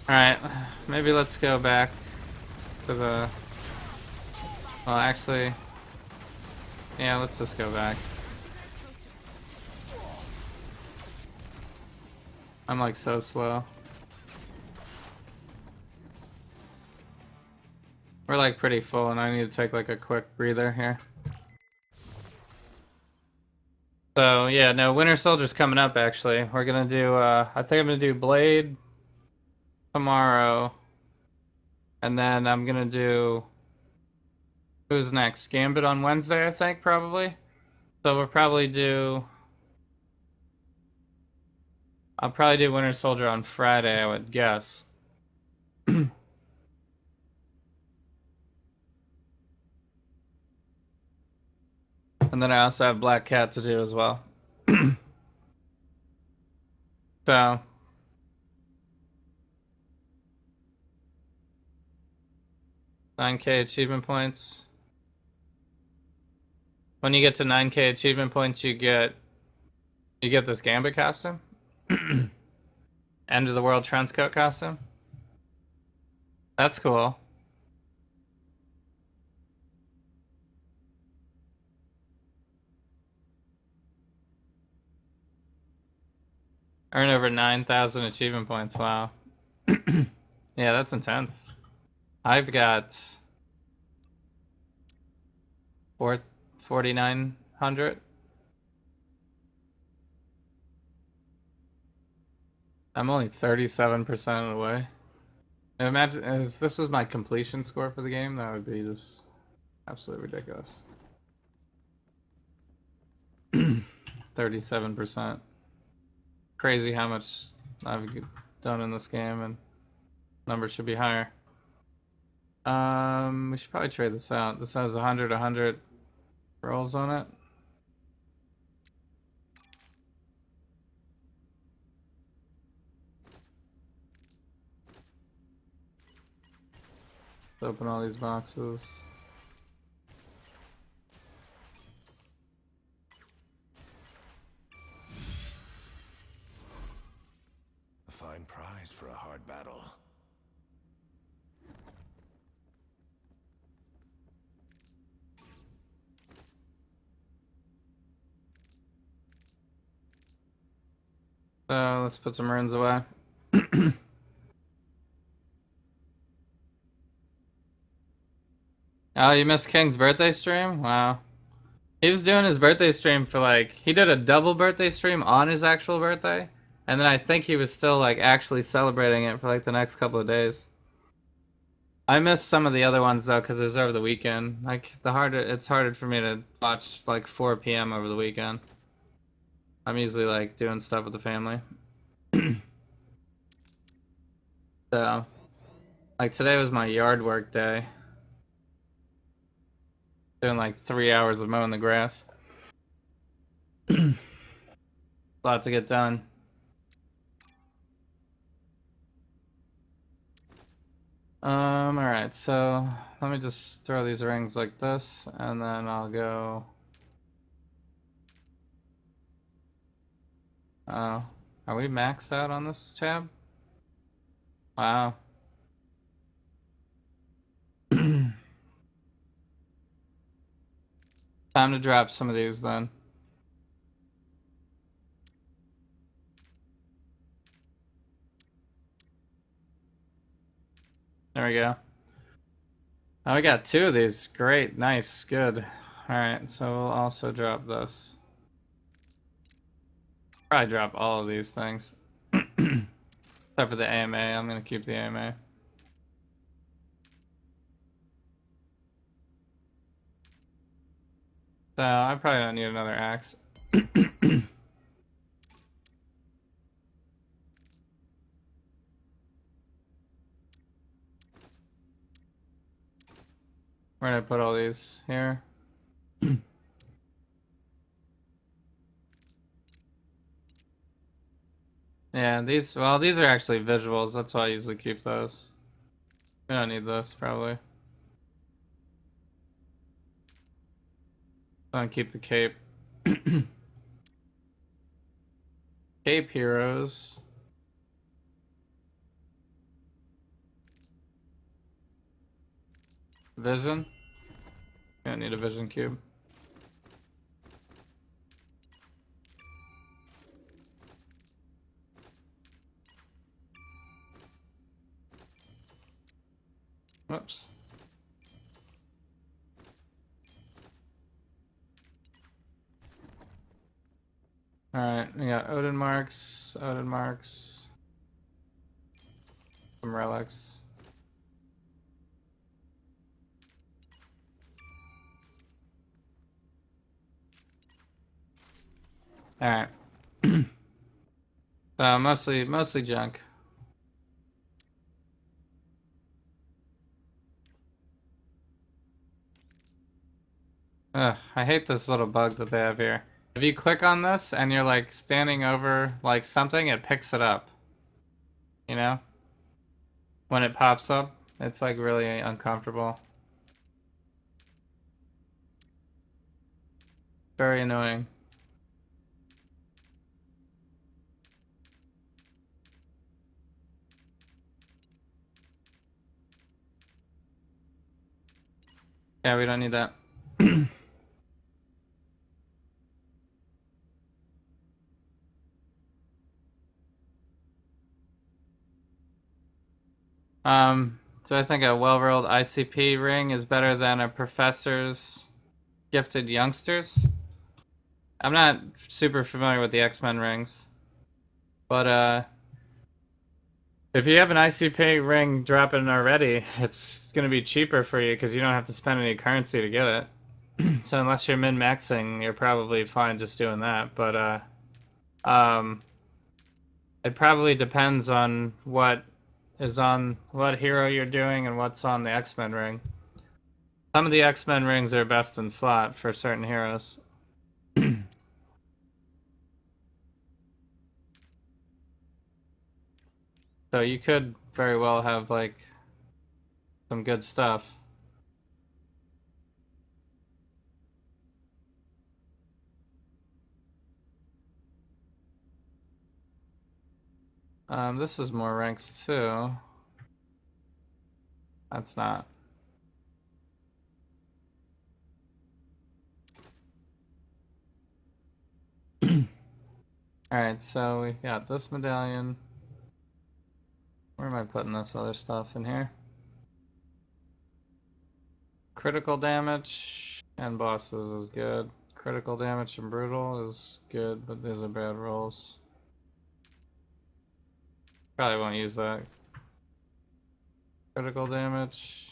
Alright, maybe let's go back to the... Well, actually... Yeah, let's just go back. I'm like so slow. We're like pretty full and I need to take like a quick breather here. So yeah, no, Winter Soldier's coming up actually. We're gonna do, I think I'm gonna do Blade tomorrow. And then I'm gonna do, who's next? Gambit on Wednesday, I think, probably. So we'll probably do, I'll probably do Winter Soldier on Friday, I would guess. And then I also have Black Cat to do as well. So 9K achievement points. When you get to 9K achievement points, you get this Gambit costume. End of the World Trenchcoat costume. That's cool. Earn over 9,000 achievement points. Wow. Yeah, that's intense. I've got 4,900. I'm only 37% of the way. Imagine if this was my completion score for the game, that would be just absolutely ridiculous. 37%. Crazy how much I've done in this game, and numbers should be higher. We should probably trade this out. This has 100 rolls on it. Let's open all these boxes. A fine prize for a hard battle. So let's put some runes away. Oh, you missed King's birthday stream? Wow. He was doing his birthday stream for like, he did a double birthday stream on his actual birthday. And then I think he was still like actually celebrating it for like the next couple of days. I missed some of the other ones though because it was over the weekend. Like it's harder for me to watch like 4 p.m. over the weekend. I'm usually like doing stuff with the family. So Like today was my yard work day. Doing like 3 hours of mowing the grass. A lot to get done. Alright, so let me just throw these rings like this, and then I'll go. Oh, are we maxed out on this tab? Wow. Time to drop some of these then. There we go. Oh, we got 2 of these. Great, nice, good. Alright, so we'll also drop this. Probably drop all of these things. Except for the AMA, I'm gonna keep the AMA. So I probably don't need another axe. Where did I put all these? Here. Yeah, these are actually visuals, that's why I usually keep those. We don't need this, probably. I'm gonna keep the cape. Cape heroes. Vision. We don't need a vision cube. Whoops. Alright, we got Odin marks, some relics. Alright. So mostly junk. Ugh, I hate this little bug that they have here. If you click on this and you're like standing over like something, it picks it up. You know? When it pops up, it's like really uncomfortable. Very annoying. Yeah, we don't need that. So I think a well-rolled ICP ring is better than a professor's gifted youngsters. I'm not super familiar with the X-Men rings, but if you have an ICP ring dropping already, it's gonna be cheaper for you because you don't have to spend any currency to get it. So unless you're min-maxing, you're probably fine just doing that. But it probably depends on what hero you're doing and what's on the X-Men ring. Some of the X-Men rings are best in slot for certain heroes. So you could very well have like some good stuff. This is more ranks too. That's not. Alright, so we got this medallion. Where am I putting this other stuff in here? Critical damage and bosses is good. Critical damage and brutal is good, but these are bad rolls. Probably won't use that. Critical damage.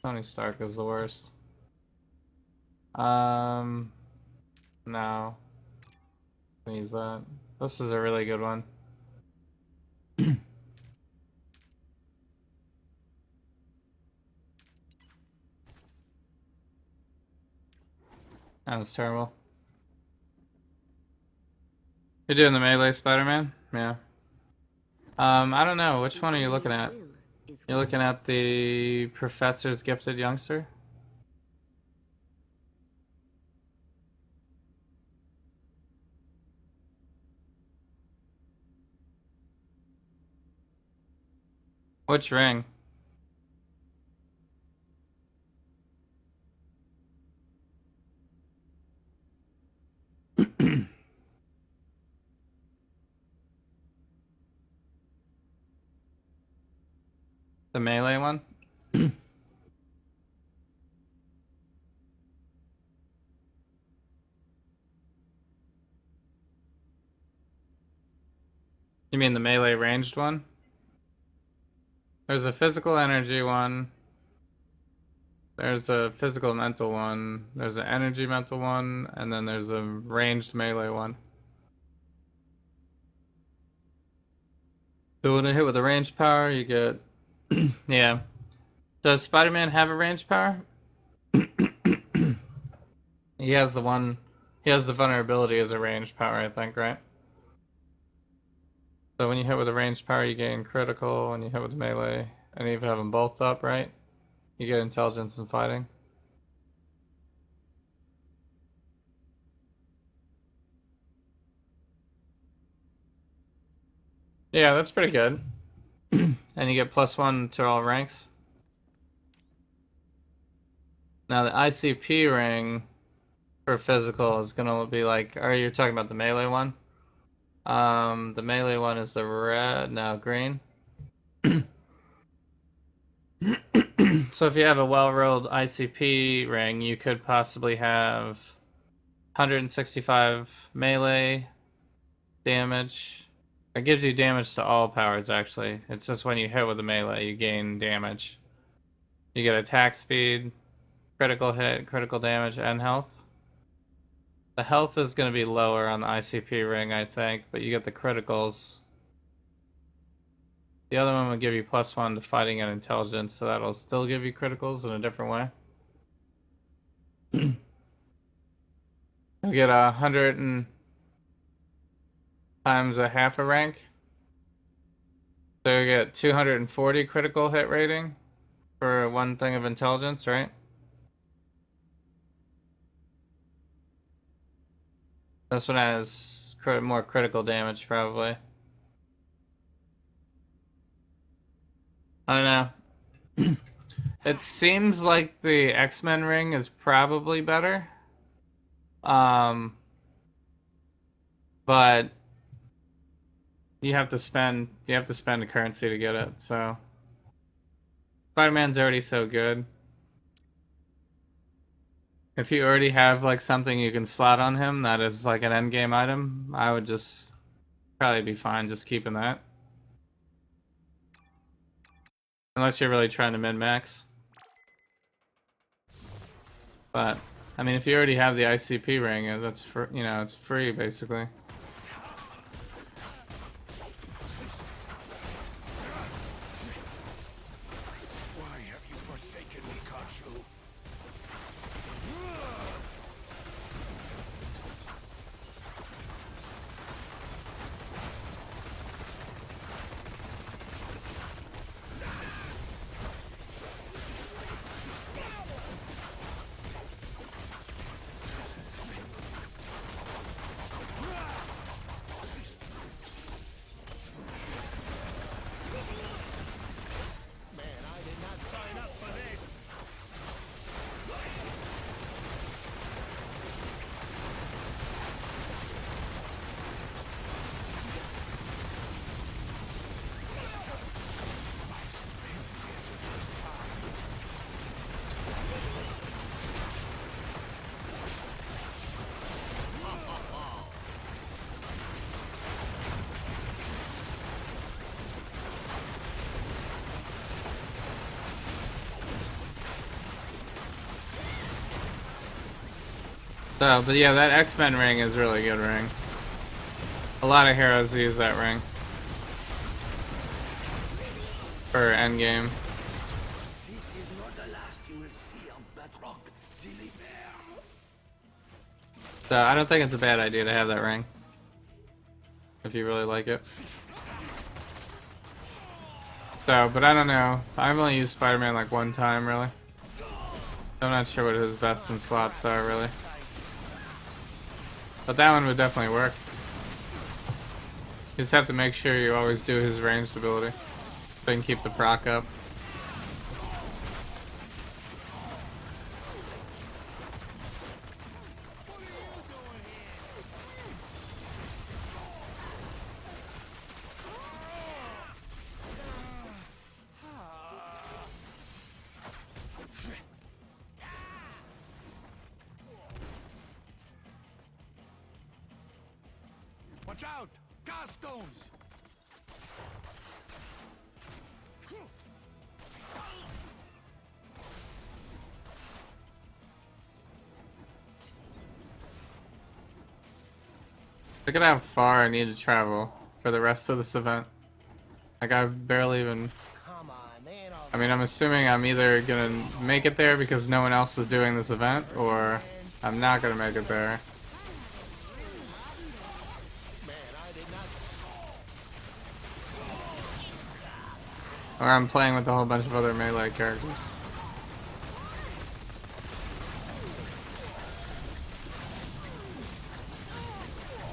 Tony Stark is the worst. No. Use that. This is a really good one. That was terrible. You're doing the melee Spider-Man? Yeah. I don't know. Which one are you looking at? You're looking at the Professor's Gifted Youngster? Which ring? The melee one? You mean the melee ranged one? There's a physical energy one. There's a physical mental one. There's an energy mental one. And then there's a ranged melee one. So when I hit with a ranged power, you get... yeah. Does Spider-Man have a ranged power? He has the one... He has the vulnerability as a ranged power, I think, right? So when you hit with a ranged power, you gain critical. When you hit with melee, and you have them both up, right? You get intelligence and fighting. Yeah, that's pretty good. And you get +1 to all ranks. Now the ICP ring for physical is gonna be like, you're talking about the melee one? The melee one is the red, no, green. So if you have a well-rolled ICP ring, you could possibly have 165 melee damage. It gives you damage to all powers, actually. It's just when you hit with the melee, you gain damage. You get attack speed, critical hit, critical damage, and health. The health is going to be lower on the ICP ring, I think, but you get the criticals. The other one will give you +1 to fighting and intelligence, so that'll still give you criticals in a different way. You get 100 and times a half a rank. So you get 240 critical hit rating for one thing of intelligence, right? This one has more critical damage, probably. I don't know. It seems like the X-Men ring is probably better. But you have to spend a currency to get it, so Spider-Man's already so good. If you already have like something you can slot on him that is like an endgame item, I would just probably be fine just keeping that. Unless you're really trying to min-max. But I mean, if you already have the ICP ring, that's for, you know, it's free basically. Why have you forsaken me, Khonshu? So, but yeah, that X-Men ring is a really good ring. A lot of heroes use that ring for endgame. This is not the last you will see of Bedrock, the Libère. So I don't think it's a bad idea to have that ring. If you really like it. So, but I don't know. I've only used Spider-Man like one time, really. I'm not sure what his best in slots are, really. But that one would definitely work. You just have to make sure you always do his ranged ability. So you can keep the proc up. Watch out! Gas stones! Look at how far I need to travel for the rest of this event. Like, I've barely even... I mean, I'm assuming I'm either gonna make it there because no one else is doing this event, or I'm not gonna make it there. Or I'm playing with a whole bunch of other melee characters.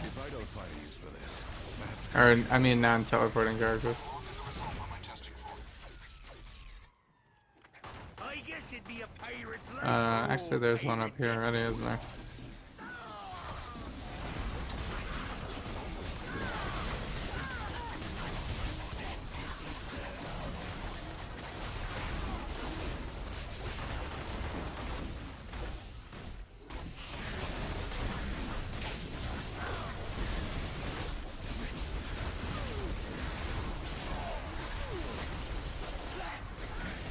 If I don't find a use for this, Or, I mean, non-teleporting characters. I guess it'd be a pirate's life. Actually, there's one up here already, isn't there?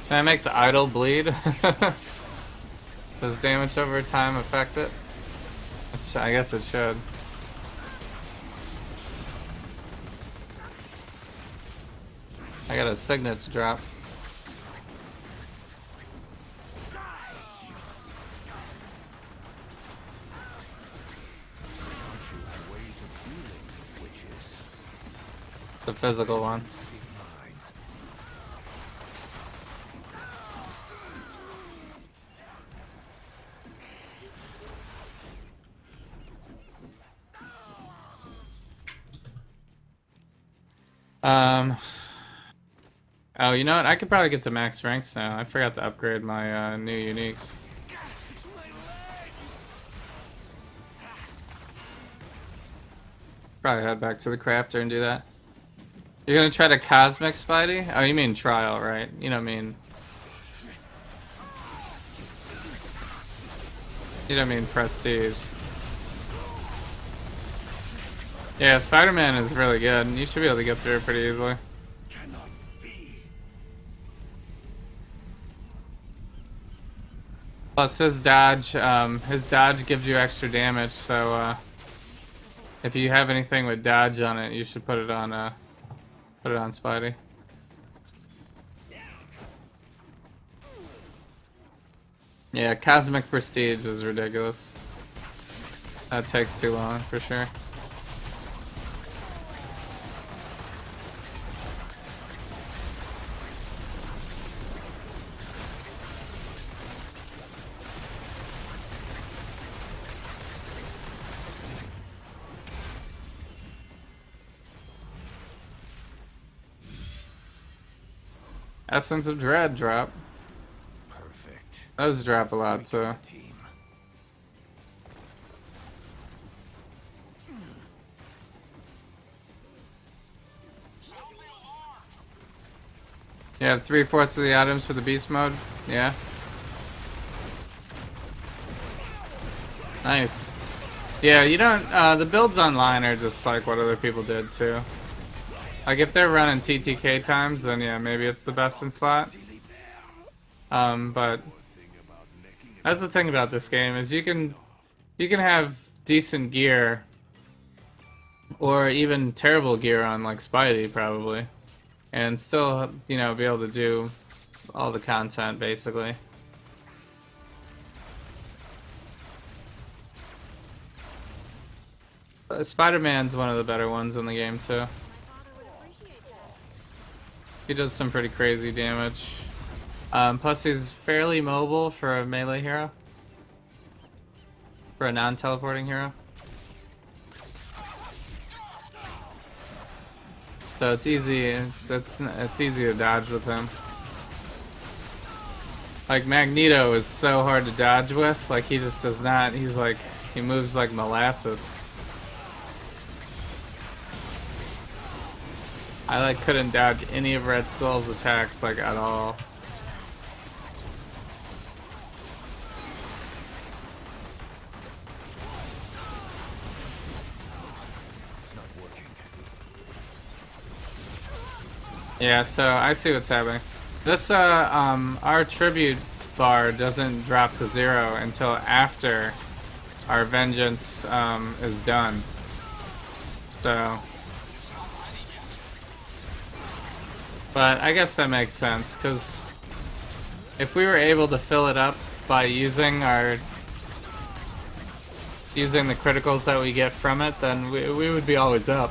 Can I make the idol bleed? Does damage over time affect it? I guess it should. I got a signet to drop. The physical one. Oh, you know what? I could probably get to max ranks now. I forgot to upgrade my new uniques. Probably head back to the crafter and do that. You're gonna try to cosmic Spidey? Oh, you mean trial, right? You don't mean... You don't mean prestige. Yeah, Spider-Man is really good. You should be able to get through it pretty easily. Plus his dodge gives you extra damage, so if you have anything with dodge on it, you should put it on Spidey. Yeah, Cosmic Prestige is ridiculous. That takes too long for sure. Essence of Dread drop. perfect. Those drop a lot, so. You have 3/4 of the items for the beast mode? Yeah. Nice. Yeah, you don't, the builds online are just like what other people did too. Like if they're running TTK times, then yeah, maybe it's the best in slot. But that's the thing about this game is you can have decent gear or even terrible gear on like Spidey probably, and still, you know, be able to do all the content basically. Spider-Man's one of the better ones in the game too. He does some pretty crazy damage. Plus he's fairly mobile for a melee hero. For a non-teleporting hero. So it's easy. It's easy to dodge with him. Like Magneto is so hard to dodge with. Like he just does not. He moves like molasses. I like couldn't dodge any of Red Skull's attacks like at all. Yeah, so I see what's happening. This our tribute bar doesn't drop to 0 until after our vengeance is done. So, but I guess that makes sense because if we were able to fill it up by using the criticals that we get from it, then we would be always up.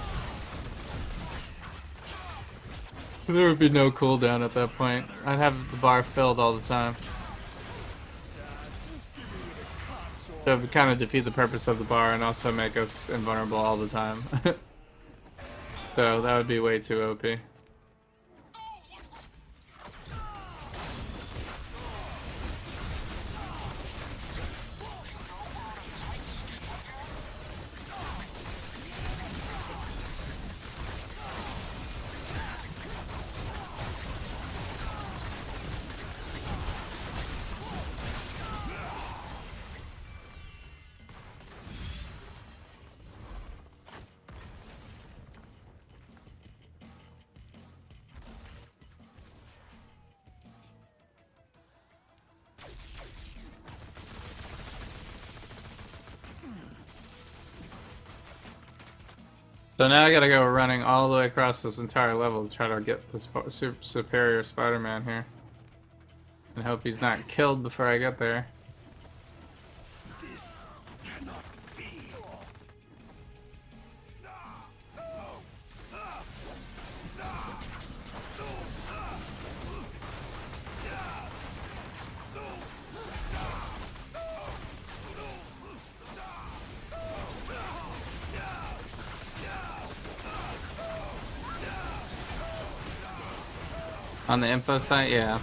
There would be no cooldown at that point. I'd have the bar filled all the time. So it would kind of defeat the purpose of the bar and also make us invulnerable all the time. So that would be way too OP. So now I gotta go running all the way across this entire level to try to get this superior Spider-Man here. And hope he's not killed before I get there. This cannot be. On the info site, yeah.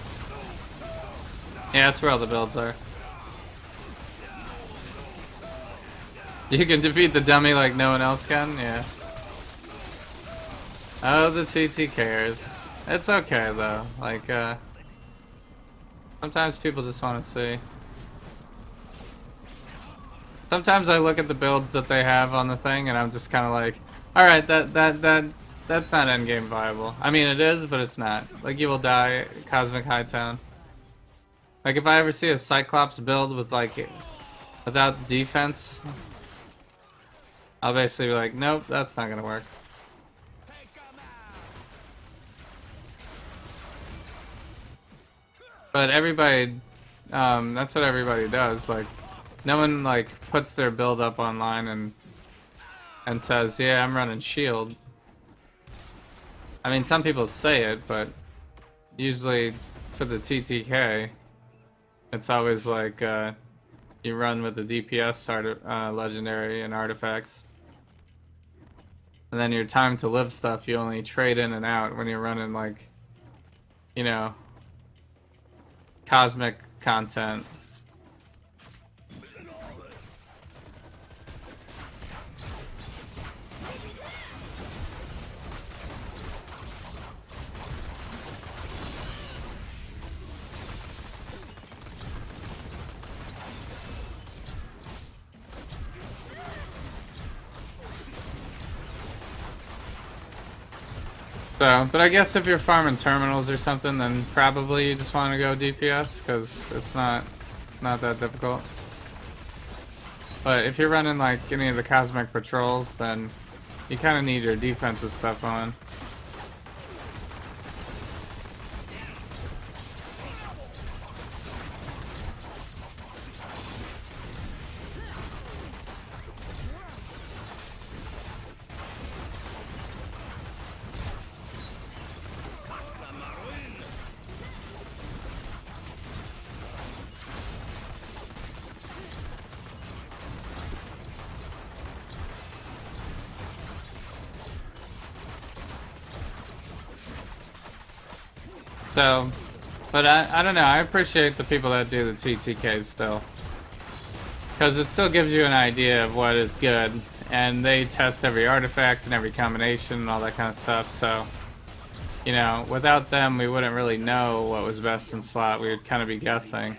Yeah, that's where all the builds are. You can defeat the dummy like no one else can? Yeah. Oh, the TT cares. It's okay though. Like, sometimes people just want to see. Sometimes I look at the builds that they have on the thing and I'm just kind of like, alright, that's not endgame viable. I mean, it is, but it's not. Like, you will die, Cosmic Hightown. Like, if I ever see a Cyclops build with, like, without defense, I'll basically be like, nope, that's not gonna work. But everybody, that's what everybody does. Like, no one, like, puts their build up online and says, yeah, I'm running shield. I mean, some people say it, but usually for the TTK, it's always like you run with the DPS legendary and artifacts. And then your time to live stuff, you only trade in and out when you're running, like, you know, cosmic content. So, but I guess if you're farming terminals or something, then probably you just want to go DPS, because it's not that difficult. But if you're running like any of the cosmic patrols, then you kind of need your defensive stuff on. So, but I don't know. I appreciate the people that do the TTKs still, because it still gives you an idea of what is good, and they test every artifact and every combination and all that kind of stuff. So, you know, without them, we wouldn't really know what was best in slot. We would kind of be guessing.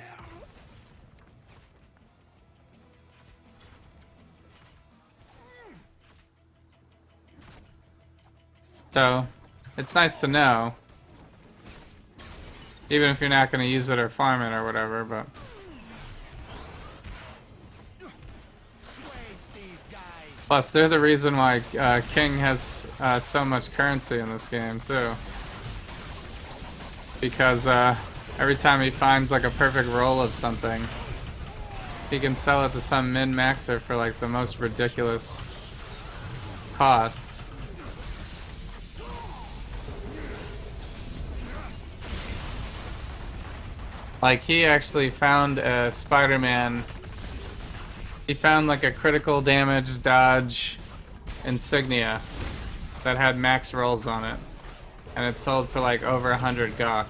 So, it's nice to know. Even if you're not going to use it or farm it or whatever, but... Plus, they're the reason why King has so much currency in this game, too. Because every time he finds like a perfect roll of something, he can sell it to some min-maxer for like the most ridiculous costs. Like, he actually found a Spider-Man. He found like a critical damage dodge insignia that had max rolls on it, and it sold for like over 100 Gok.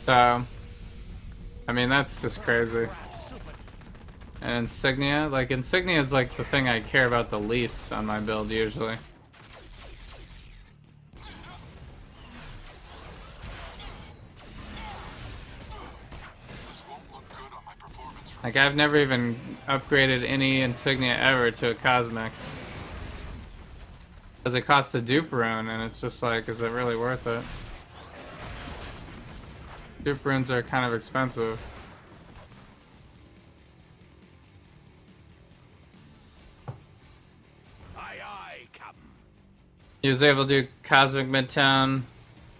So, I mean, that's just crazy. And Insignia? Like, Insignia is like the thing I care about the least on my build, usually. Like, I've never even upgraded any Insignia ever to a Cosmic. Because it costs a dupe rune, and it's just like, is it really worth it? Dupe runes are kind of expensive. Aye, aye, Captain. He was able to do Cosmic Midtown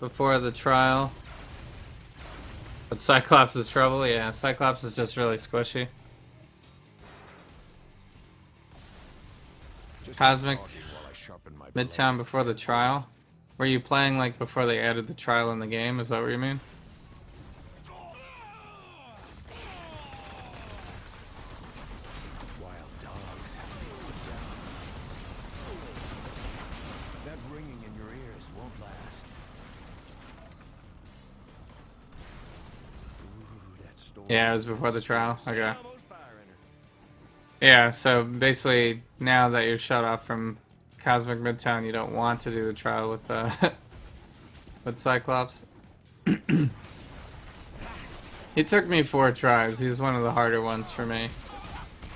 before the trial. But Cyclops is trouble? Yeah, Cyclops is just really squishy. Cosmic Midtown before the trial? Were you playing like before they added the trial in the game? Is that what you mean? Yeah, it was before the trial. Okay. Yeah, so basically, now that you're shut off from Cosmic Midtown, you don't want to do the trial with with Cyclops. He took me 4 tries. He's one of the harder ones for me,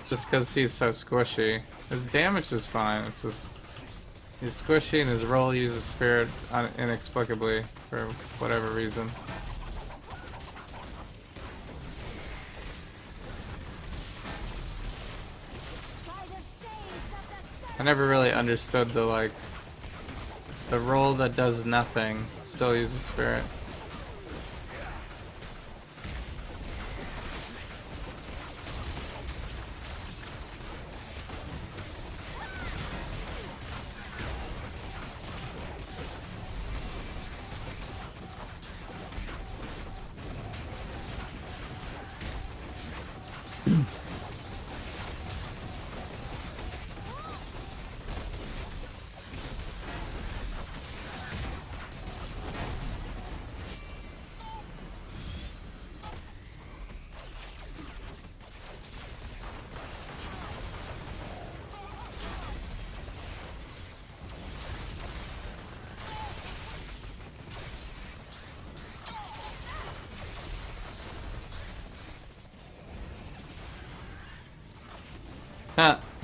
just because he's so squishy. His damage is fine. It's just he's squishy, and his roll uses spirit inexplicably for whatever reason. I never really understood the the roll that does nothing still uses spirit.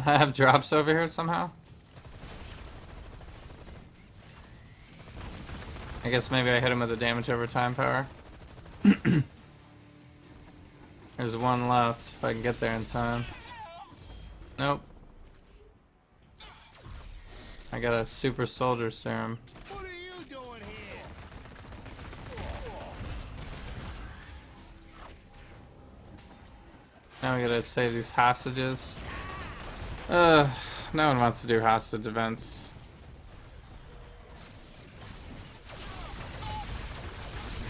I have drops over here somehow. I guess maybe I hit him with the damage over time power. There's one left if I can get there in time. Nope. I I got a super soldier serum. What are you doing here? Now we gotta save these hostages. No one wants to do hostage events.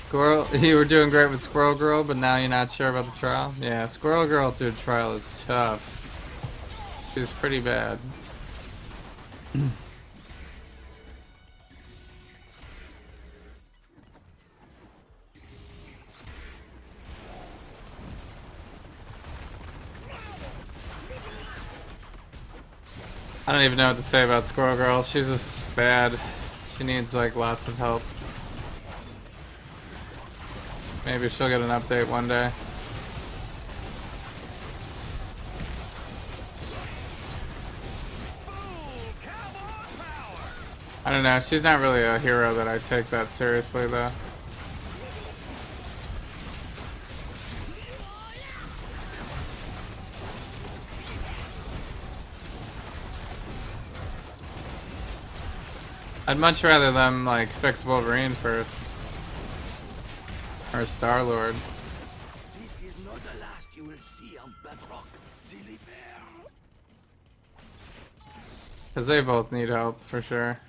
Squirrel, you were doing great with Squirrel Girl, but now you're not sure about the trial? Yeah, Squirrel Girl through the trial is tough. She's pretty bad. I don't even know what to say about Squirrel Girl. She's just bad. She needs like lots of help. Maybe she'll get an update one day. I don't know, she's not really a hero that I take that seriously though. I'd much rather them like fix Wolverine first. Or Star-Lord. This is not the last you will see of Bedrock, silly bear. Because they both need help, for sure.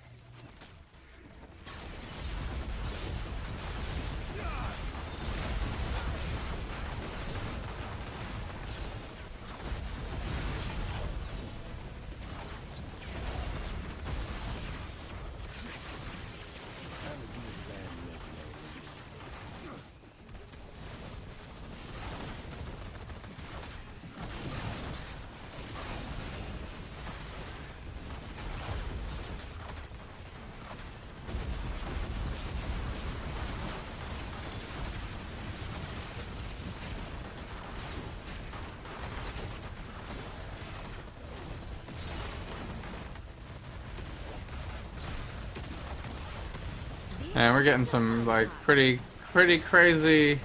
And we're getting some like pretty crazy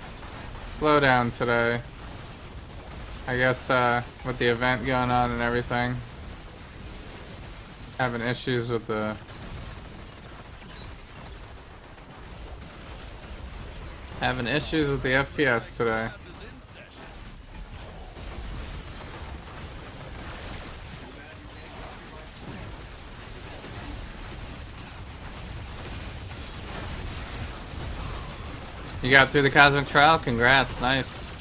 slowdown today. I guess with the event going on and everything. Having issues with the FPS today. You got through the cosmic trial? Congrats, nice.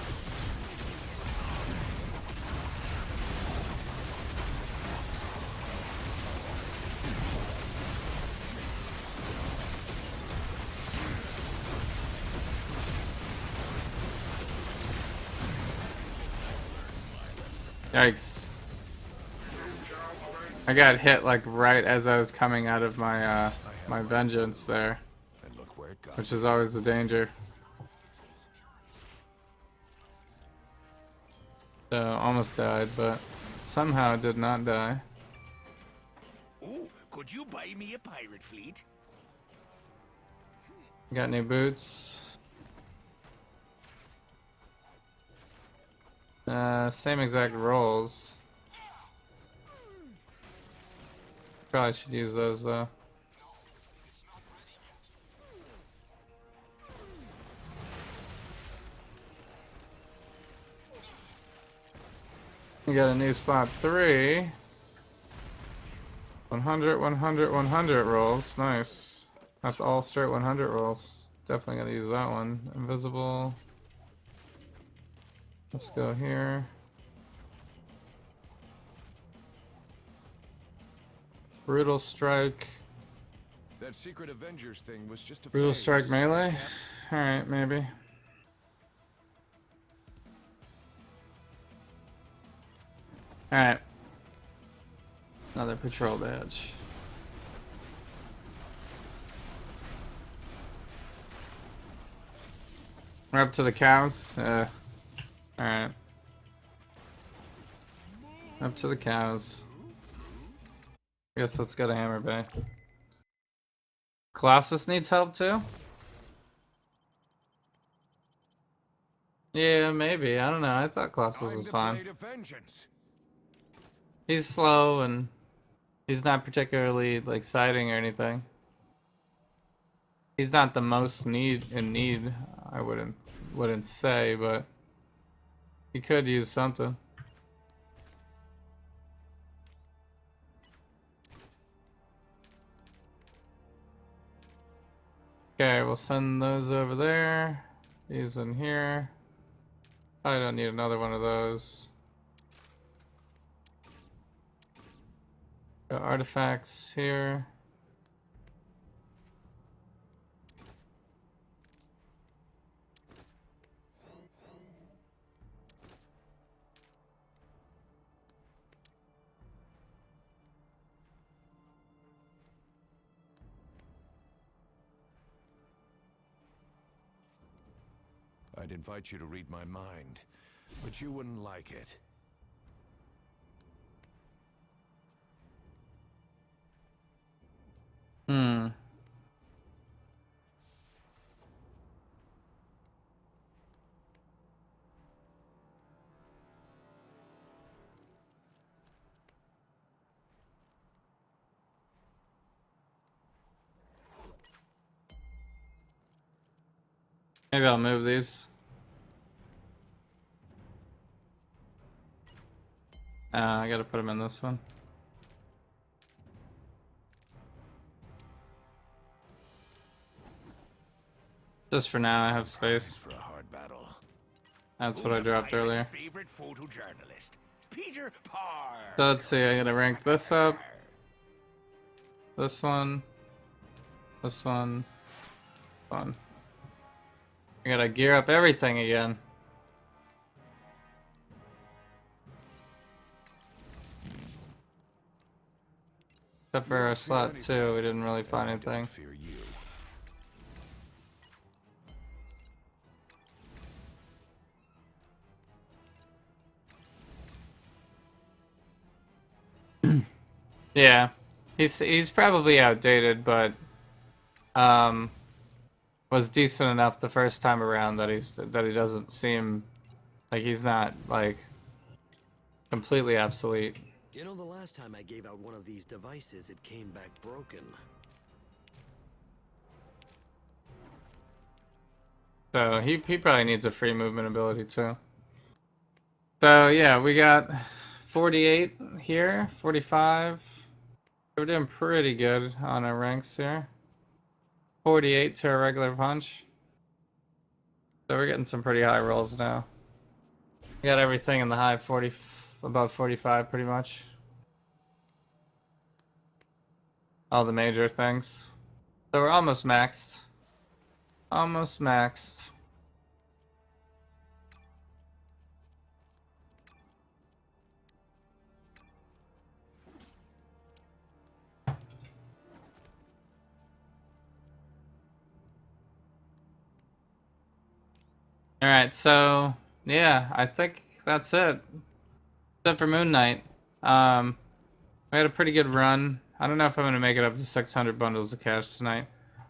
Yikes. I got hit like right as I was coming out of my my vengeance there. Which is always the danger. So almost died, but somehow did not die. Ooh, could you buy me a pirate fleet? Got new boots. Same exact rolls. Probably should use those though. We got a new slot 3. 100, 100, 100 rolls. Nice. That's all straight 100 rolls. Definitely gotta use that one. Invisible. Let's go here. Brutal Strike. That secret Avengers thing was just a Brutal phase. Strike melee? Alright, maybe. Alright. Another patrol badge. We're up to the cows. Alright. Up to the cows. I guess let's go to Hammer Bay. Colossus needs help too? Yeah, maybe. I don't know. I thought Colossus was fine. He's slow and He's not particularly like exciting or anything. He's not the most in need, I wouldn't say, but he could use something. Okay, we'll send those over there. These in here. I don't need another one of those. The artifacts here. I'd invite you to read my mind, but you wouldn't like it. Hmm. Maybe I'll move these. I gotta put them in this one. Just for now, I have space. For a hard battle. That's what I dropped earlier. Favorite photojournalist, Peter Parr. So let's see, I gotta rank this up. This one. This one. One. I gotta gear up everything again. Except for our slot 2, we didn't really find anything. Yeah, he's probably outdated, but was decent enough the first time around that he doesn't seem like he's not like completely obsolete. You know, the last time I gave out one of these devices, it came back broken. So he probably needs a free movement ability too. So yeah, we got 48 here, 45. We're doing pretty good on our ranks here. 48 to a regular punch. So we're getting some pretty high rolls now. We got everything in the high 40, above 45 pretty much. All the major things. So we're almost maxed. Almost maxed. Alright, so yeah, I think that's it. Except for Moon Knight. We had a pretty good run. I don't know if I'm gonna make it up to 600 bundles of cash tonight.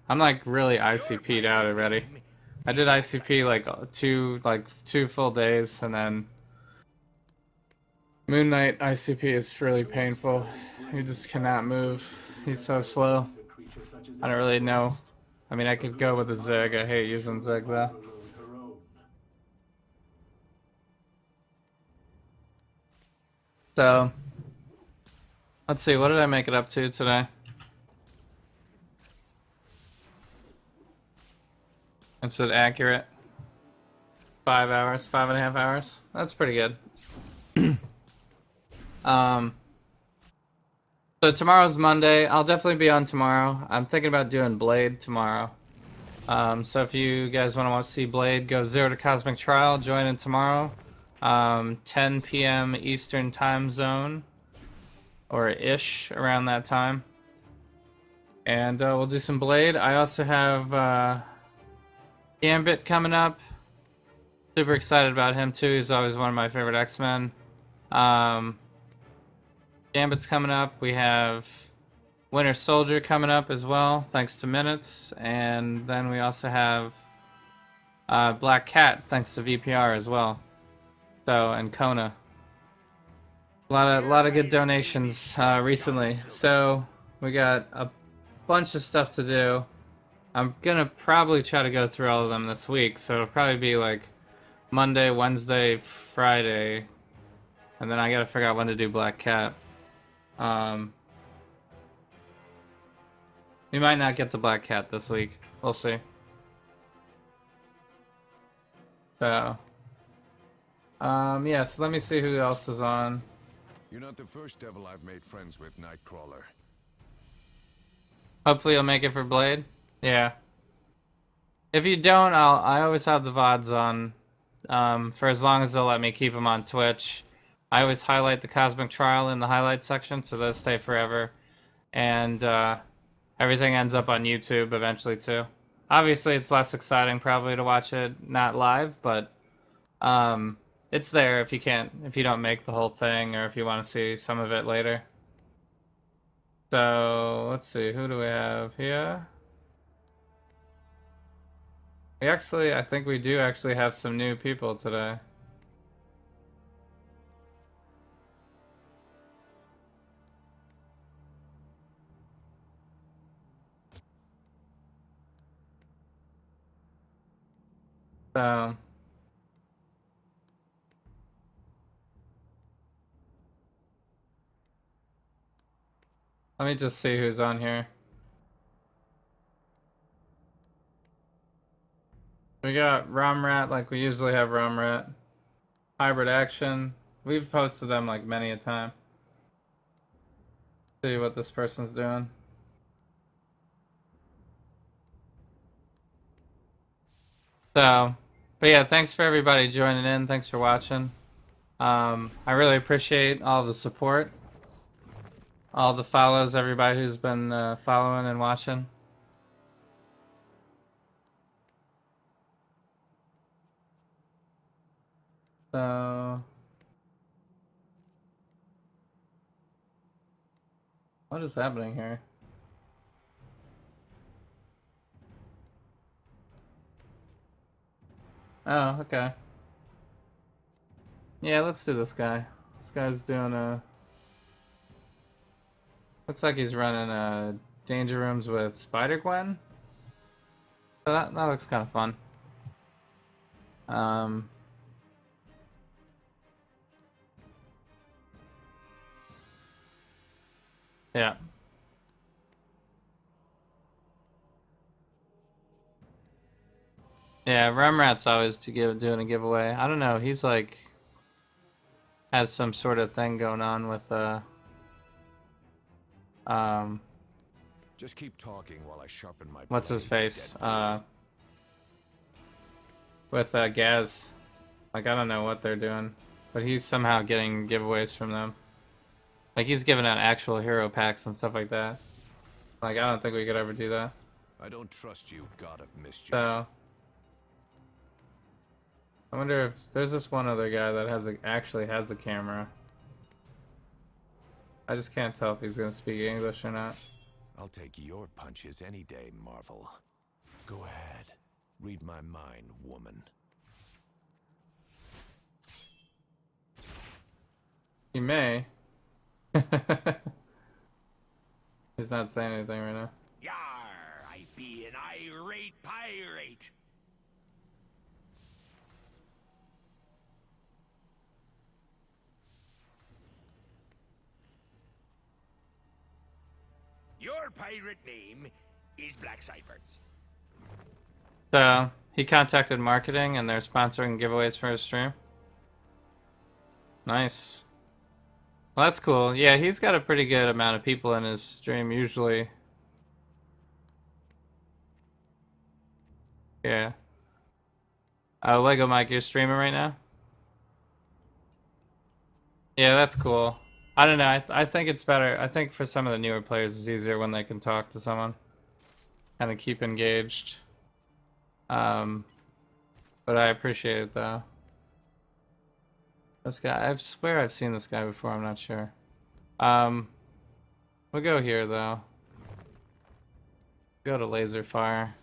I'm like really ICP'd out already. I did ICP like two full days, and then Moon Knight ICP is really painful. He just cannot move. He's so slow. I don't really know. I mean, I could go with a Zig. I hate using Zig though. So, let's see, what did I make it up to today? Is it accurate? 5 hours, 5.5 hours? That's pretty good. So tomorrow's Monday. I'll definitely be on tomorrow. I'm thinking about doing Blade tomorrow. So if you guys want to see Blade, go Zero to Cosmic Trial, join in tomorrow. 10 p.m. Eastern Time Zone, or ish, around that time. And we'll do some Blade. I also have Gambit coming up. Super excited about him too. He's always one of my favorite X-Men. Gambit's coming up. We have Winter Soldier coming up as well, thanks to Minutes. And then we also have Black Cat, thanks to VPR as well. So, and Kona. A lot of good donations recently. So we got a bunch of stuff to do. I'm gonna probably try to go through all of them this week. So it'll probably be like Monday, Wednesday, Friday, and then I gotta figure out when to do Black Cat. We might not get the Black Cat this week. We'll see. So, yeah, so let me see who else is on. You're not the first devil I've made friends with, Nightcrawler. Hopefully you'll make it for Blade. Yeah. If you don't, I always have the VODs on, for as long as they'll let me keep them on Twitch. I always highlight the Cosmic Trial in the highlight section, so those stay forever. And, everything ends up on YouTube eventually too. Obviously, it's less exciting probably to watch it not live, but it's there if you don't make the whole thing, or if you want to see some of it later. So let's see, who do we have here? I think we do actually have some new people today. So let me just see who's on here. We got Romrat, like we usually have Romrat. Hybrid Action. We've posted them like many a time. See what this person's doing. So, but yeah, thanks for everybody joining in. Thanks for watching. I really appreciate all the support. All the follows, everybody who's been following and watching. So, what is happening here? Oh, okay. Yeah, let's do this guy. This guy's doing a... Looks like he's running Danger Rooms with Spider-Gwen. So that looks kind of fun. Yeah. Yeah, Remrat's always doing a giveaway. I don't know, he's like has some sort of thing going on with Just keep talking while I sharpen my what's his blades, face? Deadpool. With Gaz. Like I don't know what they're doing, but he's somehow getting giveaways from them. Like he's giving out actual hero packs and stuff like that. Like I don't think we could ever do that. I don't trust you, God of Mischief. So I wonder if there's this one other guy that actually has a camera. I just can't tell if he's gonna speak English or not. I'll take your punches any day, Marvel. Go ahead. Read my mind, woman. He may. He's not saying anything right now. Yar, I be an irate pirate. Your pirate name is Black Sideburns. So he contacted marketing and they're sponsoring giveaways for his stream. Nice. Well, that's cool. Yeah, he's got a pretty good amount of people in his stream usually. Yeah. Lego Mike, you're streaming right now? Yeah, that's cool. I don't know. I think it's better. I think for some of the newer players, it's easier when they can talk to someone, kind of keep engaged. But I appreciate it though. This guy, I swear I've seen this guy before. I'm not sure. We'll go here though. Go to Laser Fire.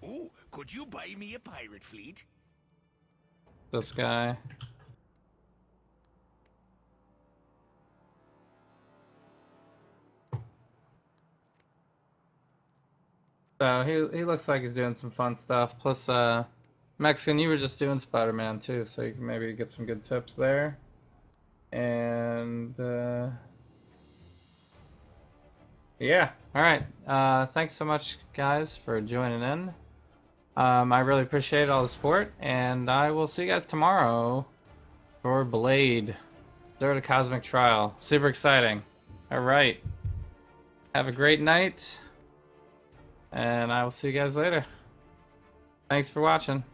Ooh, could you buy me a pirate fleet? This guy. So he looks like he's doing some fun stuff. Plus, Mexican, you were just doing Spider-Man too, so you can maybe get some good tips there. And yeah, all right. Thanks so much, guys, for joining in. I really appreciate all the support, and I will see you guys tomorrow for Blade, Zero to Cosmic Trial. Super exciting. All right. Have a great night, and I will see you guys later. Thanks for watching.